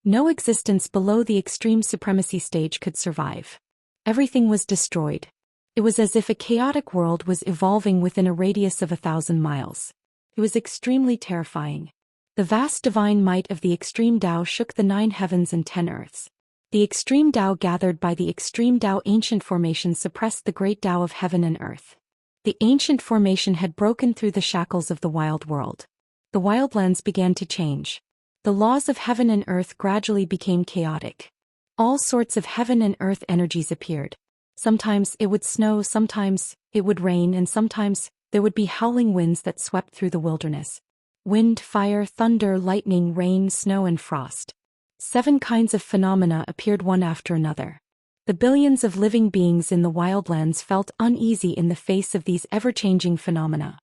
No existence below the extreme supremacy stage could survive. Everything was destroyed. It was as if a chaotic world was evolving within a radius of 1,000 miles. It was extremely terrifying. The vast divine might of the extreme Dao shook the 9 heavens and 10 earths. The extreme Dao gathered by the extreme Dao ancient formation suppressed the great Dao of heaven and earth. The ancient formation had broken through the shackles of the wild world. The wildlands began to change. The laws of heaven and earth gradually became chaotic. All sorts of heaven and earth energies appeared. Sometimes it would snow, sometimes it would rain, and sometimes there would be howling winds that swept through the wilderness. Wind, fire, thunder, lightning, rain, snow, and frost. 7 kinds of phenomena appeared one after another. The billions of living beings in the wildlands felt uneasy in the face of these ever-changing phenomena.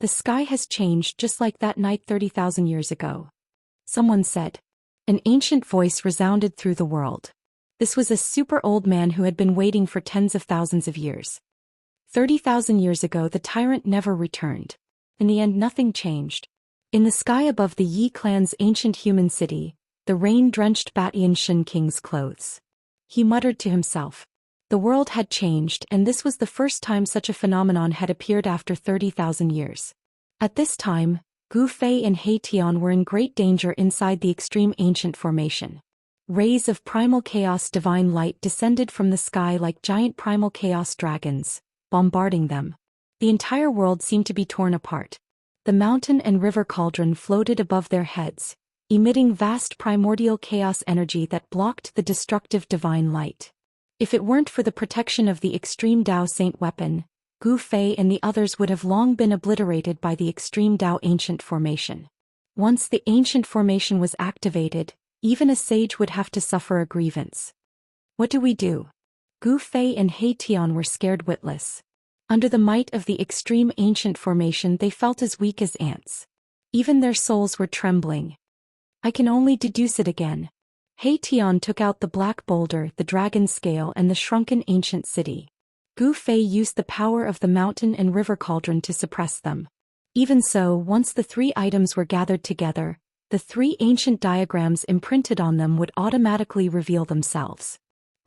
The sky has changed just like that night 30,000 years ago. Someone said. An ancient voice resounded through the world. This was a super old man who had been waiting for tens of thousands of years. 30,000 years ago the tyrant never returned. In the end nothing changed. In the sky above the Yi clan's ancient human city, the rain drenched Batian Shen King's clothes. He muttered to himself. The world had changed, and this was the first time such a phenomenon had appeared after 30,000 years. At this time, Gu Fei and He Tian were in great danger inside the extreme ancient formation. Rays of primal chaos divine light descended from the sky like giant primal chaos dragons, bombarding them. The entire world seemed to be torn apart. The mountain and river cauldron floated above their heads, emitting vast primordial chaos energy that blocked the destructive divine light. If it weren't for the protection of the extreme Dao Saint weapon, Gu Fei and the others would have long been obliterated by the extreme Dao ancient formation. Once the ancient formation was activated, even a sage would have to suffer a grievance. What do we do? Gu Fei and He Tian were scared witless. Under the might of the extreme ancient formation they felt as weak as ants. Even their souls were trembling. I can only deduce it again. He Tian took out the black boulder, the dragon scale, and the shrunken ancient city. Gu Fei used the power of the mountain and river cauldron to suppress them. Even so, once the 3 items were gathered together, the 3 ancient diagrams imprinted on them would automatically reveal themselves.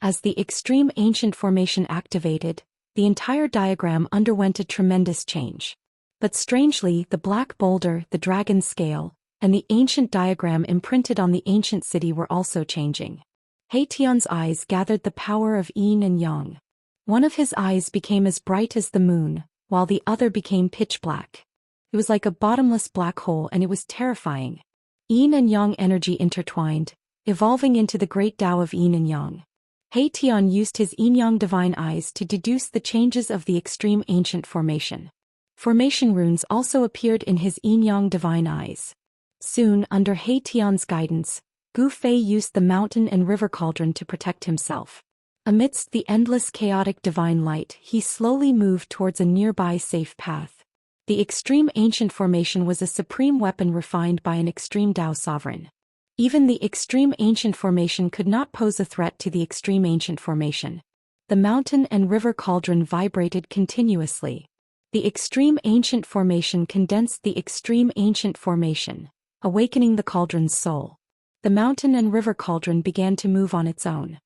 As the extreme ancient formation activated, the entire diagram underwent a tremendous change. But strangely, the black boulder, the dragon scale, and the ancient diagram imprinted on the ancient city were also changing. He Tian's eyes gathered the power of yin and yang. One of his eyes became as bright as the moon, while the other became pitch black. It was like a bottomless black hole, and it was terrifying. Yin and yang energy intertwined, evolving into the great Tao of yin and yang. He Tian used his yin-yang divine eyes to deduce the changes of the extreme ancient formation. Formation runes also appeared in his yin-yang divine eyes. Soon, under He Tian's guidance, Gu Fei used the mountain and river cauldron to protect himself. Amidst the endless chaotic divine light, he slowly moved towards a nearby safe path. The extreme ancient formation was a supreme weapon refined by an extreme Tao sovereign. Even the extreme ancient formation could not pose a threat to the extreme ancient formation. The mountain and river cauldron vibrated continuously. The extreme ancient formation condensed the extreme ancient formation, awakening the cauldron's soul. The mountain and river cauldron began to move on its own.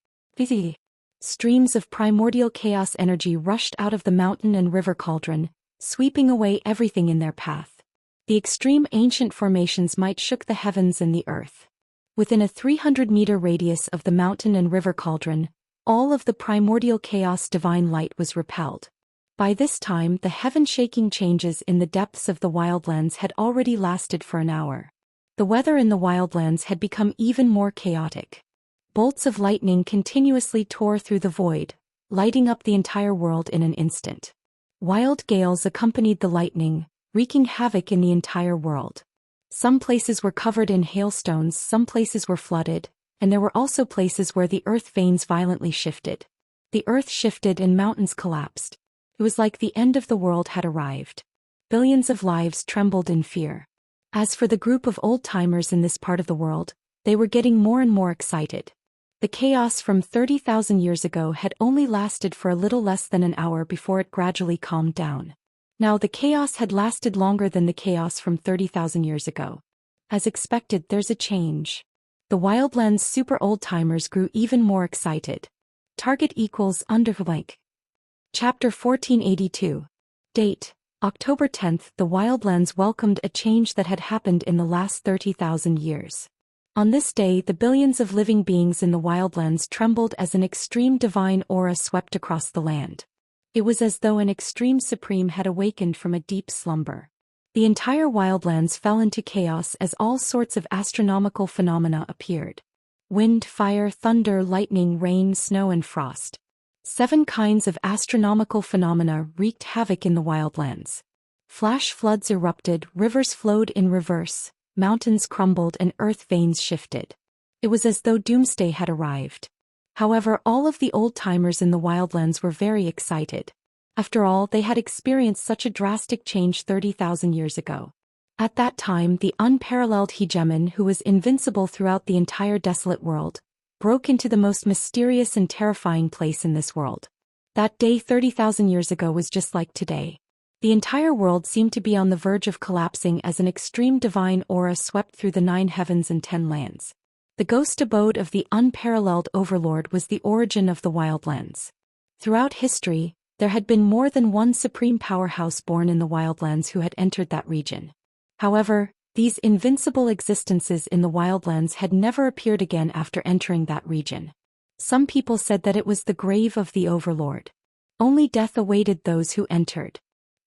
Streams of primordial chaos energy rushed out of the mountain and river cauldron, sweeping away everything in their path. The extreme ancient formations might shook the heavens and the earth. Within a 300-meter radius of the mountain and river cauldron, all of the primordial chaos divine light was repelled. By this time, the heaven-shaking changes in the depths of the wildlands had already lasted for an hour. The weather in the wildlands had become even more chaotic. Bolts of lightning continuously tore through the void, lighting up the entire world in an instant. Wild gales accompanied the lightning, wreaking havoc in the entire world. Some places were covered in hailstones, some places were flooded, and there were also places where the earth veins violently shifted. The earth shifted and mountains collapsed. It was like the end of the world had arrived. Billions of lives trembled in fear. As for the group of old-timers in this part of the world, they were getting more and more excited. The chaos from 30,000 years ago had only lasted for a little less than an hour before it gradually calmed down. Now the chaos had lasted longer than the chaos from 30,000 years ago. As expected, there's a change. The Wildlands super old-timers grew even more excited. Target equals _blank. Chapter 1482. Date: October 10th. The Wildlands welcomed a change that had happened in the last 30,000 years. On this day, the billions of living beings in the Wildlands trembled as an extreme divine aura swept across the land. It was as though an extreme supreme had awakened from a deep slumber. The entire Wildlands fell into chaos as all sorts of astronomical phenomena appeared. Wind, fire, thunder, lightning, rain, snow and frost. 7 kinds of astronomical phenomena wreaked havoc in the Wildlands. Flash floods erupted, rivers flowed in reverse, mountains crumbled and earth veins shifted. It was as though doomsday had arrived. However, all of the old-timers in the Wildlands were very excited. After all, they had experienced such a drastic change 30,000 years ago. At that time, the unparalleled hegemon, who was invincible throughout the entire desolate world, broke into the most mysterious and terrifying place in this world. That day 30,000 years ago was just like today. The entire world seemed to be on the verge of collapsing as an extreme divine aura swept through the 9 heavens and 10 lands. The ghost abode of the unparalleled overlord was the origin of the Wildlands. Throughout history, there had been more than one supreme powerhouse born in the Wildlands who had entered that region. However, these invincible existences in the Wildlands had never appeared again after entering that region. Some people said that it was the grave of the overlord. Only death awaited those who entered.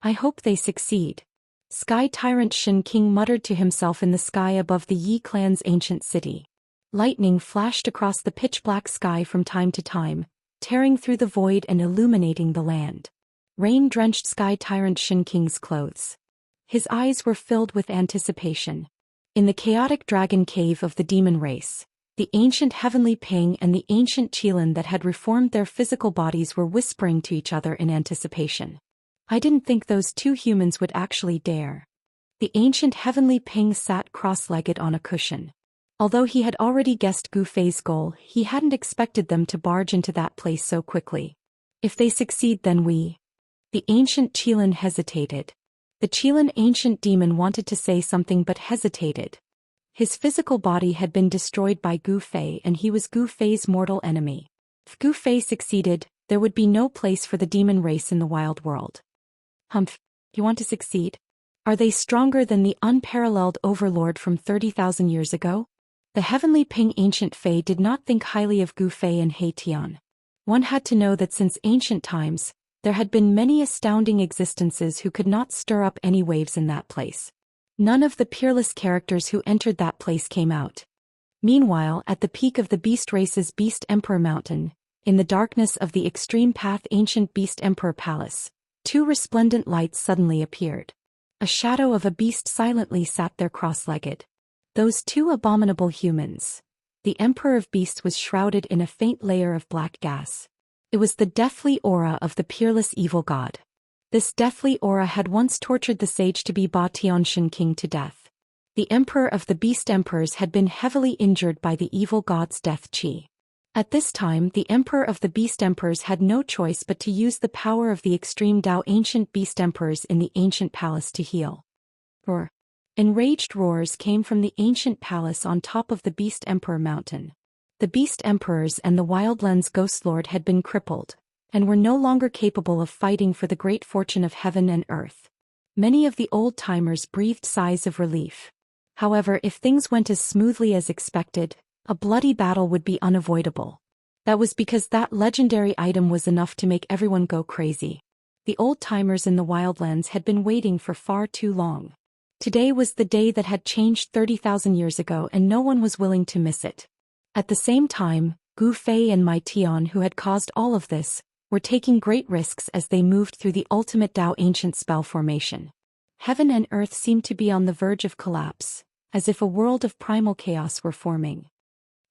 I hope they succeed. Sky Tyrant Shin King muttered to himself in the sky above the Yi clan's ancient city. Lightning flashed across the pitch-black sky from time to time, tearing through the void and illuminating the land. Rain drenched Sky Tyrant Shin King's clothes. His eyes were filled with anticipation. In the chaotic dragon cave of the demon race, the ancient heavenly Ping and the ancient Qilin that had reformed their physical bodies were whispering to each other in anticipation. I didn't think those 2 humans would actually dare. The ancient heavenly Ping sat cross-legged on a cushion. Although he had already guessed Gu Fei's goal, he hadn't expected them to barge into that place so quickly. If they succeed, then we... The ancient Qilin hesitated. The Qilin ancient demon wanted to say something but hesitated. His physical body had been destroyed by Gu Fei and he was Gu Fei's mortal enemy. If Gu Fei succeeded, there would be no place for the demon race in the wild world. Humph, you want to succeed? Are they stronger than the unparalleled overlord from 30,000 years ago? The heavenly Ping ancient Fae did not think highly of Gu Fei and He Tian. One had to know that since ancient times, there had been many astounding existences who could not stir up any waves in that place. None of the peerless characters who entered that place came out. Meanwhile, at the peak of the Beast Race's Beast Emperor Mountain, in the darkness of the extreme path ancient Beast Emperor Palace, two resplendent lights suddenly appeared. A shadow of a beast silently sat there cross-legged. Those two abominable humans. The Emperor of Beasts was shrouded in a faint layer of black gas. It was the deathly aura of the peerless evil god. This deathly aura had once tortured the sage to be Ba Tianxin king to death. The Emperor of the Beast Emperors had been heavily injured by the evil god's death chi. At this time, the Emperor of the Beast Emperors had no choice but to use the power of the extreme Dao ancient Beast Emperors in the ancient palace to heal. Roar. Enraged roars came from the ancient palace on top of the Beast Emperor mountain. The Beast Emperors and the Wildlands Ghost Lord had been crippled, and were no longer capable of fighting for the great fortune of heaven and earth. Many of the old-timers breathed sighs of relief. However, if things went as smoothly as expected, a bloody battle would be unavoidable. That was because that legendary item was enough to make everyone go crazy. The old-timers in the Wildlands had been waiting for far too long. Today was the day that had changed 30,000 years ago and no one was willing to miss it. At the same time, Gu Fei and Mai Tian, who had caused all of this, were taking great risks as they moved through the ultimate Dao ancient spell formation. Heaven and earth seemed to be on the verge of collapse, as if a world of primal chaos were forming.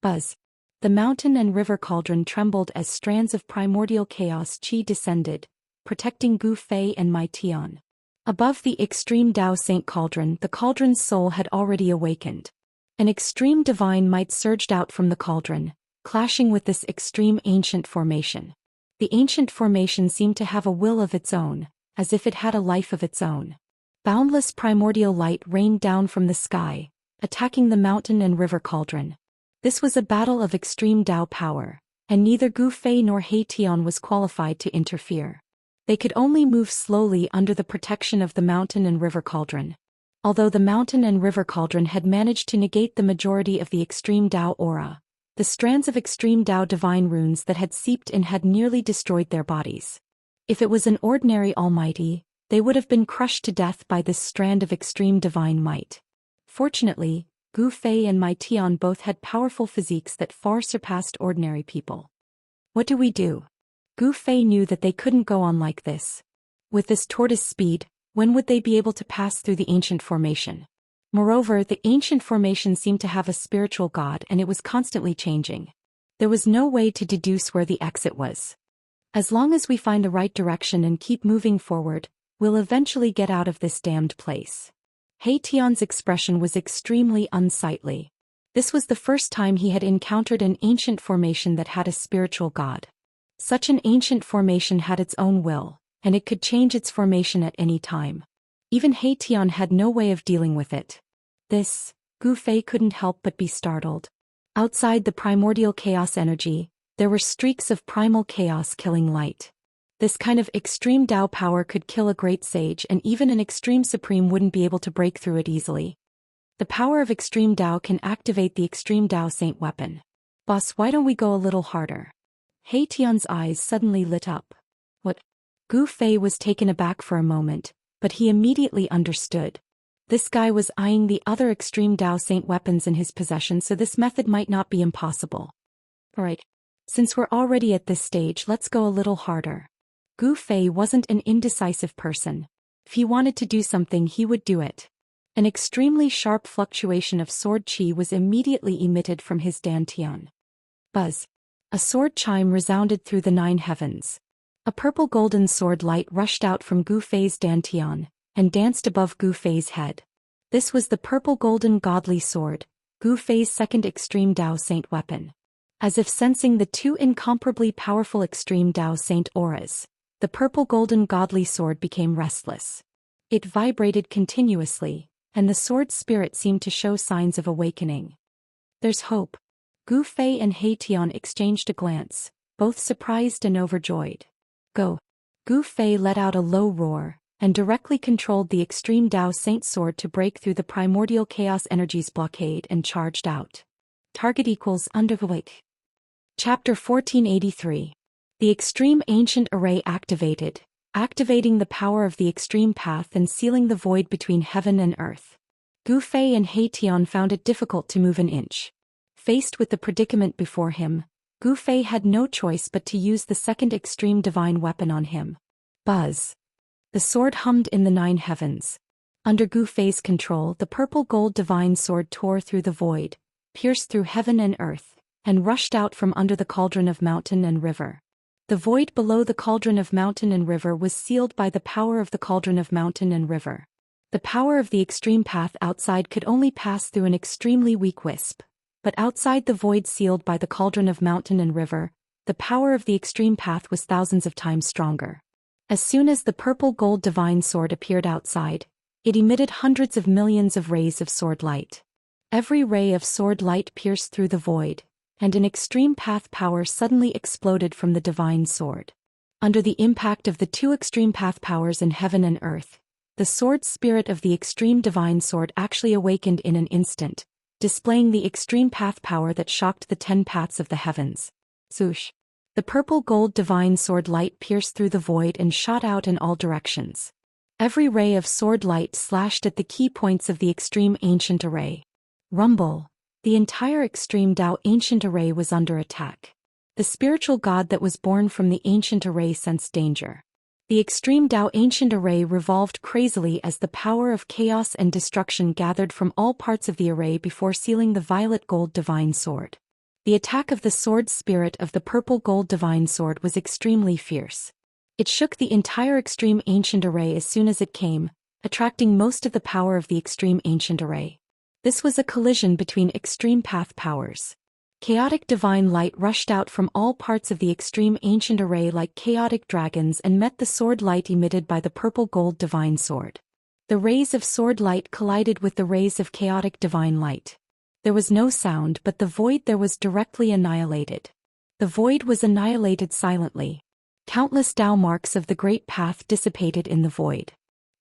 Buzz. The mountain and river cauldron trembled as strands of primordial chaos chi descended, protecting Gu Fei and Mai Tian. Above the extreme Dao Saint cauldron, the cauldron's soul had already awakened. An extreme divine might surged out from the cauldron, clashing with this extreme ancient formation. The ancient formation seemed to have a will of its own, as if it had a life of its own. Boundless primordial light rained down from the sky, attacking the mountain and river cauldron. This was a battle of extreme Dao power, and neither Gu Fei nor He Tian was qualified to interfere. They could only move slowly under the protection of the mountain and river cauldron. Although the mountain and river cauldron had managed to negate the majority of the extreme Dao aura, the strands of extreme Dao divine runes that had seeped in had nearly destroyed their bodies. If it was an ordinary almighty, they would have been crushed to death by this strand of extreme divine might. Fortunately, Gu Fei and Mai Tian both had powerful physiques that far surpassed ordinary people. What do we do? Gu Fei knew that they couldn't go on like this. With this tortoise speed, when would they be able to pass through the ancient formation? Moreover, the ancient formation seemed to have a spiritual god and it was constantly changing. There was no way to deduce where the exit was. As long as we find the right direction and keep moving forward, we'll eventually get out of this damned place. He Tian's expression was extremely unsightly. This was the first time he had encountered an ancient formation that had a spiritual god. Such an ancient formation had its own will, and it could change its formation at any time. Even He Tian had no way of dealing with it. This, Gu Fei couldn't help but be startled. Outside the primordial chaos energy, there were streaks of primal chaos killing light. This kind of extreme Dao power could kill a great sage and even an extreme supreme wouldn't be able to break through it easily. The power of extreme Dao can activate the extreme Dao Saint weapon. Boss, why don't we go a little harder? He Tian's eyes suddenly lit up. What? Gu Fei was taken aback for a moment, but he immediately understood. This guy was eyeing the other extreme Dao Saint weapons in his possession, so this method might not be impossible. Alright. Since we're already at this stage, let's go a little harder. Gu Fei wasn't an indecisive person. If he wanted to do something, he would do it. An extremely sharp fluctuation of sword chi was immediately emitted from his dantian. Buzz. A sword chime resounded through the 9 heavens. A purple-golden sword light rushed out from Gu Fei's dantian, and danced above Gu Fei's head. This was the purple-golden godly sword, Gu Fei's second extreme Dao Saint weapon. As if sensing the two incomparably powerful extreme Dao Saint auras, the purple-golden godly sword became restless. It vibrated continuously, and the sword spirit seemed to show signs of awakening. There's hope. Gu Fei and He Tian exchanged a glance, both surprised and overjoyed. Go. Gu Fei let out a low roar, and directly controlled the extreme Dao Saint Sword to break through the primordial chaos energy's blockade and charged out. Target equals underweight. Chapter 1483. The Extreme Ancient Array activated, activating the power of the extreme path and sealing the void between heaven and earth. Gu Fei and He Tian found it difficult to move an inch. Faced with the predicament before him, Gu Fei had no choice but to use the second extreme divine weapon on him. Buzz. The sword hummed in the 9 heavens. Under Gu Fei's control, the purple gold divine sword tore through the void, pierced through heaven and earth, and rushed out from under the cauldron of mountain and river. The void below the cauldron of mountain and river was sealed by the power of the cauldron of mountain and river. The power of the extreme path outside could only pass through an extremely weak wisp, but outside the void sealed by the cauldron of mountain and river, the power of the extreme path was thousands of times stronger. As soon as the purple gold divine sword appeared outside, it emitted hundreds of millions of rays of sword light. Every ray of sword light pierced through the void, and an extreme path power suddenly exploded from the divine sword. Under the impact of the 2 extreme path powers in heaven and earth, the sword spirit of the extreme divine sword actually awakened in an instant, displaying the extreme path power that shocked the 10 paths of the heavens. Swoosh. The purple gold divine sword light pierced through the void and shot out in all directions. Every ray of sword light slashed at the key points of the extreme ancient array. Rumble. The entire extreme Dao ancient array was under attack. The spiritual god that was born from the ancient array sensed danger. The extreme Dao ancient array revolved crazily as the power of chaos and destruction gathered from all parts of the array before sealing the violet gold divine sword. The attack of the sword spirit of the purple gold divine sword was extremely fierce. It shook the entire extreme ancient array as soon as it came, attracting most of the power of the extreme ancient array. This was a collision between extreme path powers. Chaotic divine light rushed out from all parts of the extreme ancient array like chaotic dragons and met the sword light emitted by the purple gold divine sword. The rays of sword light collided with the rays of chaotic divine light. There was no sound, but the void there was directly annihilated. The void was annihilated silently. Countless Dao marks of the great path dissipated in the void.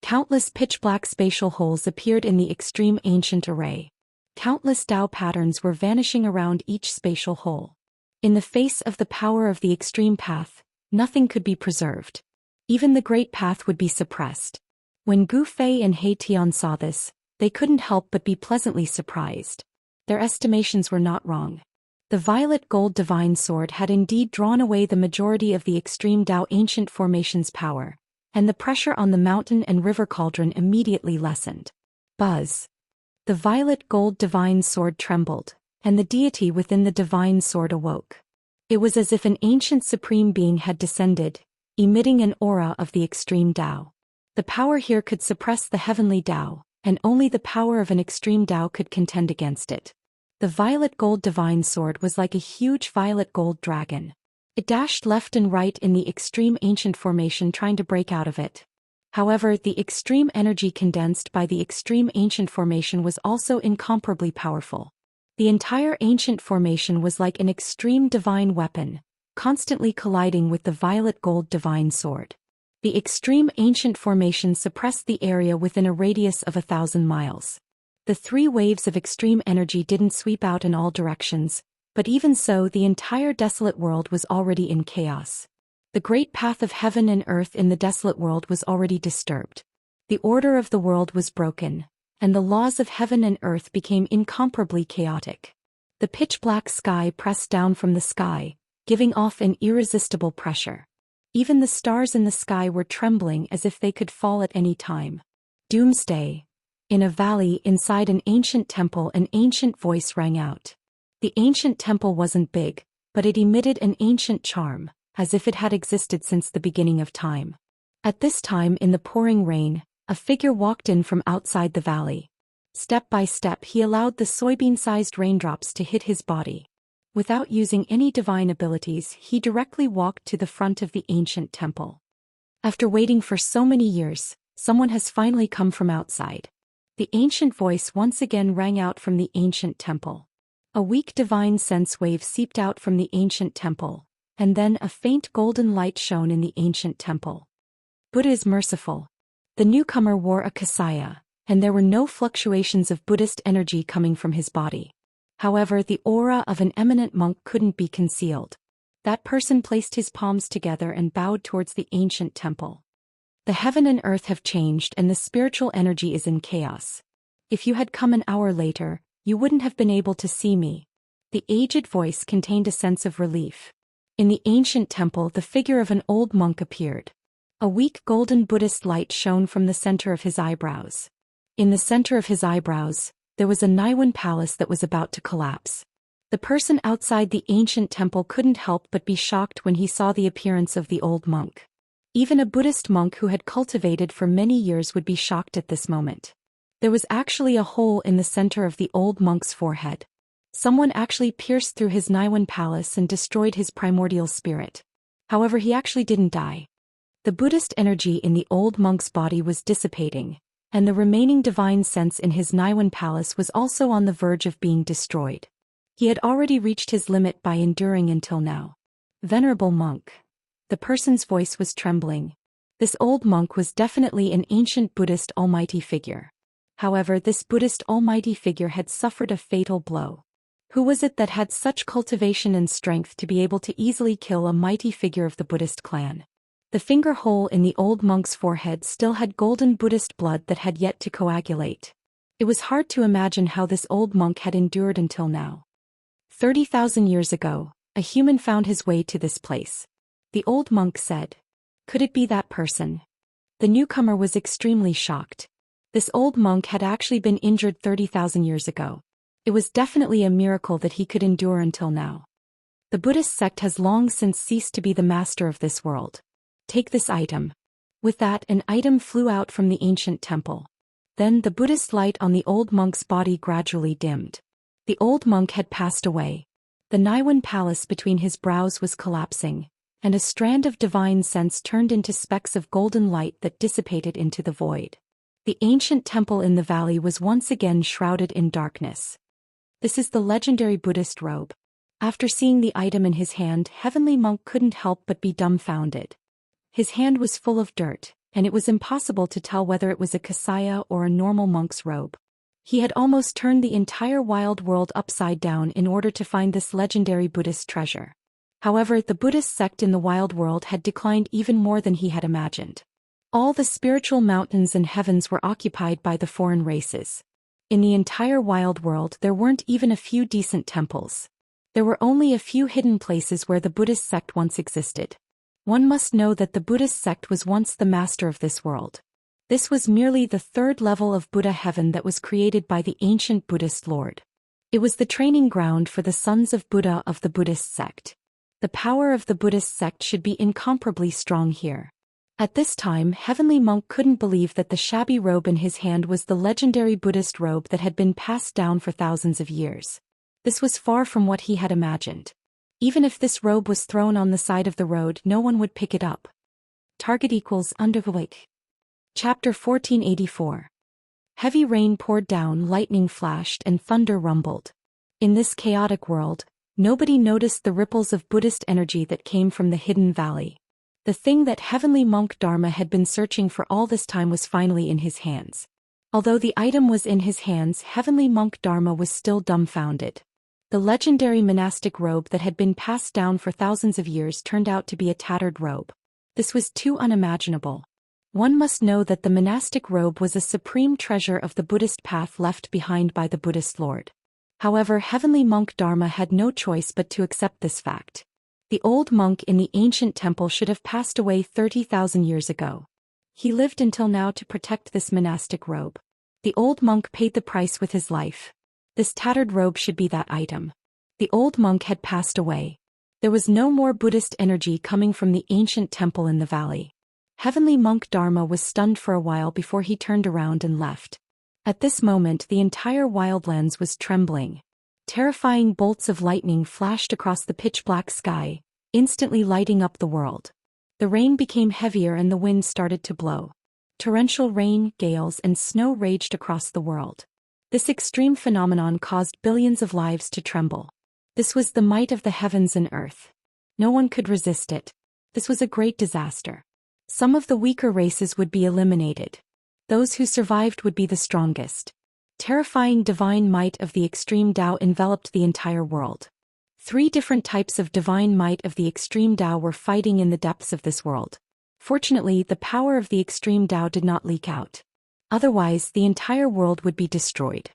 Countless pitch-black spatial holes appeared in the extreme ancient array. Countless Dao patterns were vanishing around each spatial hole. In the face of the power of the extreme path, nothing could be preserved. Even the great path would be suppressed. When Gu Fei and He Tian saw this, they couldn't help but be pleasantly surprised. Their estimations were not wrong. The violet gold divine sword had indeed drawn away the majority of the extreme Dao ancient formation's power, and the pressure on the mountain and river cauldron immediately lessened. Buzz. The violet gold divine sword trembled, and the deity within the divine sword awoke. It was as if an ancient supreme being had descended, emitting an aura of the extreme Dao. The power here could suppress the heavenly Dao, and only the power of an extreme Dao could contend against it. The violet gold divine sword was like a huge violet gold dragon. It dashed left and right in the extreme ancient formation trying to break out of it. However, the extreme energy condensed by the extreme ancient formation was also incomparably powerful. The entire ancient formation was like an extreme divine weapon, constantly colliding with the violet gold divine sword. The extreme ancient formation suppressed the area within a radius of 1,000 miles. The 3 waves of extreme energy didn't sweep out in all directions, but even so the entire desolate world was already in chaos. The great path of heaven and earth in the desolate world was already disturbed. The order of the world was broken, and the laws of heaven and earth became incomparably chaotic. The pitch-black sky pressed down from the sky, giving off an irresistible pressure. Even the stars in the sky were trembling as if they could fall at any time. Doomsday. In a valley inside an ancient temple, an ancient voice rang out. The ancient temple wasn't big, but it emitted an ancient charm, as if it had existed since the beginning of time. At this time in the pouring rain, a figure walked in from outside the valley. Step by step he allowed the soybean-sized raindrops to hit his body. Without using any divine abilities, he directly walked to the front of the ancient temple. After waiting for so many years, someone has finally come from outside. The ancient voice once again rang out from the ancient temple. A weak divine sense wave seeped out from the ancient temple, and then a faint golden light shone in the ancient temple. Buddha is merciful. The newcomer wore a kasaya, and there were no fluctuations of Buddhist energy coming from his body. However, the aura of an eminent monk couldn't be concealed. That person placed his palms together and bowed towards the ancient temple. The heaven and earth have changed and the spiritual energy is in chaos. If you had come an hour later, you wouldn't have been able to see me. The aged voice contained a sense of relief. In the ancient temple, the figure of an old monk appeared. A weak golden Buddhist light shone from the center of his eyebrows. In the center of his eyebrows, there was a Niwen palace that was about to collapse. The person outside the ancient temple couldn't help but be shocked when he saw the appearance of the old monk. Even a Buddhist monk who had cultivated for many years would be shocked at this moment. There was actually a hole in the center of the old monk's forehead. Someone actually pierced through his Niwen palace and destroyed his primordial spirit. However, he actually didn't die. The Buddhist energy in the old monk's body was dissipating, and the remaining divine sense in his Niwen palace was also on the verge of being destroyed. He had already reached his limit by enduring until now. Venerable monk. The person's voice was trembling. This old monk was definitely an ancient Buddhist almighty figure. However, this Buddhist almighty figure had suffered a fatal blow. Who was it that had such cultivation and strength to be able to easily kill a mighty figure of the Buddhist clan? The finger hole in the old monk's forehead still had golden Buddhist blood that had yet to coagulate. It was hard to imagine how this old monk had endured until now. 30,000 years ago, a human found his way to this place. The old monk said. Could it be that person? The newcomer was extremely shocked. This old monk had actually been injured 30,000 years ago. It was definitely a miracle that he could endure until now. The Buddhist sect has long since ceased to be the master of this world. Take this item. With that, an item flew out from the ancient temple. Then the Buddhist light on the old monk's body gradually dimmed. The old monk had passed away. The Niwen palace between his brows was collapsing, and a strand of divine sense turned into specks of golden light that dissipated into the void. The ancient temple in the valley was once again shrouded in darkness. This is the legendary Buddhist robe. After seeing the item in his hand, Heavenly Monk couldn't help but be dumbfounded. His hand was full of dirt, and it was impossible to tell whether it was a kasaya or a normal monk's robe. He had almost turned the entire wild world upside down in order to find this legendary Buddhist treasure. However, the Buddhist sect in the wild world had declined even more than he had imagined. All the spiritual mountains and heavens were occupied by the foreign races. In the entire wild world there weren't even a few decent temples. There were only a few hidden places where the Buddhist sect once existed. One must know that the Buddhist sect was once the master of this world. This was merely the third level of Buddha heaven that was created by the ancient Buddhist Lord. It was the training ground for the sons of Buddha of the Buddhist sect. The power of the Buddhist sect should be incomparably strong here. At this time, Heavenly Monk couldn't believe that the shabby robe in his hand was the legendary Buddhist robe that had been passed down for thousands of years. This was far from what he had imagined. Even if this robe was thrown on the side of the road, no one would pick it up. Target equals underweight. Chapter 1484. Heavy rain poured down, lightning flashed, and thunder rumbled. In this chaotic world, nobody noticed the ripples of Buddhist energy that came from the hidden valley. The thing that Heavenly Monk Dharma had been searching for all this time was finally in his hands. Although the item was in his hands, Heavenly Monk Dharma was still dumbfounded. The legendary monastic robe that had been passed down for thousands of years turned out to be a tattered robe. This was too unimaginable. One must know that the monastic robe was a supreme treasure of the Buddhist path left behind by the Buddhist Lord. However, Heavenly Monk Dharma had no choice but to accept this fact. The old monk in the ancient temple should have passed away 30,000 years ago. He lived until now to protect this monastic robe. The old monk paid the price with his life. This tattered robe should be that item. The old monk had passed away. There was no more Buddhist energy coming from the ancient temple in the valley. Heavenly Monk Dharma was stunned for a while before he turned around and left. At this moment the entire wildlands was trembling. Terrifying bolts of lightning flashed across the pitch-black sky, instantly lighting up the world. The rain became heavier and the wind started to blow. Torrential rain, gales, and snow raged across the world. This extreme phenomenon caused billions of lives to tremble. This was the might of the heavens and earth. No one could resist it. This was a great disaster. Some of the weaker races would be eliminated. Those who survived would be the strongest. Terrifying divine might of the extreme Tao enveloped the entire world. 3 different types of divine might of the extreme Tao were fighting in the depths of this world. Fortunately, the power of the extreme Tao did not leak out. Otherwise, the entire world would be destroyed.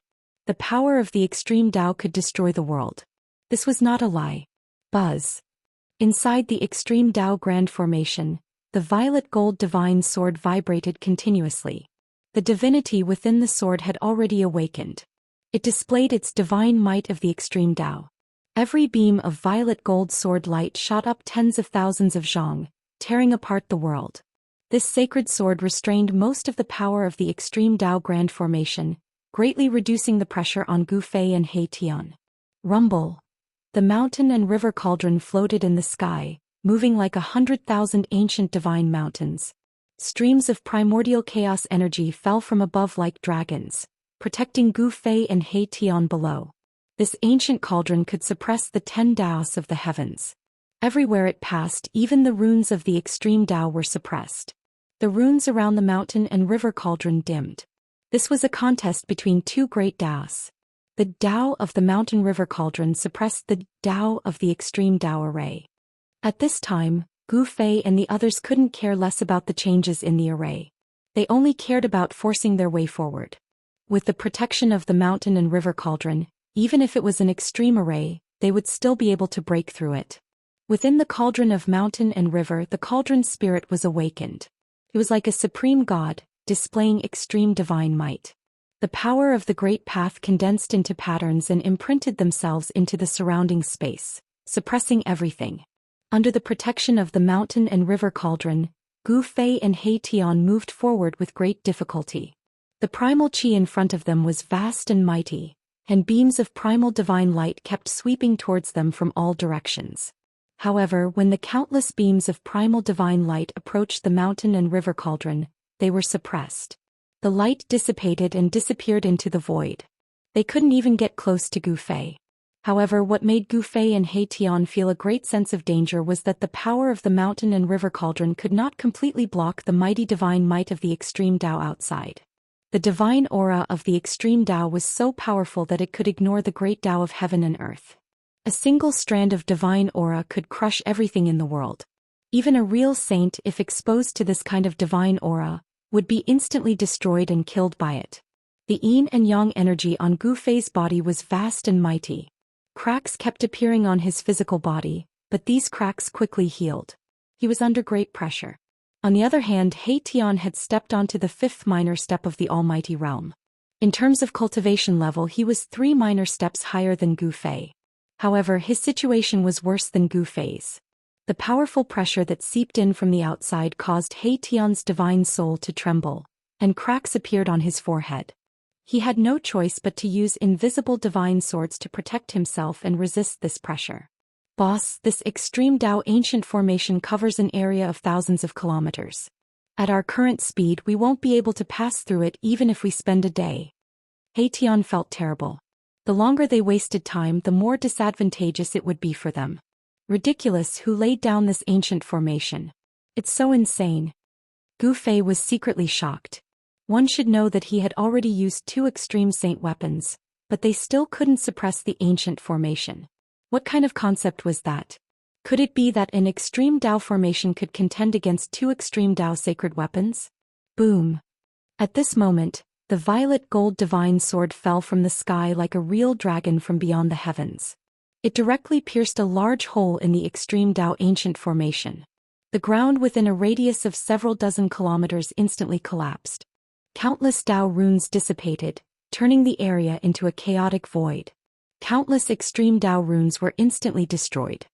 The power of the extreme Tao could destroy the world. This was not a lie. Buzz. Inside the extreme Tao Grand Formation, the violet gold divine sword vibrated continuously. The divinity within the sword had already awakened. It displayed its divine might of the extreme Tao. Every beam of violet gold sword light shot up tens of thousands of zhong, tearing apart the world. This sacred sword restrained most of the power of the extreme Tao Grand Formation, greatly reducing the pressure on Gu Fei and He Tian. Rumble. The mountain and river cauldron floated in the sky, moving like 100,000 ancient divine mountains. Streams of primordial chaos energy fell from above like dragons, protecting Gu Fei and He Tian below. This ancient cauldron could suppress the 10 Daos of the heavens. Everywhere it passed, even the runes of the extreme Tao were suppressed. The runes around the mountain and river cauldron dimmed. This was a contest between 2 great Daos. The Tao of the mountain river cauldron suppressed the Tao of the extreme Tao array. At this time, Gu Fei and the others couldn't care less about the changes in the array. They only cared about forcing their way forward. With the protection of the mountain and river cauldron, even if it was an extreme array, they would still be able to break through it. Within the cauldron of mountain and river, the cauldron spirit was awakened. It was like a supreme god, displaying extreme divine might. The power of the great path condensed into patterns and imprinted themselves into the surrounding space, suppressing everything. Under the protection of the mountain and river cauldron, Gu Fei and He Tian moved forward with great difficulty. The primal chi in front of them was vast and mighty, and beams of primal divine light kept sweeping towards them from all directions. However, when the countless beams of primal divine light approached the mountain and river cauldron, they were suppressed. The light dissipated and disappeared into the void. They couldn't even get close to Gu Fei. However, what made Gu Fei and He Tian feel a great sense of danger was that the power of the mountain and river cauldron could not completely block the mighty divine might of the extreme Tao outside. The divine aura of the extreme Tao was so powerful that it could ignore the great Tao of heaven and earth. A single strand of divine aura could crush everything in the world. Even a real saint, if exposed to this kind of divine aura, would be instantly destroyed and killed by it. The yin and yang energy on Gu Fei's body was vast and mighty. Cracks kept appearing on his physical body, but these cracks quickly healed. He was under great pressure. On the other hand, He Tian had stepped onto the 5th minor step of the Almighty Realm. In terms of cultivation level, he was 3 minor steps higher than Gu Fei. However, his situation was worse than Gu Fei's. The powerful pressure that seeped in from the outside caused He Tian's divine soul to tremble, and cracks appeared on his forehead. He had no choice but to use invisible divine swords to protect himself and resist this pressure. Boss, this extreme Tao ancient formation covers an area of thousands of kilometers. At our current speed, we won't be able to pass through it even if we spend a day. He Tian felt terrible. The longer they wasted time, the more disadvantageous it would be for them. Ridiculous, who laid down this ancient formation? It's so insane. Gu Fei was secretly shocked. One should know that he had already used 2 extreme saint weapons, but they still couldn't suppress the ancient formation. What kind of concept was that? Could it be that an extreme Tao formation could contend against 2 extreme Tao sacred weapons? Boom! At this moment, the violet gold divine sword fell from the sky like a real dragon from beyond the heavens. It directly pierced a large hole in the extreme Tao ancient formation. The ground within a radius of several dozen kilometers instantly collapsed. Countless Tao runes dissipated, turning the area into a chaotic void. Countless extreme Tao runes were instantly destroyed.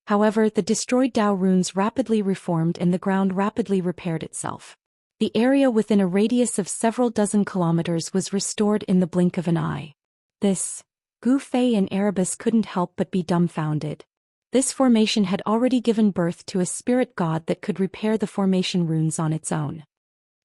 However, the destroyed Tao runes rapidly reformed and the ground rapidly repaired itself. The area within a radius of several dozen kilometers was restored in the blink of an eye. This, Gu Fei and Erebus couldn't help but be dumbfounded. This formation had already given birth to a spirit god that could repair the formation runes on its own.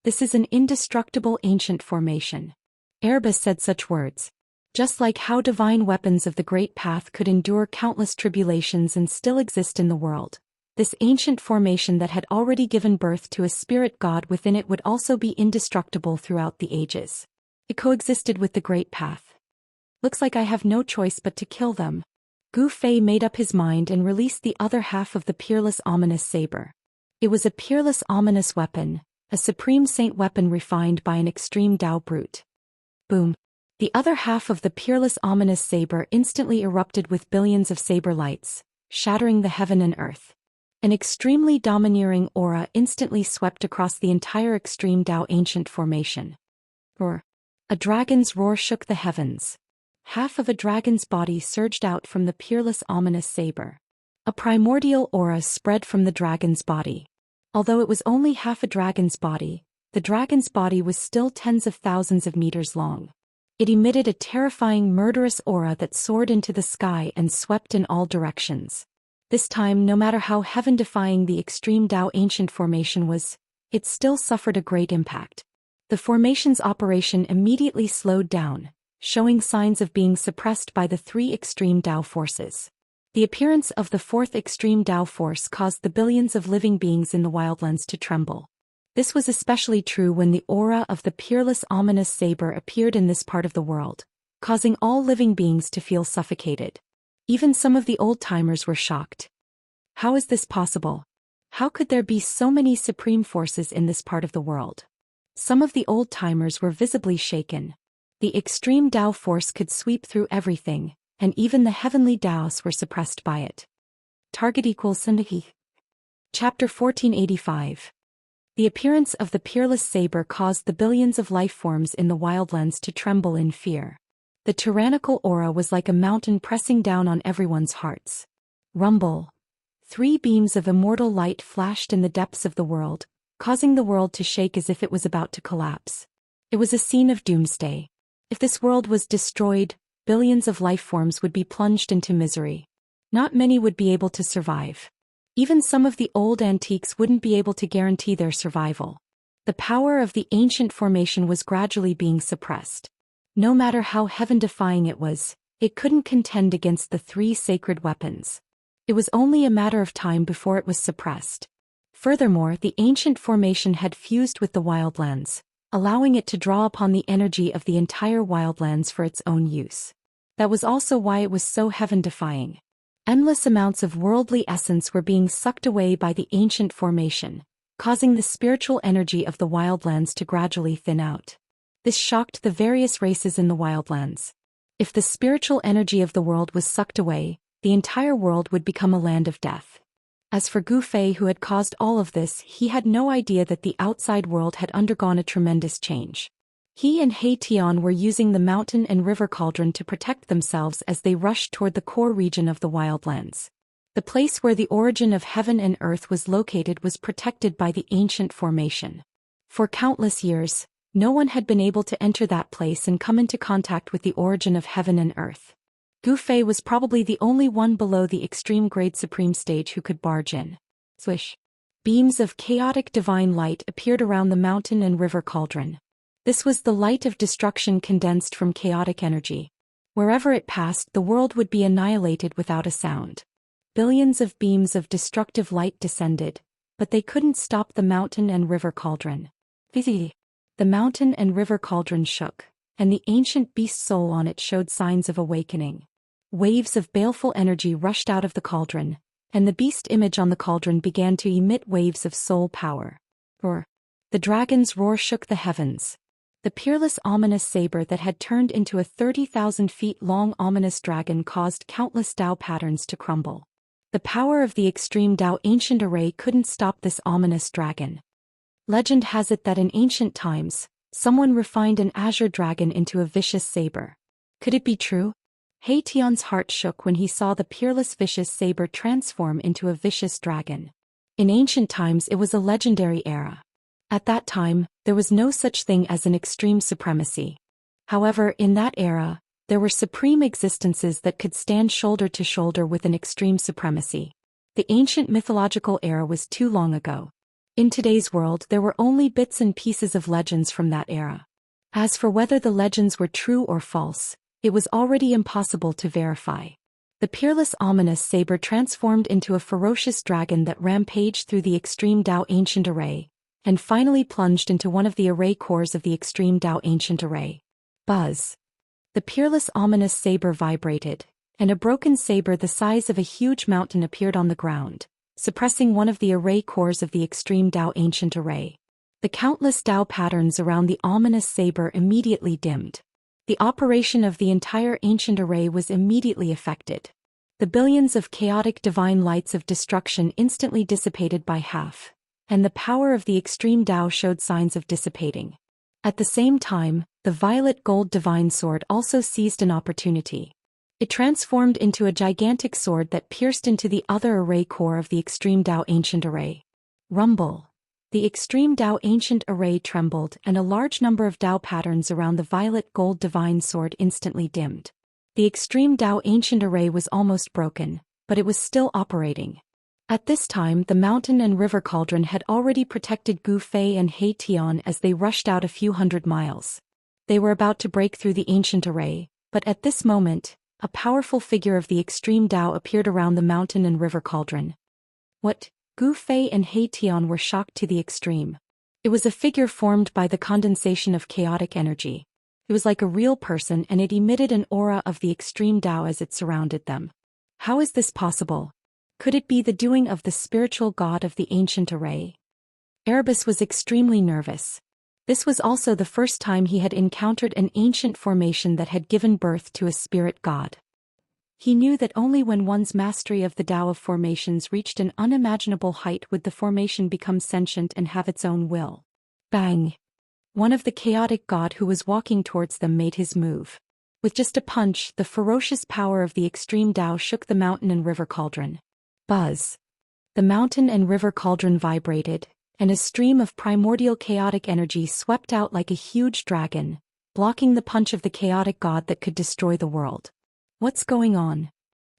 This is an indestructible ancient formation. Erebus said such words. Just like how divine weapons of the Great Path could endure countless tribulations and still exist in the world, This ancient formation that had already given birth to a spirit god within it would also be indestructible throughout the ages. It coexisted with the Great Path. Looks like I have no choice but to kill them. Gu Fei made up his mind and released the other half of the peerless ominous saber. It was a peerless ominous weapon, a supreme saint weapon refined by an extreme Dao brute. Boom. The other half of the peerless ominous saber instantly erupted with billions of saber lights, shattering the heaven and earth. An extremely domineering aura instantly swept across the entire extreme Dao ancient formation. Roar. A dragon's roar shook the heavens. Half of a dragon's body surged out from the peerless ominous saber. A primordial aura spread from the dragon's body. Although it was only half a dragon's body, the dragon's body was still tens of thousands of meters long. It emitted a terrifying murderous aura that soared into the sky and swept in all directions. This time, no matter how heaven-defying the extreme Dao ancient formation was, it still suffered a great impact. The formation's operation immediately slowed down, showing signs of being suppressed by the three extreme Dao forces. The appearance of the fourth extreme Dao force caused the billions of living beings in the wildlands to tremble. This was especially true when the aura of the peerless ominous saber appeared in this part of the world, causing all living beings to feel suffocated. Even some of the old-timers were shocked. How is this possible? How could there be so many supreme forces in this part of the world? Some of the old-timers were visibly shaken. The extreme Dao force could sweep through everything, and even the heavenly Daos were suppressed by it. Target equals Sindahi. Chapter 1485. The appearance of the peerless saber caused the billions of life forms in the wildlands to tremble in fear. The tyrannical aura was like a mountain pressing down on everyone's hearts. Rumble. 3 beams of immortal light flashed in the depths of the world, causing the world to shake as if it was about to collapse. It was a scene of doomsday. If this world was destroyed, billions of life forms would be plunged into misery. Not many would be able to survive. Even some of the old antiques wouldn't be able to guarantee their survival. The power of the ancient formation was gradually being suppressed. No matter how heaven-defying it was, it couldn't contend against the 3 sacred weapons. It was only a matter of time before it was suppressed. Furthermore, the ancient formation had fused with the wildlands, allowing it to draw upon the energy of the entire wildlands for its own use. That was also why it was so heaven-defying. Endless amounts of worldly essence were being sucked away by the ancient formation, causing the spiritual energy of the wildlands to gradually thin out. This shocked the various races in the wildlands. If the spiritual energy of the world was sucked away, the entire world would become a land of death. As for Gu Fei, who had caused all of this, he had no idea that the outside world had undergone a tremendous change. He and He Tian were using the mountain and river cauldron to protect themselves as they rushed toward the core region of the wildlands. The place where the origin of heaven and earth was located was protected by the ancient formation. For countless years, no one had been able to enter that place and come into contact with the origin of heaven and earth. Gu Fei was probably the only one below the extreme grade supreme stage who could barge in. Swish. Beams of chaotic divine light appeared around the mountain and river cauldron. This was the light of destruction condensed from chaotic energy. Wherever it passed, the world would be annihilated without a sound. Billions of beams of destructive light descended, but they couldn't stop the mountain and river cauldron. The mountain and river cauldron shook, and the ancient beast soul on it showed signs of awakening. Waves of baleful energy rushed out of the cauldron, and the beast image on the cauldron began to emit waves of soul power. Roar. The dragon's roar shook the heavens. The peerless ominous saber that had turned into a 30,000 feet long ominous dragon caused countless Dao patterns to crumble. The power of the extreme Dao ancient array couldn't stop this ominous dragon. Legend has it that in ancient times, someone refined an azure dragon into a vicious saber. Could it be true? He Tian's heart shook when he saw the peerless vicious saber transform into a vicious dragon. In ancient times it was a legendary era. At that time, there was no such thing as an extreme supremacy. However, in that era, there were supreme existences that could stand shoulder to shoulder with an extreme supremacy. The ancient mythological era was too long ago. In today's world, there were only bits and pieces of legends from that era. As for whether the legends were true or false, it was already impossible to verify. The peerless ominous saber transformed into a ferocious dragon that rampaged through the extreme Dao Ancient Array, and finally plunged into one of the array cores of the extreme Dao Ancient Array. Buzz. The peerless ominous saber vibrated, and a broken saber the size of a huge mountain appeared on the ground, suppressing one of the array cores of the extreme Dao Ancient Array. The countless Dao patterns around the ominous saber immediately dimmed. The operation of the entire ancient array was immediately affected. The billions of chaotic divine lights of destruction instantly dissipated by half, and the power of the extreme Dao showed signs of dissipating. At the same time, the violet gold divine sword also seized an opportunity. It transformed into a gigantic sword that pierced into the other array core of the extreme Dao Ancient Array. Rumble. The extreme Dao Ancient Array trembled, and a large number of Dao patterns around the violet gold divine sword instantly dimmed. The extreme Dao Ancient Array was almost broken, but it was still operating. At this time, the mountain and river cauldron had already protected Gu Fei and He Tian as they rushed out a few hundred miles. They were about to break through the ancient array, but at this moment, a powerful figure of the extreme Dao appeared around the mountain and river cauldron. What? Gu Fei and He Tian were shocked to the extreme. It was a figure formed by the condensation of chaotic energy. It was like a real person, and it emitted an aura of the extreme Dao as it surrounded them. How is this possible? Could it be the doing of the spiritual god of the ancient array? Erebus was extremely nervous. This was also the first time he had encountered an ancient formation that had given birth to a spirit god. He knew that only when one's mastery of the Tao of formations reached an unimaginable height would the formation become sentient and have its own will. Bang! One of the chaotic god who was walking towards them made his move. With just a punch, the ferocious power of the extreme Tao shook the mountain and river cauldron. Buzz! The mountain and river cauldron vibrated, and a stream of primordial chaotic energy swept out like a huge dragon, blocking the punch of the chaotic god that could destroy the world. What's going on?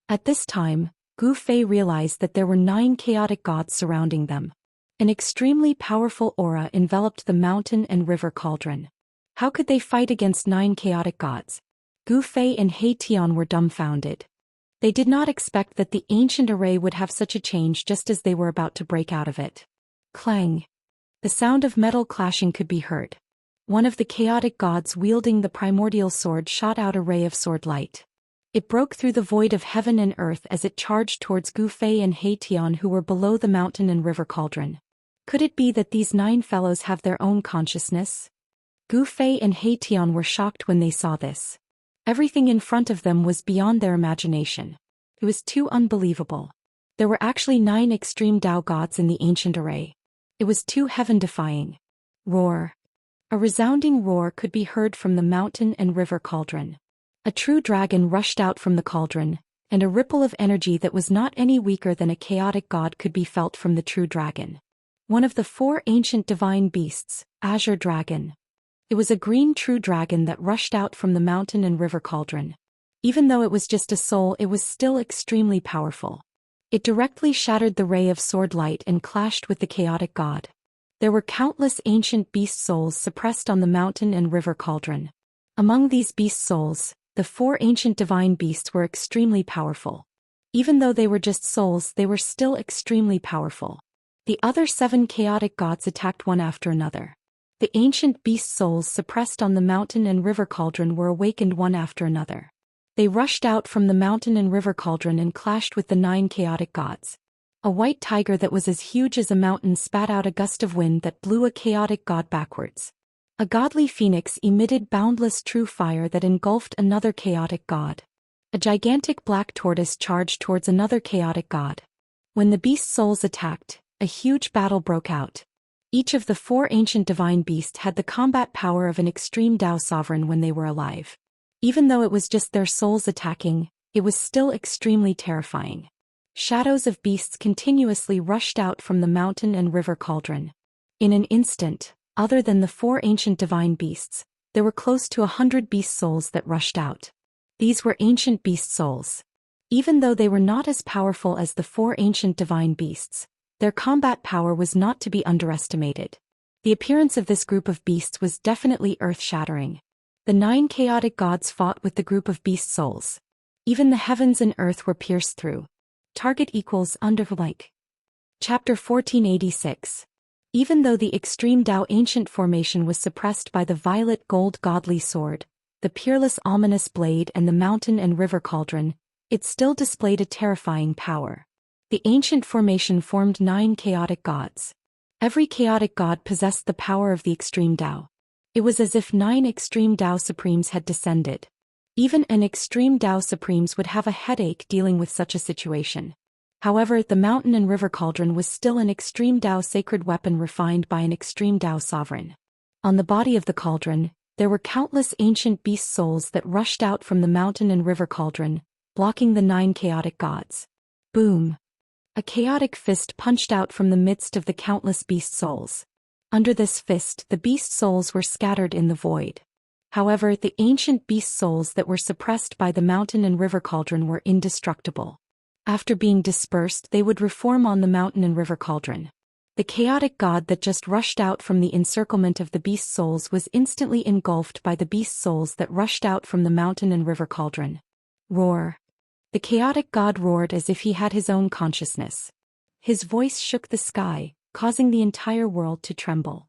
At this time, Gu Fei realized that there were 9 chaotic gods surrounding them. An extremely powerful aura enveloped the mountain and river cauldron. How could they fight against 9 chaotic gods? Gu Fei and He Tian were dumbfounded. They did not expect that the ancient array would have such a change just as they were about to break out of it. Clang! The sound of metal clashing could be heard. One of the chaotic gods wielding the primordial sword shot out a ray of sword light. It broke through the void of heaven and earth as it charged towards Gu Fei and He Tian, who were below the mountain and river cauldron. Could it be that these 9 fellows have their own consciousness? Gu Fei and He Tian were shocked when they saw this. Everything in front of them was beyond their imagination. It was too unbelievable. There were actually 9 extreme Tao gods in the ancient array. It was too heaven-defying. Roar. A resounding roar could be heard from the mountain and river cauldron. A true dragon rushed out from the cauldron, and a ripple of energy that was not any weaker than a chaotic god could be felt from the true dragon. One of the 4 ancient divine beasts, Azure Dragon. It was a green true dragon that rushed out from the mountain and river cauldron. Even though it was just a soul, it was still extremely powerful. It directly shattered the ray of sword light and clashed with the chaotic god. There were countless ancient beast souls suppressed on the mountain and river cauldron. Among these beast souls, the 4 ancient divine beasts were extremely powerful. Even though they were just souls, they were still extremely powerful. The other 7 chaotic gods attacked one after another. The ancient beast souls suppressed on the mountain and river cauldron were awakened one after another. They rushed out from the mountain and river cauldron and clashed with the 9 chaotic gods. A white tiger that was as huge as a mountain spat out a gust of wind that blew a chaotic god backwards. A godly phoenix emitted boundless true fire that engulfed another chaotic god. A gigantic black tortoise charged towards another chaotic god. When the beast souls attacked, a huge battle broke out. Each of the 4 ancient divine beasts had the combat power of an extreme Tao sovereign when they were alive. Even though it was just their souls attacking, it was still extremely terrifying. Shadows of beasts continuously rushed out from the mountain and river cauldron. In an instant, other than the 4 ancient divine beasts, there were close to 100 beast souls that rushed out. These were ancient beast souls. Even though they were not as powerful as the 4 ancient divine beasts, their combat power was not to be underestimated. The appearance of this group of beasts was definitely earth-shattering. The 9 chaotic gods fought with the group of beast souls. Even the heavens and earth were pierced through. Target equals like. Chapter 1486. Even though the extreme Dao ancient formation was suppressed by the violet gold godly sword, the peerless ominous blade and the mountain and river cauldron, it still displayed a terrifying power. The ancient formation formed 9 chaotic gods. Every chaotic god possessed the power of the extreme Dao. It was as if 9 extreme Dao supremes had descended. Even an extreme Dao supremes would have a headache dealing with such a situation. However, the mountain and river cauldron was still an extreme Dao sacred weapon refined by an extreme Dao sovereign. On the body of the cauldron, there were countless ancient beast souls that rushed out from the mountain and river cauldron, blocking the 9 chaotic gods. Boom! A chaotic fist punched out from the midst of the countless beast souls. Under this fist, the beast souls were scattered in the void. However, the ancient beast souls that were suppressed by the mountain and river cauldron were indestructible. After being dispersed, they would reform on the mountain and river cauldron. The chaotic god that just rushed out from the encirclement of the beast souls was instantly engulfed by the beast souls that rushed out from the mountain and river cauldron. Roar! The chaotic god roared as if he had his own consciousness. His voice shook the sky, causing the entire world to tremble.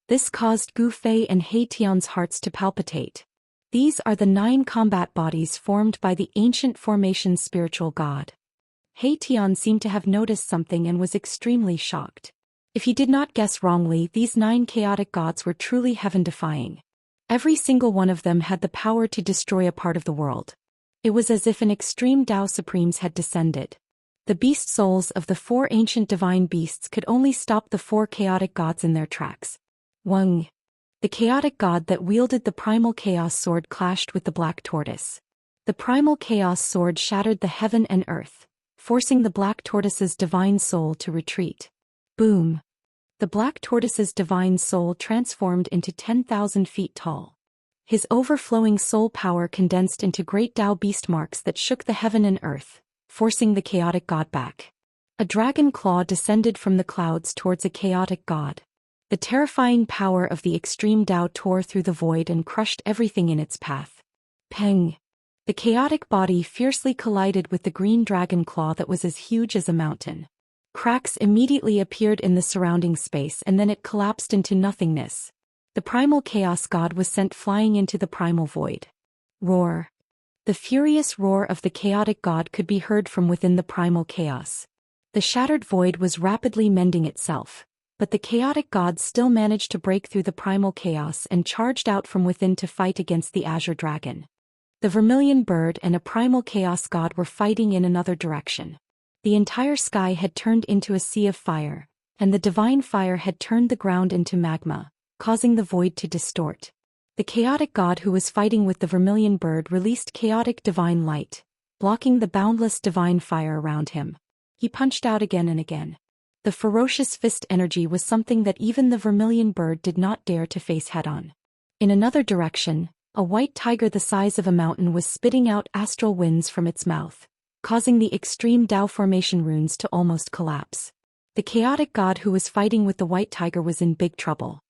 This caused Gu Fei and He Tian's hearts to palpitate. These are the 9 combat bodies formed by the ancient formation spiritual god. He Tian seemed to have noticed something and was extremely shocked. If he did not guess wrongly, these 9 chaotic gods were truly heaven-defying. Every single one of them had the power to destroy a part of the world. It was as if an extreme Dao supremes had descended. The beast souls of the 4 ancient divine beasts could only stop the 4 chaotic gods in their tracks. Weng. The chaotic god that wielded the primal chaos sword clashed with the black tortoise. The primal chaos sword shattered the heaven and earth, forcing the black tortoise's divine soul to retreat. Boom! The black tortoise's divine soul transformed into 10,000 feet tall. His overflowing soul power condensed into great Dao beast marks that shook the heaven and earth, forcing the chaotic god back. A dragon claw descended from the clouds towards a chaotic god. The terrifying power of the extreme Dao tore through the void and crushed everything in its path. Peng! The chaotic body fiercely collided with the green dragon claw that was as huge as a mountain. Cracks immediately appeared in the surrounding space and then it collapsed into nothingness. The primal chaos god was sent flying into the primal void. Roar! The furious roar of the chaotic god could be heard from within the primal chaos. The shattered void was rapidly mending itself. But the chaotic god still managed to break through the primal chaos and charged out from within to fight against the azure dragon. The vermilion bird and a primal chaos god were fighting in another direction. The entire sky had turned into a sea of fire, and the divine fire had turned the ground into magma, causing the void to distort. The chaotic god who was fighting with the vermilion bird released chaotic divine light, blocking the boundless divine fire around him. He punched out again and again. The ferocious fist energy was something that even the vermilion bird did not dare to face head-on. In another direction, a white tiger the size of a mountain was spitting out astral winds from its mouth, causing the extreme Dao formation runes to almost collapse. The chaotic god who was fighting with the white tiger was in big trouble.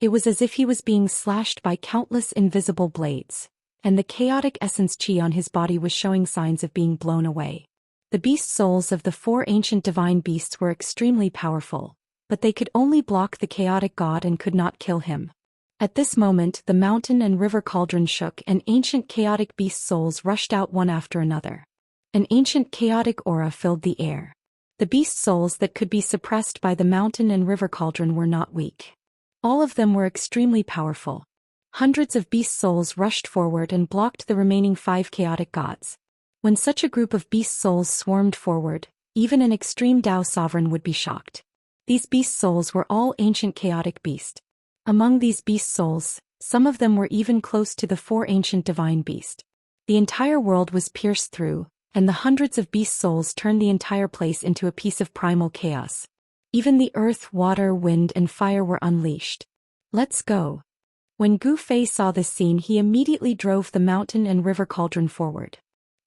It was as if he was being slashed by countless invisible blades, and the chaotic essence chi on his body was showing signs of being blown away. The beast souls of the 4 ancient divine beasts were extremely powerful, but they could only block the chaotic god and could not kill him. At this moment, the mountain and river cauldron shook and ancient chaotic beast souls rushed out one after another. An ancient chaotic aura filled the air. The beast souls that could be suppressed by the mountain and river cauldron were not weak. All of them were extremely powerful. Hundreds of beast souls rushed forward and blocked the remaining 5 chaotic gods. When such a group of beast souls swarmed forward, even an extreme Dao sovereign would be shocked. These beast souls were all ancient chaotic beasts. Among these beast souls, some of them were even close to the 4 ancient divine beasts. The entire world was pierced through, and the hundreds of beast souls turned the entire place into a piece of primal chaos. Even the earth, water, wind, and fire were unleashed. Let's go. When Gu Fei saw this scene, he immediately drove the mountain and river cauldron forward.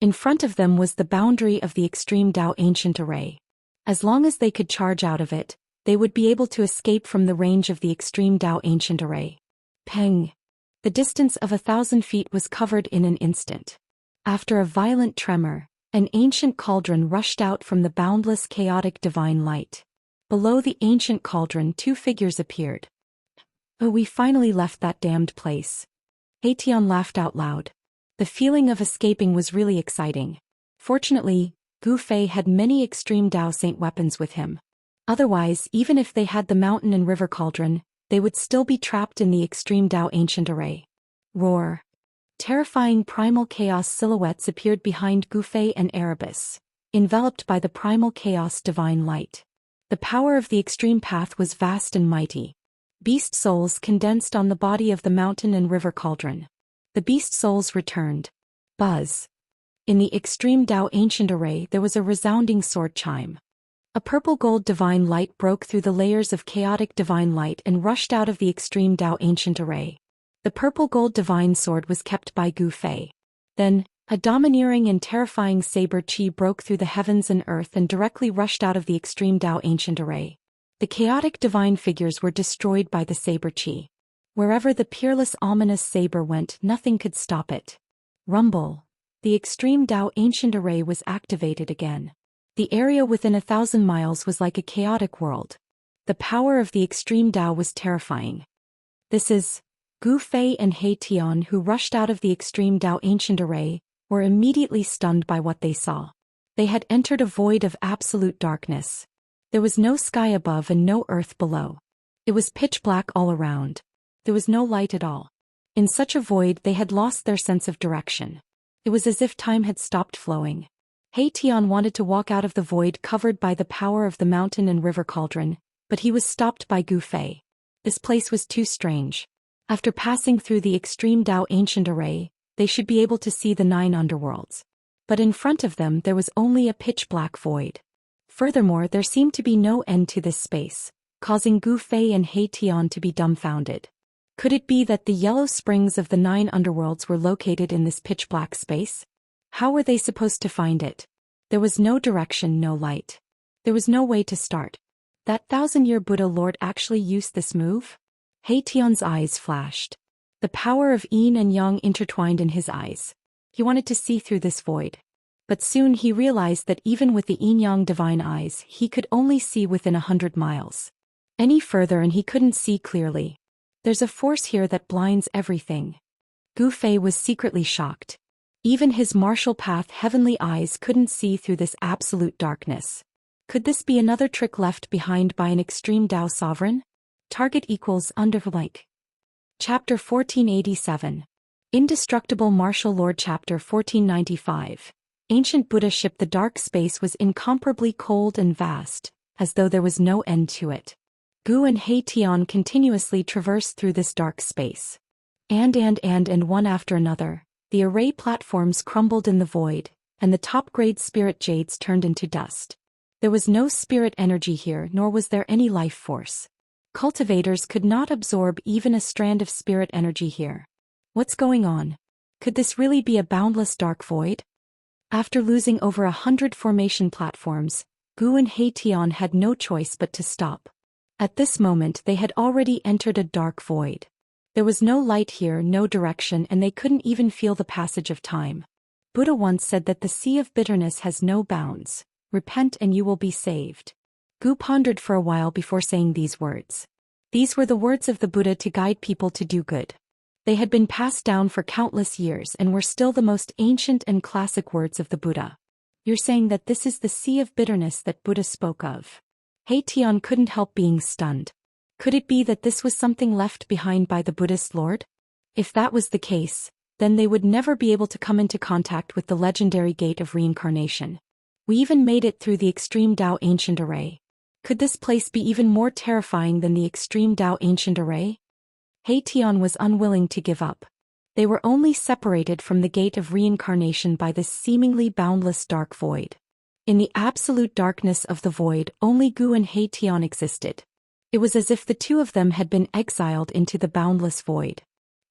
In front of them was the boundary of the extreme Dao ancient array. As long as they could charge out of it, they would be able to escape from the range of the extreme Dao ancient array. Peng! The distance of 1,000 feet was covered in an instant. After a violent tremor, an ancient cauldron rushed out from the boundless chaotic divine light. Below the ancient cauldron 2 figures appeared. "Oh, we finally left that damned place." Haitian laughed out loud. The feeling of escaping was really exciting. Fortunately, Gu Fei had many extreme Dao Saint weapons with him. Otherwise, even if they had the mountain and river cauldron, they would still be trapped in the extreme Dao ancient array. Roar. Terrifying primal chaos silhouettes appeared behind Gu Fei and Erebus, enveloped by the primal chaos divine light. The power of the extreme path was vast and mighty. Beast souls condensed on the body of the mountain and river cauldron. The beast souls returned. Buzz. In the extreme Dao ancient array there was a resounding sword chime. A purple-gold divine light broke through the layers of chaotic divine light and rushed out of the extreme Dao ancient array. The purple-gold divine sword was kept by Gu Fei. Then, a domineering and terrifying saber chi broke through the heavens and earth and directly rushed out of the extreme Dao ancient array. The chaotic divine figures were destroyed by the saber chi. Wherever the peerless ominous saber went, nothing could stop it. Rumble. The extreme Dao ancient array was activated again. The area within 1,000 miles was like a chaotic world. The power of the extreme Dao was terrifying. This is Gu Fei and He Tian, who rushed out of the extreme Dao ancient array, were immediately stunned by what they saw. They had entered a void of absolute darkness. There was no sky above and no earth below. It was pitch black all around. There was no light at all. In such a void they had lost their sense of direction. It was as if time had stopped flowing. He Tian wanted to walk out of the void covered by the power of the mountain and river cauldron, but he was stopped by Gu Fei. This place was too strange. After passing through the extreme Dao ancient array, they should be able to see the 9 underworlds. But in front of them there was only a pitch-black void. Furthermore, there seemed to be no end to this space, causing Gu Fei and He Tian to be dumbfounded. Could it be that the yellow springs of the 9 underworlds were located in this pitch-black space? How were they supposed to find it? There was no direction, no light. There was no way to start. That 1,000-year Buddha Lord actually used this move? He Tian's eyes flashed. The power of yin and yang intertwined in his eyes. He wanted to see through this void. But soon he realized that even with the yin-yang divine eyes, he could only see within 100 miles. Any further and he couldn't see clearly. There's a force here that blinds everything. Gu Fei was secretly shocked. Even his martial path heavenly eyes couldn't see through this absolute darkness. Could this be another trick left behind by an extreme Dao sovereign? Target equals like. Chapter 1487. Indestructible Martial Lord. Chapter 1495. Ancient Buddha ship. The dark space was incomparably cold and vast, as though there was no end to it. Gu and He Tian continuously traversed through this dark space. And one after another, the array platforms crumbled in the void, and the top-grade spirit jades turned into dust. There was no spirit energy here, nor was there any life force. Cultivators could not absorb even a strand of spirit energy here. What's going on? Could this really be a boundless dark void? After losing over 100 formation platforms, Gu and He Tian had no choice but to stop. At this moment they had already entered a dark void. There was no light here, no direction, and they couldn't even feel the passage of time. Buddha once said that the sea of bitterness has no bounds. Repent and you will be saved. Gu pondered for a while before saying these words. These were the words of the Buddha to guide people to do good. They had been passed down for countless years and were still the most ancient and classic words of the Buddha. You're saying that this is the sea of bitterness that Buddha spoke of? He Tian couldn't help being stunned. Could it be that this was something left behind by the Buddhist Lord? If that was the case, then they would never be able to come into contact with the legendary gate of reincarnation. We even made it through the extreme Dao ancient array. Could this place be even more terrifying than the extreme Dao ancient array? He Tian was unwilling to give up. They were only separated from the gate of reincarnation by this seemingly boundless dark void. In the absolute darkness of the void, only Gu and He Tian existed. It was as if the two of them had been exiled into the boundless void.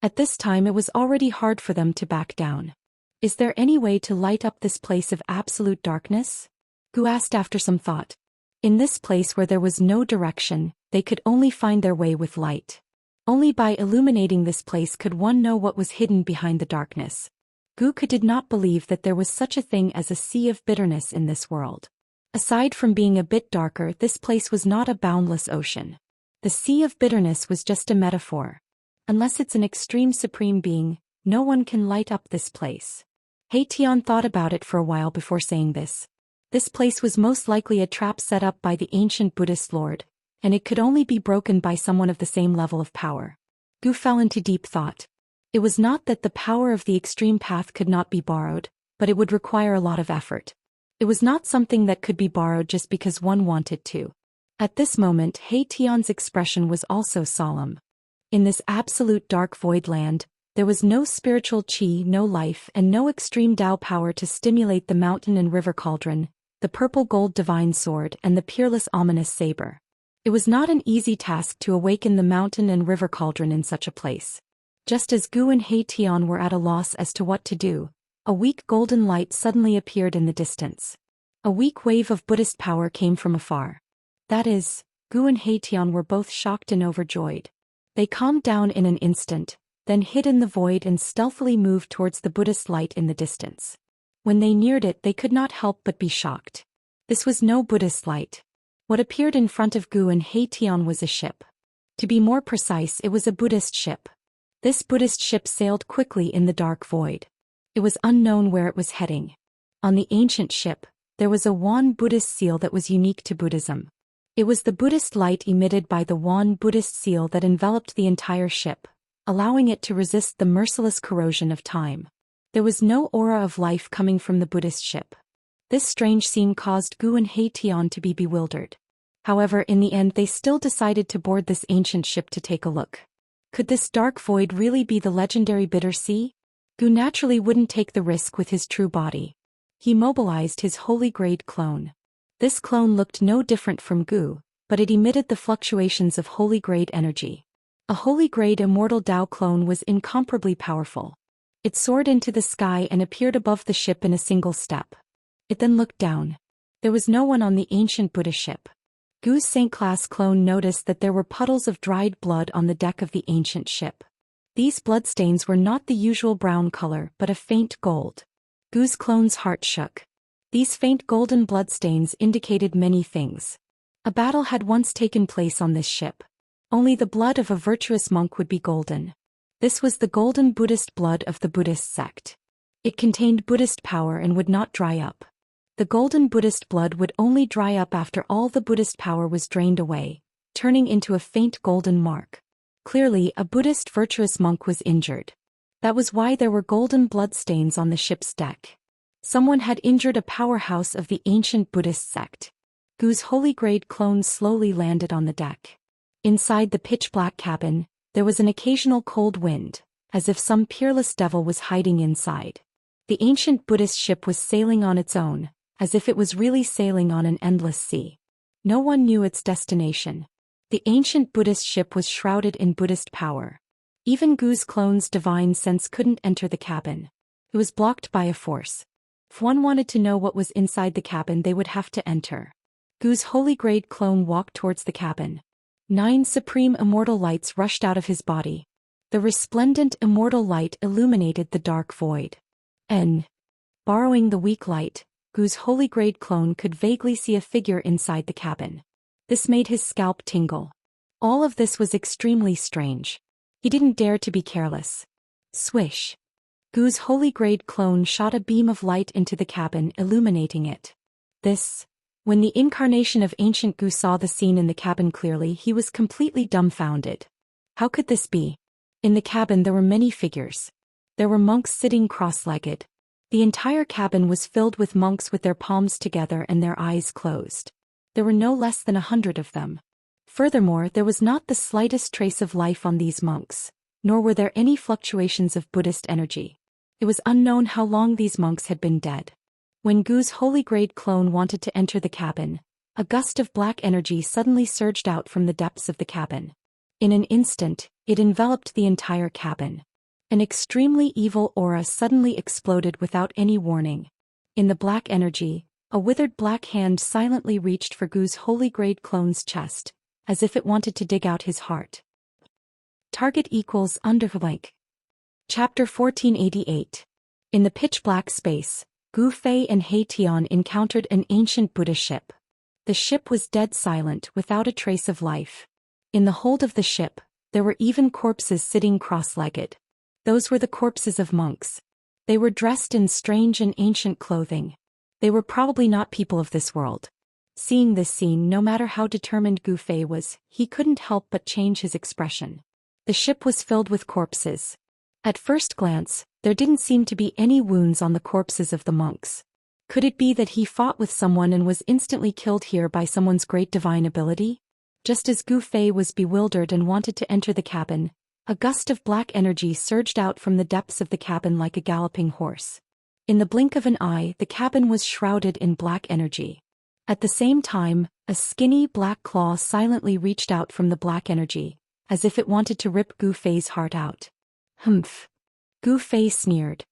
At this time it was already hard for them to back down. Is there any way to light up this place of absolute darkness? Gu asked after some thought. In this place where there was no direction, they could only find their way with light. Only by illuminating this place could one know what was hidden behind the darkness. Gu did not believe that there was such a thing as a sea of bitterness in this world. Aside from being a bit darker, this place was not a boundless ocean. The sea of bitterness was just a metaphor. Unless it's an extreme supreme being, no one can light up this place. Tian thought about it for a while before saying this. This place was most likely a trap set up by the ancient Buddhist lord, and it could only be broken by someone of the same level of power. Gu fell into deep thought. It was not that the power of the extreme path could not be borrowed, but it would require a lot of effort. It was not something that could be borrowed just because one wanted to. At this moment, Tian's expression was also solemn. In this absolute dark void land, there was no spiritual qi, no life, and no extreme Tao power to stimulate the mountain and river cauldron, the purple gold divine sword, and the peerless ominous saber. It was not an easy task to awaken the mountain and river cauldron in such a place. Just as Gu and Tian were at a loss as to what to do, a weak golden light suddenly appeared in the distance. A weak wave of Buddhist power came from afar. That is, Gu and Tian were both shocked and overjoyed. They calmed down in an instant, then hid in the void and stealthily moved towards the Buddhist light in the distance. When they neared it, they could not help but be shocked. This was no Buddhist light. What appeared in front of Gu and Tian was a ship. To be more precise, it was a Buddhist ship. This Buddhist ship sailed quickly in the dark void. It was unknown where it was heading. On the ancient ship, there was a Wan Buddhist seal that was unique to Buddhism. It was the Buddhist light emitted by the Wan Buddhist seal that enveloped the entire ship, allowing it to resist the merciless corrosion of time. There was no aura of life coming from the Buddhist ship. This strange scene caused Gu and Tian to be bewildered. However, in the end they still decided to board this ancient ship to take a look. Could this dark void really be the legendary Bitter Sea? Gu naturally wouldn't take the risk with his true body. He mobilized his holy grade clone. This clone looked no different from Gu, but it emitted the fluctuations of holy grade energy. A holy grade immortal Tao clone was incomparably powerful. It soared into the sky and appeared above the ship in a single step. It then looked down. There was no one on the ancient Buddha ship. Gu's Saint-class clone noticed that there were puddles of dried blood on the deck of the ancient ship. These bloodstains were not the usual brown color but a faint gold. Gu's clone's heart shook. These faint golden bloodstains indicated many things. A battle had once taken place on this ship. Only the blood of a virtuous monk would be golden. This was the golden Buddhist blood of the Buddhist sect. It contained Buddhist power and would not dry up. The golden Buddhist blood would only dry up after all the Buddhist power was drained away, turning into a faint golden mark. Clearly, a Buddhist virtuous monk was injured. That was why there were golden blood stains on the ship's deck. Someone had injured a powerhouse of the ancient Buddhist sect. Gu's holy grade clone slowly landed on the deck. Inside the pitch-black cabin, there was an occasional cold wind, as if some peerless devil was hiding inside. The ancient Buddhist ship was sailing on its own, as if it was really sailing on an endless sea. No one knew its destination. The ancient Buddhist ship was shrouded in Buddhist power. Even Gu's clone's divine sense couldn't enter the cabin. It was blocked by a force. If one wanted to know what was inside the cabin, they would have to enter. Gu's holy grade clone walked towards the cabin. 9 supreme immortal lights rushed out of his body. The resplendent immortal light illuminated the dark void. Borrowing the weak light, Gu's holy grade clone could vaguely see a figure inside the cabin. This made his scalp tingle. All of this was extremely strange. He didn't dare to be careless. Swish. Gu's holy grade clone shot a beam of light into the cabin, illuminating it. When the incarnation of ancient Gu saw the scene in the cabin clearly, he was completely dumbfounded. How could this be? In the cabin there were many figures. There were monks sitting cross-legged. The entire cabin was filled with monks with their palms together and their eyes closed. There were no less than 100 of them. Furthermore, there was not the slightest trace of life on these monks, nor were there any fluctuations of Buddhist energy. It was unknown how long these monks had been dead. When Gu's holy grade clone wanted to enter the cabin, a gust of black energy suddenly surged out from the depths of the cabin. In an instant, it enveloped the entire cabin. An extremely evil aura suddenly exploded without any warning. In the black energy, a withered black hand silently reached for Gu's holy grade clone's chest, as if it wanted to dig out his heart. Target =_. Chapter 1488. In the pitch-black space, Gu Fei and He Tian encountered an ancient Buddha ship. The ship was dead silent, without a trace of life. In the hold of the ship, there were even corpses sitting cross-legged. Those were the corpses of monks. They were dressed in strange and ancient clothing. They were probably not people of this world. Seeing this scene, no matter how determined Gu Fei was, he couldn't help but change his expression. The ship was filled with corpses. At first glance, there didn't seem to be any wounds on the corpses of the monks. Could it be that he fought with someone and was instantly killed here by someone's great divine ability? Just as Gu Fei was bewildered and wanted to enter the cabin, a gust of black energy surged out from the depths of the cabin like a galloping horse. In the blink of an eye, the cabin was shrouded in black energy. At the same time, a skinny black claw silently reached out from the black energy, as if it wanted to rip Gu Fei's heart out. Humph! Gu Fei sneered.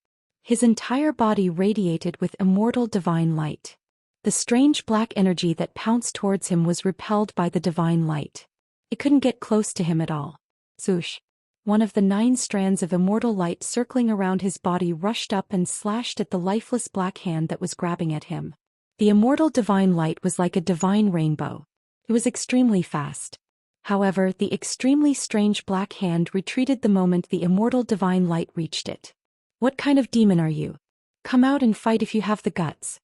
His entire body radiated with immortal divine light. The strange black energy that pounced towards him was repelled by the divine light. It couldn't get close to him at all. Swoosh! One of the 9 strands of immortal light circling around his body rushed up and slashed at the lifeless black hand that was grabbing at him. The immortal divine light was like a divine rainbow. It was extremely fast. However, the extremely strange black hand retreated the moment the immortal divine light reached it. What kind of demon are you? Come out and fight if you have the guts.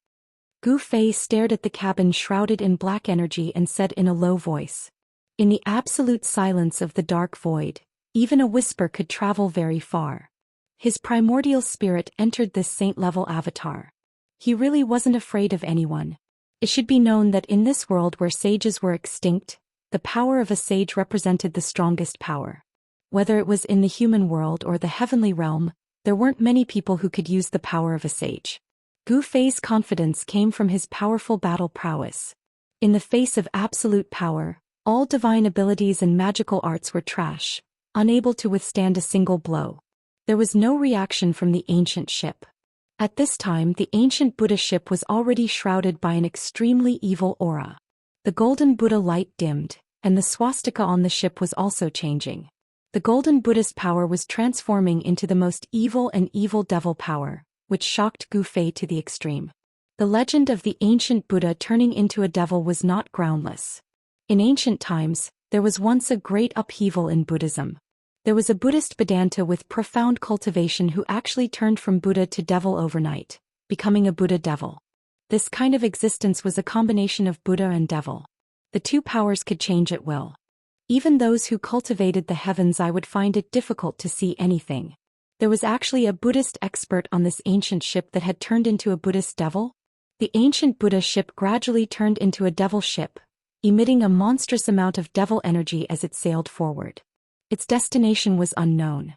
Gu Fei stared at the cabin shrouded in black energy and said in a low voice. In the absolute silence of the dark void, even a whisper could travel very far. His primordial spirit entered this saint-level avatar. He really wasn't afraid of anyone. It should be known that in this world where sages were extinct, the power of a sage represented the strongest power. Whether it was in the human world or the heavenly realm, there weren't many people who could use the power of a sage. Gu Fei's confidence came from his powerful battle prowess. In the face of absolute power, all divine abilities and magical arts were trash, unable to withstand a single blow. There was no reaction from the ancient ship. At this time, the ancient Buddha ship was already shrouded by an extremely evil aura. The golden Buddha light dimmed, and the swastika on the ship was also changing. The golden Buddhist power was transforming into the most evil and evil devil power, which shocked Gu Fei to the extreme. The legend of the ancient Buddha turning into a devil was not groundless. In ancient times, there was once a great upheaval in Buddhism. There was a Buddhist Vedanta with profound cultivation who actually turned from Buddha to devil overnight, becoming a Buddha devil. This kind of existence was a combination of Buddha and devil. The two powers could change at will. Even those who cultivated the heavens would find it difficult to see anything. There was actually a Buddhist expert on this ancient ship that had turned into a Buddhist devil. The ancient Buddha ship gradually turned into a devil ship, emitting a monstrous amount of devil energy as it sailed forward. Its destination was unknown.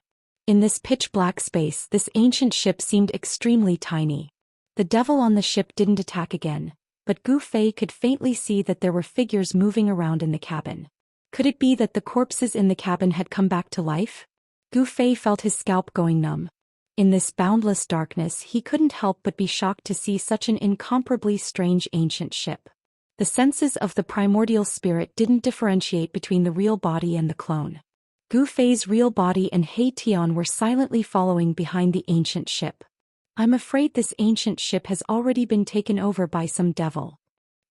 In this pitch-black space, this ancient ship seemed extremely tiny. The devil on the ship didn't attack again, but Gu Fei could faintly see that there were figures moving around in the cabin. Could it be that the corpses in the cabin had come back to life? Gu Fei felt his scalp going numb. In this boundless darkness, he couldn't help but be shocked to see such an incomparably strange ancient ship. The senses of the primordial spirit didn't differentiate between the real body and the clone. Gu Fei's real body and He Tian were silently following behind the ancient ship. I'm afraid this ancient ship has already been taken over by some devil.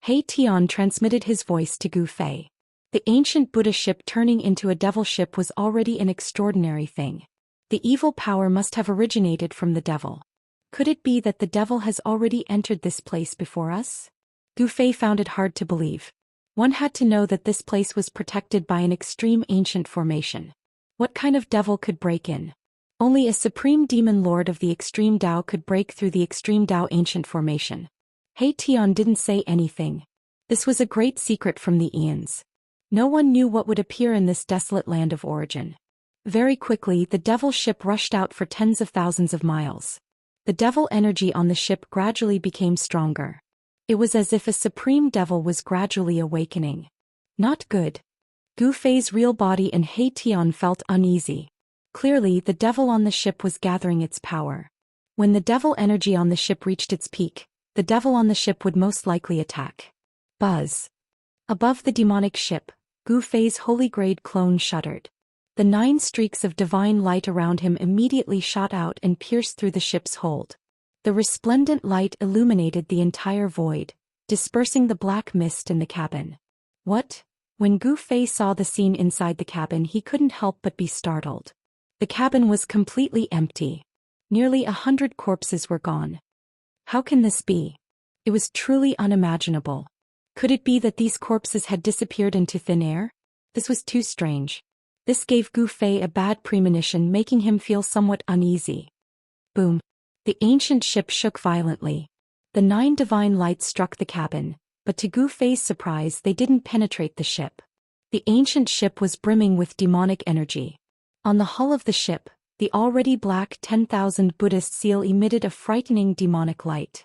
He Tian transmitted his voice to Gu Fei. The ancient Buddha ship turning into a devil ship was already an extraordinary thing. The evil power must have originated from the devil. Could it be that the devil has already entered this place before us? Gu Fei found it hard to believe. One had to know that this place was protected by an extreme ancient formation. What kind of devil could break in? Only a supreme demon lord of the extreme Dao could break through the extreme Dao ancient formation. He Tian didn't say anything. This was a great secret from the eons. No one knew what would appear in this desolate land of origin. Very quickly, the devil ship rushed out for tens of thousands of miles. The devil energy on the ship gradually became stronger. It was as if a supreme devil was gradually awakening. Not good. Gu Fei's real body and He Tian felt uneasy. Clearly, the devil on the ship was gathering its power. When the devil energy on the ship reached its peak, the devil on the ship would most likely attack. Buzz. Above the demonic ship, Gu Fei's holy grade clone shuddered. The 9 streaks of divine light around him immediately shot out and pierced through the ship's hold. The resplendent light illuminated the entire void, dispersing the black mist in the cabin. What? When Gu Fei saw the scene inside the cabin, he couldn't help but be startled. The cabin was completely empty. Nearly 100 corpses were gone. How can this be? It was truly unimaginable. Could it be that these corpses had disappeared into thin air? This was too strange. This gave Gu Fei a bad premonition, making him feel somewhat uneasy. Boom. The ancient ship shook violently. The 9 divine lights struck the cabin, but to Gu Fei's surprise they didn't penetrate the ship. The ancient ship was brimming with demonic energy. On the hull of the ship, the already black 10,000 Buddhist seal emitted a frightening demonic light.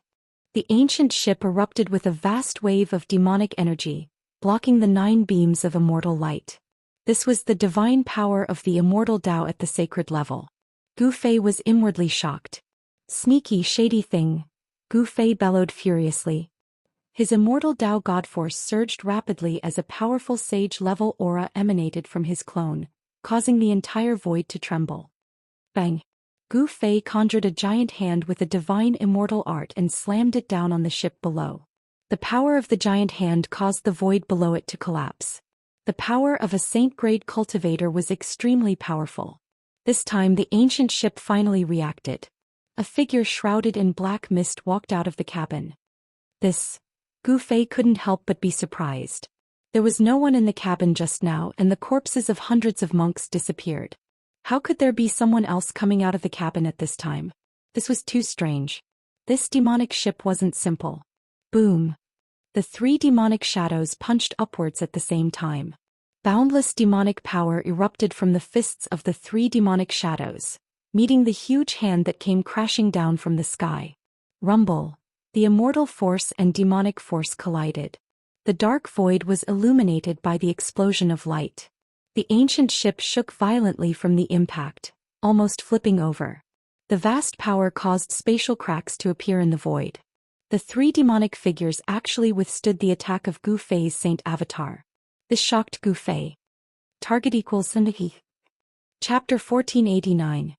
The ancient ship erupted with a vast wave of demonic energy, blocking the 9 beams of immortal light. This was the divine power of the immortal Dao at the sacred level. Gu Fei was inwardly shocked. Sneaky, shady thing, Gu Fei bellowed furiously. His immortal Dao God force surged rapidly as a powerful sage-level aura emanated from his clone, causing the entire void to tremble. Bang! Gu Fei conjured a giant hand with a divine immortal art and slammed it down on the ship below. The power of the giant hand caused the void below it to collapse. The power of a saint-grade cultivator was extremely powerful. This time the ancient ship finally reacted. A figure shrouded in black mist walked out of the cabin. Gu Fei couldn't help but be surprised. There was no one in the cabin just now, and the corpses of hundreds of monks disappeared. How could there be someone else coming out of the cabin at this time? This was too strange. This demonic ship wasn't simple. Boom! The 3 demonic shadows punched upwards at the same time. Boundless demonic power erupted from the fists of the 3 demonic shadows, meeting the huge hand that came crashing down from the sky. Rumble! The immortal force and demonic force collided. The dark void was illuminated by the explosion of light. The ancient ship shook violently from the impact, almost flipping over. The vast power caused spatial cracks to appear in the void. The 3 demonic figures actually withstood the attack of Gu Fei's Saint Avatar. This shocked Gu Fei. Target equals Zhou. Chapter 1489.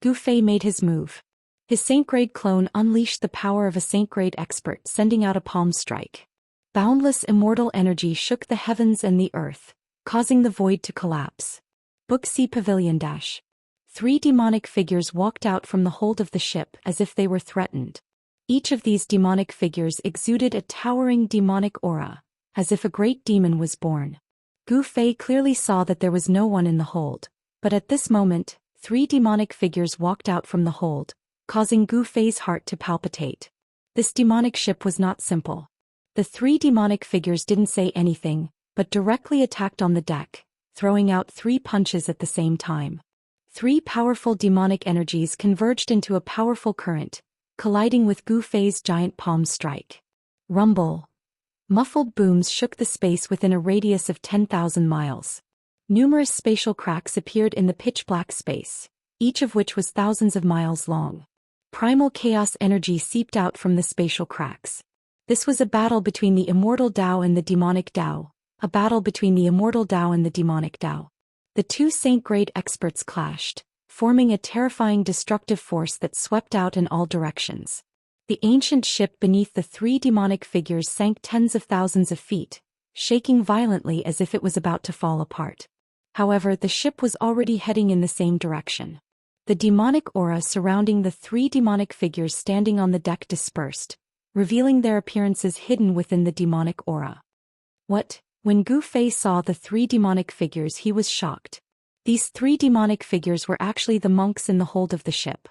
Gu Fei made his move. His saint-grade clone unleashed the power of a saint-grade expert, sending out a palm strike. Boundless immortal energy shook the heavens and the earth, causing the void to collapse. Book C Pavilion Dash. 3 demonic figures walked out from the hold of the ship as if they were threatened. Each of these demonic figures exuded a towering demonic aura, as if a great demon was born. Gu Fei clearly saw that there was no one in the hold, but at this moment, 3 demonic figures walked out from the hold, causing Gu Fei's heart to palpitate. This demonic ship was not simple. The 3 demonic figures didn't say anything, but directly attacked on the deck, throwing out 3 punches at the same time. 3 powerful demonic energies converged into a powerful current, colliding with Gu Fei's giant palm strike. Rumble! Muffled booms shook the space within a radius of 10,000 miles. Numerous spatial cracks appeared in the pitch-black space, each of which was thousands of miles long. Primal chaos energy seeped out from the spatial cracks. This was a battle between the immortal Dao and the demonic Dao, a battle between the immortal Dao and the demonic Dao. The 2 saint-grade experts clashed, forming a terrifying destructive force that swept out in all directions. The ancient ship beneath the 3 demonic figures sank tens of thousands of feet, shaking violently as if it was about to fall apart. However, the ship was already heading in the same direction. The demonic aura surrounding the 3 demonic figures standing on the deck dispersed, revealing their appearances hidden within the demonic aura. What? When Gu Fei saw the 3 demonic figures, he was shocked. These 3 demonic figures were actually the monks in the hold of the ship.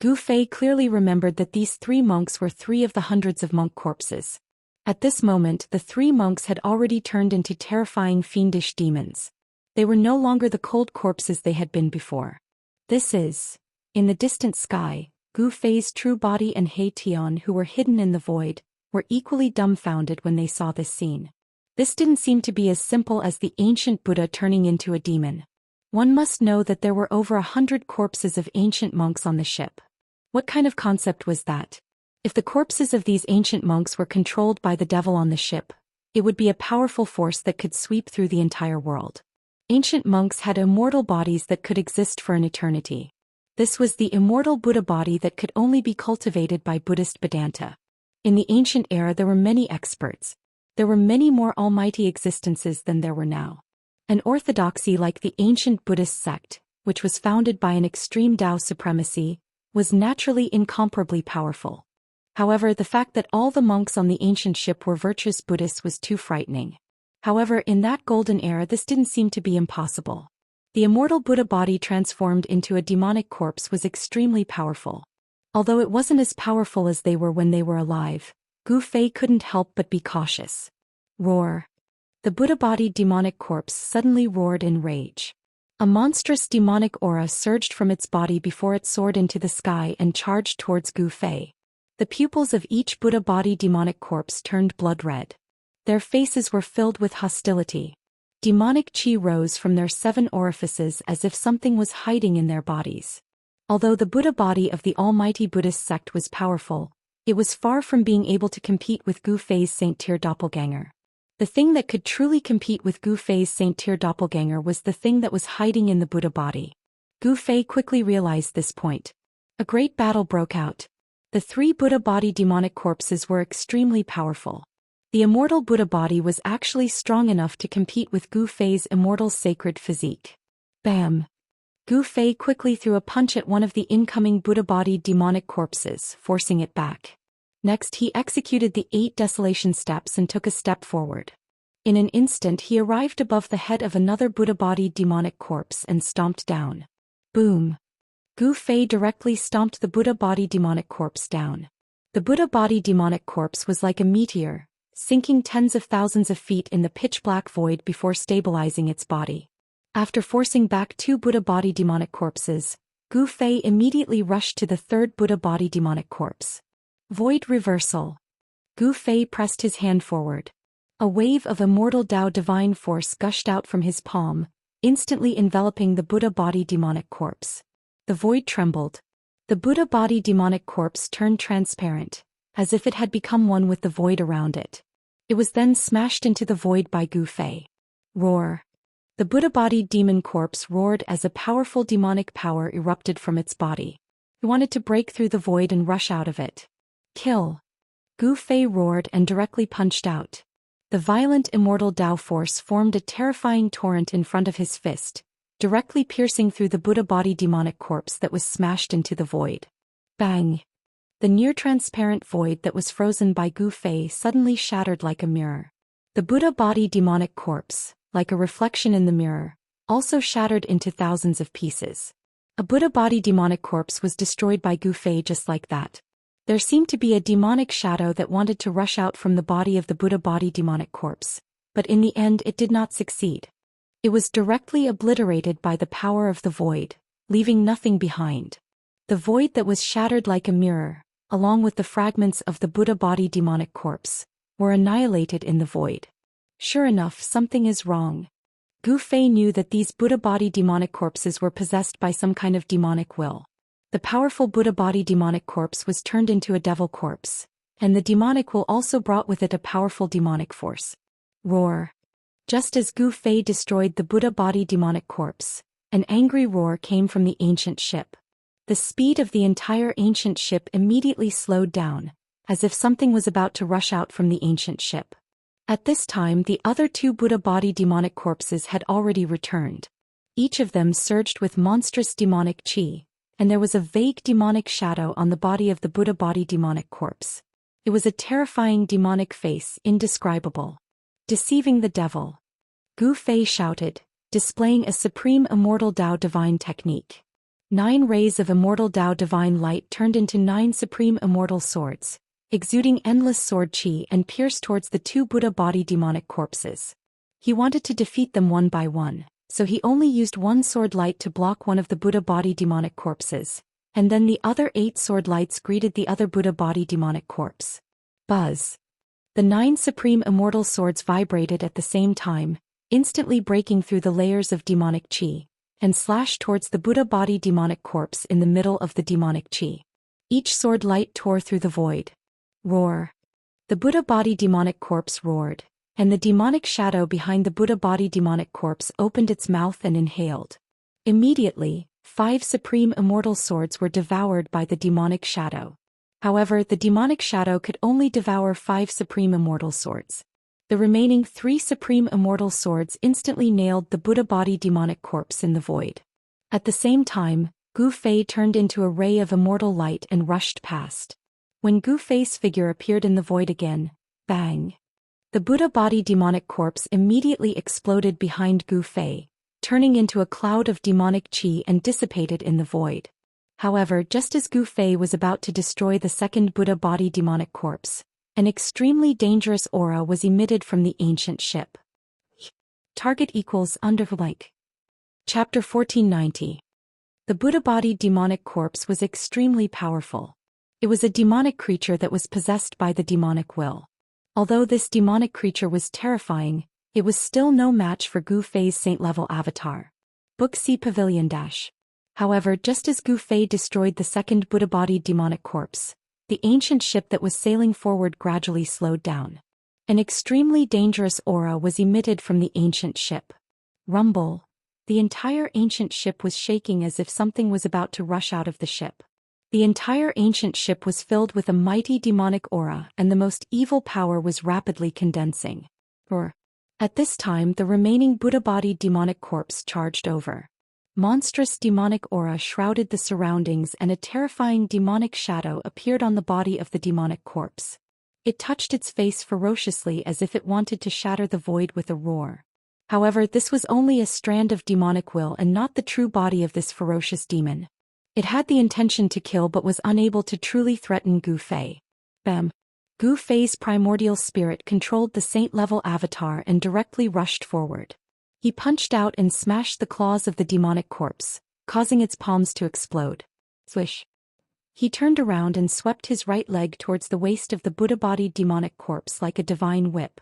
Gu Fei clearly remembered that these 3 monks were 3 of the hundreds of monk corpses. At this moment, the 3 monks had already turned into terrifying fiendish demons. They were no longer the cold corpses they had been before. In the distant sky, Gu Fei's true body and He Tian, who were hidden in the void, were equally dumbfounded when they saw this scene. This didn't seem to be as simple as the ancient Buddha turning into a demon. One must know that there were over 100 corpses of ancient monks on the ship. What kind of concept was that? If the corpses of these ancient monks were controlled by the devil on the ship, it would be a powerful force that could sweep through the entire world. Ancient monks had immortal bodies that could exist for an eternity. This was the immortal Buddha body that could only be cultivated by Buddhist Vedanta. In the ancient era there were many experts. There were many more almighty existences than there were now. An orthodoxy like the ancient Buddhist sect, which was founded by an extreme Tao supremacy, was naturally incomparably powerful. However, the fact that all the monks on the ancient ship were virtuous Buddhists was too frightening. However, in that golden era this didn't seem to be impossible. The immortal Buddha body transformed into a demonic corpse was extremely powerful. Although it wasn't as powerful as they were when they were alive, Gu Fei couldn't help but be cautious. Roar. The Buddha-bodied demonic corpse suddenly roared in rage. A monstrous demonic aura surged from its body before it soared into the sky and charged towards Gu Fei. The pupils of each Buddha-bodied demonic corpse turned blood red. Their faces were filled with hostility. Demonic chi rose from their 7 orifices as if something was hiding in their bodies. Although the Buddha body of the almighty Buddhist sect was powerful, it was far from being able to compete with Gu Fei's Saint-Tier doppelganger. The thing that could truly compete with Gu Fei's Saint-Tier doppelganger was the thing that was hiding in the Buddha body. Gu Fei quickly realized this point. A great battle broke out. The 3 Buddha body demonic corpses were extremely powerful. The immortal Buddha body was actually strong enough to compete with Gu Fei's immortal sacred physique. Bam! Gu Fei quickly threw a punch at one of the incoming Buddha-bodied demonic corpses, forcing it back. Next he executed the 8 desolation steps and took a step forward. In an instant he arrived above the head of another Buddha-bodied demonic corpse and stomped down. Boom! Gu Fei directly stomped the Buddha-bodied demonic corpse down. The Buddha-bodied demonic corpse was like a meteor, sinking tens of thousands of feet in the pitch-black void before stabilizing its body. After forcing back 2 Buddha body demonic corpses, Gu Fei immediately rushed to the 3rd Buddha body demonic corpse. Void reversal. Gu Fei pressed his hand forward. A wave of immortal Tao divine force gushed out from his palm, instantly enveloping the Buddha body demonic corpse. The void trembled. The Buddha body demonic corpse turned transparent, as if it had become one with the void around it. It was then smashed into the void by Gu Fei. Roar. The Buddha-bodied demon corpse roared as a powerful demonic power erupted from its body. It wanted to break through the void and rush out of it. Kill. Gu Fei roared and directly punched out. The violent immortal Tao force formed a terrifying torrent in front of his fist, directly piercing through the Buddha-bodied demonic corpse that was smashed into the void. Bang! The near-transparent void that was frozen by Gu Fei suddenly shattered like a mirror. The Buddha-bodied demonic corpse, like a reflection in the mirror, also shattered into thousands of pieces. A Buddha body demonic corpse was destroyed by Gu Fei just like that. There seemed to be a demonic shadow that wanted to rush out from the body of the Buddha body demonic corpse, but in the end it did not succeed. It was directly obliterated by the power of the void, leaving nothing behind. The void that was shattered like a mirror, along with the fragments of the Buddha body demonic corpse, were annihilated in the void. Sure enough, something is wrong. Gu Fei knew that these Buddha body demonic corpses were possessed by some kind of demonic will. The powerful Buddha body demonic corpse was turned into a devil corpse, and the demonic will also brought with it a powerful demonic force. Roar. Just as Gu Fei destroyed the Buddha body demonic corpse, an angry roar came from the ancient ship. The speed of the entire ancient ship immediately slowed down, as if something was about to rush out from the ancient ship. At this time the other 2 Buddha body demonic corpses had already returned. Each of them surged with monstrous demonic chi, and there was a vague demonic shadow on the body of the Buddha body demonic corpse. It was a terrifying demonic face, indescribable. Deceiving the devil. Gu Fei shouted, displaying a supreme immortal Tao divine technique. 9 rays of immortal Tao divine light turned into 9 supreme immortal swords, exuding endless sword chi and pierced towards the 2 Buddha body demonic corpses. He wanted to defeat them one by one, so he only used 1 sword light to block one of the Buddha body demonic corpses, and then the other 8 sword lights greeted the other Buddha body demonic corpse. Buzz. The 9 supreme immortal swords vibrated at the same time, instantly breaking through the layers of demonic chi, and slashed towards the Buddha body demonic corpse in the middle of the demonic chi. Each sword light tore through the void. Roar. The Buddha body demonic corpse roared, and the demonic shadow behind the Buddha body demonic corpse opened its mouth and inhaled. Immediately, 5 supreme immortal swords were devoured by the demonic shadow. However, the demonic shadow could only devour 5 supreme immortal swords. The remaining 3 supreme immortal swords instantly nailed the Buddha body demonic corpse in the void. At the same time, Gu Fei turned into a ray of immortal light and rushed past. When Gu Fei's figure appeared in the void again, bang! The Buddha body demonic corpse immediately exploded behind Gu Fei, turning into a cloud of demonic qi and dissipated in the void. However, just as Gu Fei was about to destroy the second Buddha body demonic corpse, an extremely dangerous aura was emitted from the ancient ship. Target equals like. Chapter 1490. The Buddha body demonic corpse was extremely powerful. It was a demonic creature that was possessed by the demonic will. Although this demonic creature was terrifying, it was still no match for Gu Fei's saint-level avatar. Book C Pavilion Dash. However, just as Gu Fei destroyed the second Buddha body demonic corpse, the ancient ship that was sailing forward gradually slowed down. An extremely dangerous aura was emitted from the ancient ship. Rumble. The entire ancient ship was shaking as if something was about to rush out of the ship. The entire ancient ship was filled with a mighty demonic aura, and the most evil power was rapidly condensing. At this time, the remaining Buddha-bodied demonic corpse charged over. Monstrous demonic aura shrouded the surroundings, and a terrifying demonic shadow appeared on the body of the demonic corpse. It touched its face ferociously as if it wanted to shatter the void with a roar. However, this was only a strand of demonic will and not the true body of this ferocious demon. It had the intention to kill but was unable to truly threaten Gu Fei. Bam! Gu Fei's primordial spirit controlled the saint-level avatar and directly rushed forward. He punched out and smashed the claws of the demonic corpse, causing its palms to explode. Swish! He turned around and swept his right leg towards the waist of the Buddha-bodied demonic corpse like a divine whip.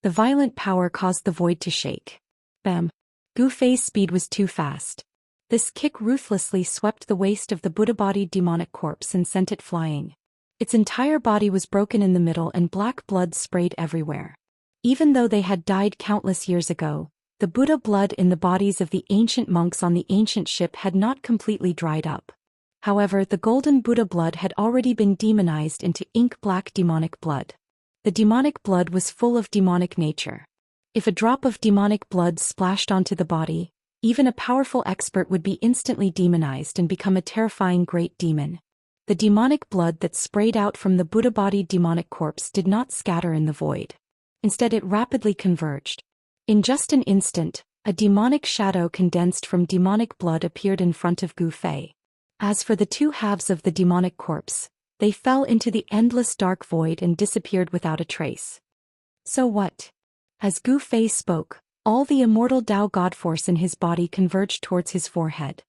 The violent power caused the void to shake. Bam! Gu Fei's speed was too fast. This kick ruthlessly swept the waist of the Buddha-bodied demonic corpse and sent it flying. Its entire body was broken in the middle and black blood sprayed everywhere. Even though they had died countless years ago, the Buddha blood in the bodies of the ancient monks on the ancient ship had not completely dried up. However, the golden Buddha blood had already been demonized into ink-black demonic blood. The demonic blood was full of demonic nature. If a drop of demonic blood splashed onto the body, even a powerful expert would be instantly demonized and become a terrifying great demon. The demonic blood that sprayed out from the Buddha-bodied demonic corpse did not scatter in the void. Instead, it rapidly converged. In just an instant, a demonic shadow condensed from demonic blood appeared in front of Gu Fei. As for the two halves of the demonic corpse, they fell into the endless dark void and disappeared without a trace. So what? As Gu Fei spoke, all the immortal Tao God force in his body converged towards his forehead.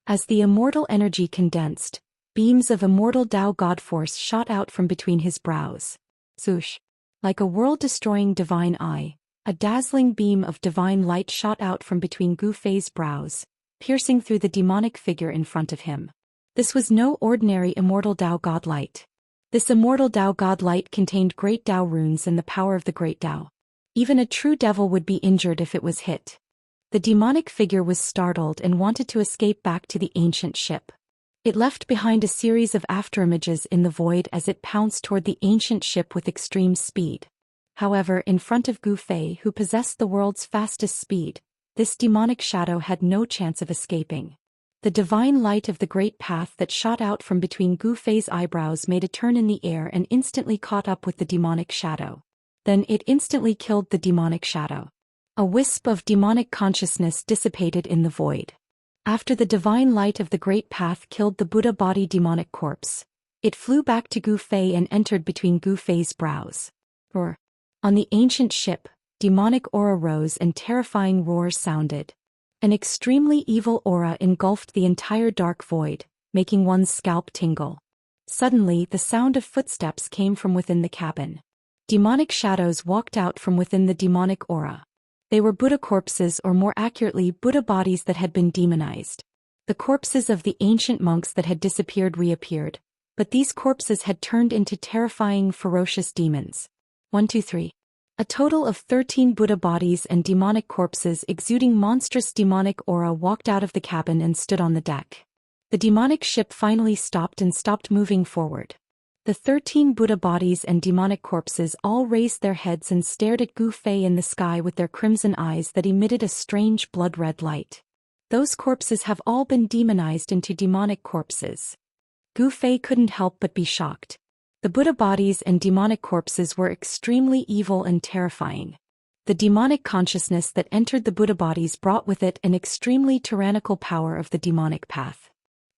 As the immortal energy condensed, beams of immortal Tao God force shot out from between his brows. Swoosh! Like a world-destroying divine eye, a dazzling beam of divine light shot out from between Gu Fei's brows, piercing through the demonic figure in front of him. This was no ordinary immortal Tao God light. This immortal Tao God light contained great Tao runes and the power of the great Tao. Even a true devil would be injured if it was hit. The demonic figure was startled and wanted to escape back to the ancient ship. It left behind a series of afterimages in the void as it pounced toward the ancient ship with extreme speed. However, in front of Gu Fei, who possessed the world's fastest speed, this demonic shadow had no chance of escaping. The divine light of the great path that shot out from between Gu Fei's eyebrows made a turn in the air and instantly caught up with the demonic shadow. Then it instantly killed the demonic shadow. A wisp of demonic consciousness dissipated in the void. After the divine light of the great path killed the Buddha body demonic corpse, it flew back to Gu Fei and entered between Gu Fei's brows. On the ancient ship, demonic aura rose and terrifying roars sounded. An extremely evil aura engulfed the entire dark void, making one's scalp tingle. Suddenly, the sound of footsteps came from within the cabin. Demonic shadows walked out from within the demonic aura. They were Buddha corpses, or more accurately, Buddha bodies that had been demonized. The corpses of the ancient monks that had disappeared reappeared, but these corpses had turned into terrifying, ferocious demons. 1, 2, 3. A total of 13 Buddha bodies and demonic corpses exuding monstrous demonic aura walked out of the cabin and stood on the deck. The demonic ship finally stopped and stopped moving forward. The 13 Buddha bodies and demonic corpses all raised their heads and stared at Gu Fei in the sky with their crimson eyes that emitted a strange blood-red light. Those corpses have all been demonized into demonic corpses. Gu Fei couldn't help but be shocked. The Buddha bodies and demonic corpses were extremely evil and terrifying. The demonic consciousness that entered the Buddha bodies brought with it an extremely tyrannical power of the demonic path.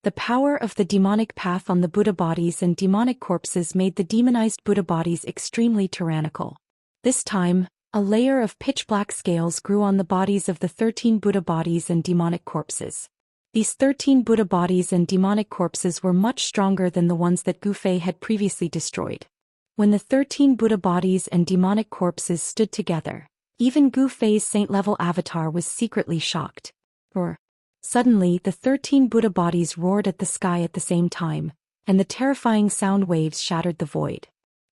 The power of the demonic path on the Buddha bodies and demonic corpses made the demonized Buddha bodies extremely tyrannical. This time, a layer of pitch-black scales grew on the bodies of the 13 Buddha bodies and demonic corpses. These 13 Buddha bodies and demonic corpses were much stronger than the ones that Gu Fei had previously destroyed. When the 13 Buddha bodies and demonic corpses stood together, even Gu Fei's saint-level avatar was secretly shocked. Suddenly, the 13 Buddha bodies roared at the sky at the same time, and the terrifying sound waves shattered the void.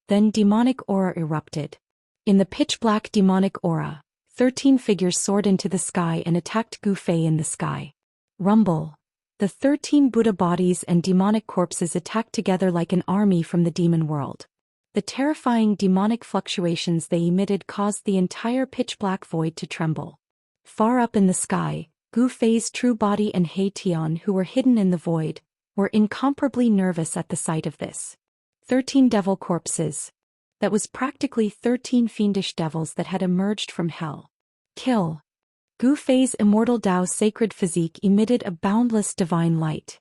Then demonic aura erupted. In the pitch-black demonic aura, 13 figures soared into the sky and attacked Gu Fei in the sky. Rumble. The 13 Buddha bodies and demonic corpses attacked together like an army from the demon world. The terrifying demonic fluctuations they emitted caused the entire pitch-black void to tremble. Far up in the sky, Gu Fei's true body and He Tian, who were hidden in the void, were incomparably nervous at the sight of this. 13 devil corpses. That was practically 13 fiendish devils that had emerged from hell. Kill. Gu Fei's immortal Dao sacred physique emitted a boundless divine light.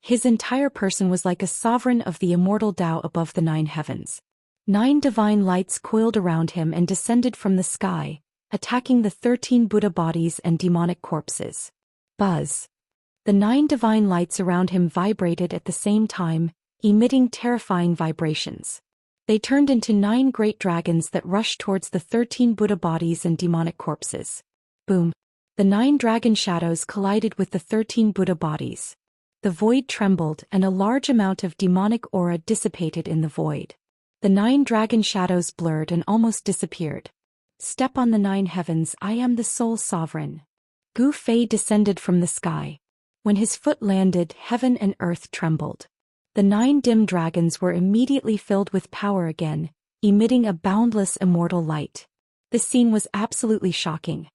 His entire person was like a sovereign of the immortal Dao above the 9 heavens. 9 divine lights coiled around him and descended from the sky, attacking the 13 Buddha bodies and demonic corpses. Buzz. The 9 divine lights around him vibrated at the same time, emitting terrifying vibrations. They turned into 9 great dragons that rushed towards the 13 Buddha bodies and demonic corpses. Boom. The 9 dragon shadows collided with the 13 Buddha bodies. The void trembled and a large amount of demonic aura dissipated in the void. The 9 dragon shadows blurred and almost disappeared. Step on the 9 heavens, I am the sole sovereign. Gu Fei descended from the sky. When his foot landed, heaven and earth trembled. The 9 dim dragons were immediately filled with power again, emitting a boundless immortal light. The scene was absolutely shocking.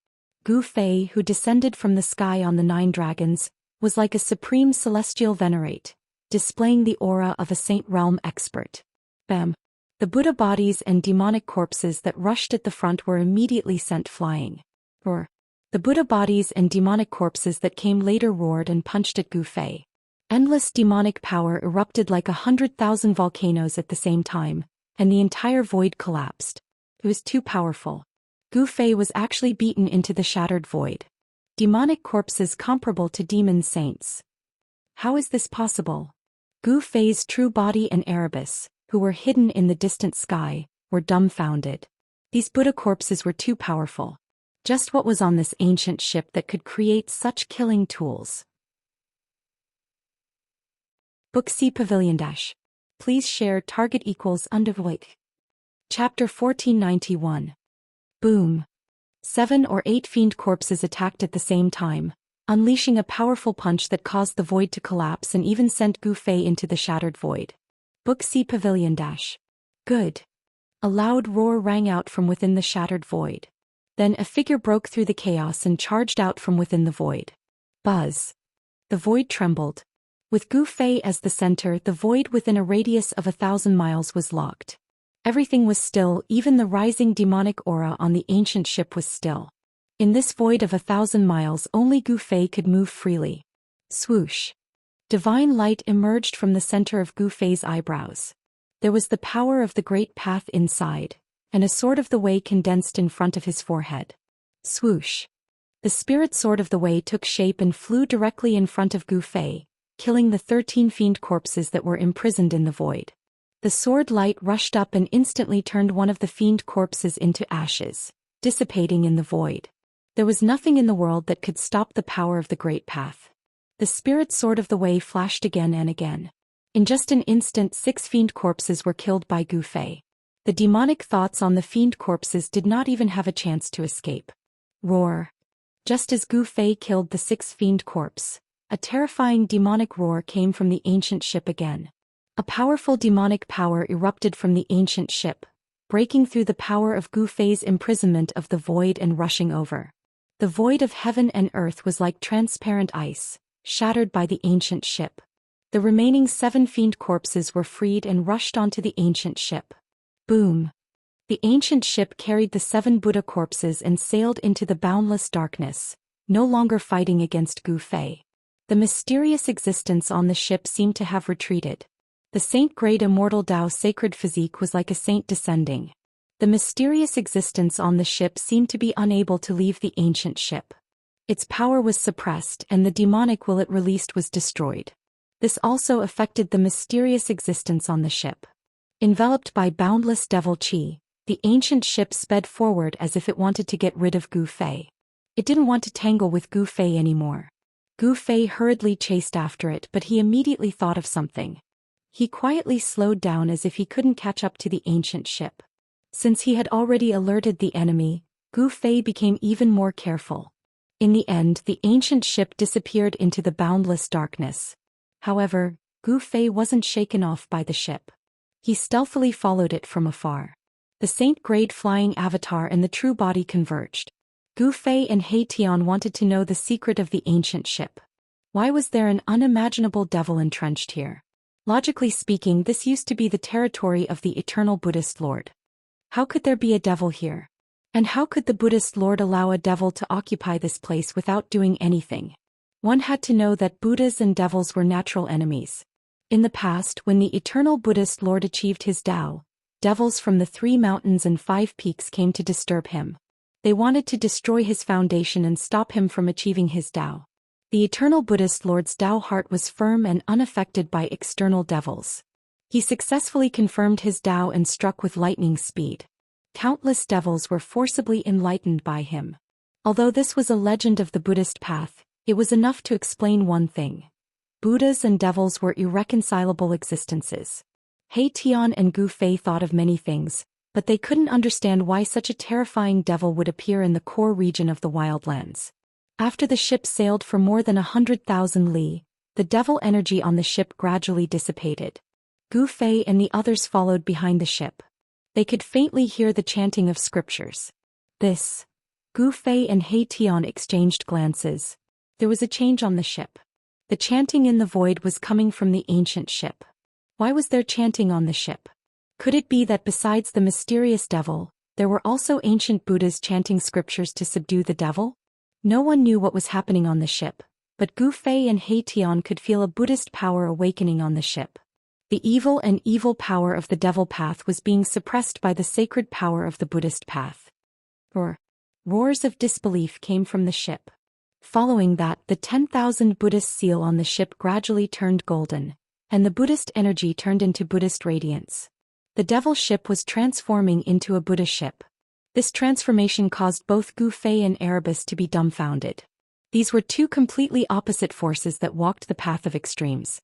Gu Fei, who descended from the sky on the 9 dragons, was like a supreme celestial venerate, displaying the aura of a saint realm expert. Bam! The Buddha bodies and demonic corpses that rushed at the front were immediately sent flying. The Buddha bodies and demonic corpses that came later roared and punched at Gu Fei. Endless demonic power erupted like 100,000 volcanoes at the same time, and the entire void collapsed. It was too powerful. Gu Fei was actually beaten into the shattered void. Demonic corpses comparable to demon saints. How is this possible? Gu Fei's true body and Erebus, who were hidden in the distant sky, were dumbfounded. These Buddha corpses were too powerful. Just what was on this ancient ship that could create such killing tools? Book C Pavilion Dash. Please share target equals undervoid. Chapter 1491. Boom. 7 or 8 fiend corpses attacked at the same time, unleashing a powerful punch that caused the void to collapse and even sent Gu Fei into the shattered void. Book C Pavilion Dash. Good. A loud roar rang out from within the shattered void. Then a figure broke through the chaos and charged out from within the void. Buzz. The void trembled. With Gu Fei as the center, the void within a radius of 1,000 miles was locked. Everything was still, even the rising demonic aura on the ancient ship was still. In this void of 1,000 miles only Gu Fei could move freely. Swoosh. Divine light emerged from the center of Gu Fei's eyebrows. There was the power of the great path inside, and a sword of the way condensed in front of his forehead. Swoosh. The spirit sword of the way took shape and flew directly in front of Gu Fei, killing the 13 fiend corpses that were imprisoned in the void. The sword light rushed up and instantly turned one of the fiend corpses into ashes, dissipating in the void. There was nothing in the world that could stop the power of the great path. The spirit sword of the way flashed again and again. In just an instant 6 fiend corpses were killed by Gu Fei. The demonic thoughts on the fiend corpses did not even have a chance to escape. Roar. Just as Gu Fei killed the sixth fiend corpse, a terrifying demonic roar came from the ancient ship again. A powerful demonic power erupted from the ancient ship, breaking through the power of Gu Fei's imprisonment of the void and rushing over. The void of heaven and earth was like transparent ice, shattered by the ancient ship. The remaining 7 fiend corpses were freed and rushed onto the ancient ship. Boom! The ancient ship carried the 7 Buddha corpses and sailed into the boundless darkness, no longer fighting against Gu Fei. The mysterious existence on the ship seemed to have retreated. The saint-grade immortal Dao sacred physique was like a saint descending. The mysterious existence on the ship seemed to be unable to leave the ancient ship. Its power was suppressed and the demonic will it released was destroyed. This also affected the mysterious existence on the ship. Enveloped by boundless devil qi, the ancient ship sped forward as if it wanted to get rid of Gu Fei. It didn't want to tangle with Gu Fei anymore. Gu Fei hurriedly chased after it, but he immediately thought of something. He quietly slowed down as if he couldn't catch up to the ancient ship. Since he had already alerted the enemy, Gu Fei became even more careful. In the end, the ancient ship disappeared into the boundless darkness. However, Gu Fei wasn't shaken off by the ship. He stealthily followed it from afar. The saint-grade flying avatar and the true body converged. Gu Fei and He Tian wanted to know the secret of the ancient ship. Why was there an unimaginable devil entrenched here? Logically speaking, this used to be the territory of the eternal Buddhist Lord. How could there be a devil here? And how could the Buddhist Lord allow a devil to occupy this place without doing anything? One had to know that Buddhas and devils were natural enemies. In the past, when the eternal Buddhist Lord achieved his Tao, devils from the 3 mountains and 5 peaks came to disturb him. They wanted to destroy his foundation and stop him from achieving his Tao. The eternal Buddhist Lord's Tao heart was firm and unaffected by external devils. He successfully confirmed his Tao and struck with lightning speed. Countless devils were forcibly enlightened by him. Although this was a legend of the Buddhist path, it was enough to explain one thing. Buddhas and devils were irreconcilable existences. He Tian and Gu Fei thought of many things, but they couldn't understand why such a terrifying devil would appear in the core region of the wildlands. After the ship sailed for more than 100,000 li, the devil energy on the ship gradually dissipated. Gu Fei and the others followed behind the ship. They could faintly hear the chanting of scriptures. Gu Fei and He Tian exchanged glances. There was a change on the ship. The chanting in the void was coming from the ancient ship. Why was there chanting on the ship? Could it be that besides the mysterious devil, there were also ancient Buddhas chanting scriptures to subdue the devil? No one knew what was happening on the ship, but Gu Fei and He Tian could feel a Buddhist power awakening on the ship. The evil power of the devil path was being suppressed by the sacred power of the Buddhist path. Roars of disbelief came from the ship. Following that, the 10,000 Buddhist seal on the ship gradually turned golden, and the Buddhist energy turned into Buddhist radiance. The devil ship was transforming into a Buddha ship. This transformation caused both Gu Fei and Erebus to be dumbfounded. These were 2 completely opposite forces that walked the path of extremes.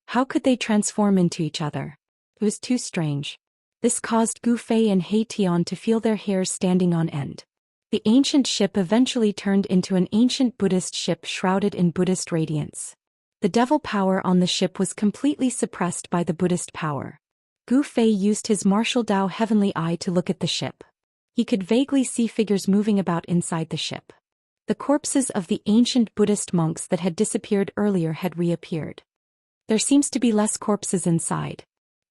How could they transform into each other? It was too strange. This caused Gu Fei and He Tian to feel their hairs standing on end. The ancient ship eventually turned into an ancient Buddhist ship shrouded in Buddhist radiance. The devil power on the ship was completely suppressed by the Buddhist power. Gu Fei used his martial Tao heavenly eye to look at the ship. He could vaguely see figures moving about inside the ship. The corpses of the ancient Buddhist monks that had disappeared earlier had reappeared. There seems to be less corpses inside.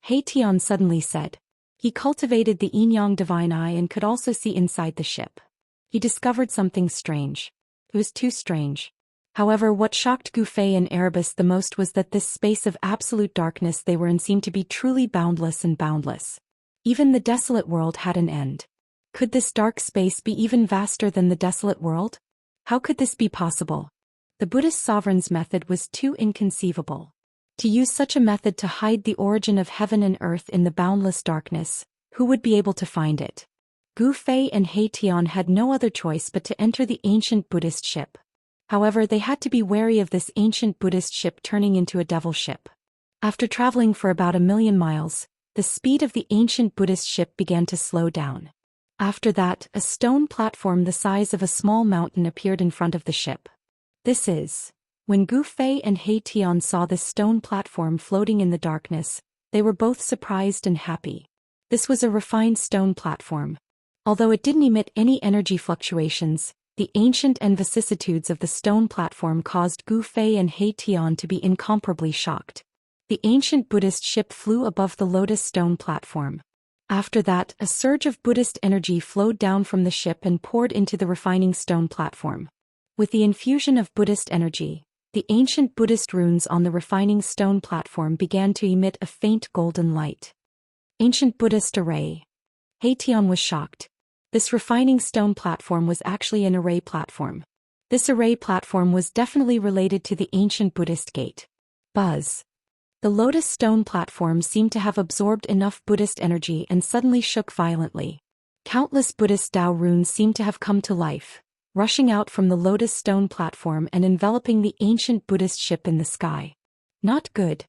He Tian suddenly said. He cultivated the yin-yang divine eye and could also see inside the ship. He discovered something strange. It was too strange. However, what shocked Gu Fei and Erebus the most was that this space of absolute darkness they were in seemed to be truly boundless and boundless. Even the desolate world had an end. Could this dark space be even vaster than the desolate world? How could this be possible? The Buddhist sovereign's method was too inconceivable. To use such a method to hide the origin of heaven and earth in the boundless darkness, who would be able to find it? Gu Fei and He Tian had no other choice but to enter the ancient Buddhist ship. However, they had to be wary of this ancient Buddhist ship turning into a devil ship. After traveling for about 1,000,000 miles, the speed of the ancient Buddhist ship began to slow down. After that, a stone platform the size of a small mountain appeared in front of the ship. This is. When Gu Fei and He Tian saw this stone platform floating in the darkness, they were both surprised and happy. This was a refined stone platform. Although it didn't emit any energy fluctuations, the ancient and vicissitudes of the stone platform caused Gu Fei and He Tian to be incomparably shocked. The ancient Buddhist ship flew above the lotus stone platform. After that, a surge of Buddhist energy flowed down from the ship and poured into the refining stone platform. With the infusion of Buddhist energy, the ancient Buddhist runes on the refining stone platform began to emit a faint golden light. Ancient Buddhist array. He Tian was shocked. This refining stone platform was actually an array platform. This array platform was definitely related to the ancient Buddhist gate. Buzz. The lotus stone platform seemed to have absorbed enough Buddhist energy and suddenly shook violently. Countless Buddhist Dao runes seemed to have come to life, rushing out from the lotus stone platform and enveloping the ancient Buddhist ship in the sky. Not good.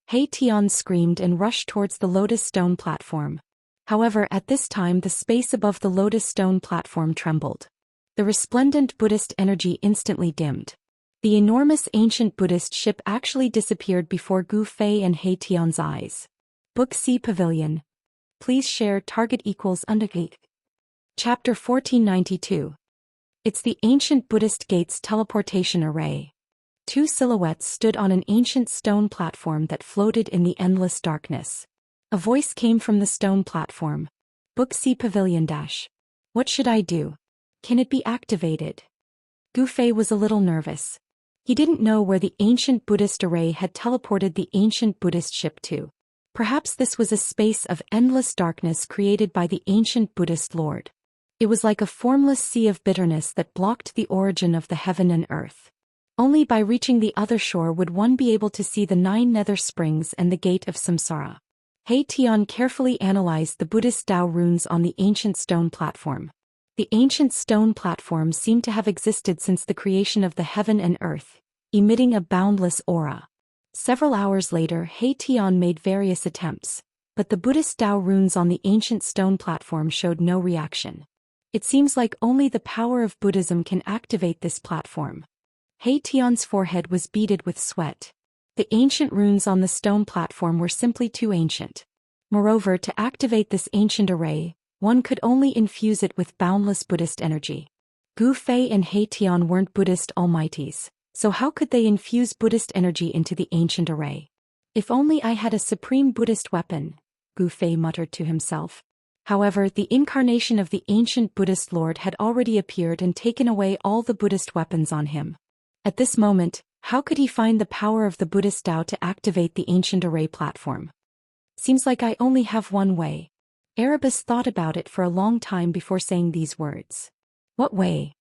He Tian screamed and rushed towards the lotus stone platform. However, at this time the space above the lotus stone platform trembled. The resplendent Buddhist energy instantly dimmed. The enormous ancient Buddhist ship actually disappeared before Gu Fei and He Tian's eyes. Book C Pavilion. Please share target equals undergate. Chapter 1492. It's the ancient Buddhist gate's teleportation array. Two silhouettes stood on an ancient stone platform that floated in the endless darkness. A voice came from the stone platform. Book C Pavilion dash. What should I do? Can it be activated? Gu Fei was a little nervous. He didn't know where the ancient Buddhist array had teleported the ancient Buddhist ship to. Perhaps this was a space of endless darkness created by the ancient Buddhist Lord. It was like a formless sea of bitterness that blocked the origin of the heaven and earth. Only by reaching the other shore would one be able to see the 9 nether springs and the gate of samsara. He Tian carefully analyzed the Buddhist Dao runes on the ancient stone platform. The ancient stone platform seemed to have existed since the creation of the heaven and earth, emitting a boundless aura. Several hours later, He Tian made various attempts, but the Buddhist Dao runes on the ancient stone platform showed no reaction. It seems like only the power of Buddhism can activate this platform. He Tian's forehead was beaded with sweat. The ancient runes on the stone platform were simply too ancient. Moreover, to activate this ancient array, one could only infuse it with boundless Buddhist energy. Gu Fei and He Tian weren't Buddhist almighties, so how could they infuse Buddhist energy into the ancient array? If only I had a supreme Buddhist weapon, Gu Fei muttered to himself. However, the incarnation of the ancient Buddhist Lord had already appeared and taken away all the Buddhist weapons on him. At this moment, how could he find the power of the Buddhist Dao to activate the ancient array platform? Seems like I only have one way. Erebus thought about it for a long time before saying these words. What way?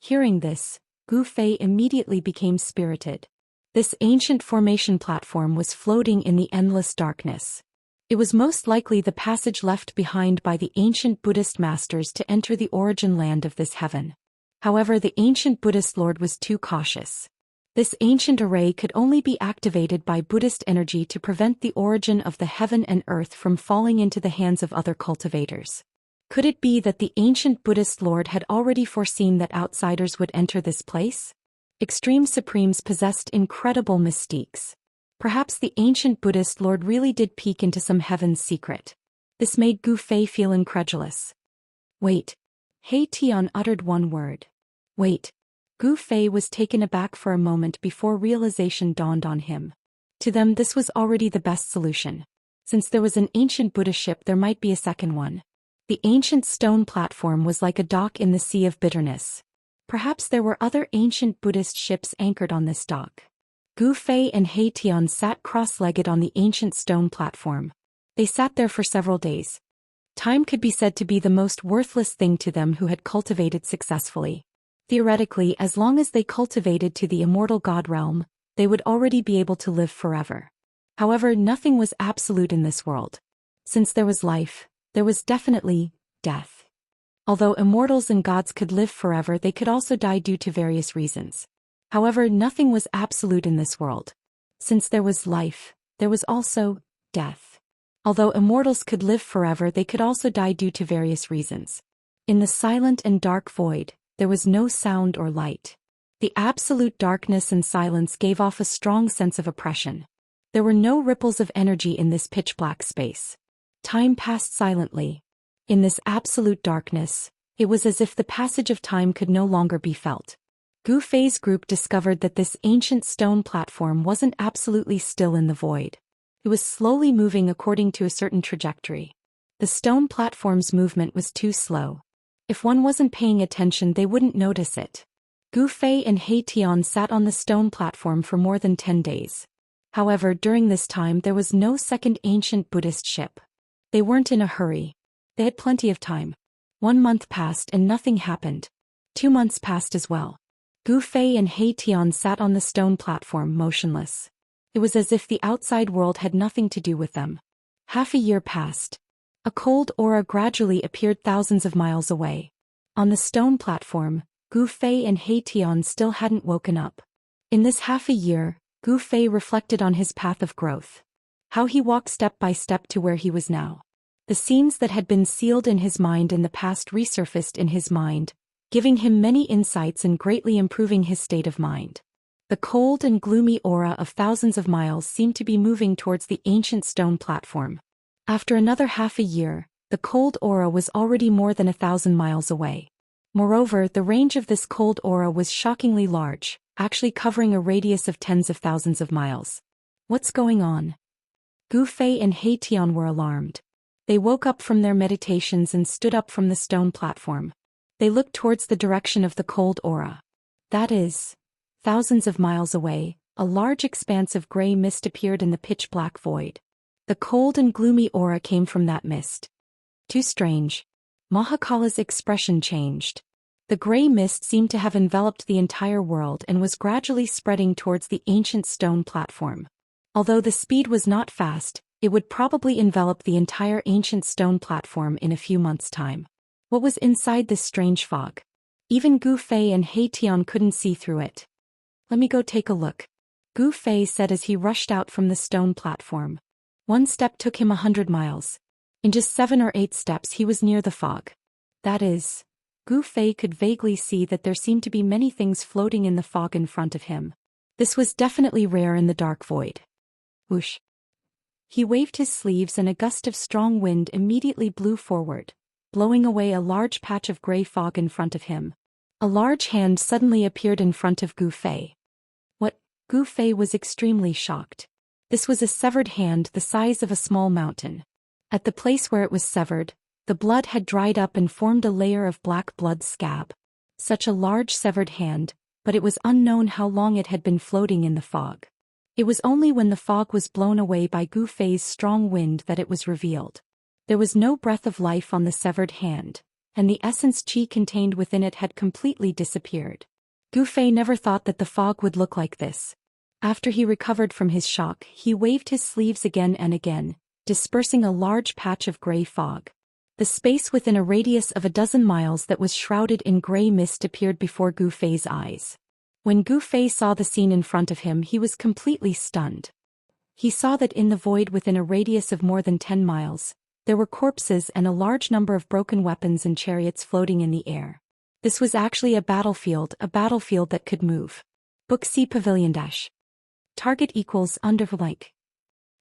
Hearing this, Gu Fei immediately became spirited. This ancient formation platform was floating in the endless darkness. It was most likely the passage left behind by the ancient Buddhist masters to enter the origin land of this heaven. However, the ancient Buddhist Lord was too cautious. This ancient array could only be activated by Buddhist energy to prevent the origin of the heaven and earth from falling into the hands of other cultivators. Could it be that the ancient Buddhist Lord had already foreseen that outsiders would enter this place? Extreme Supremes possessed incredible mystiques. Perhaps the ancient Buddhist Lord really did peek into some heaven's secret. This made Gu Fei feel incredulous. Wait. He Tian uttered one word. Wait. Gu Fei was taken aback for a moment before realization dawned on him. To them this was already the best solution. Since there was an ancient Buddha ship, there might be a second one. The ancient stone platform was like a dock in the sea of bitterness. Perhaps there were other ancient Buddhist ships anchored on this dock. Gu Fei and He Tian sat cross-legged on the ancient stone platform. They sat there for several days. Time could be said to be the most worthless thing to them who had cultivated successfully. Theoretically, as long as they cultivated to the immortal God realm, they would already be able to live forever. However, nothing was absolute in this world. Since there was life, there was definitely death. Although immortals and gods could live forever, they could also die due to various reasons. However, nothing was absolute in this world. Since there was life, there was also death. Although immortals could live forever, they could also die due to various reasons. In the silent and dark void, there was no sound or light. The absolute darkness and silence gave off a strong sense of oppression. There were no ripples of energy in this pitch-black space. Time passed silently. In this absolute darkness, it was as if the passage of time could no longer be felt. Gu Fei's group discovered that this ancient stone platform wasn't absolutely still in the void. It was slowly moving according to a certain trajectory. The stone platform's movement was too slow. If one wasn't paying attention, they wouldn't notice it. Gu Fei and He Tian sat on the stone platform for more than 10 days. However, during this time there was no second ancient Buddhist ship. They weren't in a hurry. They had plenty of time. 1 month passed and nothing happened. 2 months passed as well. Gu Fei and He Tian sat on the stone platform motionless. It was as if the outside world had nothing to do with them. Half a year passed. A cold aura gradually appeared thousands of miles away. On the stone platform, Gu Fei and He Tian still hadn't woken up. In this half a year, Gu Fei reflected on his path of growth. How he walked step by step to where he was now. The scenes that had been sealed in his mind in the past resurfaced in his mind, giving him many insights and greatly improving his state of mind. The cold and gloomy aura of thousands of miles seemed to be moving towards the ancient stone platform. After another half a year, the cold aura was already more than 1,000 miles away. Moreover, the range of this cold aura was shockingly large, actually covering a radius of tens of thousands of miles. What's going on? Gu Fei and He Tian were alarmed. They woke up from their meditations and stood up from the stone platform. They looked towards the direction of the cold aura. That is, thousands of miles away, a large expanse of gray mist appeared in the pitch-black void. The cold and gloomy aura came from that mist. Too strange. Mahakala's expression changed. The gray mist seemed to have enveloped the entire world and was gradually spreading towards the ancient stone platform. Although the speed was not fast, it would probably envelop the entire ancient stone platform in a few months' time. What was inside this strange fog? Even Gu Fei and He Tian couldn't see through it. Let me go take a look, Gu Fei said as he rushed out from the stone platform. 1 step took him 100 miles. In just 7 or 8 steps he was near the fog. That is, Gu Fei could vaguely see that there seemed to be many things floating in the fog in front of him. This was definitely rare in the dark void. Whoosh. He waved his sleeves and a gust of strong wind immediately blew forward, blowing away a large patch of gray fog in front of him. A large hand suddenly appeared in front of Gu Fei. What? Gu Fei was extremely shocked. This was a severed hand the size of a small mountain. At the place where it was severed, the blood had dried up and formed a layer of black blood scab. Such a large severed hand, but it was unknown how long it had been floating in the fog. It was only when the fog was blown away by Gu Fei's strong wind that it was revealed. There was no breath of life on the severed hand, and the essence qi contained within it had completely disappeared. Gu Fei never thought that the fog would look like this. After he recovered from his shock, he waved his sleeves again and again, dispersing a large patch of gray fog. The space within a radius of 12 miles that was shrouded in gray mist appeared before Gu Fei's eyes. When Gu Fei saw the scene in front of him, he was completely stunned. He saw that in the void within a radius of more than 10 miles, there were corpses and a large number of broken weapons and chariots floating in the air. This was actually a battlefield that could move. Book C Pavilion Dash. Target equals underlike.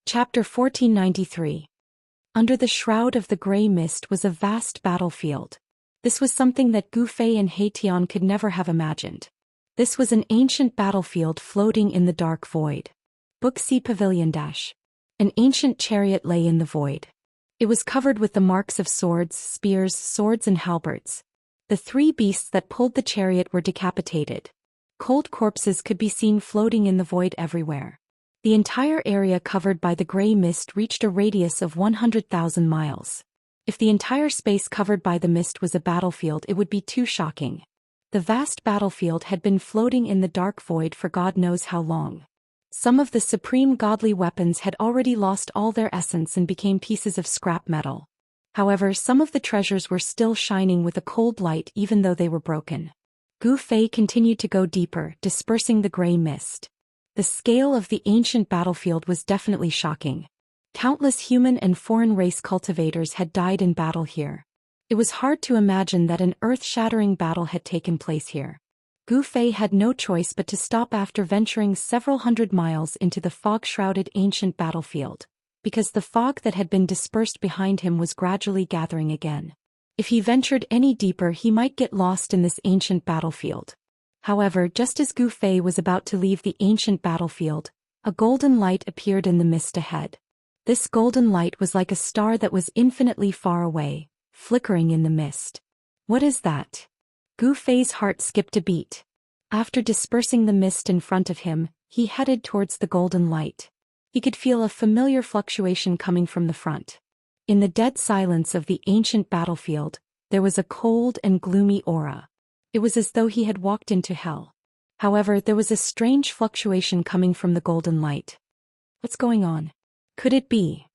Chapter 1493. Under the shroud of the gray mist was a vast battlefield. This was something that Gu Fei and He Tian could never have imagined. This was an ancient battlefield floating in the dark void. Book C Pavilion Dash. An ancient chariot lay in the void. It was covered with the marks of swords, spears, swords and halberds. The 3 beasts that pulled the chariot were decapitated. Cold corpses could be seen floating in the void everywhere. The entire area covered by the gray mist reached a radius of 100,000 miles. If the entire space covered by the mist was a battlefield, it would be too shocking. The vast battlefield had been floating in the dark void for God knows how long. Some of the supreme godly weapons had already lost all their essence and became pieces of scrap metal. However, some of the treasures were still shining with a cold light even though they were broken. Gu Fei continued to go deeper, dispersing the gray mist. The scale of the ancient battlefield was definitely shocking. Countless human and foreign race cultivators had died in battle here. It was hard to imagine that an earth-shattering battle had taken place here. Gu Fei had no choice but to stop after venturing several hundred miles into the fog-shrouded ancient battlefield, because the fog that had been dispersed behind him was gradually gathering again. If he ventured any deeper, he might get lost in this ancient battlefield. However, just as Gu Fei was about to leave the ancient battlefield, a golden light appeared in the mist ahead. This golden light was like a star that was infinitely far away, flickering in the mist. What is that? Gu Fei's heart skipped a beat. After dispersing the mist in front of him, he headed towards the golden light. He could feel a familiar fluctuation coming from the front. In the dead silence of the ancient battlefield, there was a cold and gloomy aura. It was as though he had walked into hell. However, there was a strange fluctuation coming from the golden light. What's going on? Could it be?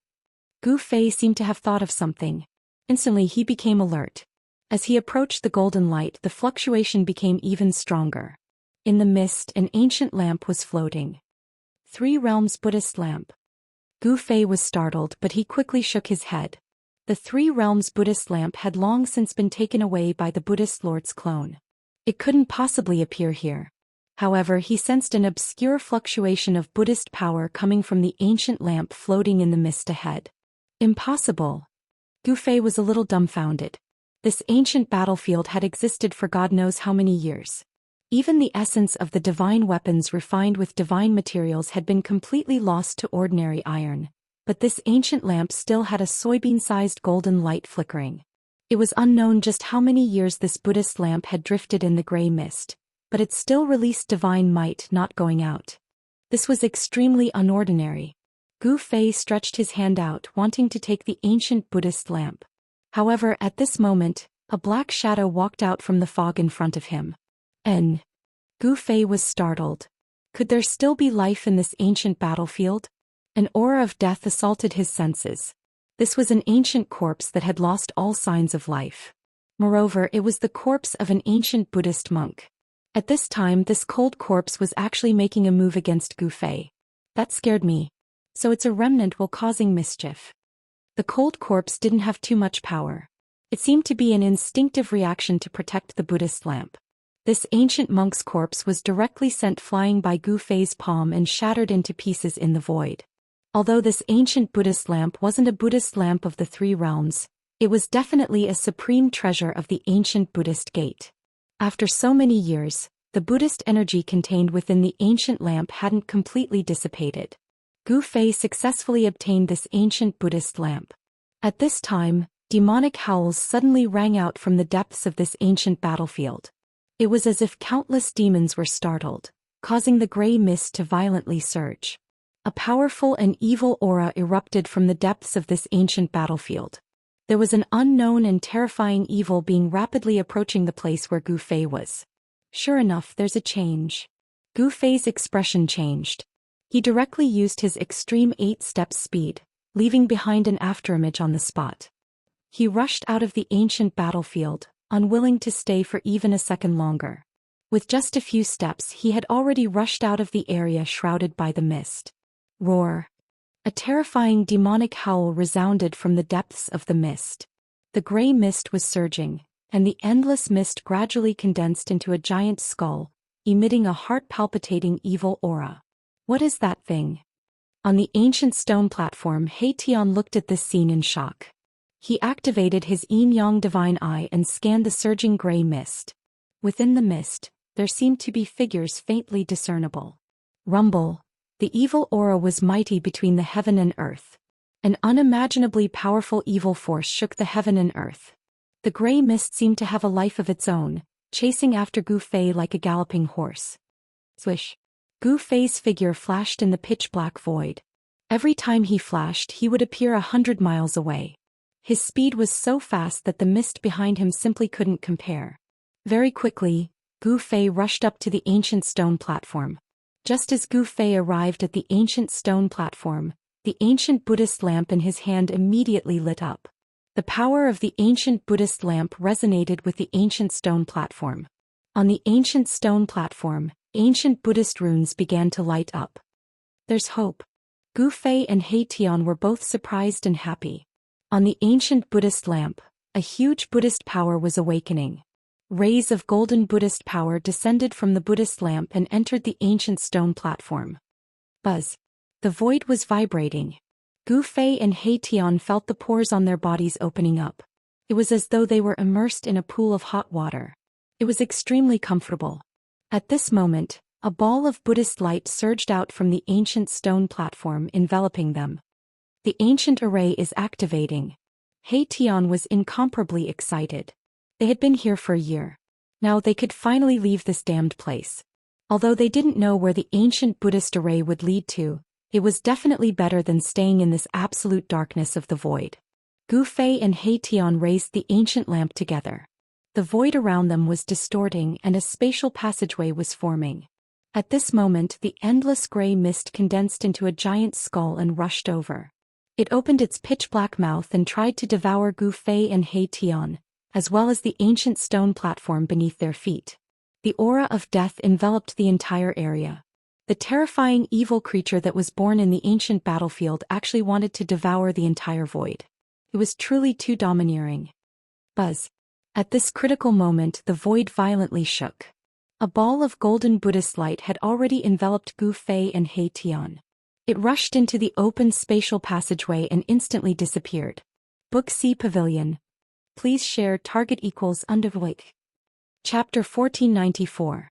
Gu Fei seemed to have thought of something. Instantly he became alert. As he approached the golden light, the fluctuation became even stronger. In the mist, an ancient lamp was floating. 3 Realms Buddhist lamp. Gu Fei was startled, but he quickly shook his head. The 3 Realms Buddhist lamp had long since been taken away by the Buddhist Lord's clone. It couldn't possibly appear here. However, he sensed an obscure fluctuation of Buddhist power coming from the ancient lamp floating in the mist ahead. Impossible. Gu Fei was a little dumbfounded. This ancient battlefield had existed for God knows how many years. Even the essence of the divine weapons refined with divine materials had been completely lost to ordinary iron, but this ancient lamp still had a soybean-sized golden light flickering. It was unknown just how many years this Buddhist lamp had drifted in the gray mist, but it still released divine might, not going out. This was extremely unordinary. Gu Fei stretched his hand out, wanting to take the ancient Buddhist lamp. However, at this moment, a black shadow walked out from the fog in front of him. Gu Fei was startled. Could there still be life in this ancient battlefield? An aura of death assaulted his senses. This was an ancient corpse that had lost all signs of life. Moreover, it was the corpse of an ancient Buddhist monk. At this time, this cold corpse was actually making a move against Gu Fei. That scared me. So it's a remnant while causing mischief. The cold corpse didn't have too much power. It seemed to be an instinctive reaction to protect the Buddhist lamp. This ancient monk's corpse was directly sent flying by Gu Fei's palm and shattered into pieces in the void. Although this ancient Buddhist lamp wasn't a Buddhist lamp of the 3 realms, it was definitely a supreme treasure of the ancient Buddhist gate. After so many years, the Buddhist energy contained within the ancient lamp hadn't completely dissipated. Gu Fei successfully obtained this ancient Buddhist lamp. At this time, demonic howls suddenly rang out from the depths of this ancient battlefield. It was as if countless demons were startled, causing the gray mist to violently surge. A powerful and evil aura erupted from the depths of this ancient battlefield. There was an unknown and terrifying evil being rapidly approaching the place where Gu Fei was. Sure enough, there's a change. Gu Fei's expression changed. He directly used his extreme 8-step speed, leaving behind an afterimage on the spot. He rushed out of the ancient battlefield, unwilling to stay for even a second longer. With just a few steps, he had already rushed out of the area shrouded by the mist. Roar! A terrifying demonic howl resounded from the depths of the mist. The gray mist was surging, and the endless mist gradually condensed into a giant skull, emitting a heart-palpitating evil aura. What is that thing? On the ancient stone platform, He Tian looked at this scene in shock. He activated his yin-yang divine eye and scanned the surging gray mist. Within the mist, there seemed to be figures faintly discernible. Rumble! The evil aura was mighty between the heaven and earth. An unimaginably powerful evil force shook the heaven and earth. The gray mist seemed to have a life of its own, chasing after Gu Fei like a galloping horse. Swish! Gu Fei's figure flashed in the pitch-black void. Every time he flashed, he would appear 100 miles away. His speed was so fast that the mist behind him simply couldn't compare. Very quickly, Gu Fei rushed up to the ancient stone platform. Just as Gu Fei arrived at the ancient stone platform, the ancient Buddhist lamp in his hand immediately lit up. The power of the ancient Buddhist lamp resonated with the ancient stone platform. On the ancient stone platform, ancient Buddhist runes began to light up. There's hope. Gu Fei and He Tian were both surprised and happy. On the ancient Buddhist lamp, a huge Buddhist power was awakening. Rays of golden Buddhist power descended from the Buddhist lamp and entered the ancient stone platform. Buzz. The void was vibrating. Gu Fei and He Tian felt the pores on their bodies opening up. It was as though they were immersed in a pool of hot water. It was extremely comfortable. At this moment, a ball of Buddhist light surged out from the ancient stone platform, enveloping them. The ancient array is activating. He Tian was incomparably excited. They had been here for a year. Now they could finally leave this damned place. Although they didn't know where the ancient Buddhist array would lead to, it was definitely better than staying in this absolute darkness of the void. Gu Fei and He Tian raised the ancient lamp together. The void around them was distorting and a spatial passageway was forming. At this moment, the endless gray mist condensed into a giant skull and rushed over. It opened its pitch-black mouth and tried to devour Gu Fei and He Tian, as well as the ancient stone platform beneath their feet. The aura of death enveloped the entire area. The terrifying evil creature that was born in the ancient battlefield actually wanted to devour the entire void. It was truly too domineering. Buzz. At this critical moment, the void violently shook. A ball of golden Buddhist light had already enveloped Gu Fei and He Tian. It rushed into the open spatial passageway and instantly disappeared. Book C Pavilion. Please share target equals undervoid. Chapter 1494.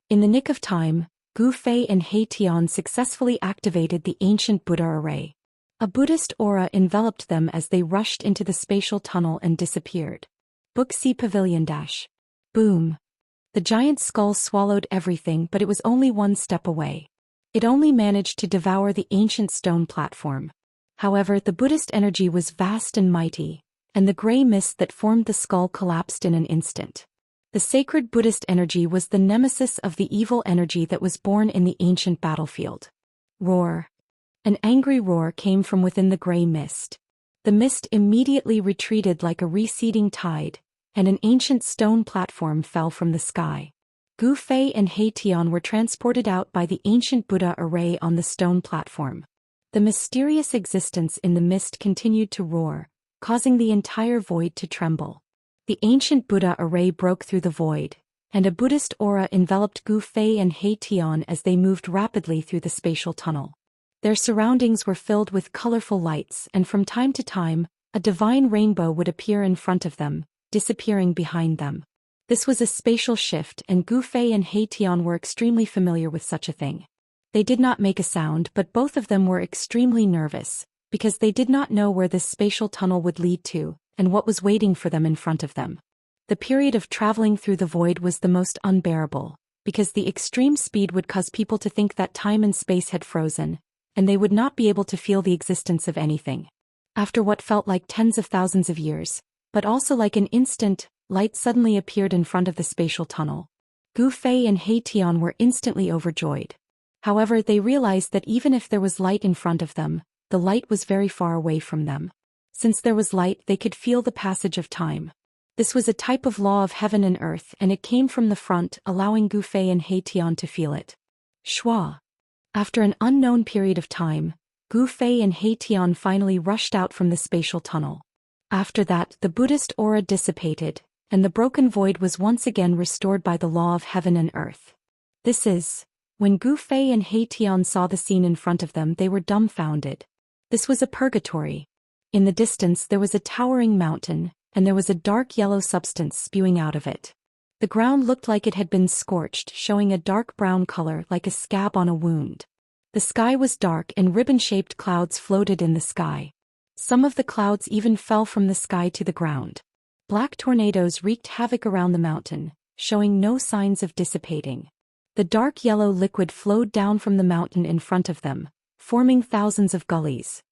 In the nick of time, Gu Fei and He Tian successfully activated the ancient Buddha array. A Buddhist aura enveloped them as they rushed into the spatial tunnel and disappeared. Book C Pavilion dash. Boom. The giant skull swallowed everything, but it was only one step away. It only managed to devour the ancient stone platform. However, the Buddhist energy was vast and mighty, and the gray mist that formed the skull collapsed in an instant. The sacred Buddhist energy was the nemesis of the evil energy that was born in the ancient battlefield. Roar. An angry roar came from within the gray mist. The mist immediately retreated like a receding tide, and an ancient stone platform fell from the sky. Gu Fei and He Tian were transported out by the ancient Buddha array on the stone platform. The mysterious existence in the mist continued to roar, causing the entire void to tremble. The ancient Buddha array broke through the void, and a Buddhist aura enveloped Gu Fei and He Tian as they moved rapidly through the spatial tunnel. Their surroundings were filled with colorful lights, and from time to time, a divine rainbow would appear in front of them, disappearing behind them. This was a spatial shift, and Gu Fei and He Tian were extremely familiar with such a thing. They did not make a sound, but both of them were extremely nervous, because they did not know where this spatial tunnel would lead to, and what was waiting for them in front of them. The period of traveling through the void was the most unbearable, because the extreme speed would cause people to think that time and space had frozen, and they would not be able to feel the existence of anything. After what felt like tens of thousands of years, but also like an instant, light suddenly appeared in front of the spatial tunnel. Gu Fei and He Tian were instantly overjoyed. However, they realized that even if there was light in front of them, the light was very far away from them. Since there was light, they could feel the passage of time. This was a type of law of heaven and earth, and it came from the front, allowing Gu Fei and He Tian to feel it. Schwa. After an unknown period of time, Gu Fei and He Tian finally rushed out from the spatial tunnel. After that, the Buddhist aura dissipated, and the broken void was once again restored by the law of heaven and earth. When Gu Fei and He Tian saw the scene in front of them, they were dumbfounded. This was a purgatory. In the distance there was a towering mountain, and there was a dark yellow substance spewing out of it. The ground looked like it had been scorched, showing a dark brown color like a scab on a wound. The sky was dark and ribbon-shaped clouds floated in the sky. Some of the clouds even fell from the sky to the ground. Black tornadoes wreaked havoc around the mountain, showing no signs of dissipating. The dark yellow liquid flowed down from the mountain in front of them, forming thousands of gullies.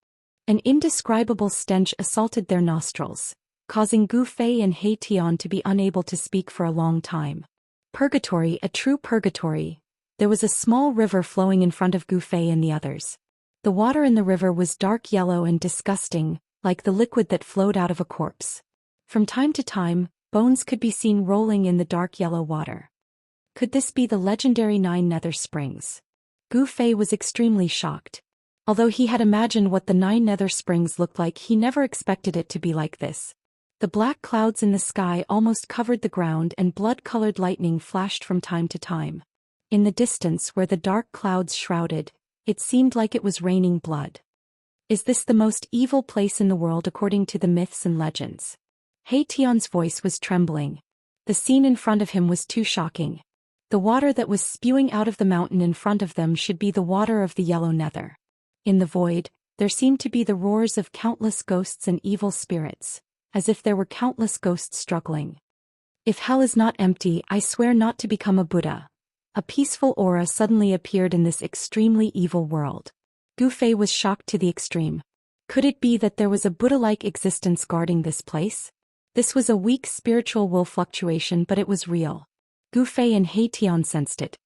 An indescribable stench assaulted their nostrils, causing Gu Fei and He Tian to be unable to speak for a long time. Purgatory, a true purgatory. There was a small river flowing in front of Gu Fei and the others. The water in the river was dark yellow and disgusting, like the liquid that flowed out of a corpse. From time to time, bones could be seen rolling in the dark yellow water. Could this be the legendary 9 nether springs? Gu Fei was extremely shocked. Although he had imagined what the 9 nether springs looked like, he never expected it to be like this. The black clouds in the sky almost covered the ground and blood-colored lightning flashed from time to time. In the distance where the dark clouds shrouded, it seemed like it was raining blood. Is this the most evil place in the world according to the myths and legends? Tian's voice was trembling. The scene in front of him was too shocking. The water that was spewing out of the mountain in front of them should be the water of the yellow nether. In the void, there seemed to be the roars of countless ghosts and evil spirits, as if there were countless ghosts struggling. If hell is not empty, I swear not to become a Buddha. A peaceful aura suddenly appeared in this extremely evil world. Gu Fei was shocked to the extreme. Could it be that there was a Buddha-like existence guarding this place? This was a weak spiritual will fluctuation, but it was real. Gu Fei and Tian sensed it.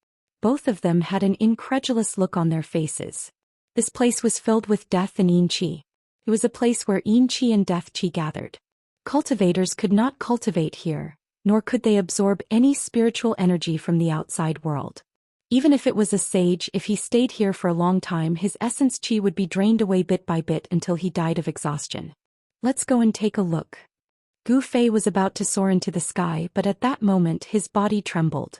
Both of them had an incredulous look on their faces. This place was filled with death and yin qi. It was a place where yin qi and death qi gathered. Cultivators could not cultivate here, nor could they absorb any spiritual energy from the outside world. Even if it was a sage, if he stayed here for a long time, his essence qi would be drained away bit by bit until he died of exhaustion. Let's go and take a look. Gu Fei was about to soar into the sky, but at that moment his body trembled.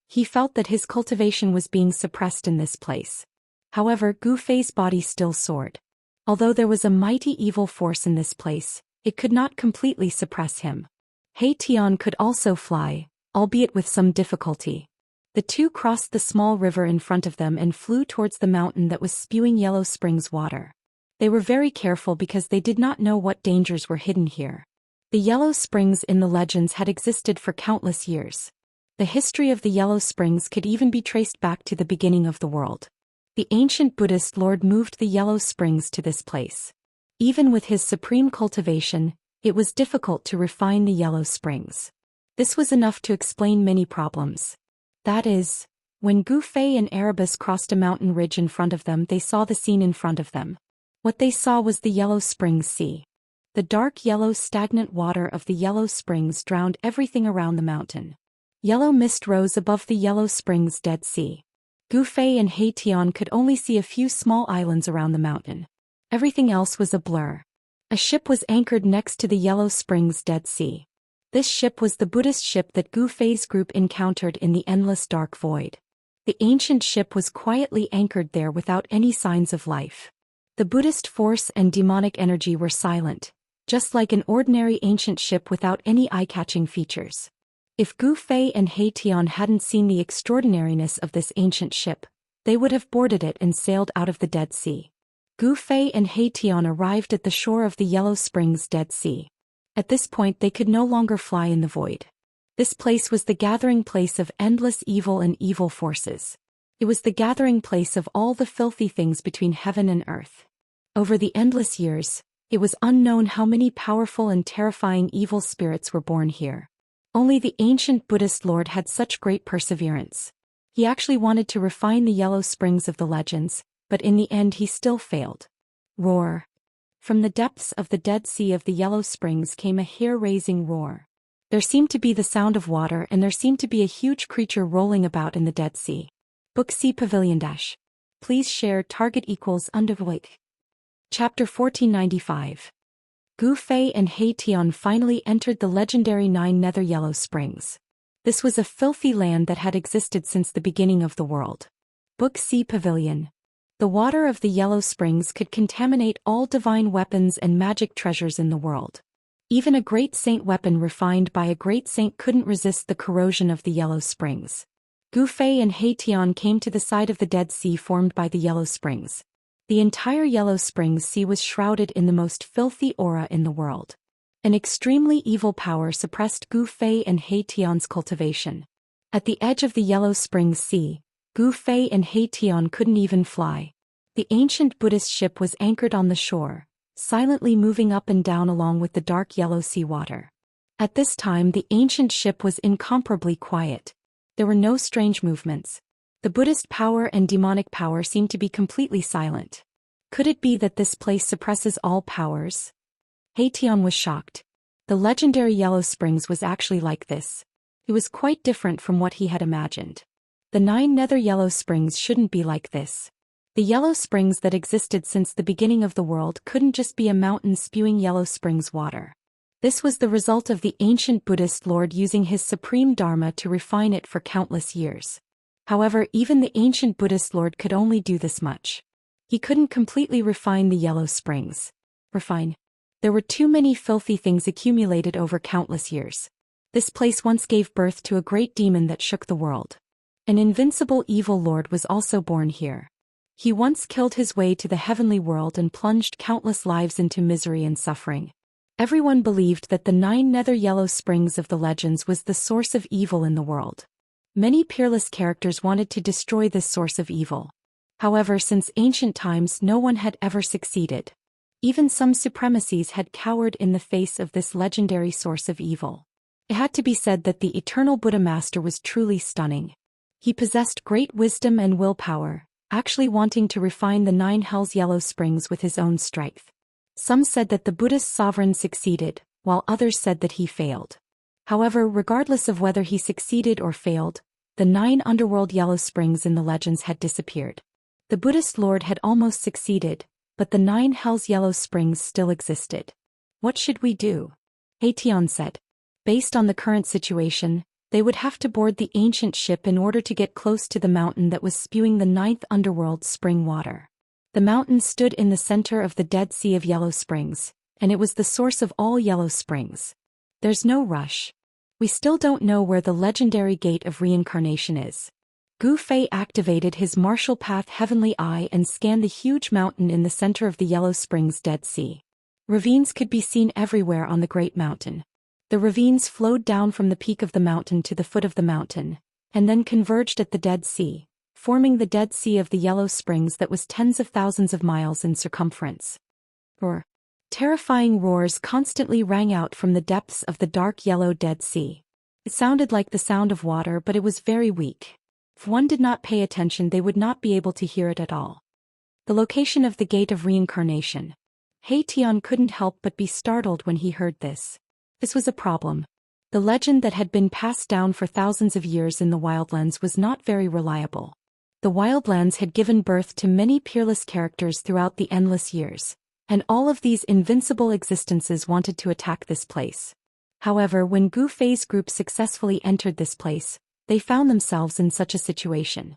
He felt that his cultivation was being suppressed in this place. However, Gu Fei's body still soared. Although there was a mighty evil force in this place, it could not completely suppress him. Tian could also fly, albeit with some difficulty. The two crossed the small river in front of them and flew towards the mountain that was spewing yellow springs water. They were very careful because they did not know what dangers were hidden here. The yellow springs in the legends had existed for countless years. The history of the yellow springs could even be traced back to the beginning of the world. The ancient Buddhist lord moved the yellow springs to this place. Even with his supreme cultivation, it was difficult to refine the yellow springs. This was enough to explain many problems. That is, when Gu Fei and Erebus crossed a mountain ridge in front of them, they saw the scene in front of them. What they saw was the Yellow Springs Sea. The dark yellow stagnant water of the Yellow Springs drowned everything around the mountain. Yellow mist rose above the Yellow Springs Dead Sea. Gu Fei and Tian could only see a few small islands around the mountain. Everything else was a blur. A ship was anchored next to the Yellow Springs Dead Sea. This ship was the Buddhist ship that Gu Fei's group encountered in the endless dark void. The ancient ship was quietly anchored there without any signs of life. The Buddhist force and demonic energy were silent, just like an ordinary ancient ship without any eye-catching features. If Gu Fei and Tian hadn't seen the extraordinariness of this ancient ship, they would have boarded it and sailed out of the Dead Sea. Gu Fei and Tian arrived at the shore of the Yellow Springs Dead Sea. At this point they could no longer fly in the void. This place was the gathering place of endless evil and evil forces. It was the gathering place of all the filthy things between heaven and earth. Over the endless years, it was unknown how many powerful and terrifying evil spirits were born here. Only the ancient Buddhist lord had such great perseverance. He actually wanted to refine the yellow springs of the legends, but in the end he still failed. Roar. From the depths of the Dead Sea of the Yellow Springs came a hair-raising roar. There seemed to be the sound of water, and there seemed to be a huge creature rolling about in the Dead Sea. Book C Pavilion Dash. Please share target equals undervoid. Chapter 1495. Gu Fei and Tian finally entered the legendary 9 Nether Yellow Springs. This was a filthy land that had existed since the beginning of the world. Book C Pavilion. The water of the Yellow Springs could contaminate all divine weapons and magic treasures in the world. Even a great saint weapon refined by a great saint couldn't resist the corrosion of the Yellow Springs. Gu Fei and Tian came to the side of the Dead Sea formed by the Yellow Springs. The entire Yellow Springs Sea was shrouded in the most filthy aura in the world. An extremely evil power suppressed Gu Fei and Tian's cultivation. At the edge of the Yellow Springs Sea, Gu Fei and Tian couldn't even fly. The ancient Buddhist ship was anchored on the shore, silently moving up and down along with the dark yellow sea water. At this time the ancient ship was incomparably quiet. There were no strange movements. The Buddhist power and demonic power seemed to be completely silent. Could it be that this place suppresses all powers? Tian was shocked. The legendary Yellow Springs was actually like this. It was quite different from what he had imagined. The 9 Nether Yellow Springs shouldn't be like this. The yellow springs that existed since the beginning of the world couldn't just be a mountain spewing yellow springs water. This was the result of the ancient Buddhist Lord using his supreme Dharma to refine it for countless years. However, even the ancient Buddhist Lord could only do this much. He couldn't completely refine the yellow springs. There were too many filthy things accumulated over countless years. This place once gave birth to a great demon that shook the world. An invincible evil lord was also born here. He once killed his way to the heavenly world and plunged countless lives into misery and suffering. Everyone believed that the 9 nether yellow springs of the legends was the source of evil in the world. Many peerless characters wanted to destroy this source of evil. However, since ancient times no one had ever succeeded. Even some supremacies had cowered in the face of this legendary source of evil. It had to be said that the eternal Buddha Master was truly stunning. He possessed great wisdom and willpower, actually wanting to refine the 9 Hells Yellow Springs with his own strength. Some said that the Buddhist sovereign succeeded, while others said that he failed. However, regardless of whether he succeeded or failed, the 9 underworld yellow springs in the legends had disappeared. The Buddhist Lord had almost succeeded, but the 9 Hells Yellow Springs still existed. What should we do? Haitian said. Based on the current situation, they would have to board the ancient ship in order to get close to the mountain that was spewing the 9th underworld spring water. The mountain stood in the center of the Dead Sea of Yellow Springs, and it was the source of all yellow springs. There's no rush. We still don't know where the legendary Gate of Reincarnation is. Gu Fei activated his martial path Heavenly Eye and scanned the huge mountain in the center of the Yellow Springs Dead Sea. Ravines could be seen everywhere on the Great Mountain. The ravines flowed down from the peak of the mountain to the foot of the mountain, and then converged at the Dead Sea, forming the Dead Sea of the Yellow Springs that was tens of thousands of miles in circumference. Terrifying roars constantly rang out from the depths of the dark yellow Dead Sea. It sounded like the sound of water, but it was very weak. If one did not pay attention, they would not be able to hear it at all. The location of the Gate of Reincarnation. Haitian couldn't help but be startled when he heard this. This was a problem. The legend that had been passed down for thousands of years in the Wildlands was not very reliable. The Wildlands had given birth to many peerless characters throughout the endless years, and all of these invincible existences wanted to attack this place. However, when Gu Fei's group successfully entered this place, they found themselves in such a situation.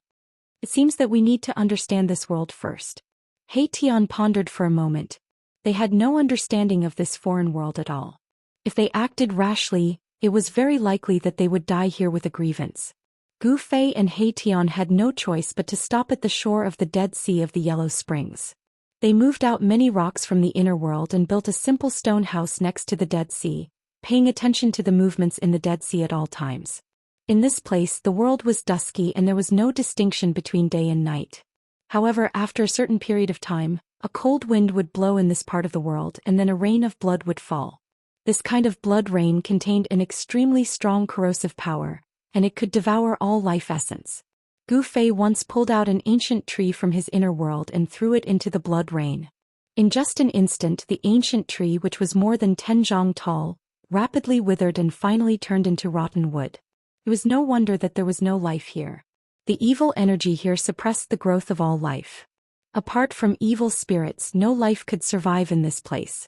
It seems that we need to understand this world first. Haitian pondered for a moment. They had no understanding of this foreign world at all. If they acted rashly, it was very likely that they would die here with a grievance. Gu Fei and Haitian had no choice but to stop at the shore of the Dead Sea of the Yellow Springs. They moved out many rocks from the inner world and built a simple stone house next to the Dead Sea, paying attention to the movements in the Dead Sea at all times. In this place, the world was dusky and there was no distinction between day and night. However, after a certain period of time, a cold wind would blow in this part of the world and then a rain of blood would fall. This kind of blood rain contained an extremely strong corrosive power, and it could devour all life essence. Gu Fei once pulled out an ancient tree from his inner world and threw it into the blood rain. In just an instant, the ancient tree, which was more than 10 zhang tall, rapidly withered and finally turned into rotten wood. It was no wonder that there was no life here. The evil energy here suppressed the growth of all life. Apart from evil spirits, no life could survive in this place.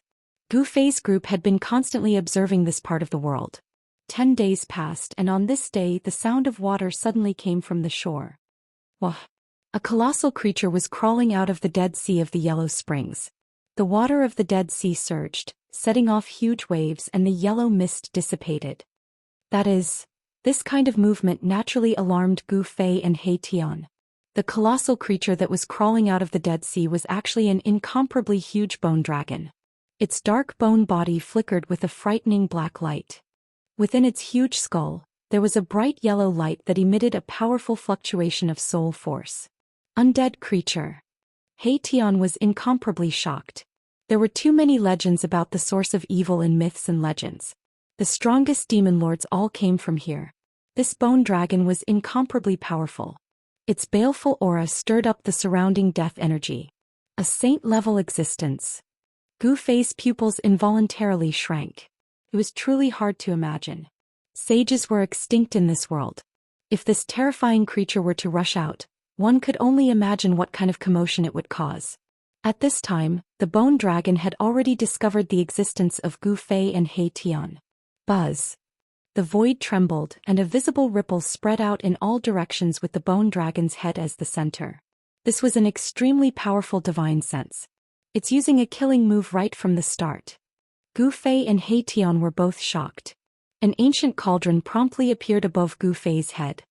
Gu Fei's group had been constantly observing this part of the world. 10 days passed, and on this day the sound of water suddenly came from the shore. Wah! A colossal creature was crawling out of the Dead Sea of the Yellow Springs. The water of the Dead Sea surged, setting off huge waves, and the yellow mist dissipated. That is, this kind of movement naturally alarmed Gu Fei and Haitian. The colossal creature that was crawling out of the Dead Sea was actually an incomparably huge bone dragon. Its dark bone body flickered with a frightening black light. Within its huge skull, there was a bright yellow light that emitted a powerful fluctuation of soul force. Undead creature. Haitian was incomparably shocked. There were too many legends about the source of evil in myths and legends. The strongest demon lords all came from here. This bone dragon was incomparably powerful. Its baleful aura stirred up the surrounding death energy. A saint-level existence. Gu Fei's pupils involuntarily shrank. It was truly hard to imagine. Sages were extinct in this world. If this terrifying creature were to rush out, One could only imagine what kind of commotion it would cause. At this time, the bone dragon had already discovered the existence of Gu Fei and He Tian. Buzz. The void trembled, and a visible ripple spread out in all directions with the bone dragon's head as the center. This was an extremely powerful divine sense. It's using a killing move right from the start. Gu Fei and He Tian were both shocked. An ancient cauldron promptly appeared above Gu Fei's head.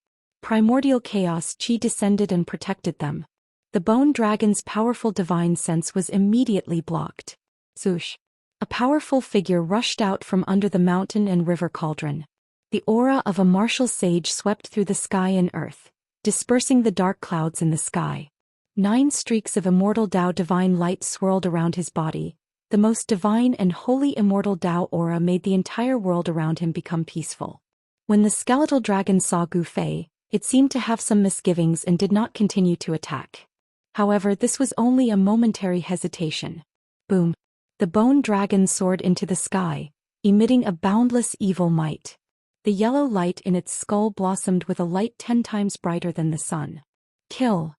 Primordial chaos chi descended and protected them. The bone dragon's powerful divine sense was immediately blocked. Zhoush. A powerful figure rushed out from under the mountain and river cauldron. The aura of a martial sage swept through the sky and earth, dispersing the dark clouds in the sky. 9 streaks of immortal Dao divine light swirled around his body. The most divine and holy immortal Dao aura made the entire world around him become peaceful. When the skeletal dragon saw Gu Fei, it seemed to have some misgivings and did not continue to attack. However, this was only a momentary hesitation. Boom! The bone dragon soared into the sky, emitting a boundless evil might. The yellow light in its skull blossomed with a light 10 times brighter than the sun. Kill!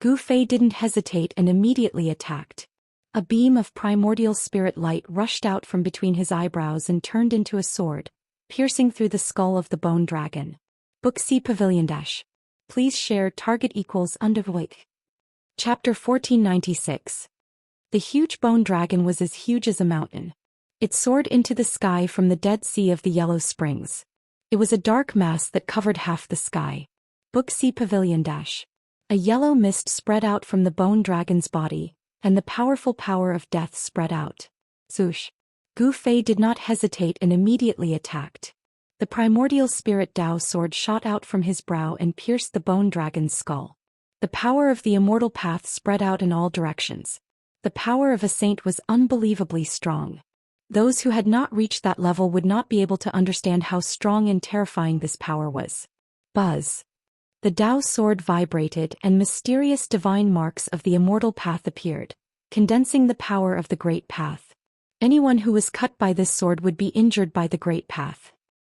Gu Fei didn't hesitate and immediately attacked. A beam of primordial spirit light rushed out from between his eyebrows and turned into a sword, piercing through the skull of the bone dragon. Wuxia Pavilion Dash. Please share target equals undervoid. Chapter 1496. The huge bone dragon was as huge as a mountain. It soared into the sky from the Dead Sea of the Yellow Springs. It was a dark mass that covered half the sky. Wuxia Pavilion Dash. A yellow mist spread out from the bone dragon's body, and the powerful power of death spread out. Zhoush. Gu Fei did not hesitate and immediately attacked. The primordial spirit Dao sword shot out from his brow and pierced the bone dragon's skull. The power of the immortal path spread out in all directions. The power of a saint was unbelievably strong. Those who had not reached that level would not be able to understand how strong and terrifying this power was. Buzz. The Dao sword vibrated and mysterious divine marks of the immortal path appeared, condensing the power of the great path. Anyone who was cut by this sword would be injured by the great path.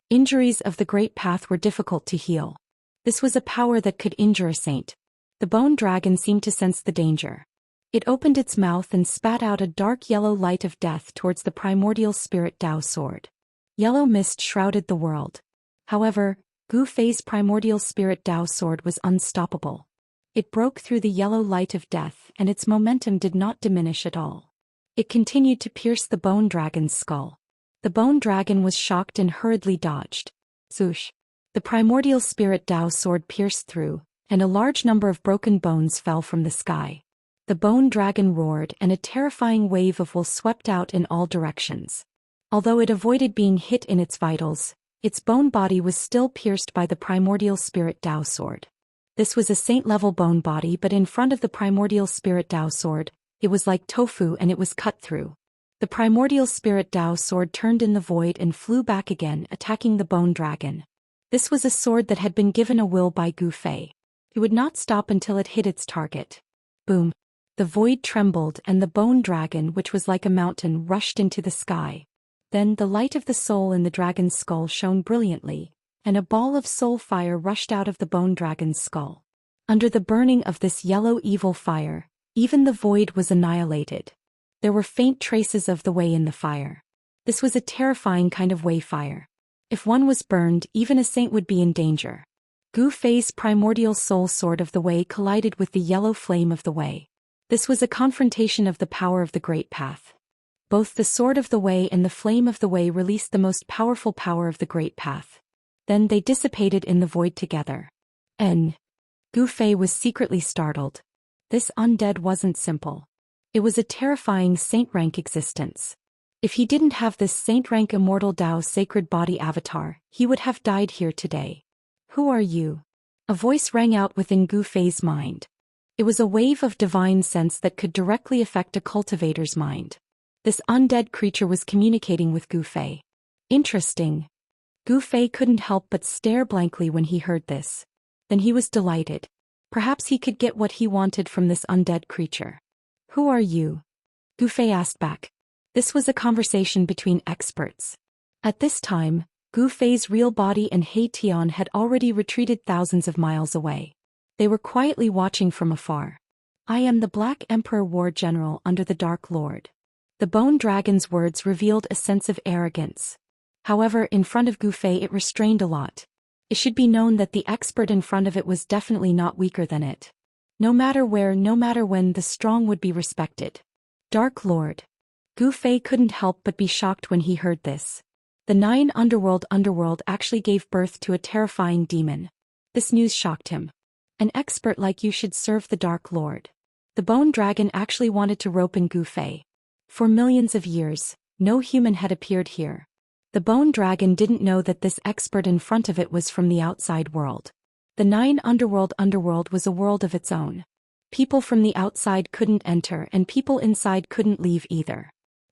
Injuries of the great path were difficult to heal. This was a power that could injure a saint. The bone dragon seemed to sense the danger. It opened its mouth and spat out a dark yellow light of death towards the primordial spirit Dao sword. Yellow mist shrouded the world. However, Gu Fei's primordial spirit Dao sword was unstoppable. It broke through the yellow light of death and its momentum did not diminish at all. It continued to pierce the bone dragon's skull. The bone dragon was shocked and hurriedly dodged. Zhoush. The primordial spirit Dao sword pierced through, and a large number of broken bones fell from the sky. The bone dragon roared and a terrifying wave of wool swept out in all directions. Although it avoided being hit in its vitals, its bone body was still pierced by the primordial spirit Dao sword. This was a saint-level bone body, but in front of the primordial spirit Dao sword, it was like tofu and it was cut through. The primordial spirit Dao sword turned in the void and flew back again, attacking the bone dragon. This was a sword that had been given a will by Gu Fei. It would not stop until it hit its target. Boom! The void trembled and the bone dragon, which was like a mountain, rushed into the sky. Then the light of the soul in the dragon's skull shone brilliantly, and a ball of soul fire rushed out of the bone dragon's skull. Under the burning of this yellow evil fire, even the void was annihilated. There were faint traces of the way in the fire. This was a terrifying kind of way fire. If one was burned, even a saint would be in danger. Gu Fei's primordial soul sword of the way collided with the yellow flame of the way. This was a confrontation of the power of the great path. Both the sword of the way and the flame of the way released the most powerful power of the great path. Then they dissipated in the void together. Gu Fei was secretly startled. This undead wasn't simple. It was a terrifying saint-rank existence. If he didn't have this saint-rank immortal Dao sacred body avatar, he would have died here today. Who are you? A voice rang out within Gu Fei's mind. It was a wave of divine sense that could directly affect a cultivator's mind. This undead creature was communicating with Gu Fei. Interesting. Gu Fei couldn't help but stare blankly when he heard this. Then he was delighted. Perhaps he could get what he wanted from this undead creature. Who are you? Gu Fei asked back. This was a conversation between experts. At this time, Gu Fei's real body and He Tian had already retreated thousands of miles away. They were quietly watching from afar. "I am the Black Emperor War General under the Dark Lord." The Bone Dragon's words revealed a sense of arrogance. However, in front of Gu Fei it restrained a lot. It should be known that the expert in front of it was definitely not weaker than it. No matter where, no matter when, the strong would be respected. Dark Lord. Gu Fei couldn't help but be shocked when he heard this. The 9 underworld actually gave birth to a terrifying demon. This news shocked him. An expert like you should serve the Dark Lord. The Bone Dragon actually wanted to rope in Gu Fei. For millions of years, no human had appeared here. The Bone Dragon didn't know that this expert in front of it was from the outside world. The 9 underworld was a world of its own. People from the outside couldn't enter and people inside couldn't leave either.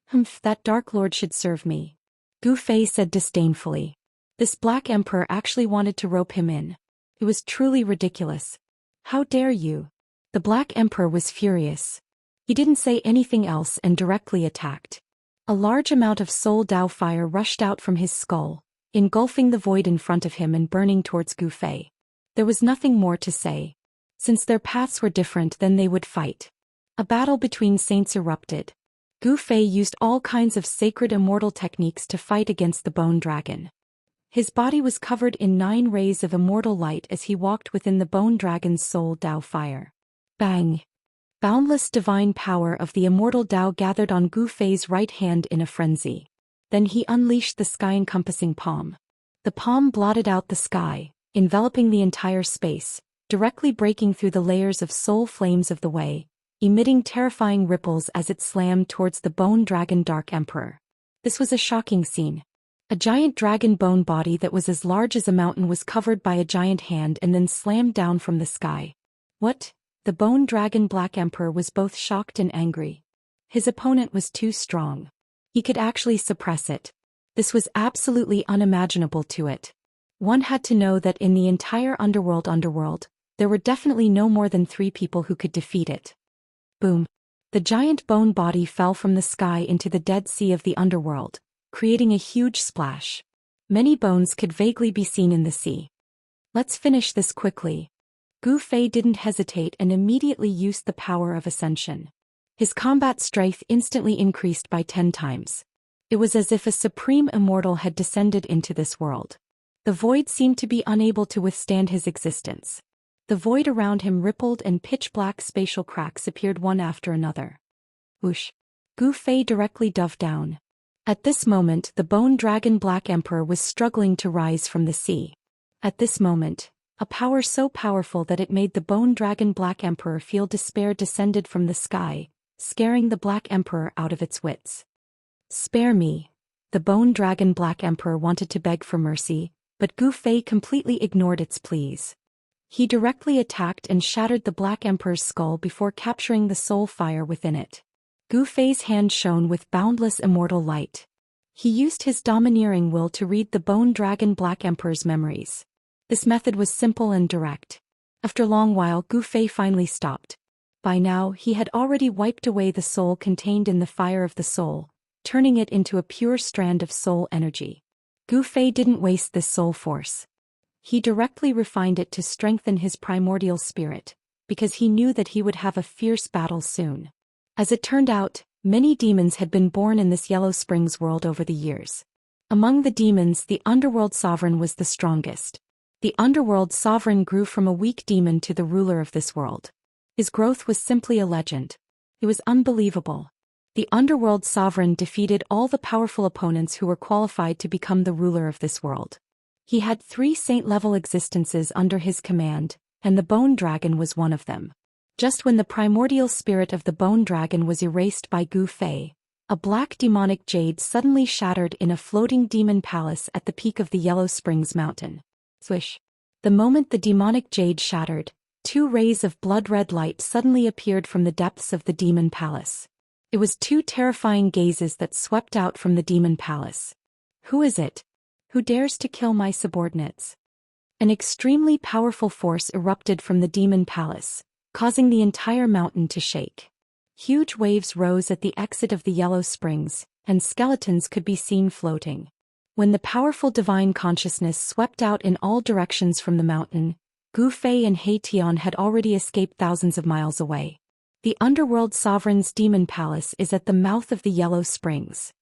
"Humph, that Dark Lord should serve me," Gu Fei said disdainfully. This Black Emperor actually wanted to rope him in. It was truly ridiculous. "How dare you?" The Black Emperor was furious. He didn't say anything else and directly attacked. A large amount of soul Dao fire rushed out from his skull, engulfing the void in front of him and burning towards Gu Fei. There was nothing more to say. Since their paths were different, then they would fight. A battle between saints erupted. Gu Fei used all kinds of sacred immortal techniques to fight against the Bone Dragon. His body was covered in 9 rays of immortal light as he walked within the Bone Dragon's soul Dao fire. Bang! Boundless divine power of the immortal Dao gathered on Gu Fei's right hand in a frenzy. Then he unleashed the sky-encompassing palm. The palm blotted out the sky, enveloping the entire space, directly breaking through the layers of soul flames of the way, emitting terrifying ripples as it slammed towards the Bone Dragon Dark Emperor. This was a shocking scene. A giant dragon bone body that was as large as a mountain was covered by a giant hand and then slammed down from the sky. What? The Bone Dragon Black Emperor was both shocked and angry. His opponent was too strong. He could actually suppress it. This was absolutely unimaginable to it. One had to know that in the entire underworld, there were definitely no more than 3 people who could defeat it. Boom. The giant bone body fell from the sky into the Dead Sea of the underworld, creating a huge splash. Many bones could vaguely be seen in the sea. "Let's finish this quickly." Gu Fei didn't hesitate and immediately used the power of ascension. His combat strength instantly increased by 10 times. It was as if a supreme immortal had descended into this world. The void seemed to be unable to withstand his existence. The void around him rippled and pitch-black spatial cracks appeared one after another. Whoosh! Gu Fei directly dove down. At this moment, the Bone Dragon Black Emperor was struggling to rise from the sea. At this moment, a power so powerful that it made the Bone Dragon Black Emperor feel despair descended from the sky, scaring the Black Emperor out of its wits. "Spare me." The Bone Dragon Black Emperor wanted to beg for mercy, but Gu Fei completely ignored its pleas. He directly attacked and shattered the Black Emperor's skull before capturing the soul fire within it. Gu Fei's hand shone with boundless immortal light. He used his domineering will to read the Bone Dragon Black Emperor's memories. This method was simple and direct. After a long while, Gu Fei finally stopped. By now, he had already wiped away the soul contained in the fire of the soul, turning it into a pure strand of soul energy. Gu Fei didn't waste this soul force. He directly refined it to strengthen his primordial spirit, because he knew that he would have a fierce battle soon. As it turned out, many demons had been born in this Yellow Springs world over the years. Among the demons, the Underworld Sovereign was the strongest. The Underworld Sovereign grew from a weak demon to the ruler of this world. His growth was simply a legend. It was unbelievable. The Underworld Sovereign defeated all the powerful opponents who were qualified to become the ruler of this world. He had 3 saint-level existences under his command, and the Bone Dragon was one of them. Just when the primordial spirit of the Bone Dragon was erased by Gu Fei, a black demonic jade suddenly shattered in a floating demon palace at the peak of the Yellow Springs mountain. Swish! The moment the demonic jade shattered, 2 rays of blood-red light suddenly appeared from the depths of the demon palace. It was 2 terrifying gazes that swept out from the demon palace. "Who is it? Who dares to kill my subordinates?" An extremely powerful force erupted from the demon palace, causing the entire mountain to shake. Huge waves rose at the exit of the Yellow Springs, and skeletons could be seen floating. When the powerful divine consciousness swept out in all directions from the mountain, Gu Fei and He Tian had already escaped thousands of miles away. The underworld sovereign's demon palace is at the mouth of the Yellow Springs.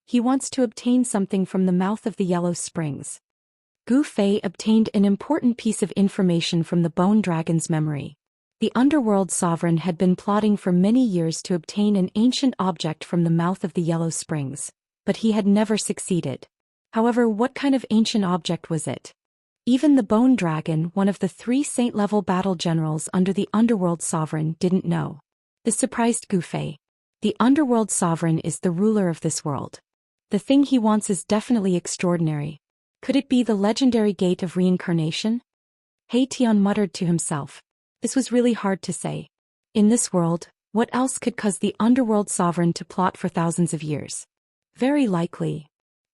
He wants to obtain something from the mouth of the Yellow Springs. Gu Fei obtained an important piece of information from the Bone Dragon's memory. The underworld sovereign had been plotting for many years to obtain an ancient object from the mouth of the Yellow Springs, but he had never succeeded. However, what kind of ancient object was it? Even the Bone Dragon, one of the 3 saint-level battle generals under the underworld sovereign, didn't know. This surprised Gu Fei. The underworld sovereign is the ruler of this world. The thing he wants is definitely extraordinary. Could it be the legendary gate of reincarnation? He Tian muttered to himself. This was really hard to say. In this world, what else could cause the underworld sovereign to plot for thousands of years? Very likely.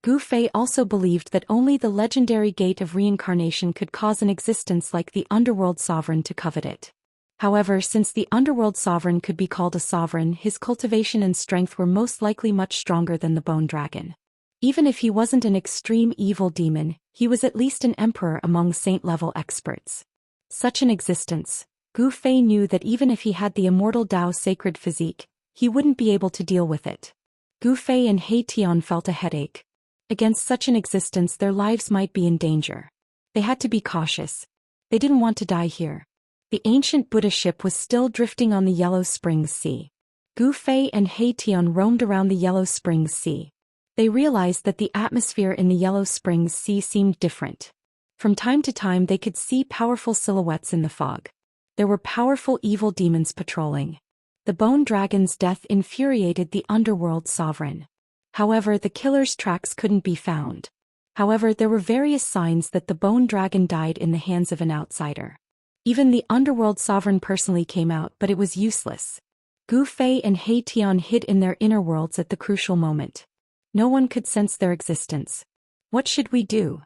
Gu Fei also believed that only the legendary gate of reincarnation could cause an existence like the underworld sovereign to covet it. However, since the underworld sovereign could be called a sovereign, his cultivation and strength were most likely much stronger than the Bone Dragon. Even if he wasn't an extreme evil demon, he was at least an emperor among saint-level experts. Such an existence, Gu Fei knew that even if he had the immortal Dao sacred physique, he wouldn't be able to deal with it. Gu Fei and He Tian felt a headache. Against such an existence, their lives might be in danger. They had to be cautious. They didn't want to die here. The ancient Buddha ship was still drifting on the Yellow Springs Sea. Gu Fei and He Tian roamed around the Yellow Springs Sea. They realized that the atmosphere in the Yellow Springs Sea seemed different. From time to time they could see powerful silhouettes in the fog. There were powerful evil demons patrolling. The Bone Dragon's death infuriated the underworld sovereign. However, the killer's tracks couldn't be found. However, there were various signs that the Bone Dragon died in the hands of an outsider. Even the underworld sovereign personally came out, but it was useless. Gu Fei and He Tian hid in their inner worlds at the crucial moment. No one could sense their existence. What should we do?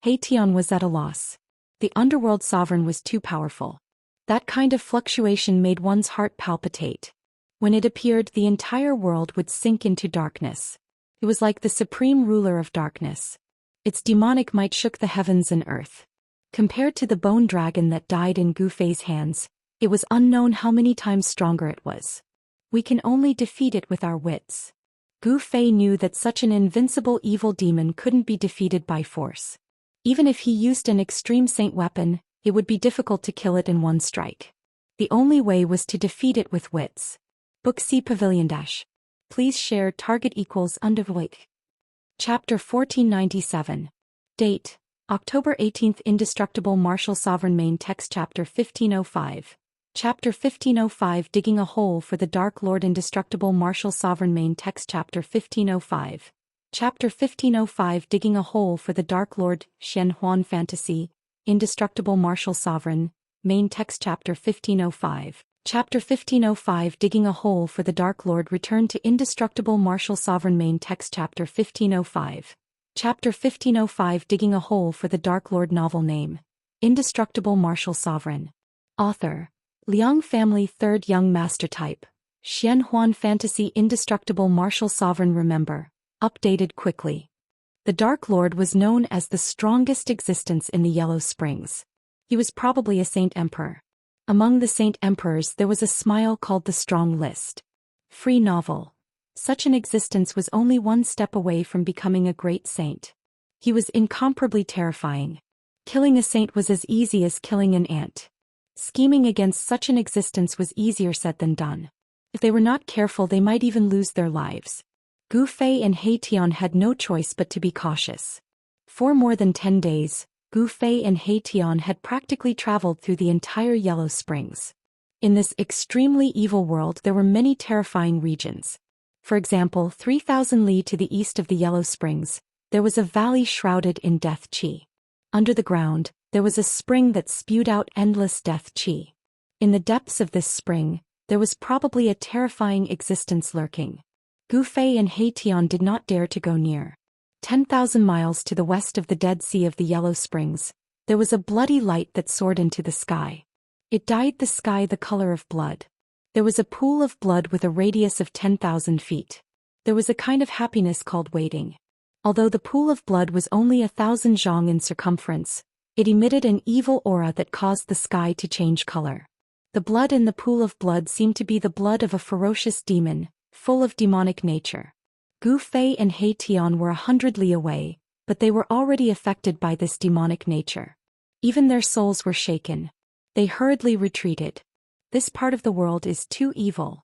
He Tian was at a loss. The underworld sovereign was too powerful. That kind of fluctuation made one's heart palpitate. When it appeared, the entire world would sink into darkness. It was like the supreme ruler of darkness. Its demonic might shook the heavens and earth. Compared to the Bone Dragon that died in Gu Fei's hands, it was unknown how many times stronger it was. We can only defeat it with our wits. Gu Fei knew that such an invincible evil demon couldn't be defeated by force. Even if he used an extreme saint weapon, it would be difficult to kill it in one strike. The only way was to defeat it with wits. Book C Pavilion Dash. Please share target equals undervoice. Chapter 1497. Date: October 18th. Indestructible Martial Sovereign. Main text. Chapter 1505. Chapter 1505. Digging a Hole for the Dark Lord. Indestructible Martial Sovereign. Main text. Chapter 1505. Chapter 1505. Digging a Hole for the Dark Lord. Xianxia Fantasy. Indestructible Martial Sovereign. Main text. Chapter 1505. Chapter 1505. Digging a Hole for the Dark Lord. Return to Indestructible Martial Sovereign. Main text. Chapter 1505. Chapter 1505. Digging a Hole for the Dark Lord. Novel name: Indestructible Martial Sovereign. Author: Liang Family. Third Young Master Type. Xianxia Fantasy. Indestructible Martial Sovereign. Remember, updated quickly. The Dark Lord was known as the strongest existence in the Yellow Springs. He was probably a saint emperor. Among the saint emperors there was a smile called the Strong List. Free novel. Such an existence was only one step away from becoming a great saint. He was incomparably terrifying. Killing a saint was as easy as killing an ant. Scheming against such an existence was easier said than done. If they were not careful, they might even lose their lives. Gu Fei and He Tian had no choice but to be cautious. For more than 10 days, Gu Fei and He Tian had practically traveled through the entire Yellow Springs. In this extremely evil world there were many terrifying regions. For example, 3,000 li to the east of the Yellow Springs, there was a valley shrouded in death qi. Under the ground, there was a spring that spewed out endless death qi. In the depths of this spring, there was probably a terrifying existence lurking. Gu Fei and He Tian did not dare to go near. 10,000 miles to the west of the Dead Sea of the Yellow Springs, there was a bloody light that soared into the sky. It dyed the sky the color of blood. There was a pool of blood with a radius of 10,000 feet. There was a kind of happiness called waiting. Although the pool of blood was only 1,000 zhang in circumference, It emitted an evil aura that caused the sky to change color. The blood in the pool of blood seemed to be the blood of a ferocious demon, full of demonic nature. Gu Fei and He Tian were 100 li away, but they were already affected by this demonic nature. Even their souls were shaken. They hurriedly retreated. This part of the world is too evil.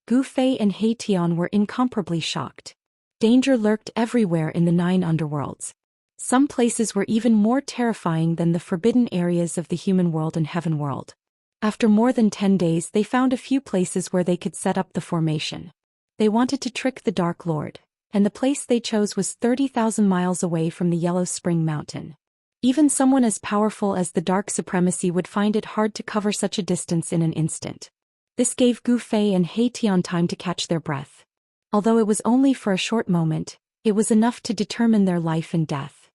Gu Fei and He Tian were incomparably shocked. Danger lurked everywhere in the 9 underworlds. Some places were even more terrifying than the forbidden areas of the human world and heaven world. After more than 10 days, they found a few places where they could set up the formation. They wanted to trick the Dark Lord, and the place they chose was 30,000 miles away from the Yellow Spring Mountain. Even someone as powerful as the Dark Supremacy would find it hard to cover such a distance in an instant. This gave Gu Fei and He Tian time to catch their breath. Although it was only for a short moment, it was enough to determine their life and death.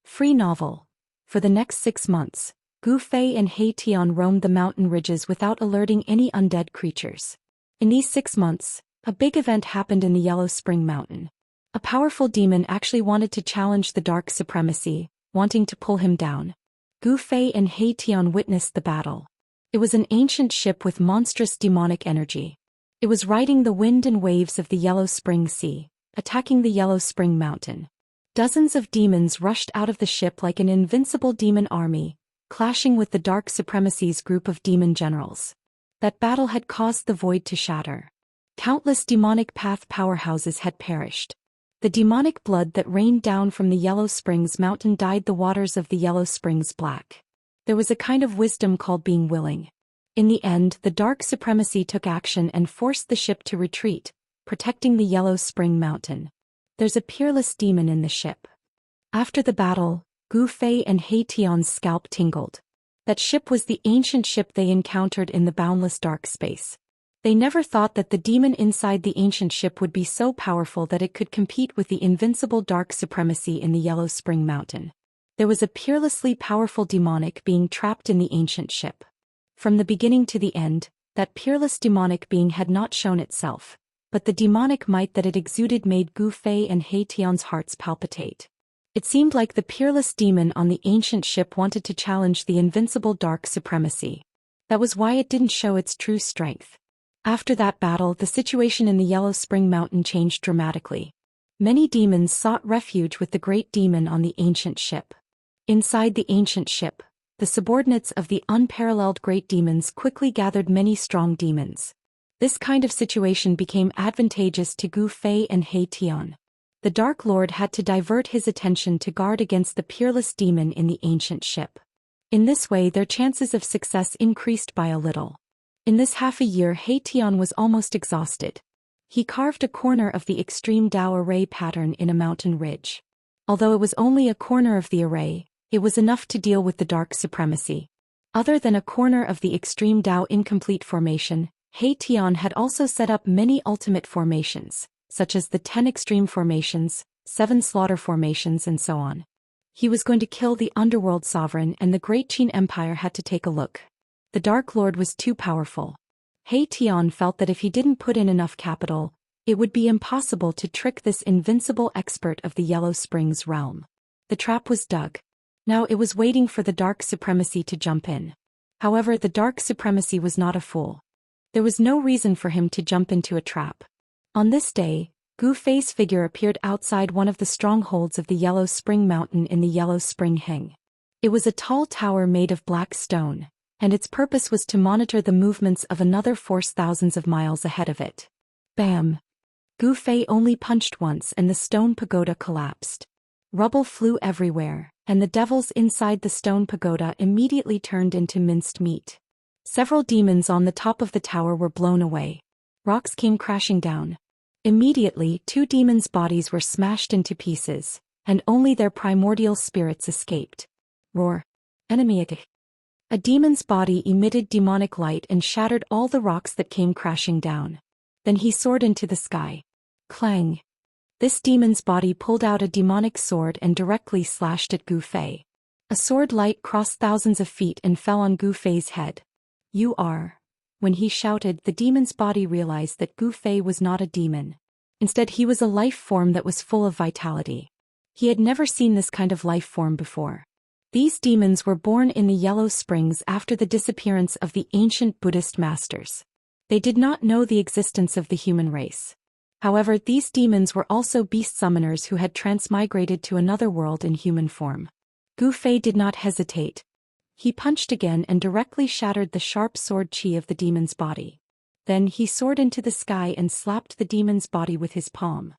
Free novel. For the next 6 months, Gu Fei and He Tian roamed the mountain ridges without alerting any undead creatures. In these 6 months, a big event happened in the Yellow Spring Mountain. A powerful demon actually wanted to challenge the Dark Supremacy, wanting to pull him down. Gu Fei and He Tian witnessed the battle. It was an ancient ship with monstrous demonic energy. It was riding the wind and waves of the Yellow Spring Sea, attacking the Yellow Spring Mountain. Dozens of demons rushed out of the ship like an invincible demon army, clashing with the Dark Supremacy's group of demon generals. That battle had caused the void to shatter. Countless demonic path powerhouses had perished. The demonic blood that rained down from the Yellow Springs Mountain dyed the waters of the Yellow Springs black. There was a kind of wisdom called being willing. In the end, the Dark Supremacy took action and forced the ship to retreat, protecting the Yellow Spring Mountain. There's a peerless demon in the ship. After the battle, Gu Fei and He Tian's scalp tingled. That ship was the ancient ship they encountered in the boundless dark space. They never thought that the demon inside the ancient ship would be so powerful that it could compete with the invincible Dark Supremacy in the Yellow Spring Mountain. There was a peerlessly powerful demonic being trapped in the ancient ship. From the beginning to the end, that peerless demonic being had not shown itself, but the demonic might that it exuded made Gu Fei and He Tian's hearts palpitate. It seemed like the peerless demon on the ancient ship wanted to challenge the invincible Dark Supremacy. That was why it didn't show its true strength. After that battle, the situation in the Yellow Spring Mountain changed dramatically. Many demons sought refuge with the great demon on the ancient ship. Inside the ancient ship, the subordinates of the unparalleled great demons quickly gathered many strong demons. This kind of situation became advantageous to Gu Fei and He Tian. The Dark Lord had to divert his attention to guard against the peerless demon in the ancient ship. In this way, their chances of success increased by a little. In this half a year, He Tian was almost exhausted. He carved a corner of the extreme Dao array pattern in a mountain ridge. Although it was only a corner of the array, it was enough to deal with the Dark Supremacy. Other than a corner of the extreme Dao incomplete formation, He Tian had also set up many ultimate formations, such as the 10 extreme formations, 7 slaughter formations and so on. He was going to kill the underworld sovereign, and the Great Qin Empire had to take a look. The Dark Lord was too powerful. He Tian felt that if he didn't put in enough capital, it would be impossible to trick this invincible expert of the Yellow Springs realm. The trap was dug. Now it was waiting for the Dark Supremacy to jump in. However, the Dark Supremacy was not a fool. There was no reason for him to jump into a trap. On this day, Gu Fei's figure appeared outside one of the strongholds of the Yellow Spring Mountain in the Yellow Spring Heng. It was a tall tower made of black stone, and its purpose was to monitor the movements of another force thousands of miles ahead of it. Bam! Gu Fei only punched once and the stone pagoda collapsed. Rubble flew everywhere, and the devils inside the stone pagoda immediately turned into minced meat. Several demons on the top of the tower were blown away. Rocks came crashing down. Immediately, 2 demons' bodies were smashed into pieces, and only their primordial spirits escaped. Roar! Enemy attack! A demon's body emitted demonic light and shattered all the rocks that came crashing down. Then he soared into the sky. Clang! This demon's body pulled out a demonic sword and directly slashed at Gu Fei. A sword light crossed thousands of feet and fell on Gu Fei's head. You are. When he shouted, the demon's body realized that Gu Fei was not a demon. Instead, he was a life form that was full of vitality. He had never seen this kind of life form before. These demons were born in the Yellow Springs after the disappearance of the ancient Buddhist masters. They did not know the existence of the human race. However, these demons were also beast summoners who had transmigrated to another world in human form. Gu Fei did not hesitate. He punched again and directly shattered the sharp sword chi of the demon's body. Then he soared into the sky and slapped the demon's body with his palm.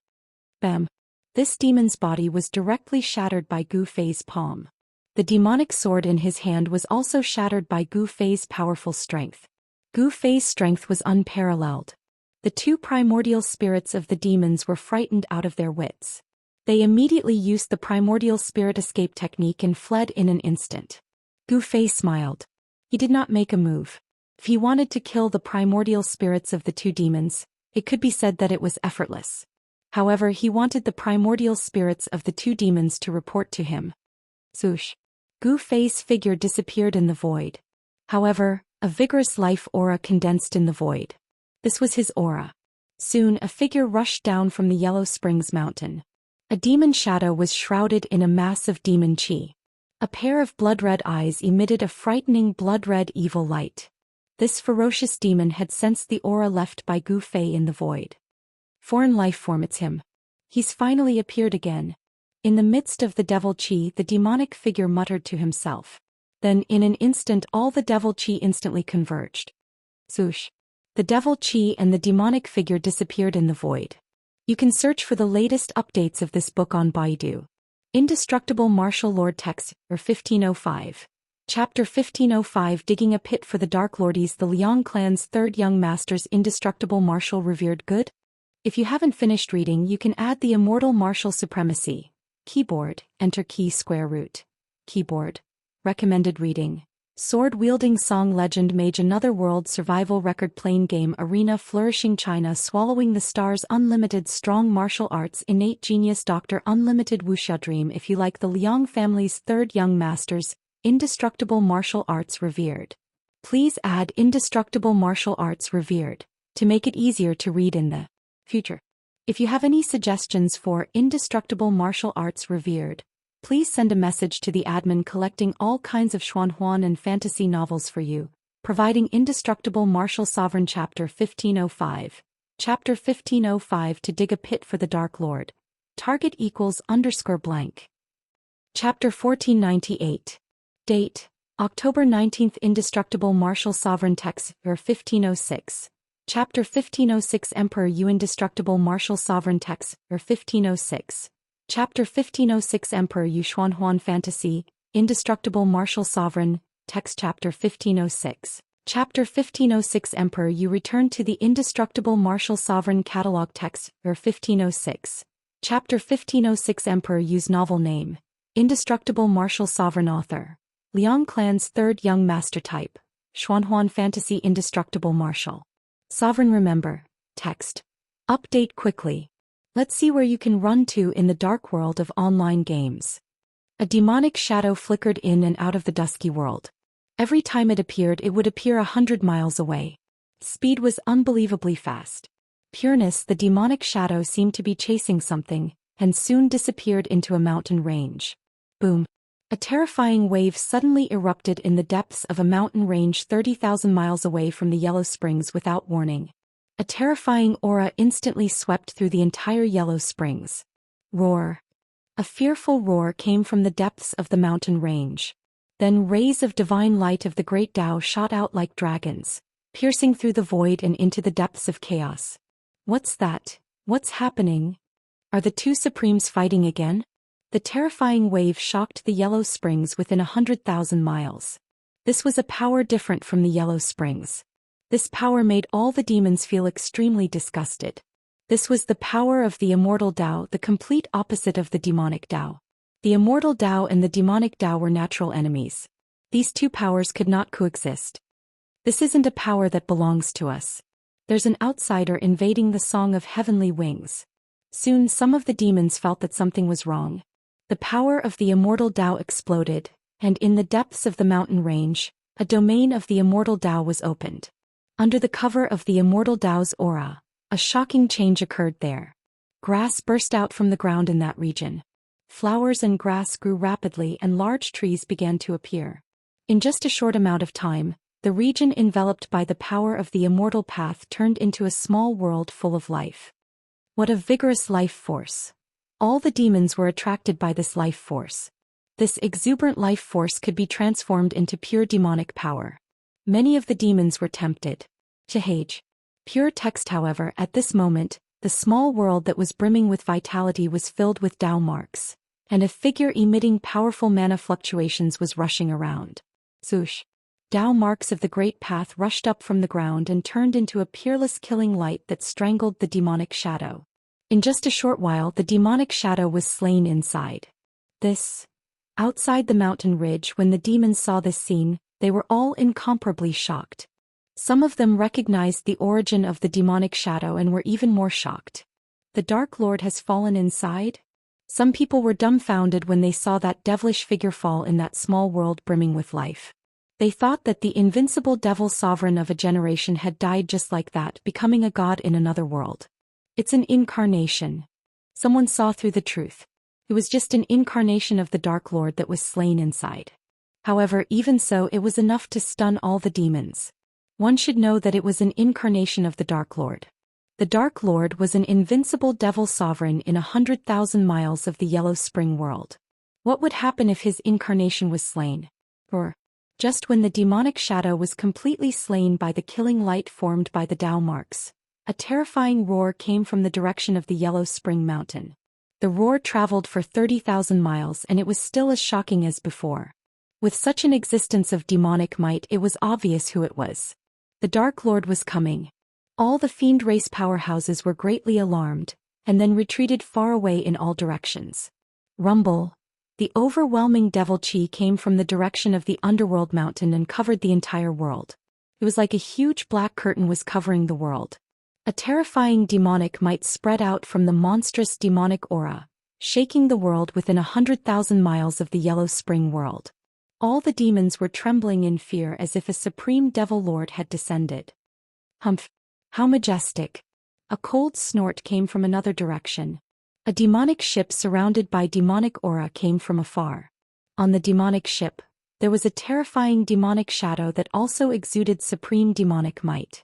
Bam! This demon's body was directly shattered by Gu Fei's palm. The demonic sword in his hand was also shattered by Gu Fei's powerful strength. Gu Fei's strength was unparalleled. The two primordial spirits of the demons were frightened out of their wits. They immediately used the primordial spirit escape technique and fled in an instant. Gu Fei smiled. He did not make a move. If he wanted to kill the primordial spirits of the two demons, it could be said that it was effortless. However, he wanted the primordial spirits of the two demons to report to him. Swoosh! Gu Fei's figure disappeared in the void. However, a vigorous life aura condensed in the void. This was his aura. Soon a figure rushed down from the Yellow Springs mountain. A demon shadow was shrouded in a mass of demon chi. A pair of blood-red eyes emitted a frightening blood-red evil light. This ferocious demon had sensed the aura left by Gu Fei in the void. Foreign life form, it's him. He's finally appeared again. In the midst of the devil chi, the demonic figure muttered to himself. Then in an instant all the devil chi instantly converged. Swoosh! The devil chi and the demonic figure disappeared in the void. You can search for the latest updates of this book on Baidu. Indestructible Martial Lord Text, or 1505. Chapter 1505 Digging a Pit for the Dark Lordies. The Liang clan's third young master's indestructible martial revered good? If you haven't finished reading, you can add the Immortal Martial Supremacy. Keyboard, enter key square root. Keyboard. Recommended reading. Sword-wielding song legend mage another world survival record playing game arena flourishing China swallowing the stars unlimited strong martial arts innate genius Dr. Unlimited Wuxia dream. If you like the Liang family's third young masters, indestructible martial arts revered. Please add indestructible martial arts revered to make it easier to read in the future. If you have any suggestions for indestructible martial arts revered, please send a message to the admin collecting all kinds of Xuanhuan and fantasy novels for you, providing Indestructible Martial Sovereign Chapter 1505. Chapter 1505 To dig a pit for the Dark Lord. Target equals _ blank. Chapter 1498. Date, October 19th. Indestructible Martial Sovereign Text, or 1506. Chapter 1506 Emperor Yu Indestructible Martial Sovereign Text, or 1506. Chapter 1506 Emperor Yu Xuanhuan Fantasy, Indestructible Martial Sovereign, Text Chapter 1506. Chapter 1506 Emperor Yu Return to the Indestructible Martial Sovereign Catalog Text, or 1506. Chapter 1506 Emperor Yu's novel name, Indestructible Martial Sovereign Author, Liang Clan's third young master type, Xuanhuan Fantasy Indestructible Martial Sovereign Remember, text. Update quickly. Let's see where you can run to in the dark world of online games. A demonic shadow flickered in and out of the dusky world. Every time it appeared, it would appear 100 miles away. Speed was unbelievably fast. Pureness, the demonic shadow seemed to be chasing something, and soon disappeared into a mountain range. Boom! A terrifying wave suddenly erupted in the depths of a mountain range 30,000 miles away from the Yellow Springs without warning. A terrifying aura instantly swept through the entire Yellow Springs. Roar! A fearful roar came from the depths of the mountain range. Then rays of divine light of the great Tao shot out like dragons, piercing through the void and into the depths of chaos. What's that? What's happening? Are the two Supremes fighting again? The terrifying wave shocked the Yellow Springs within 100,000 miles. This was a power different from the Yellow Springs. This power made all the demons feel extremely disgusted. This was the power of the Immortal Tao, the complete opposite of the demonic Tao. The Immortal Tao and the demonic Tao were natural enemies. These two powers could not coexist. This isn't a power that belongs to us. There's an outsider invading the Song of Heavenly Wings. Soon some of the demons felt that something was wrong. The power of the Immortal Tao exploded, and in the depths of the mountain range, a domain of the Immortal Tao was opened. Under the cover of the Immortal Tao's aura, a shocking change occurred there. Grass burst out from the ground in that region. flowers and grass grew rapidly and large trees began to appear. In just a short amount of time, the region enveloped by the power of the immortal path turned into a small world full of life. What a vigorous life force! All the demons were attracted by this life force. This exuberant life force could be transformed into pure demonic power. Many of the demons were tempted. Chahage. Pure text, however, at this moment, the small world that was brimming with vitality was filled with Dao marks, and a figure emitting powerful mana fluctuations was rushing around. Zhoush. Dao marks of the great path rushed up from the ground and turned into a peerless killing light that strangled the demonic shadow. In just a short while the demonic shadow was slain inside. Outside the mountain ridge, when the demons saw this scene, they were all incomparably shocked. Some of them recognized the origin of the demonic shadow and were even more shocked. The Dark Lord has fallen inside? Some people were dumbfounded when they saw that devilish figure fall in that small world brimming with life. They thought that the invincible devil sovereign of a generation had died just like that, becoming a god in another world. It's an incarnation. Someone saw through the truth. It was just an incarnation of the Dark Lord that was slain inside. However, even so, it was enough to stun all the demons. One should know that it was an incarnation of the Dark Lord. The Dark Lord was an invincible devil sovereign in 100,000 miles of the Yellow Spring world. What would happen if his incarnation was slain? Or, just when the demonic shadow was completely slain by the killing light formed by the Dao marks, a terrifying roar came from the direction of the Yellow Spring Mountain. The roar traveled for 30,000 miles and it was still as shocking as before. With such an existence of demonic might, it was obvious who it was. The Dark Lord was coming. All the fiend race powerhouses were greatly alarmed, and then retreated far away in all directions. Rumble. The overwhelming devil chi came from the direction of the underworld mountain and covered the entire world. It was like a huge black curtain was covering the world. A terrifying demonic might spread out from the monstrous demonic aura, shaking the world within 100,000 miles of the Yellow Spring world. All the demons were trembling in fear as if a supreme devil lord had descended. Humph! How majestic! A cold snort came from another direction. A demonic ship surrounded by demonic aura came from afar. On the demonic ship, there was a terrifying demonic shadow that also exuded supreme demonic might.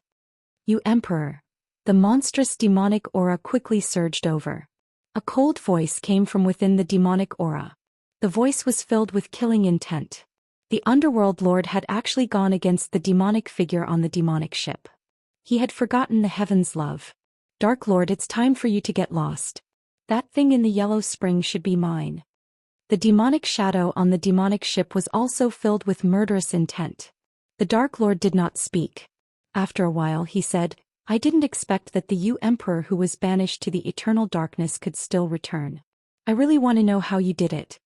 You Emperor! The monstrous demonic aura quickly surged over. A cold voice came from within the demonic aura. The voice was filled with killing intent. The underworld lord had actually gone against the demonic figure on the demonic ship. He had forgotten the heaven's love. Dark Lord, it's time for you to get lost. That thing in the Yellow Spring should be mine. The demonic shadow on the demonic ship was also filled with murderous intent. The Dark Lord did not speak. After a while he said, I didn't expect that the Emperor who was banished to the eternal darkness could still return. I really want to know how you did it.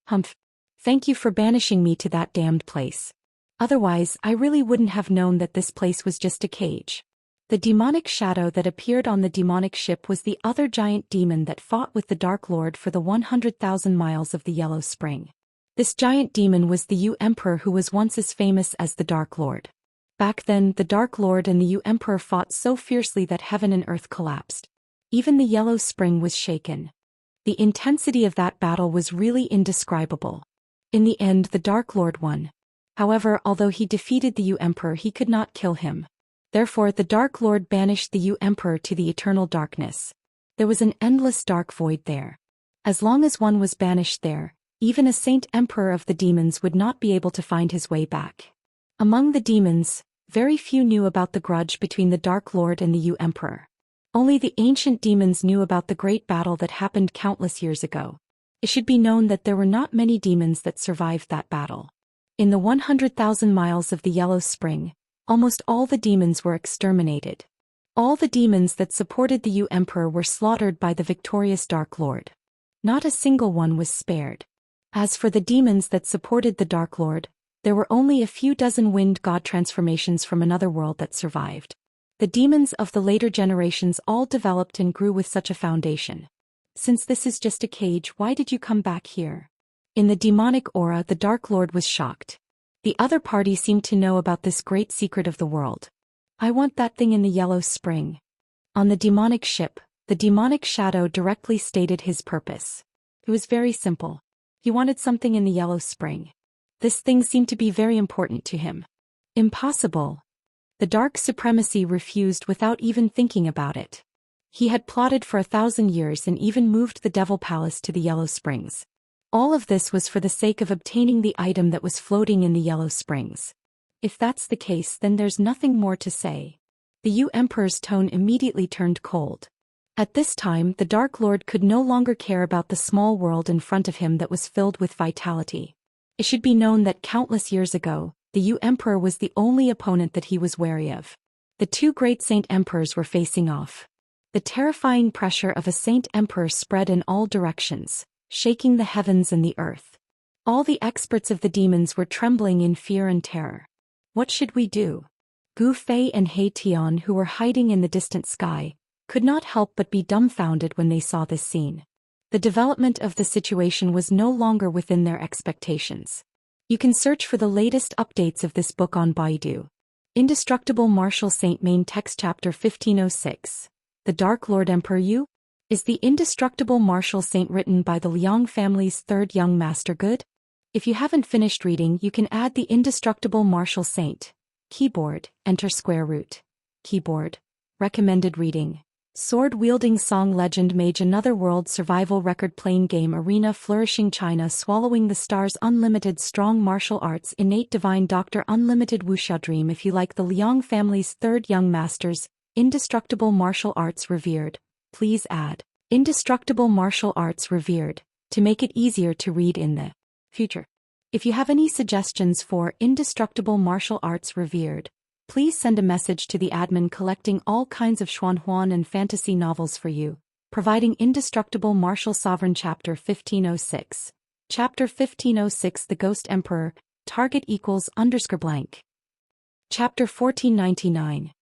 Humph. Thank you for banishing me to that damned place. Otherwise, I really wouldn't have known that this place was just a cage. The demonic shadow that appeared on the demonic ship was the other giant demon that fought with the Dark Lord for the 100,000 miles of the Yellow Spring. This giant demon was the Emperor who was once as famous as the Dark Lord. Back then, the Dark Lord and the Emperor fought so fiercely that heaven and earth collapsed. Even the Yellow Spring was shaken. The intensity of that battle was really indescribable. In the end, the Dark Lord won. However, although he defeated the Emperor, he could not kill him. Therefore, the Dark Lord banished the Emperor to the eternal darkness. There was an endless dark void there. As long as one was banished there, even a saint emperor of the demons would not be able to find his way back. Among the demons, very few knew about the grudge between the Dark Lord and the Emperor. Only the ancient demons knew about the great battle that happened countless years ago. It should be known that there were not many demons that survived that battle. In the 100,000 miles of the Yellow Spring, almost all the demons were exterminated. All the demons that supported the Emperor were slaughtered by the victorious Dark Lord. Not a single one was spared. As for the demons that supported the Dark Lord, there were only a few dozen wind god transformations from another world that survived. The demons of the later generations all developed and grew with such a foundation. Since this is just a cage, why did you come back here? In the demonic aura, the Dark Lord was shocked. The other party seemed to know about this great secret of the world. I want that thing in the Yellow Spring. On the demonic ship, the demonic shadow directly stated his purpose. It was very simple. He wanted something in the Yellow Spring. This thing seemed to be very important to him. Impossible. The Dark Supremacy refused without even thinking about it. He had plotted for 1,000 years and even moved the Devil Palace to the Yellow Springs. All of this was for the sake of obtaining the item that was floating in the Yellow Springs. If that's the case, then there's nothing more to say. The Yu Emperor's tone immediately turned cold. At this time, the Dark Lord could no longer care about the small world in front of him that was filled with vitality. It should be known that countless years ago, the Yu Emperor was the only opponent that he was wary of. The two great Saint Emperors were facing off. The terrifying pressure of a Saint Emperor spread in all directions, shaking the heavens and the earth. All the experts of the demons were trembling in fear and terror. What should we do? Gu Fei and He Tian, who were hiding in the distant sky, could not help but be dumbfounded when they saw this scene. The development of the situation was no longer within their expectations. You can search for the latest updates of this book on Baidu. Indestructible Martial Saint Main Text Chapter 1506. The Dark Lord Emperor Yu? Is the Indestructible Martial Saint written by the Liang family's third young master good? If you haven't finished reading, you can add the Indestructible Martial Saint. Keyboard, enter square root. Keyboard. Recommended reading. Sword-wielding song legend mage another world survival record playing game arena flourishing China swallowing the stars unlimited strong martial arts innate divine doctor unlimited wuxia dream. If you like the Liang family's third young masters, indestructible martial arts revered, please add indestructible martial arts revered to make it easier to read in the future. If you have any suggestions for indestructible martial arts revered, please send a message to the admin collecting all kinds of Xuanhuan and fantasy novels for you, providing Indestructible Martial Sovereign Chapter 1506. Chapter 1506 The Ghost Emperor, target equals _ blank. Chapter 1499.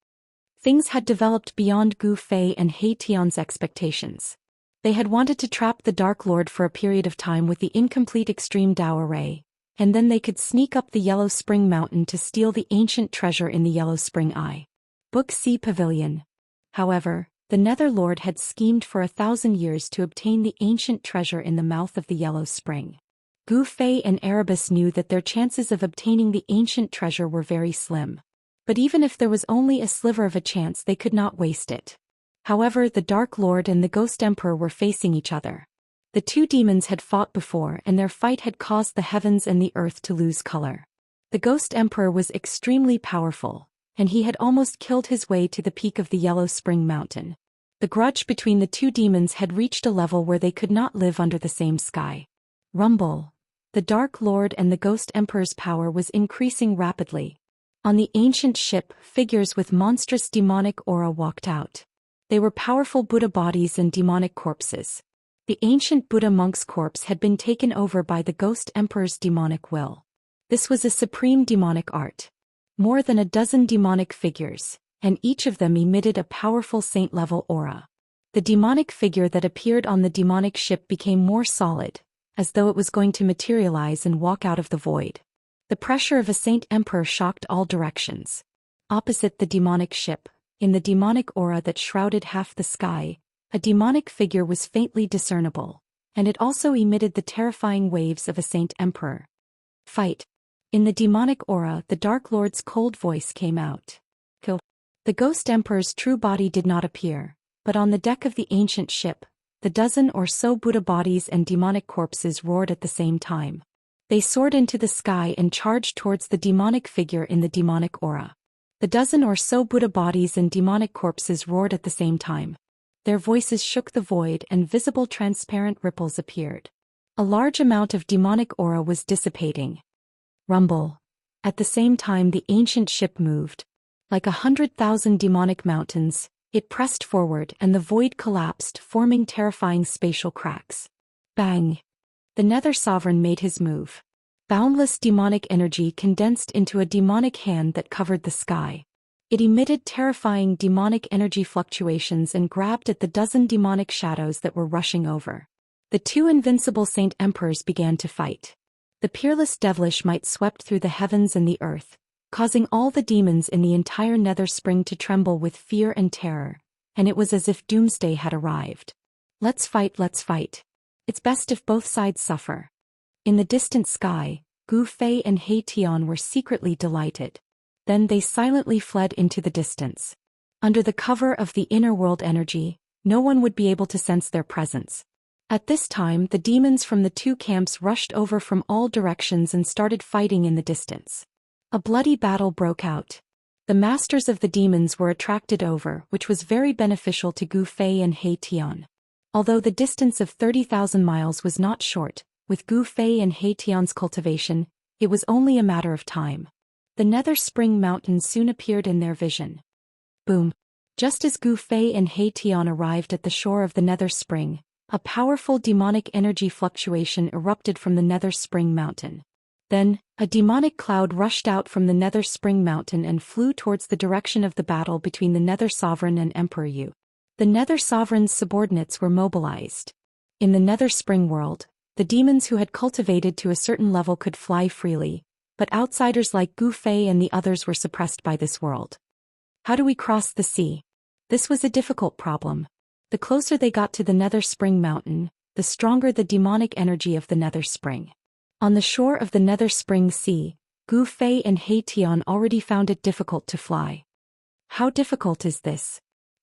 Things had developed beyond Gu Fei and He Tian's expectations. They had wanted to trap the Dark Lord for a period of time with the incomplete Extreme Dao Array, and then they could sneak up the Yellow Spring Mountain to steal the ancient treasure in the Yellow Spring Eye. Book C Pavilion. However, the Nether Lord had schemed for 1,000 years to obtain the ancient treasure in the mouth of the Yellow Spring. Gu Fei and Erebus knew that their chances of obtaining the ancient treasure were very slim. But even if there was only a sliver of a chance, they could not waste it. However, the Dark Lord and the Ghost Emperor were facing each other. The two demons had fought before, and their fight had caused the heavens and the earth to lose color. The Ghost Emperor was extremely powerful, and he had almost killed his way to the peak of the Yellow Spring Mountain. The grudge between the two demons had reached a level where they could not live under the same sky. Rumble. The Dark Lord and the Ghost Emperor's power was increasing rapidly. On the ancient ship, figures with monstrous demonic aura walked out. They were powerful Buddha bodies and demonic corpses. The ancient Buddha monk's corpse had been taken over by the Ghost Emperor's demonic will. This was a supreme demonic art. More than a dozen demonic figures, and each of them emitted a powerful saint-level aura. The demonic figure that appeared on the demonic ship became more solid, as though it was going to materialize and walk out of the void. The pressure of a saint emperor shocked all directions. Opposite the demonic ship, in the demonic aura that shrouded half the sky, a demonic figure was faintly discernible, and it also emitted the terrifying waves of a saint emperor. Fight. In the demonic aura, the Dark Lord's cold voice came out. Kill. The Ghost Emperor's true body did not appear, but on the deck of the ancient ship, the dozen or so Buddha bodies and demonic corpses roared at the same time. They soared into the sky and charged towards the demonic figure in the demonic aura. The dozen or so Buddha bodies and demonic corpses roared at the same time. Their voices shook the void and visible transparent ripples appeared. A large amount of demonic aura was dissipating. Rumble. At the same time the ancient ship moved. Like 100,000 demonic mountains, it pressed forward and the void collapsed, forming terrifying spatial cracks. Bang! The Nether Sovereign made his move. Boundless demonic energy condensed into a demonic hand that covered the sky. It emitted terrifying demonic energy fluctuations and grabbed at the dozen demonic shadows that were rushing over. The two invincible Saint Emperors began to fight. The peerless devilish might swept through the heavens and the earth, causing all the demons in the entire Nether Spring to tremble with fear and terror, and it was as if doomsday had arrived. Let's fight, let's fight. It's best if both sides suffer. In the distant sky, Gu Fei and He Tian were secretly delighted. Then they silently fled into the distance. Under the cover of the inner world energy, no one would be able to sense their presence. At this time, the demons from the two camps rushed over from all directions and started fighting in the distance. A bloody battle broke out. The masters of the demons were attracted over, which was very beneficial to Gu Fei and He Tian. Although the distance of 30,000 miles was not short, with Gu Fei and He Tian's cultivation, it was only a matter of time. The Nether Spring Mountain soon appeared in their vision. Boom! Just as Gu Fei and He Tian arrived at the shore of the Nether Spring, a powerful demonic energy fluctuation erupted from the Nether Spring Mountain. Then, a demonic cloud rushed out from the Nether Spring Mountain and flew towards the direction of the battle between the Nether Sovereign and Emperor Yu. The Nether Sovereign's subordinates were mobilized. In the Nether Spring world, the demons who had cultivated to a certain level could fly freely, but outsiders like Gu Fei and the others were suppressed by this world. How do we cross the sea? This was a difficult problem. The closer they got to the Nether Spring Mountain, the stronger the demonic energy of the Nether Spring. On the shore of the Nether Spring Sea, Gu Fei and He Tian already found it difficult to fly. How difficult is this?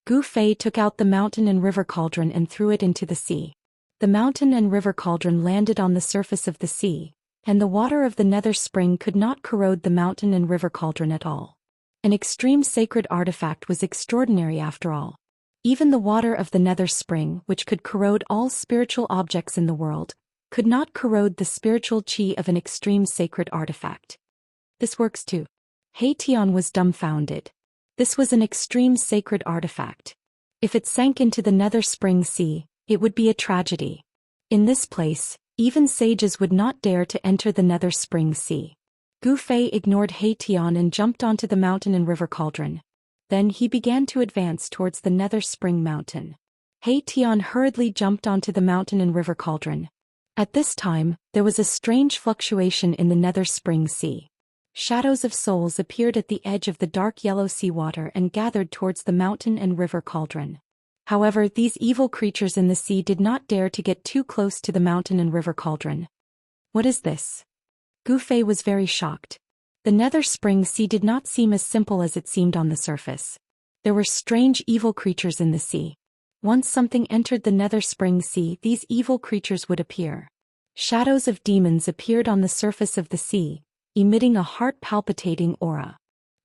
Gu Fei took out the mountain and river cauldron and threw it into the sea. The mountain and river cauldron landed on the surface of the sea, and the water of the Nether Spring could not corrode the mountain and river cauldron at all. An extreme sacred artifact was extraordinary after all. Even the water of the Nether Spring, which could corrode all spiritual objects in the world, could not corrode the spiritual qi of an extreme sacred artifact. This works too. He Tian was dumbfounded. This was an extreme sacred artifact. If it sank into the Nether Spring Sea, it would be a tragedy. In this place, even sages would not dare to enter the Nether Spring Sea. Gu Fei ignored He Tian and jumped onto the mountain and river cauldron. Then he began to advance towards the Nether Spring Mountain. He Tian hurriedly jumped onto the mountain and river cauldron. At this time, there was a strange fluctuation in the Nether Spring Sea. Shadows of souls appeared at the edge of the dark yellow seawater and gathered towards the mountain and river cauldron. However, these evil creatures in the sea did not dare to get too close to the mountain and river cauldron. What is this? Gu Fei was very shocked. The Nether Spring Sea did not seem as simple as it seemed on the surface. There were strange evil creatures in the sea. Once something entered the Nether Spring Sea, these evil creatures would appear. Shadows of demons appeared on the surface of the sea, emitting a heart-palpitating aura.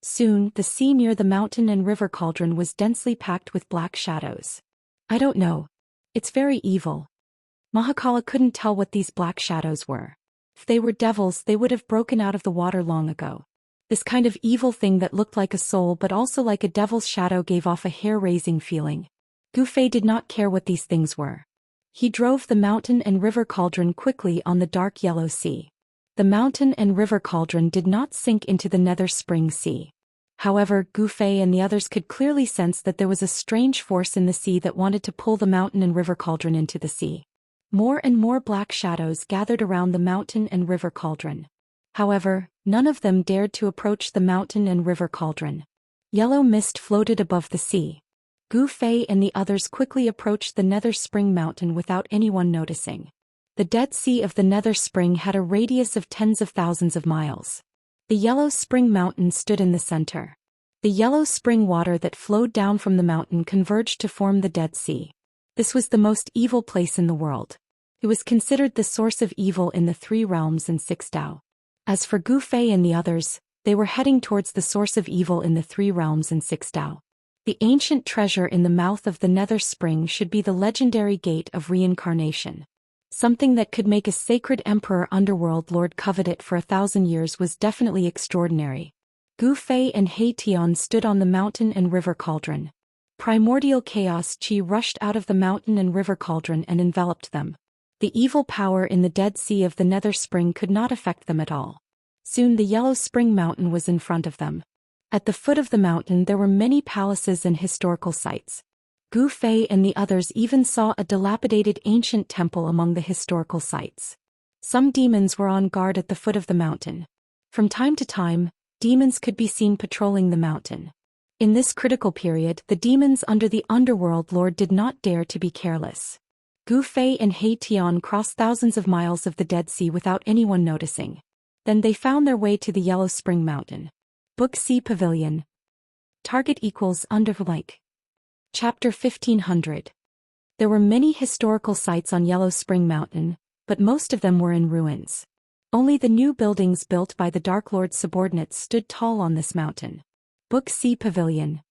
Soon, the sea near the mountain and river cauldron was densely packed with black shadows. I don't know. It's very evil. Mahakala couldn't tell what these black shadows were. If they were devils, they would have broken out of the water long ago. This kind of evil thing that looked like a soul but also like a devil's shadow gave off a hair-raising feeling. Gu Fei did not care what these things were. He drove the mountain and river cauldron quickly on the dark yellow sea. The mountain and river cauldron did not sink into the Nether Spring Sea. However, Gu Fei and the others could clearly sense that there was a strange force in the sea that wanted to pull the mountain and river cauldron into the sea. More and more black shadows gathered around the mountain and river cauldron. However, none of them dared to approach the mountain and river cauldron. Yellow mist floated above the sea. Gu Fei and the others quickly approached the Nether Spring Mountain without anyone noticing. The Dead Sea of the Nether Spring had a radius of tens of thousands of miles. The Yellow Spring Mountain stood in the center. The yellow spring water that flowed down from the mountain converged to form the Dead Sea. This was the most evil place in the world. It was considered the source of evil in the 3 realms and 6 Dao. As for Gu Fei and the others, they were heading towards the source of evil in the 3 realms and 6 Dao. The ancient treasure in the mouth of the Nether Spring should be the legendary Gate of Reincarnation. Something that could make a sacred emperor underworld lord covet it for 1,000 years was definitely extraordinary. Gu Fei and He Tian stood on the mountain and river cauldron. Primordial chaos qi rushed out of the mountain and river cauldron and enveloped them. The evil power in the Dead Sea of the Nether Spring could not affect them at all. Soon the Yellow Spring Mountain was in front of them. At the foot of the mountain there were many palaces and historical sites. Gu Fei and the others even saw a dilapidated ancient temple among the historical sites. Some demons were on guard at the foot of the mountain. From time to time, demons could be seen patrolling the mountain. In this critical period, the demons under the underworld lord did not dare to be careless. Gu Fei and He Tian crossed thousands of miles of the Dead Sea without anyone noticing. Then they found their way to the Yellow Spring Mountain. Book C Pavilion. Target equals under like. Chapter 1500. There were many historical sites on Yellow Spring Mountain, but most of them were in ruins. Only the new buildings built by the Dark Lord's subordinates stood tall on this mountain. Book C Pavilion.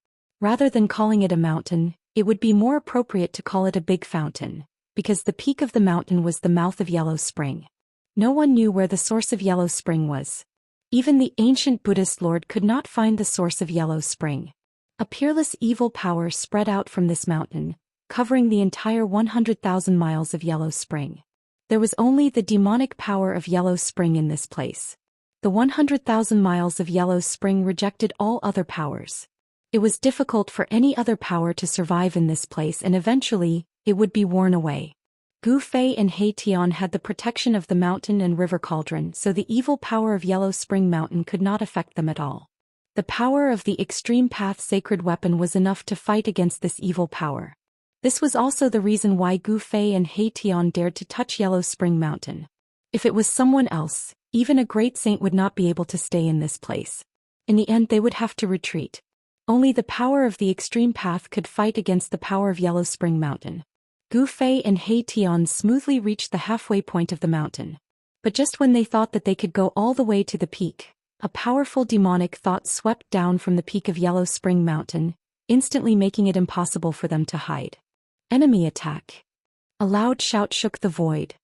Rather than calling it a mountain, it would be more appropriate to call it a big fountain, because the peak of the mountain was the mouth of Yellow Spring. No one knew where the source of Yellow Spring was. Even the ancient Buddhist lord could not find the source of Yellow Spring. A peerless evil power spread out from this mountain, covering the entire 100,000 miles of Yellow Spring. There was only the demonic power of Yellow Spring in this place. The 100,000 miles of Yellow Spring rejected all other powers. It was difficult for any other power to survive in this place, and eventually, it would be worn away. Gu Fei and He Tian had the protection of the mountain and river cauldron, so the evil power of Yellow Spring Mountain could not affect them at all. The power of the Extreme Path sacred weapon was enough to fight against this evil power. This was also the reason why Gu Fei and He Tian dared to touch Yellow Spring Mountain. If it was someone else, even a great saint would not be able to stay in this place. In the end, they would have to retreat. Only the power of the Extreme Path could fight against the power of Yellow Spring Mountain. Gu Fei and He Tian smoothly reached the halfway point of the mountain. But just when they thought that they could go all the way to the peak, a powerful demonic thought swept down from the peak of Yellow Spring Mountain, instantly making it impossible for them to hide. Enemy attack. A loud shout shook the void.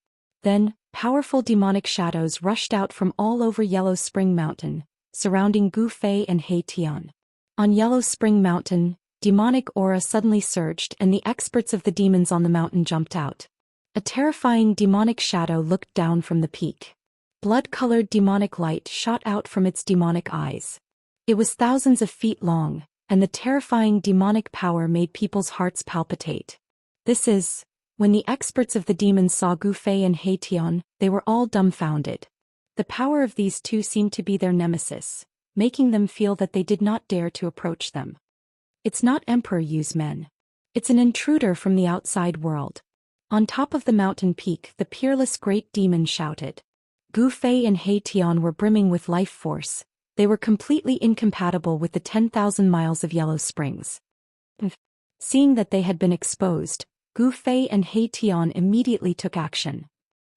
Then, powerful demonic shadows rushed out from all over Yellow Spring Mountain, surrounding Gu Fei and He Tian. On Yellow Spring Mountain, demonic aura suddenly surged and the experts of the demons on the mountain jumped out. A terrifying demonic shadow looked down from the peak. Blood-colored demonic light shot out from its demonic eyes. It was thousands of feet long, and the terrifying demonic power made people's hearts palpitate. When the experts of the demons saw Gu Fei and He Tian, they were all dumbfounded. The power of these two seemed to be their nemesis, making them feel that they did not dare to approach them. It's not Emperor Yu's men. It's an intruder from the outside world. On top of the mountain peak, the peerless great demon shouted. Gu Fei and He Tian were brimming with life force. They were completely incompatible with the 10,000 miles of Yellow Springs. Seeing that they had been exposed, Gu Fei and He Tian immediately took action.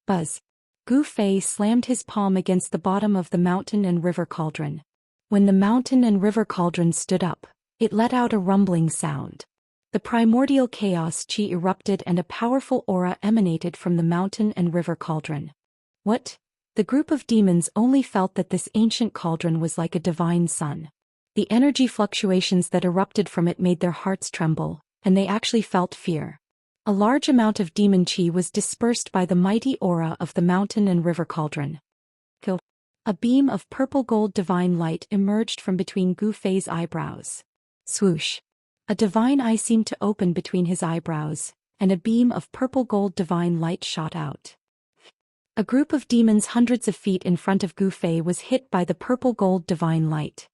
Buzz. Gu Fei slammed his palm against the bottom of the mountain and river cauldron. When the mountain and river cauldron stood up, it let out a rumbling sound. The primordial chaos chi erupted and a powerful aura emanated from the mountain and river cauldron. What? The group of demons only felt that this ancient cauldron was like a divine sun. The energy fluctuations that erupted from it made their hearts tremble, and they actually felt fear. A large amount of demon chi was dispersed by the mighty aura of the mountain and river cauldron. A beam of purple-gold divine light emerged from between Gu Fei's eyebrows. Swoosh. A divine eye seemed to open between his eyebrows, and a beam of purple-gold divine light shot out. A group of demons hundreds of feet in front of Gu Fei was hit by the purple-gold divine light.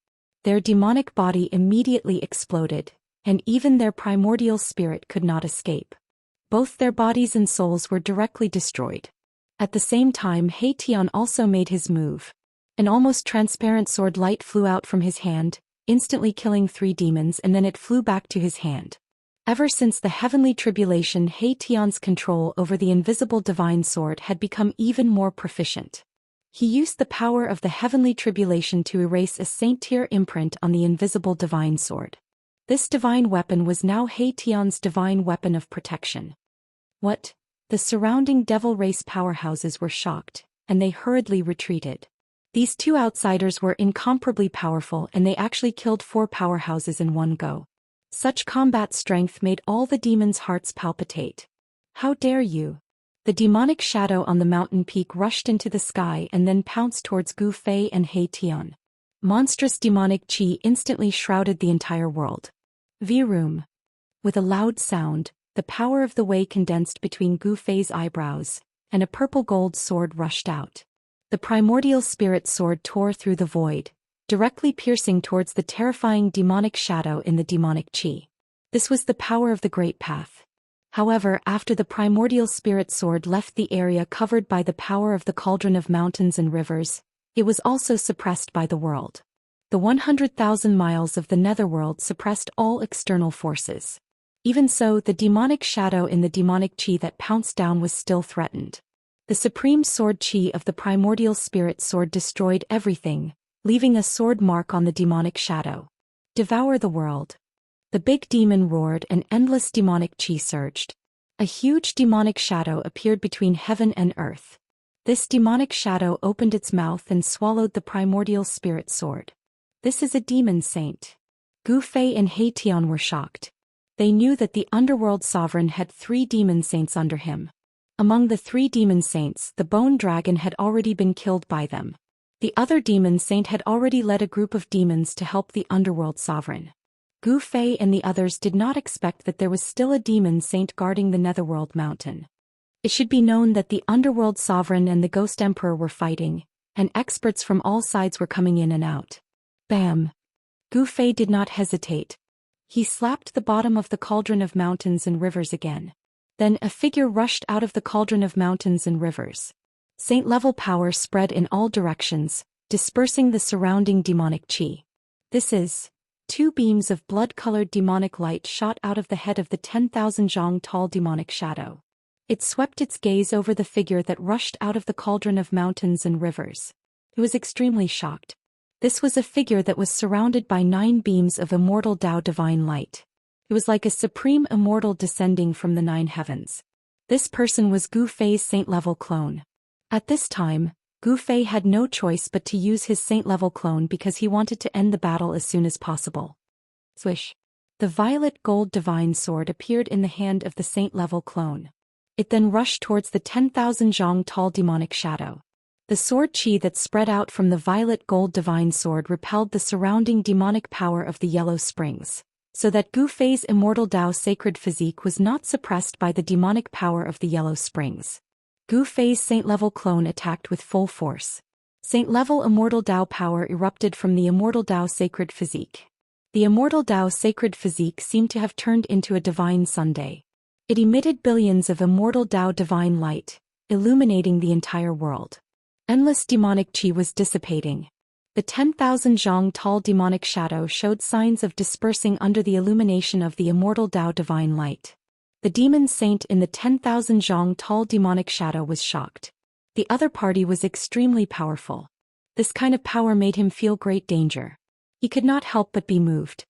Their demonic body immediately exploded, and even their primordial spirit could not escape. Both their bodies and souls were directly destroyed. At the same time, He Tian also made his move. An almost transparent sword light flew out from his hand, instantly killing 3 demons, and then it flew back to his hand. Ever since the heavenly tribulation, He Tian's control over the invisible divine sword had become even more proficient. He used the power of the heavenly tribulation to erase a saint-tier imprint on the invisible divine sword. This divine weapon was now He Tian's divine weapon of protection. What? The surrounding devil race powerhouses were shocked, and they hurriedly retreated. These 2 outsiders were incomparably powerful, and they actually killed 4 powerhouses in one go. Such combat strength made all the demons' hearts palpitate. How dare you? The demonic shadow on the mountain peak rushed into the sky and then pounced towards Gu Fei and He Tian. Monstrous demonic chi instantly shrouded the entire world. Vroom. With a loud sound, the power of the Wei condensed between Gu Fei's eyebrows, and a purple-gold sword rushed out. The primordial spirit sword tore through the void, directly piercing towards the terrifying demonic shadow in the demonic chi. This was the power of the Great Path. However, after the primordial spirit sword left the area covered by the power of the cauldron of mountains and rivers, it was also suppressed by the world. The 100,000 miles of the netherworld suppressed all external forces. Even so, the demonic shadow in the demonic chi that pounced down was still threatened. The supreme sword chi of the primordial spirit sword destroyed everything, leaving a sword mark on the demonic shadow. Devour the world. The big demon roared and endless demonic chi surged. A huge demonic shadow appeared between heaven and earth. This demonic shadow opened its mouth and swallowed the primordial spirit sword. This is a demon saint. Gu Fei and He Tian were shocked. They knew that the underworld sovereign had 3 demon saints under him. Among the 3 demon saints, the bone dragon had already been killed by them. The other demon saint had already led a group of demons to help the underworld sovereign. Gu Fei and the others did not expect that there was still a demon saint guarding the netherworld mountain. It should be known that the underworld sovereign and the ghost emperor were fighting, and experts from all sides were coming in and out. Bam! Gu Fei did not hesitate. He slapped the bottom of the cauldron of mountains and rivers again. Then a figure rushed out of the cauldron of mountains and rivers. Saint-level power spread in all directions, dispersing the surrounding demonic chi. This is 2 beams of blood-colored demonic light shot out of the head of the 10,000 zhang tall demonic shadow. It swept its gaze over the figure that rushed out of the cauldron of mountains and rivers. It was extremely shocked. This was a figure that was surrounded by 9 beams of immortal Dao divine light. It was like a supreme immortal descending from the 9 heavens. This person was Gu Fei's saint-level clone. At this time, Gu Fei had no choice but to use his saint-level clone because he wanted to end the battle as soon as possible. Swish! The violet gold divine sword appeared in the hand of the saint-level clone. It then rushed towards the 10,000 zhang tall demonic shadow. The sword chi that spread out from the violet gold divine sword repelled the surrounding demonic power of the yellow springs, so that Gu Fei's immortal Dao sacred physique was not suppressed by the demonic power of the yellow springs. Gu Fei's saint-level clone attacked with full force. Saint-level immortal Dao power erupted from the immortal Dao sacred physique. The immortal Dao sacred physique seemed to have turned into a divine sunday. It emitted billions of immortal Dao divine light, illuminating the entire world. Endless demonic chi was dissipating. The 10,000 zhang tall demonic shadow showed signs of dispersing under the illumination of the immortal Dao divine light. The demon saint in the 10,000 zhang tall demonic shadow was shocked. The other party was extremely powerful. This kind of power made him feel great danger. He could not help but be moved.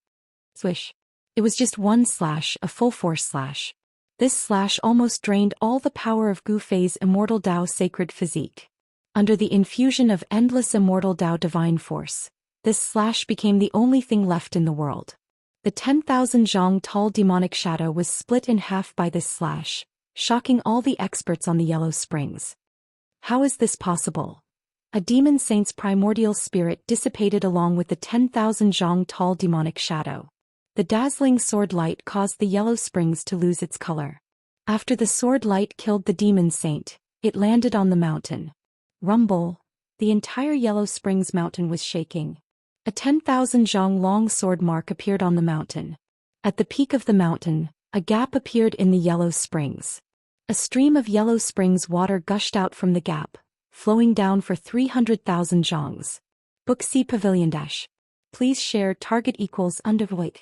Swish! It was just one slash, a full force slash. This slash almost drained all the power of Gu Fei's immortal Dao sacred physique. Under the infusion of endless immortal Dao divine force, this slash became the only thing left in the world. The 10,000 zhang tall demonic shadow was split in half by this slash, shocking all the experts on the yellow springs. How is this possible? A demon saint's primordial spirit dissipated along with the 10,000 zhang tall demonic shadow. The dazzling sword light caused the yellow springs to lose its color. After the sword light killed the demon saint, it landed on the mountain. Rumble! The entire Yellow Springs mountain was shaking. A 10,000 zhang long sword mark appeared on the mountain. At the peak of the mountain, a gap appeared in the Yellow Springs. A stream of Yellow Springs water gushed out from the gap, flowing down for 300,000 zhangs. Book C Pavilion Dash. Please share target equals undervoid.